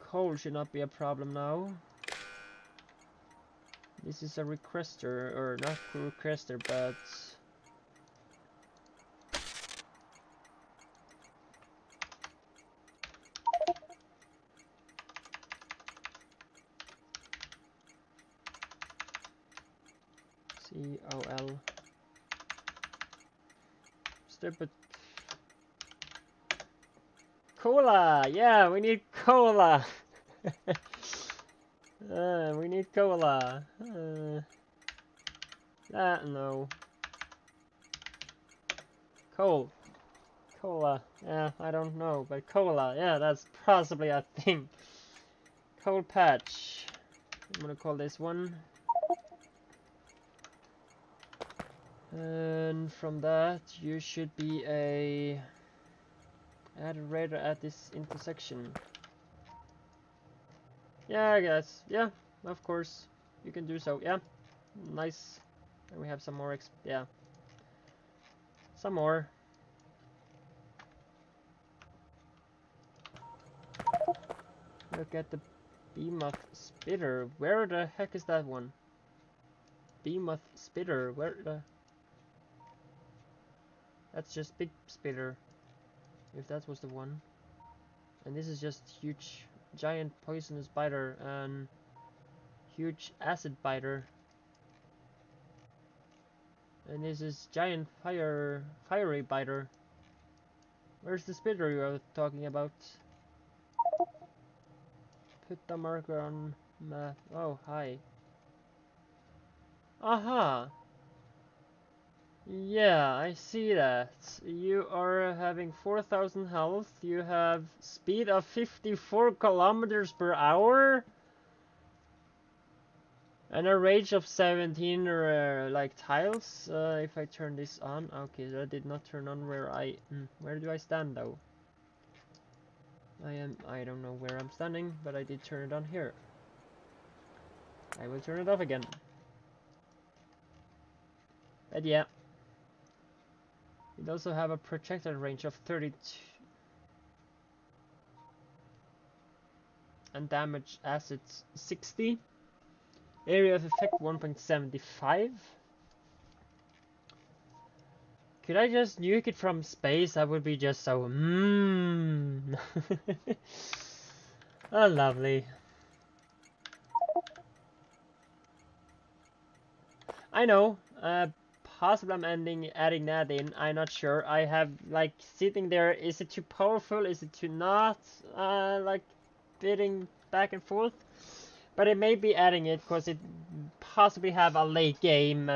Coal should not be a problem now. This is a requester, or not requester, but COL. Stupid. Cola! Yeah, we need cola! We need cola. No. Coal. Cola. Yeah, I don't know, but cola. Yeah, that's possibly a thing. Coal patch. I'm gonna call this one. And from that, you should be a add a radar at this intersection. Yeah, I guess. Yeah, of course. You can do so. Yeah. Nice. And we have some more yeah. Some more. Look at the behemoth spitter. Where the heck is that one? Behemoth spitter. Where the... That's just big spitter. If that was the one. And this is just huge, giant poisonous biter and huge acid biter. And this is giant fiery biter. Where's the spitter you were talking about? Put the marker on map. Oh, hi. Aha! Yeah, I see that. You are having 4,000 health. You have speed of 54 kilometers per hour. And a range of 17 like tiles. If I turn this on. Okay, that did not turn on where where do I stand though? I don't know where I'm standing, but I did turn it on here. I will turn it off again. But yeah. It also have a projectile range of 32 and damage assets 60. Area of effect 1.75. Could I just nuke it from space? That would be just so Oh, lovely. I know. Possibly I'm adding that in. I'm not sure. I have like sitting there. Is it too powerful? Is it too not? Like bidding back and forth. But it may be adding it because it possibly have a late game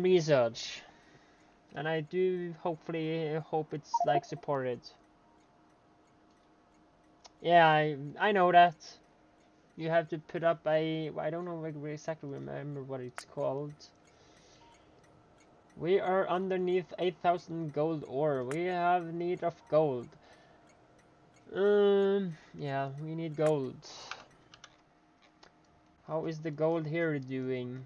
research, and I do hopefully hope it's like supported. Yeah, I know that. You have to put up I don't know exactly remember what it's called. We are underneath 8,000 gold ore. We have need of gold. Yeah, we need gold. How is the gold here doing?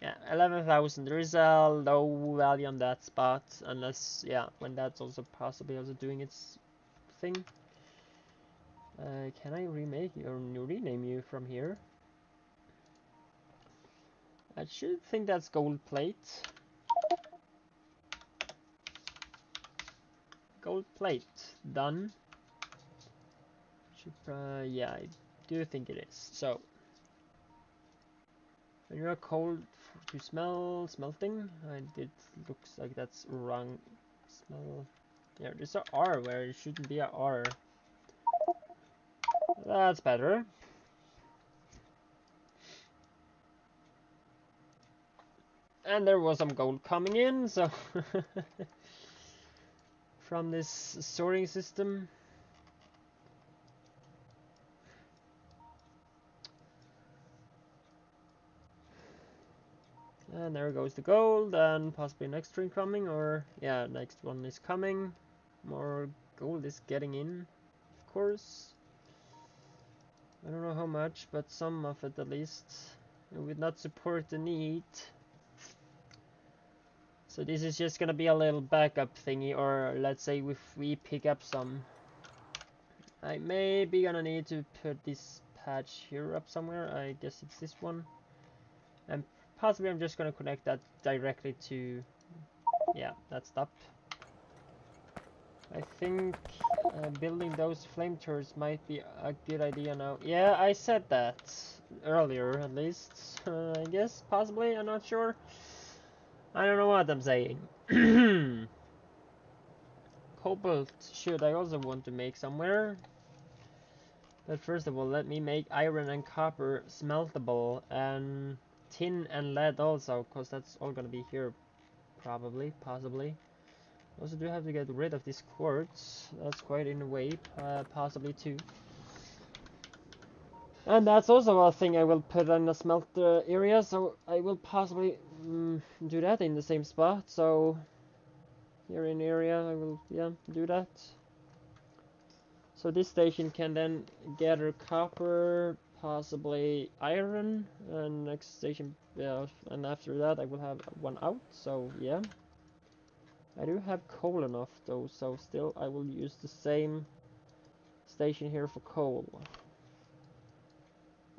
Yeah, 11,000. There is a low value on that spot, unless, yeah, when that's also possibly also doing its thing. Can I remake you or rename you from here? I should think that's gold plate. Gold plate. Done. Should, yeah, I do think it is. So, when you're cold to smelting, it looks like that's wrong. Smell. Yeah, there's a R where it shouldn't be a R. That's better. And there was some gold coming in, so from this sorting system. And there goes the gold, and possibly next string coming, or yeah, next one is coming. More gold is getting in, of course. I don't know how much, but some of it at least. It would not support the need. So this is just gonna be a little backup thingy, or let's say if we pick up some. I may be gonna need to put this patch here up somewhere. I guess it's this one. And possibly I'm just gonna connect that directly to, yeah, that stop. I think building those flame turrets might be a good idea now. Yeah, I said that earlier at least. I guess, possibly, I'm not sure. I don't know what I'm saying. Cobalt should I also want to make somewhere. But first of all, let me make iron and copper smeltable, and tin and lead also, because that's all gonna be here, probably, possibly. Also do have to get rid of this quartz, that's quite in a way, possibly too. And that's also a thing I will put in the smelter area, so I will possibly do that in the same spot, so here in area I will, yeah, do that. So this station can then gather copper, possibly iron, and next station, yeah, and after that I will have one out, so yeah. I do have coal enough though, so still I will use the same station here for coal.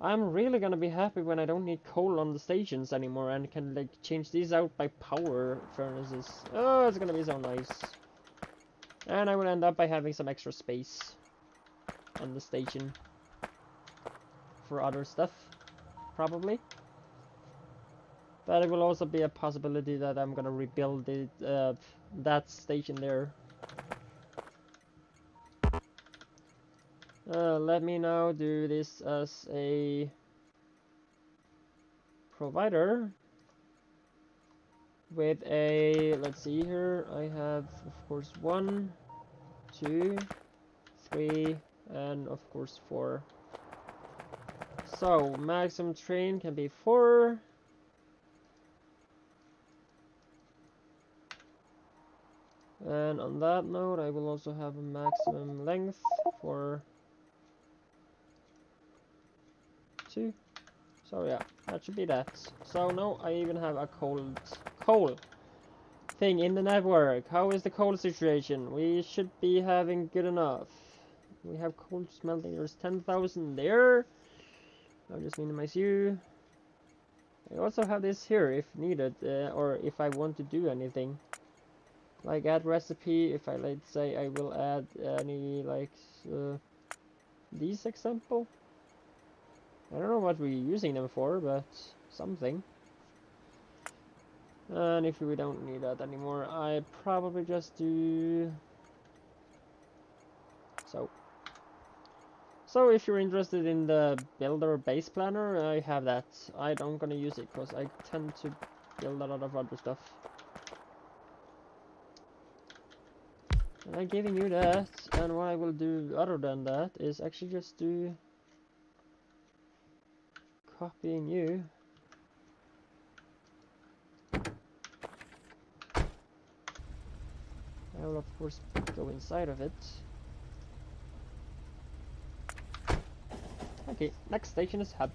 I'm really gonna be happy when I don't need coal on the stations anymore and can like change these out by power furnaces. Oh, it's gonna be so nice. And I will end up by having some extra space on the station for other stuff, probably. But it will also be a possibility that I'm gonna rebuild it, that station there. Let me now do this as a provider with a, let's see here, I have of course 1, 2, 3, and of course 4. So maximum train can be 4. And on that note, I will also have a maximum length for 2. So yeah, that should be that. So now I even have a coal thing in the network. How is the coal situation? We should be having good enough. We have coal smelting. There's 10,000 there. I'll just minimize you. I also have this here if needed, or if I want to do anything. Like add recipe, if I, let's say, I will add any, like, these example. I don't know what we're using them for, but something. And if we don't need that anymore, I probably just do so. So if you're interested in the builder base planner, I have that. I don't gonna use it because I tend to build a lot of other stuff. And I'm giving you that, and what I will do other than that is actually just do copying you. I will of course go inside of it. Okay, next station is hub.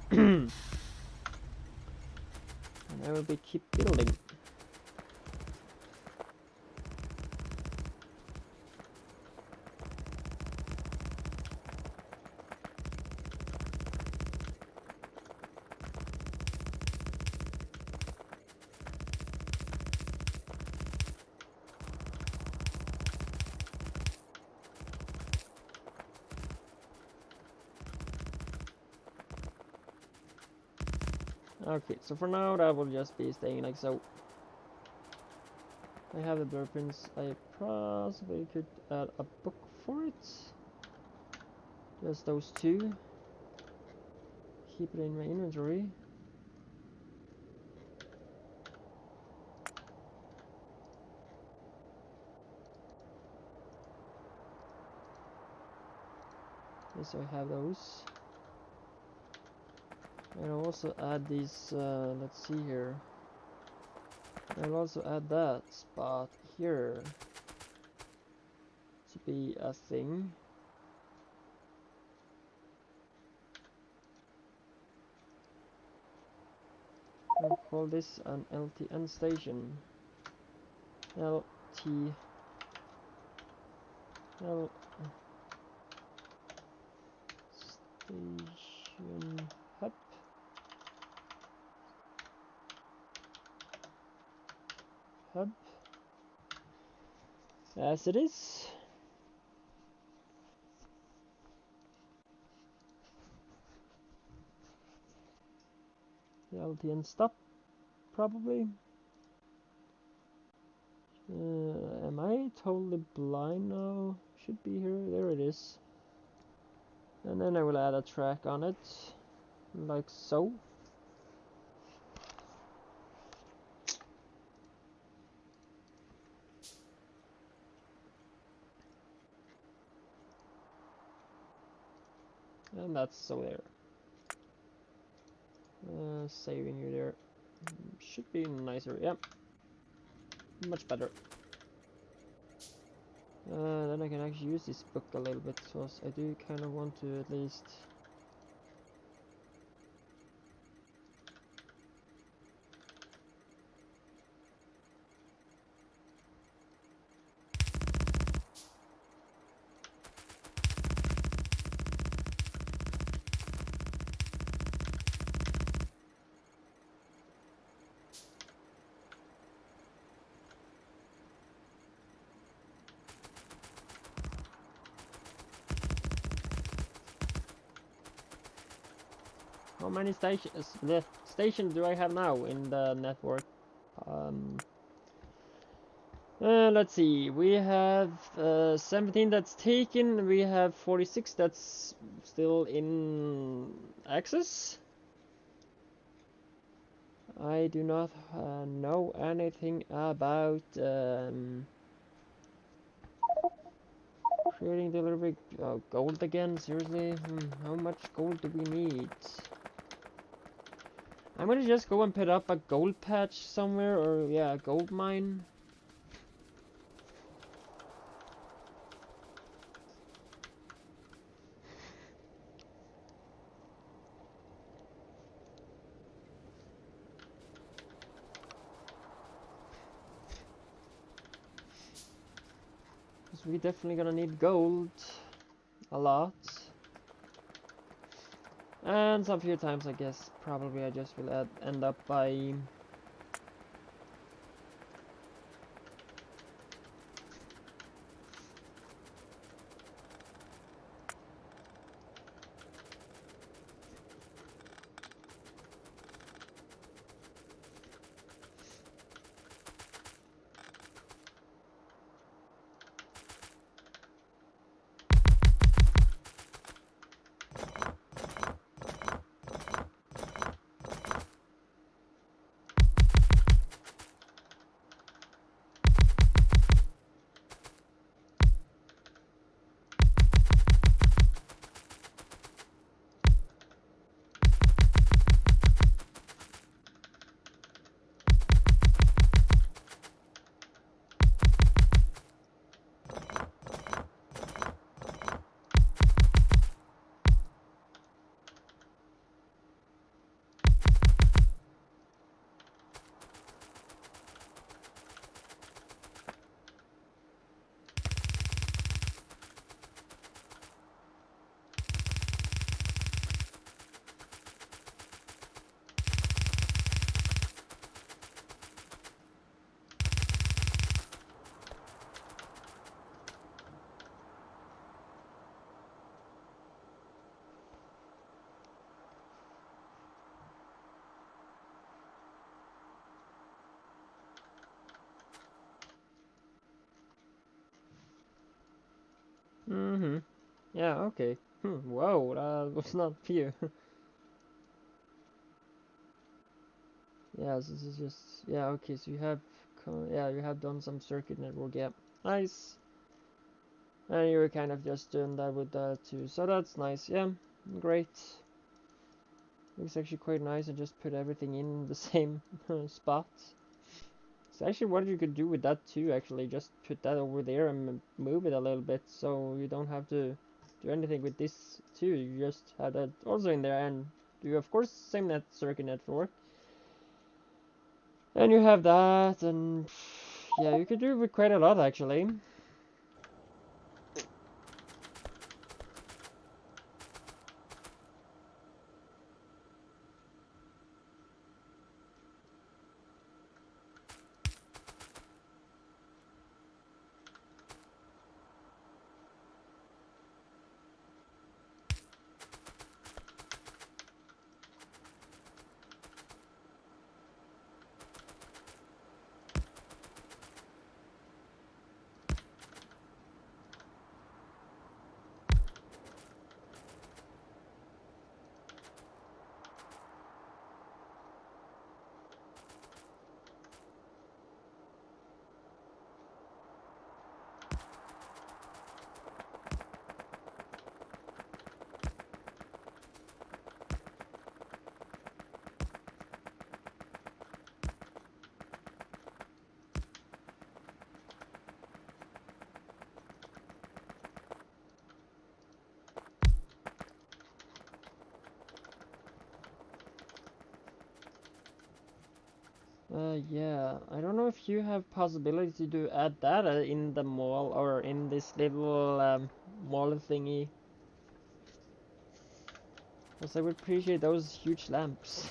And I will be keep building. Okay, so for now that will just be staying like so. I have the blueprints. I possibly could add a book for it. Just those two. Keep it in my inventory. Yes, I have those. I'll also add these, let's see here. I'll also add that spot here to be a thing. I'll call this an LTN station. LT L station hub. Hub. As it is. The LTN stop, probably. Am I totally blind now? Should be here. There it is. And then I will add a track on it, like so. And that's so there. Saving you there. Should be nicer, yep. Much better. Then I can actually use this book a little bit, because I do kind of want to at least... How many stations do I have now in the network? Let's see, we have 17 that's taken, we have 46 that's still in access. I do not know anything about creating delivery. Gold again, seriously? How much gold do we need? I'm gonna just go and put up a gold patch somewhere, or yeah, a gold mine. Because we definitely gonna need gold. A lot. And some few times I guess probably I just will end up by Yeah, okay. Whoa, that was not few. Yeah, so this is just, yeah, okay, so you have, yeah, you have done some circuit network, yeah. Nice. And you were kind of just doing that with that too, so that's nice, yeah, great. Looks actually quite nice and just put everything in the same spot. So actually what you could do with that too, actually, just put that over there and move it a little bit so you don't have to do anything with this too. You just have that also in there and do of course same net circuit network. And you have that and yeah, you could do with quite a lot actually. Yeah, I don't know if you have possibility to add that in the mall or in this little mall thingy. Because I would appreciate those huge lamps.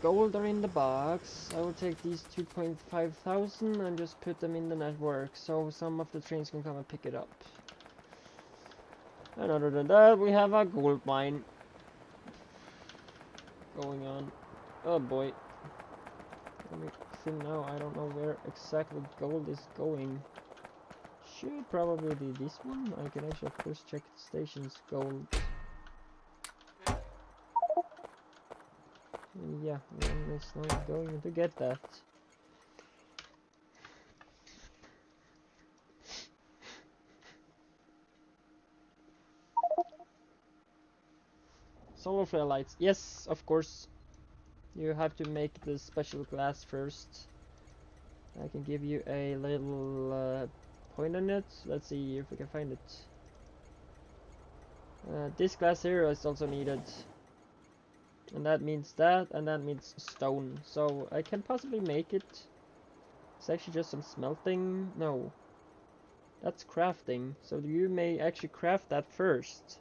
Gold are in the box. I will take these 2.5 thousand and just put them in the network so some of the trains can come and pick it up. And other than that, we have a gold mine going on. Oh boy. Let me see now. I don't know where exactly gold is going. Should probably be this one. I can actually of course check the station's gold. Yeah, one is not going to get that. Solar flare lights. Yes, of course. You have to make the special glass first. I can give you a little point on it. Let's see if we can find it. This glass here is also needed. And that means that, and that means stone. So I can possibly make it. It's actually just some smelting. No. That's crafting. So you may actually craft that first.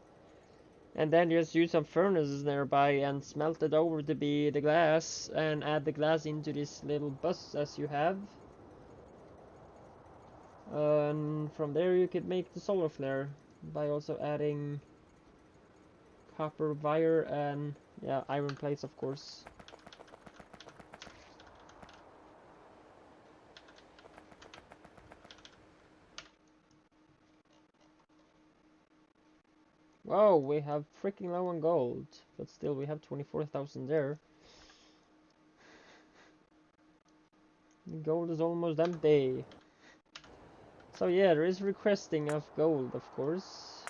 And then just use some furnaces nearby and smelt it over to be the glass. And add the glass into this little bus as you have. And from there you could make the solar flare by also adding copper wire and yeah, iron plates of course. Whoa, we have freaking low on gold, but still we have 24,000 there. Gold is almost empty. So yeah, there is requesting of gold, of course.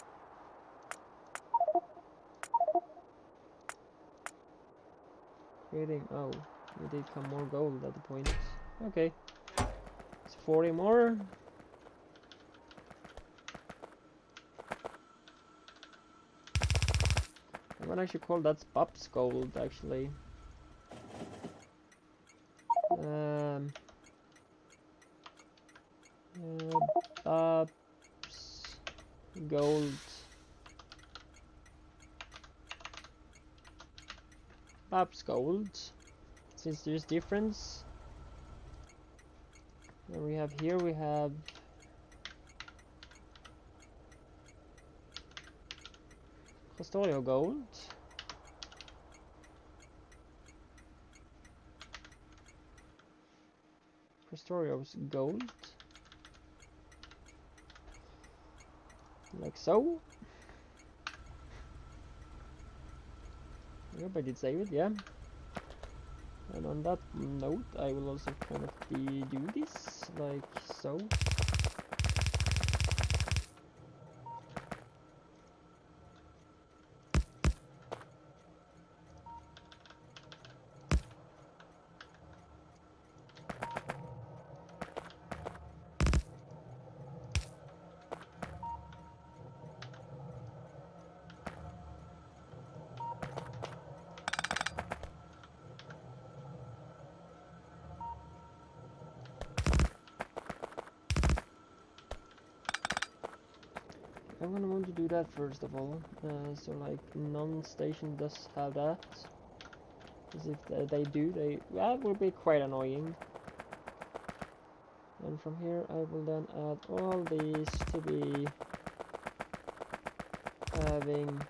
Creating, oh, we did come more gold at the point. Okay, it's 40 more. I would actually call that Bob's gold, actually. Bob's gold. Bob's gold. Since there's difference. And we have here, we have krastorio gold. Krastorio's gold. Like so. I hope I did save it, yeah. And on that note, I will also kind of do this, like so. I'm gonna want to do that first of all, so like non-station does have that, because if they do, that will be quite annoying. And from here I will then add all these to be having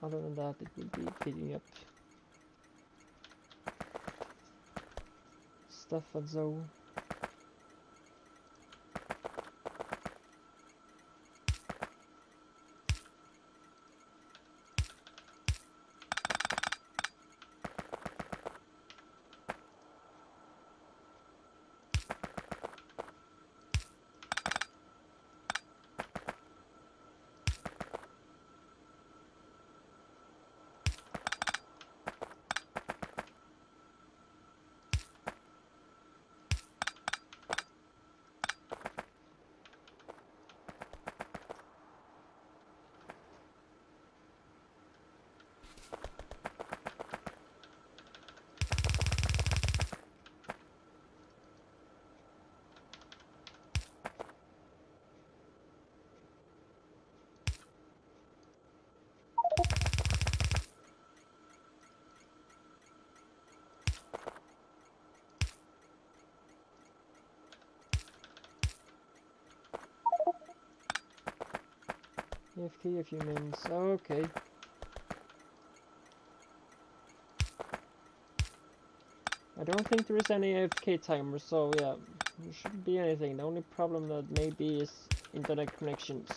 other than that, it will be picking up stuff at so. AFK a few minutes. Okay. I don't think there is any AFK timer, so yeah, there shouldn't be anything. The only problem that may be is internet connections.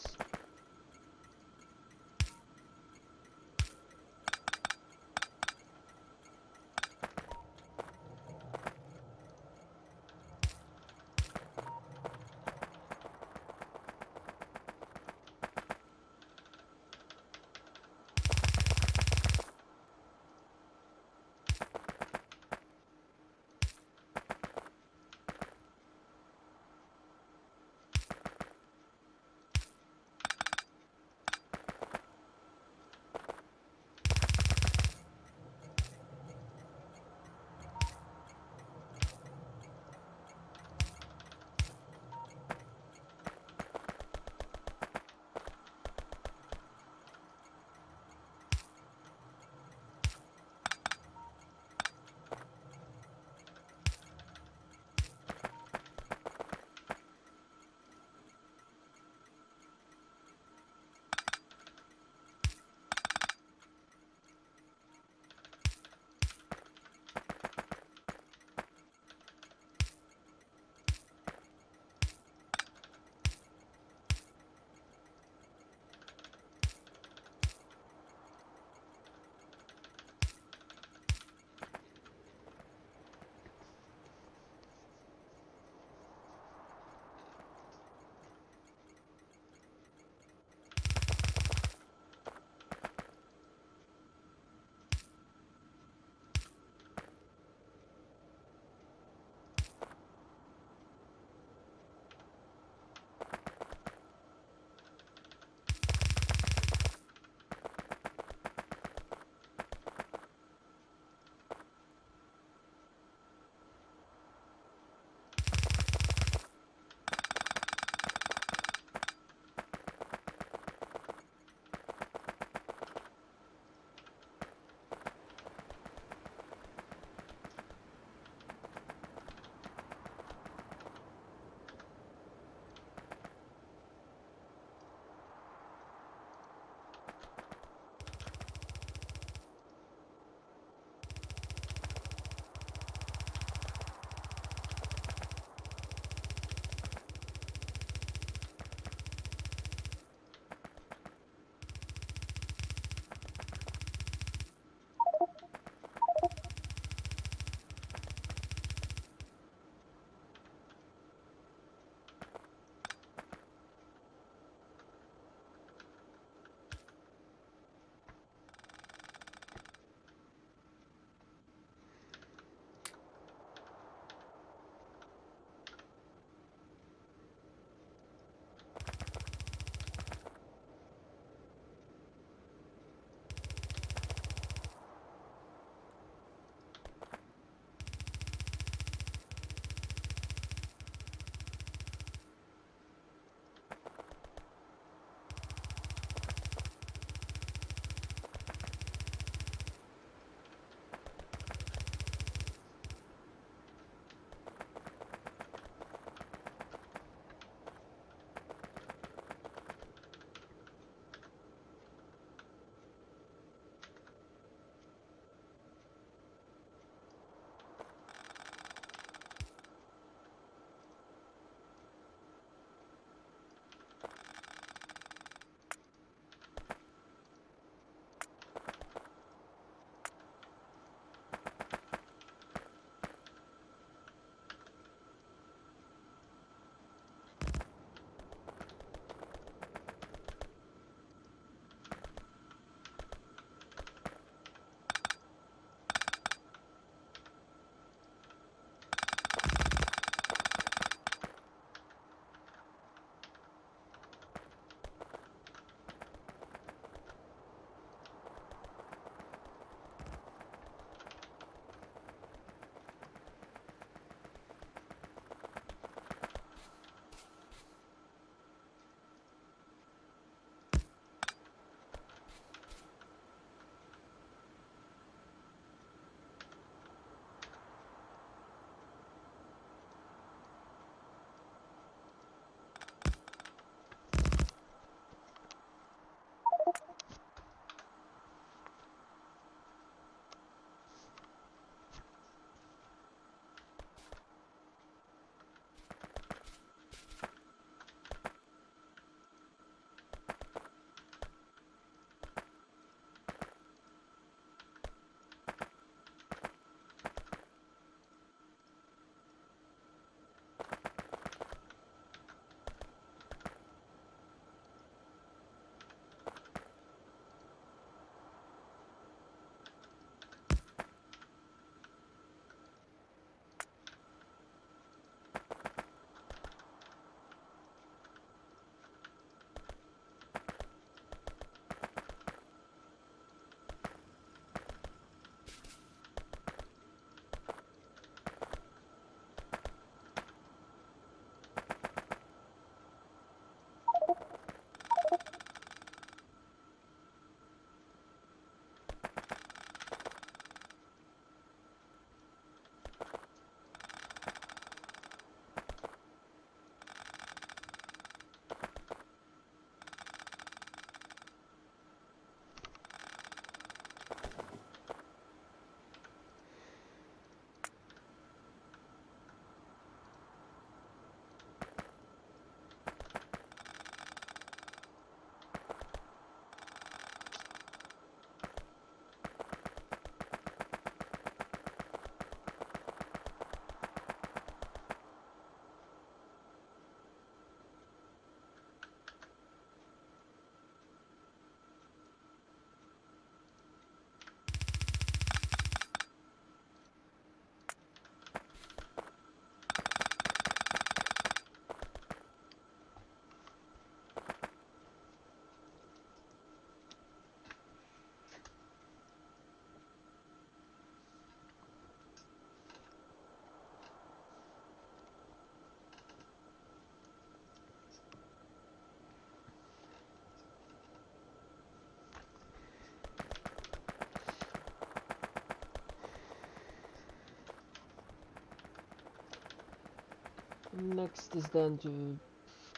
Next is then to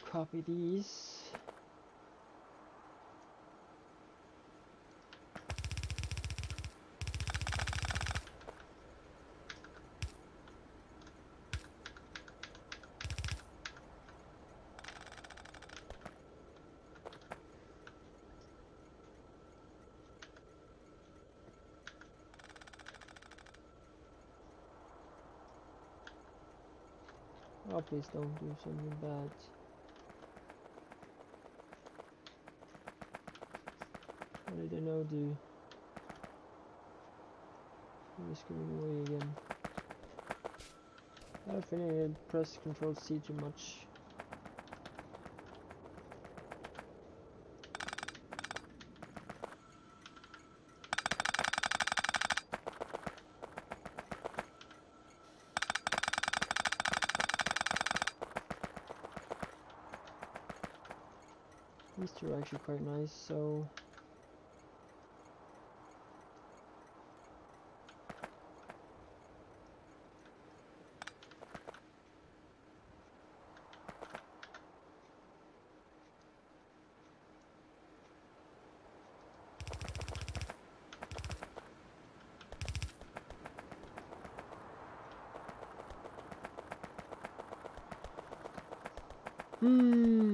copy these. Oh, please don't do something bad. What did I now do? I'm just going away again. I think I had pressed Control C too much. These two are actually quite nice, so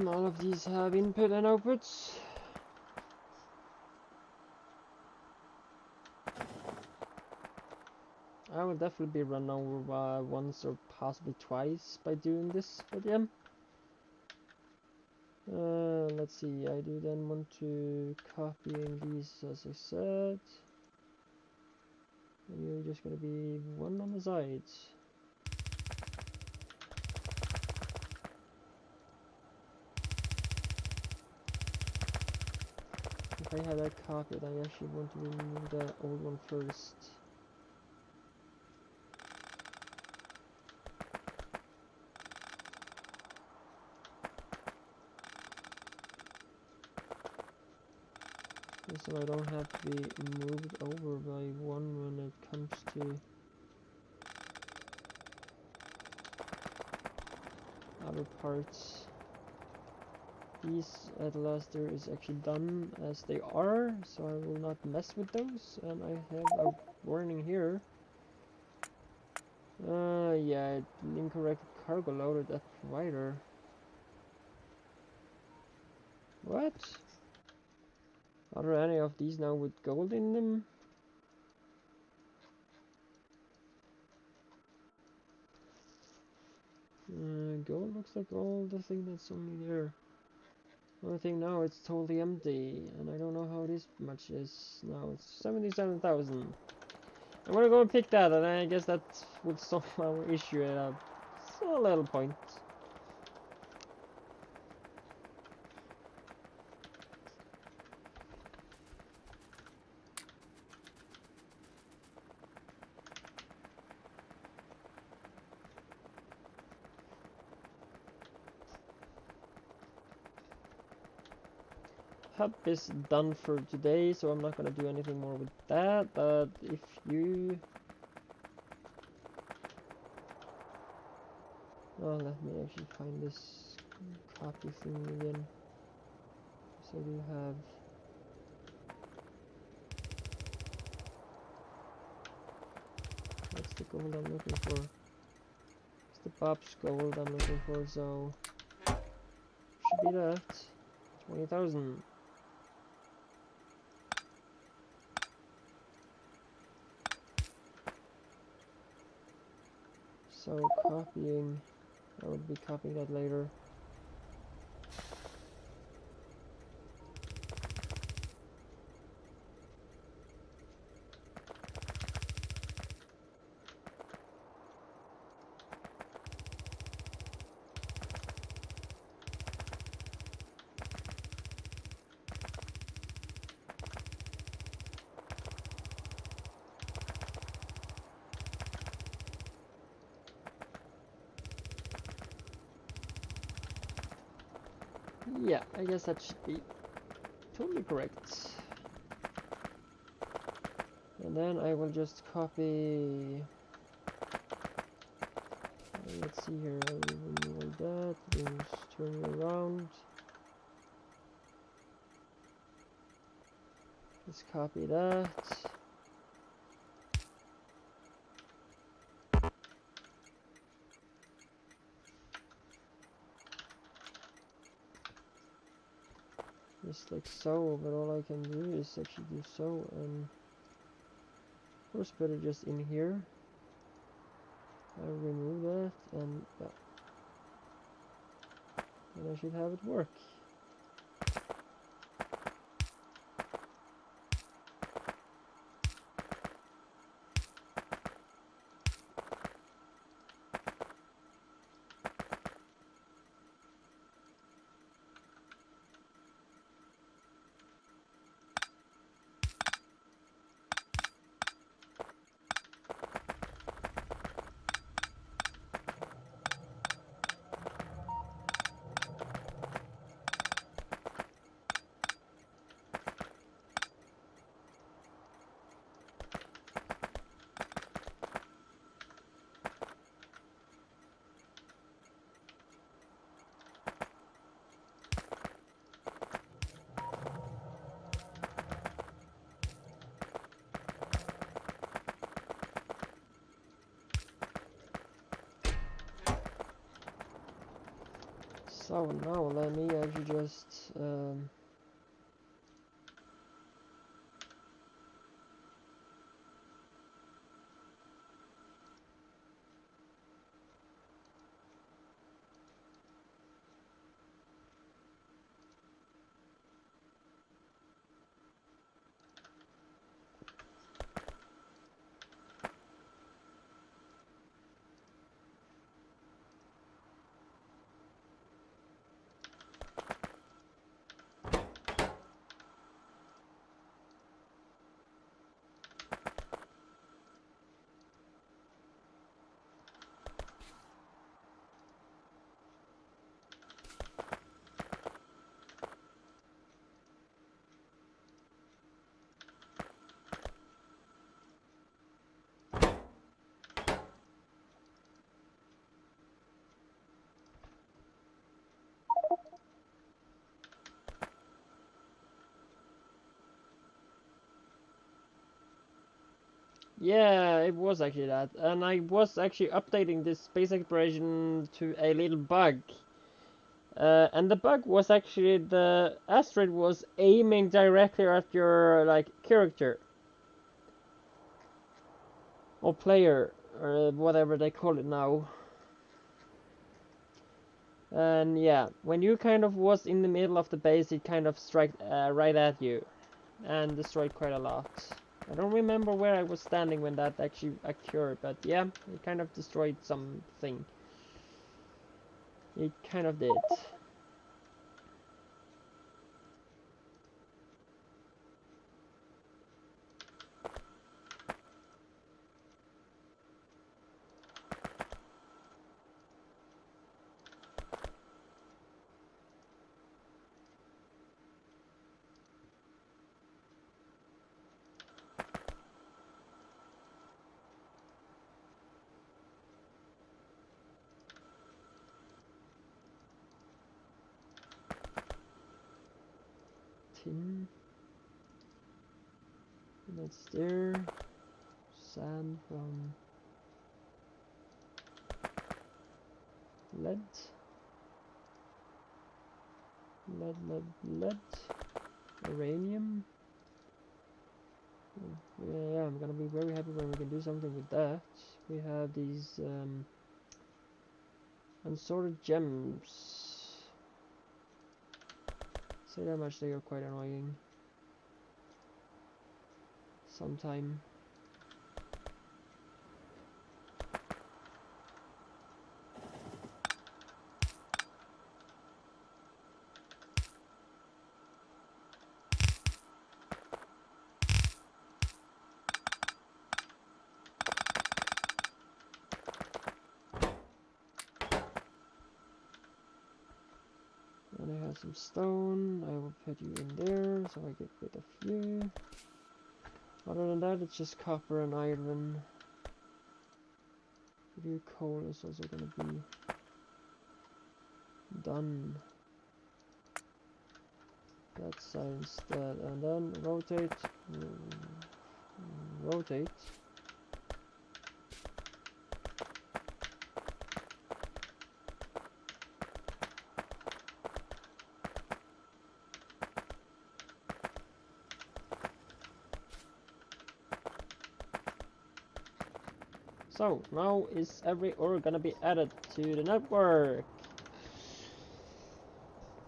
all of these have input and outputs. I will definitely be run over once or possibly twice by doing this, but yeah. Let's see, I do then want to copying these as I said. And you're just gonna be one on the sides. If I had that copied, I actually want to remove the old one first. So I don't have to be moved over by one when it comes to other parts. These at last there is actually done as they are, so I will not mess with those. And I have a warning here. Yeah, incorrect cargo loaded at provider. What? Are there any of these now with gold in them? Gold looks like all the thing that's only there. Only thing now it's totally empty, and I don't know how this much is now. It's 77,000. I'm gonna go and pick that, and I guess that would solve our issue at a little point. Hub is done for today, so I'm not gonna do anything more with that, but if you... Oh, let me actually find this copy thing again. So you have... That's the gold I'm looking for. It's the Bob's gold I'm looking for, so... Should be that. 20,000. So copying, I will be copying that later. Yeah, I guess that should be totally correct. And then I will just copy let's see here. I will remove all that. Just turn it around. Let's copy that. Just like so, but all I can do is actually do so, and of course better just in here. I'll remove that, and yeah. And I should have it work. So now let me actually just yeah, it was actually that, and I was actually updating this basic version to a little bug. And the bug was actually the asteroid was aiming directly at your like character or player or whatever they call it now. And yeah, when you kind of was in the middle of the base, it kind of struck right at you and destroyed quite a lot. I don't remember where I was standing when that actually occurred, but yeah, it kind of destroyed something. It kind of did. Tin. That's there. Sand from lead. Lead. Uranium. Yeah, I'm gonna be very happy when we can do something with that. We have these unsorted gems. Say that much, they are quite annoying. Sometime. And I have some stone. I will put you in there so I get rid of you. Other than that, it's just copper and iron. Blue coal is also gonna be done that side instead, and then rotate, rotate. So now is every ore gonna be added to the network?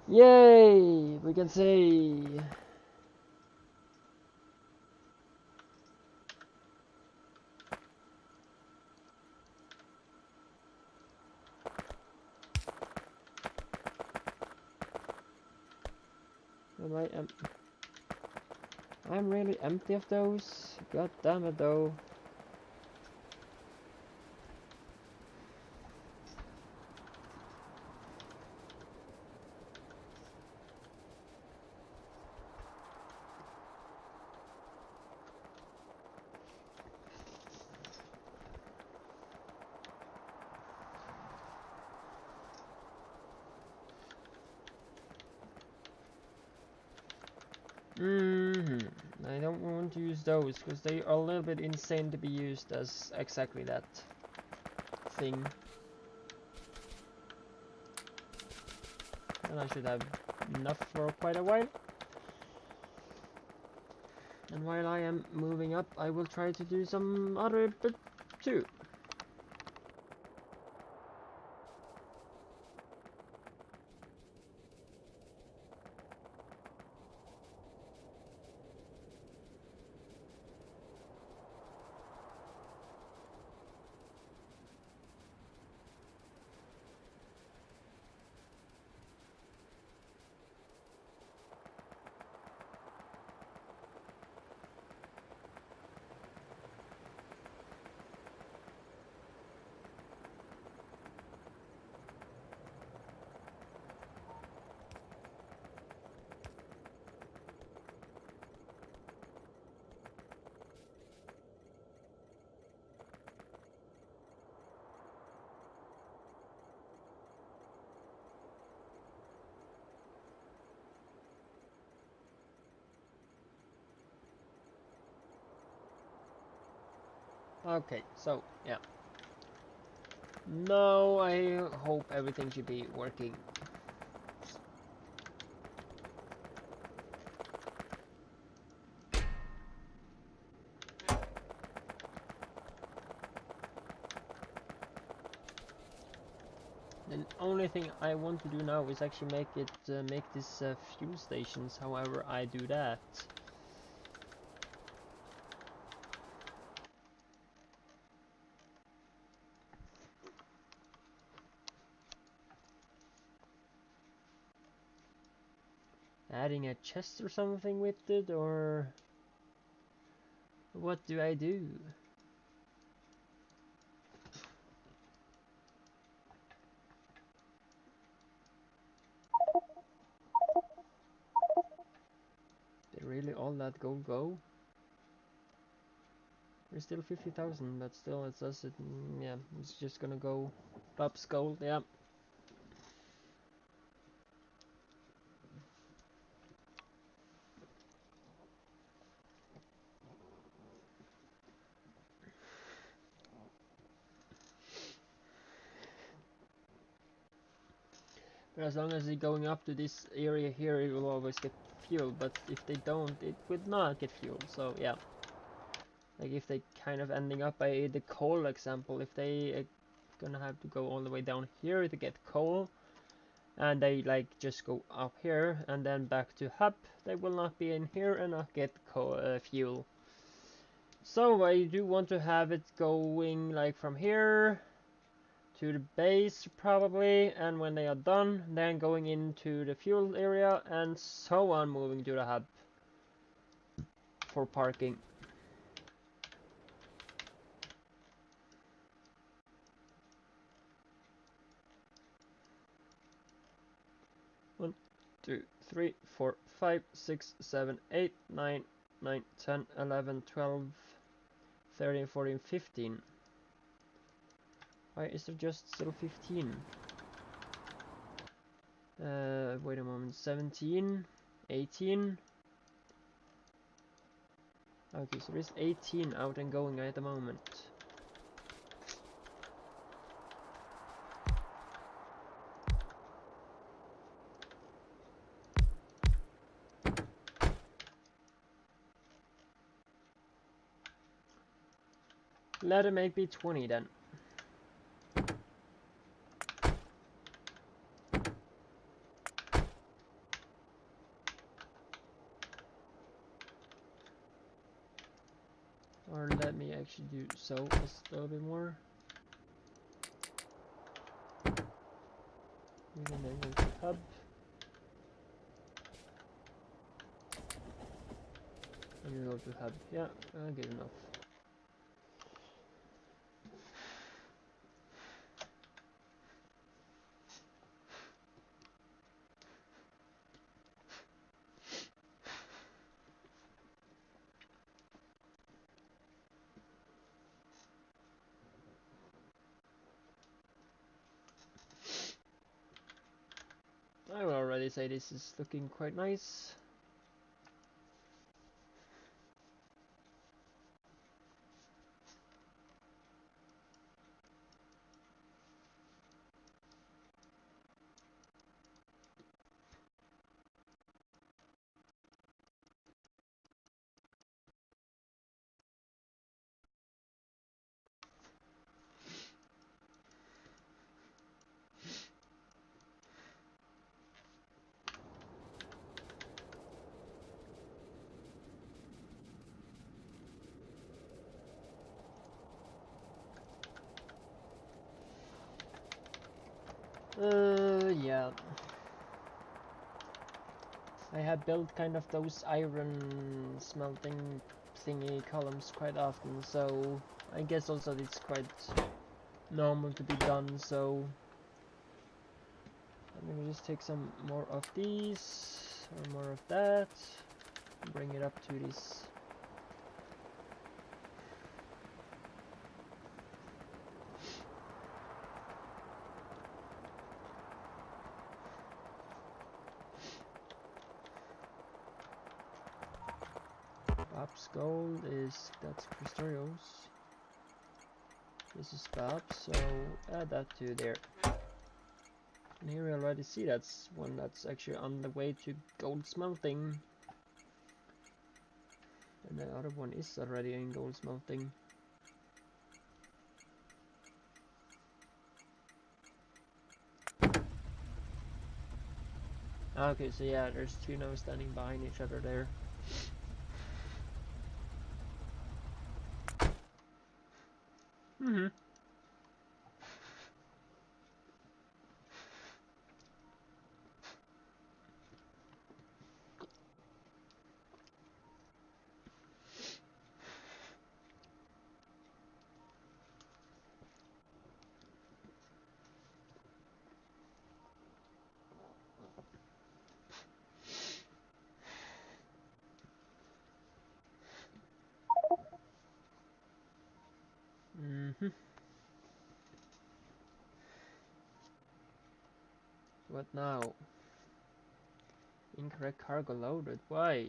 Yay! We can say. I'm really empty of those. God damn it though. I don't want to use those because they are a little bit insane to be used as exactly that thing. And I should have enough for quite a while. And while I am moving up, I will try to do some other bit too. Okay, so yeah. Now I hope everything should be working. The only thing I want to do now is actually make it make this fuel stations. However, I do that. Adding a chest or something with it, or what do I do? Did really all that gold go? We're still 50,000, but still it says it, yeah, it's just gonna go Bob's gold, yeah. But as long as they're going up to this area here, it will always get fuel, but if they don't, it would not get fuel, so yeah. Like if they kind of ending up by the coal example, if they gonna have to go all the way down here to get coal, and they like just go up here and then back to hub, they will not be in here and not get fuel. So I do want to have it going like from here to the base probably, and when they are done, then going into the fuel area and so on, moving to the hub for parking. 1, 2, 3, 4, 5, 6, 7, 8, 9, 9, 10, 11, 12, 13, 14, 15. Why is there just still 15? Wait a moment, 17, 18. Okay, so there's 18 out and going at the moment. Let it make be 20 then. Or let me actually do so just a little bit more. And then go to hub. And you go to hub. Yeah, good enough. I will already say this is looking quite nice. Yeah. I have built kind of those iron smelting thingy columns quite often, so I guess also it's quite normal to be done, so I'm gonna just take some more of these, or more of that, and bring it up to this. Bob's gold is, that's Krastorios. This is Bob, so add that to there. And here we already see that's one that's actually on the way to gold smelting. And the other one is already in gold smelting. Okay, so yeah, there's two now standing behind each other there. What now? Incorrect cargo loaded. Why?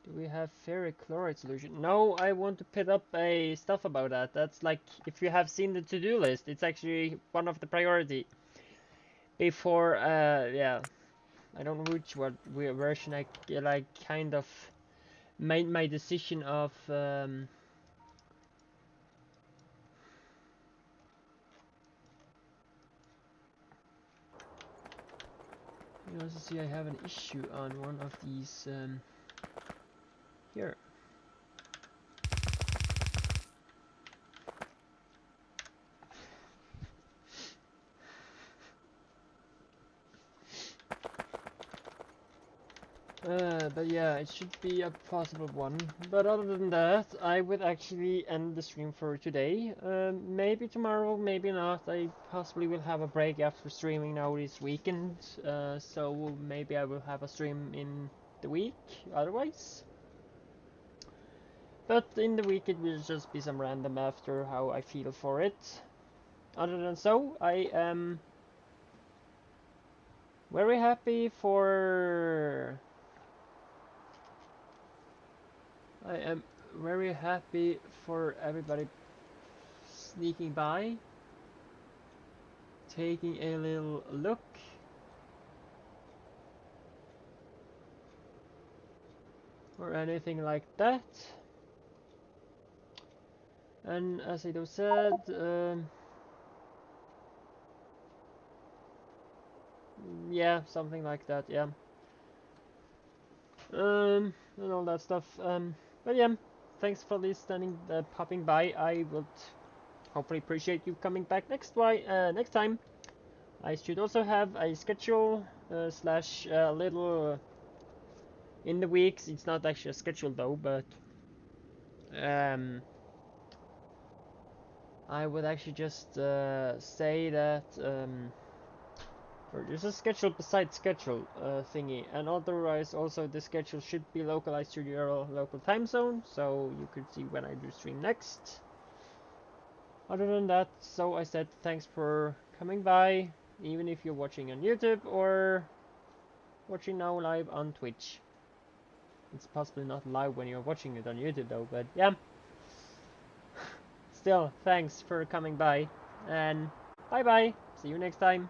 Do we have ferric chloride solution? No, I want to put up a stuff about that. That's like, if you have seen the to-do list, it's actually one of the priority. Before, yeah, I don't know which version I like kind of made my decision of. You also see I have an issue on one of these here. But yeah, it should be a possible one. But other than that, I would actually end the stream for today. Maybe tomorrow, maybe not. I possibly will have a break after streaming now this weekend. So maybe I will have a stream in the week, otherwise. But in the week it will just be some random after how I feel for it. other than so, I am very happy for... I am very happy for everybody sneaking by, taking a little look. Or anything like that. And as I said, yeah, something like that, yeah. And all that stuff. But yeah, thanks for listening, popping by. I would hopefully appreciate you coming back next time. I should also have a schedule slash little in the weeks. It's not actually a schedule though, but I would actually just say that or there's a schedule beside schedule thingy, and otherwise also the schedule should be localized to your local time zone, so you could see when I do stream next. Other than that, so I said thanks for coming by, even if you're watching on YouTube or watching now live on Twitch. It's possibly not live when you're watching it on YouTube though, but yeah. Still, thanks for coming by, and bye bye, see you next time.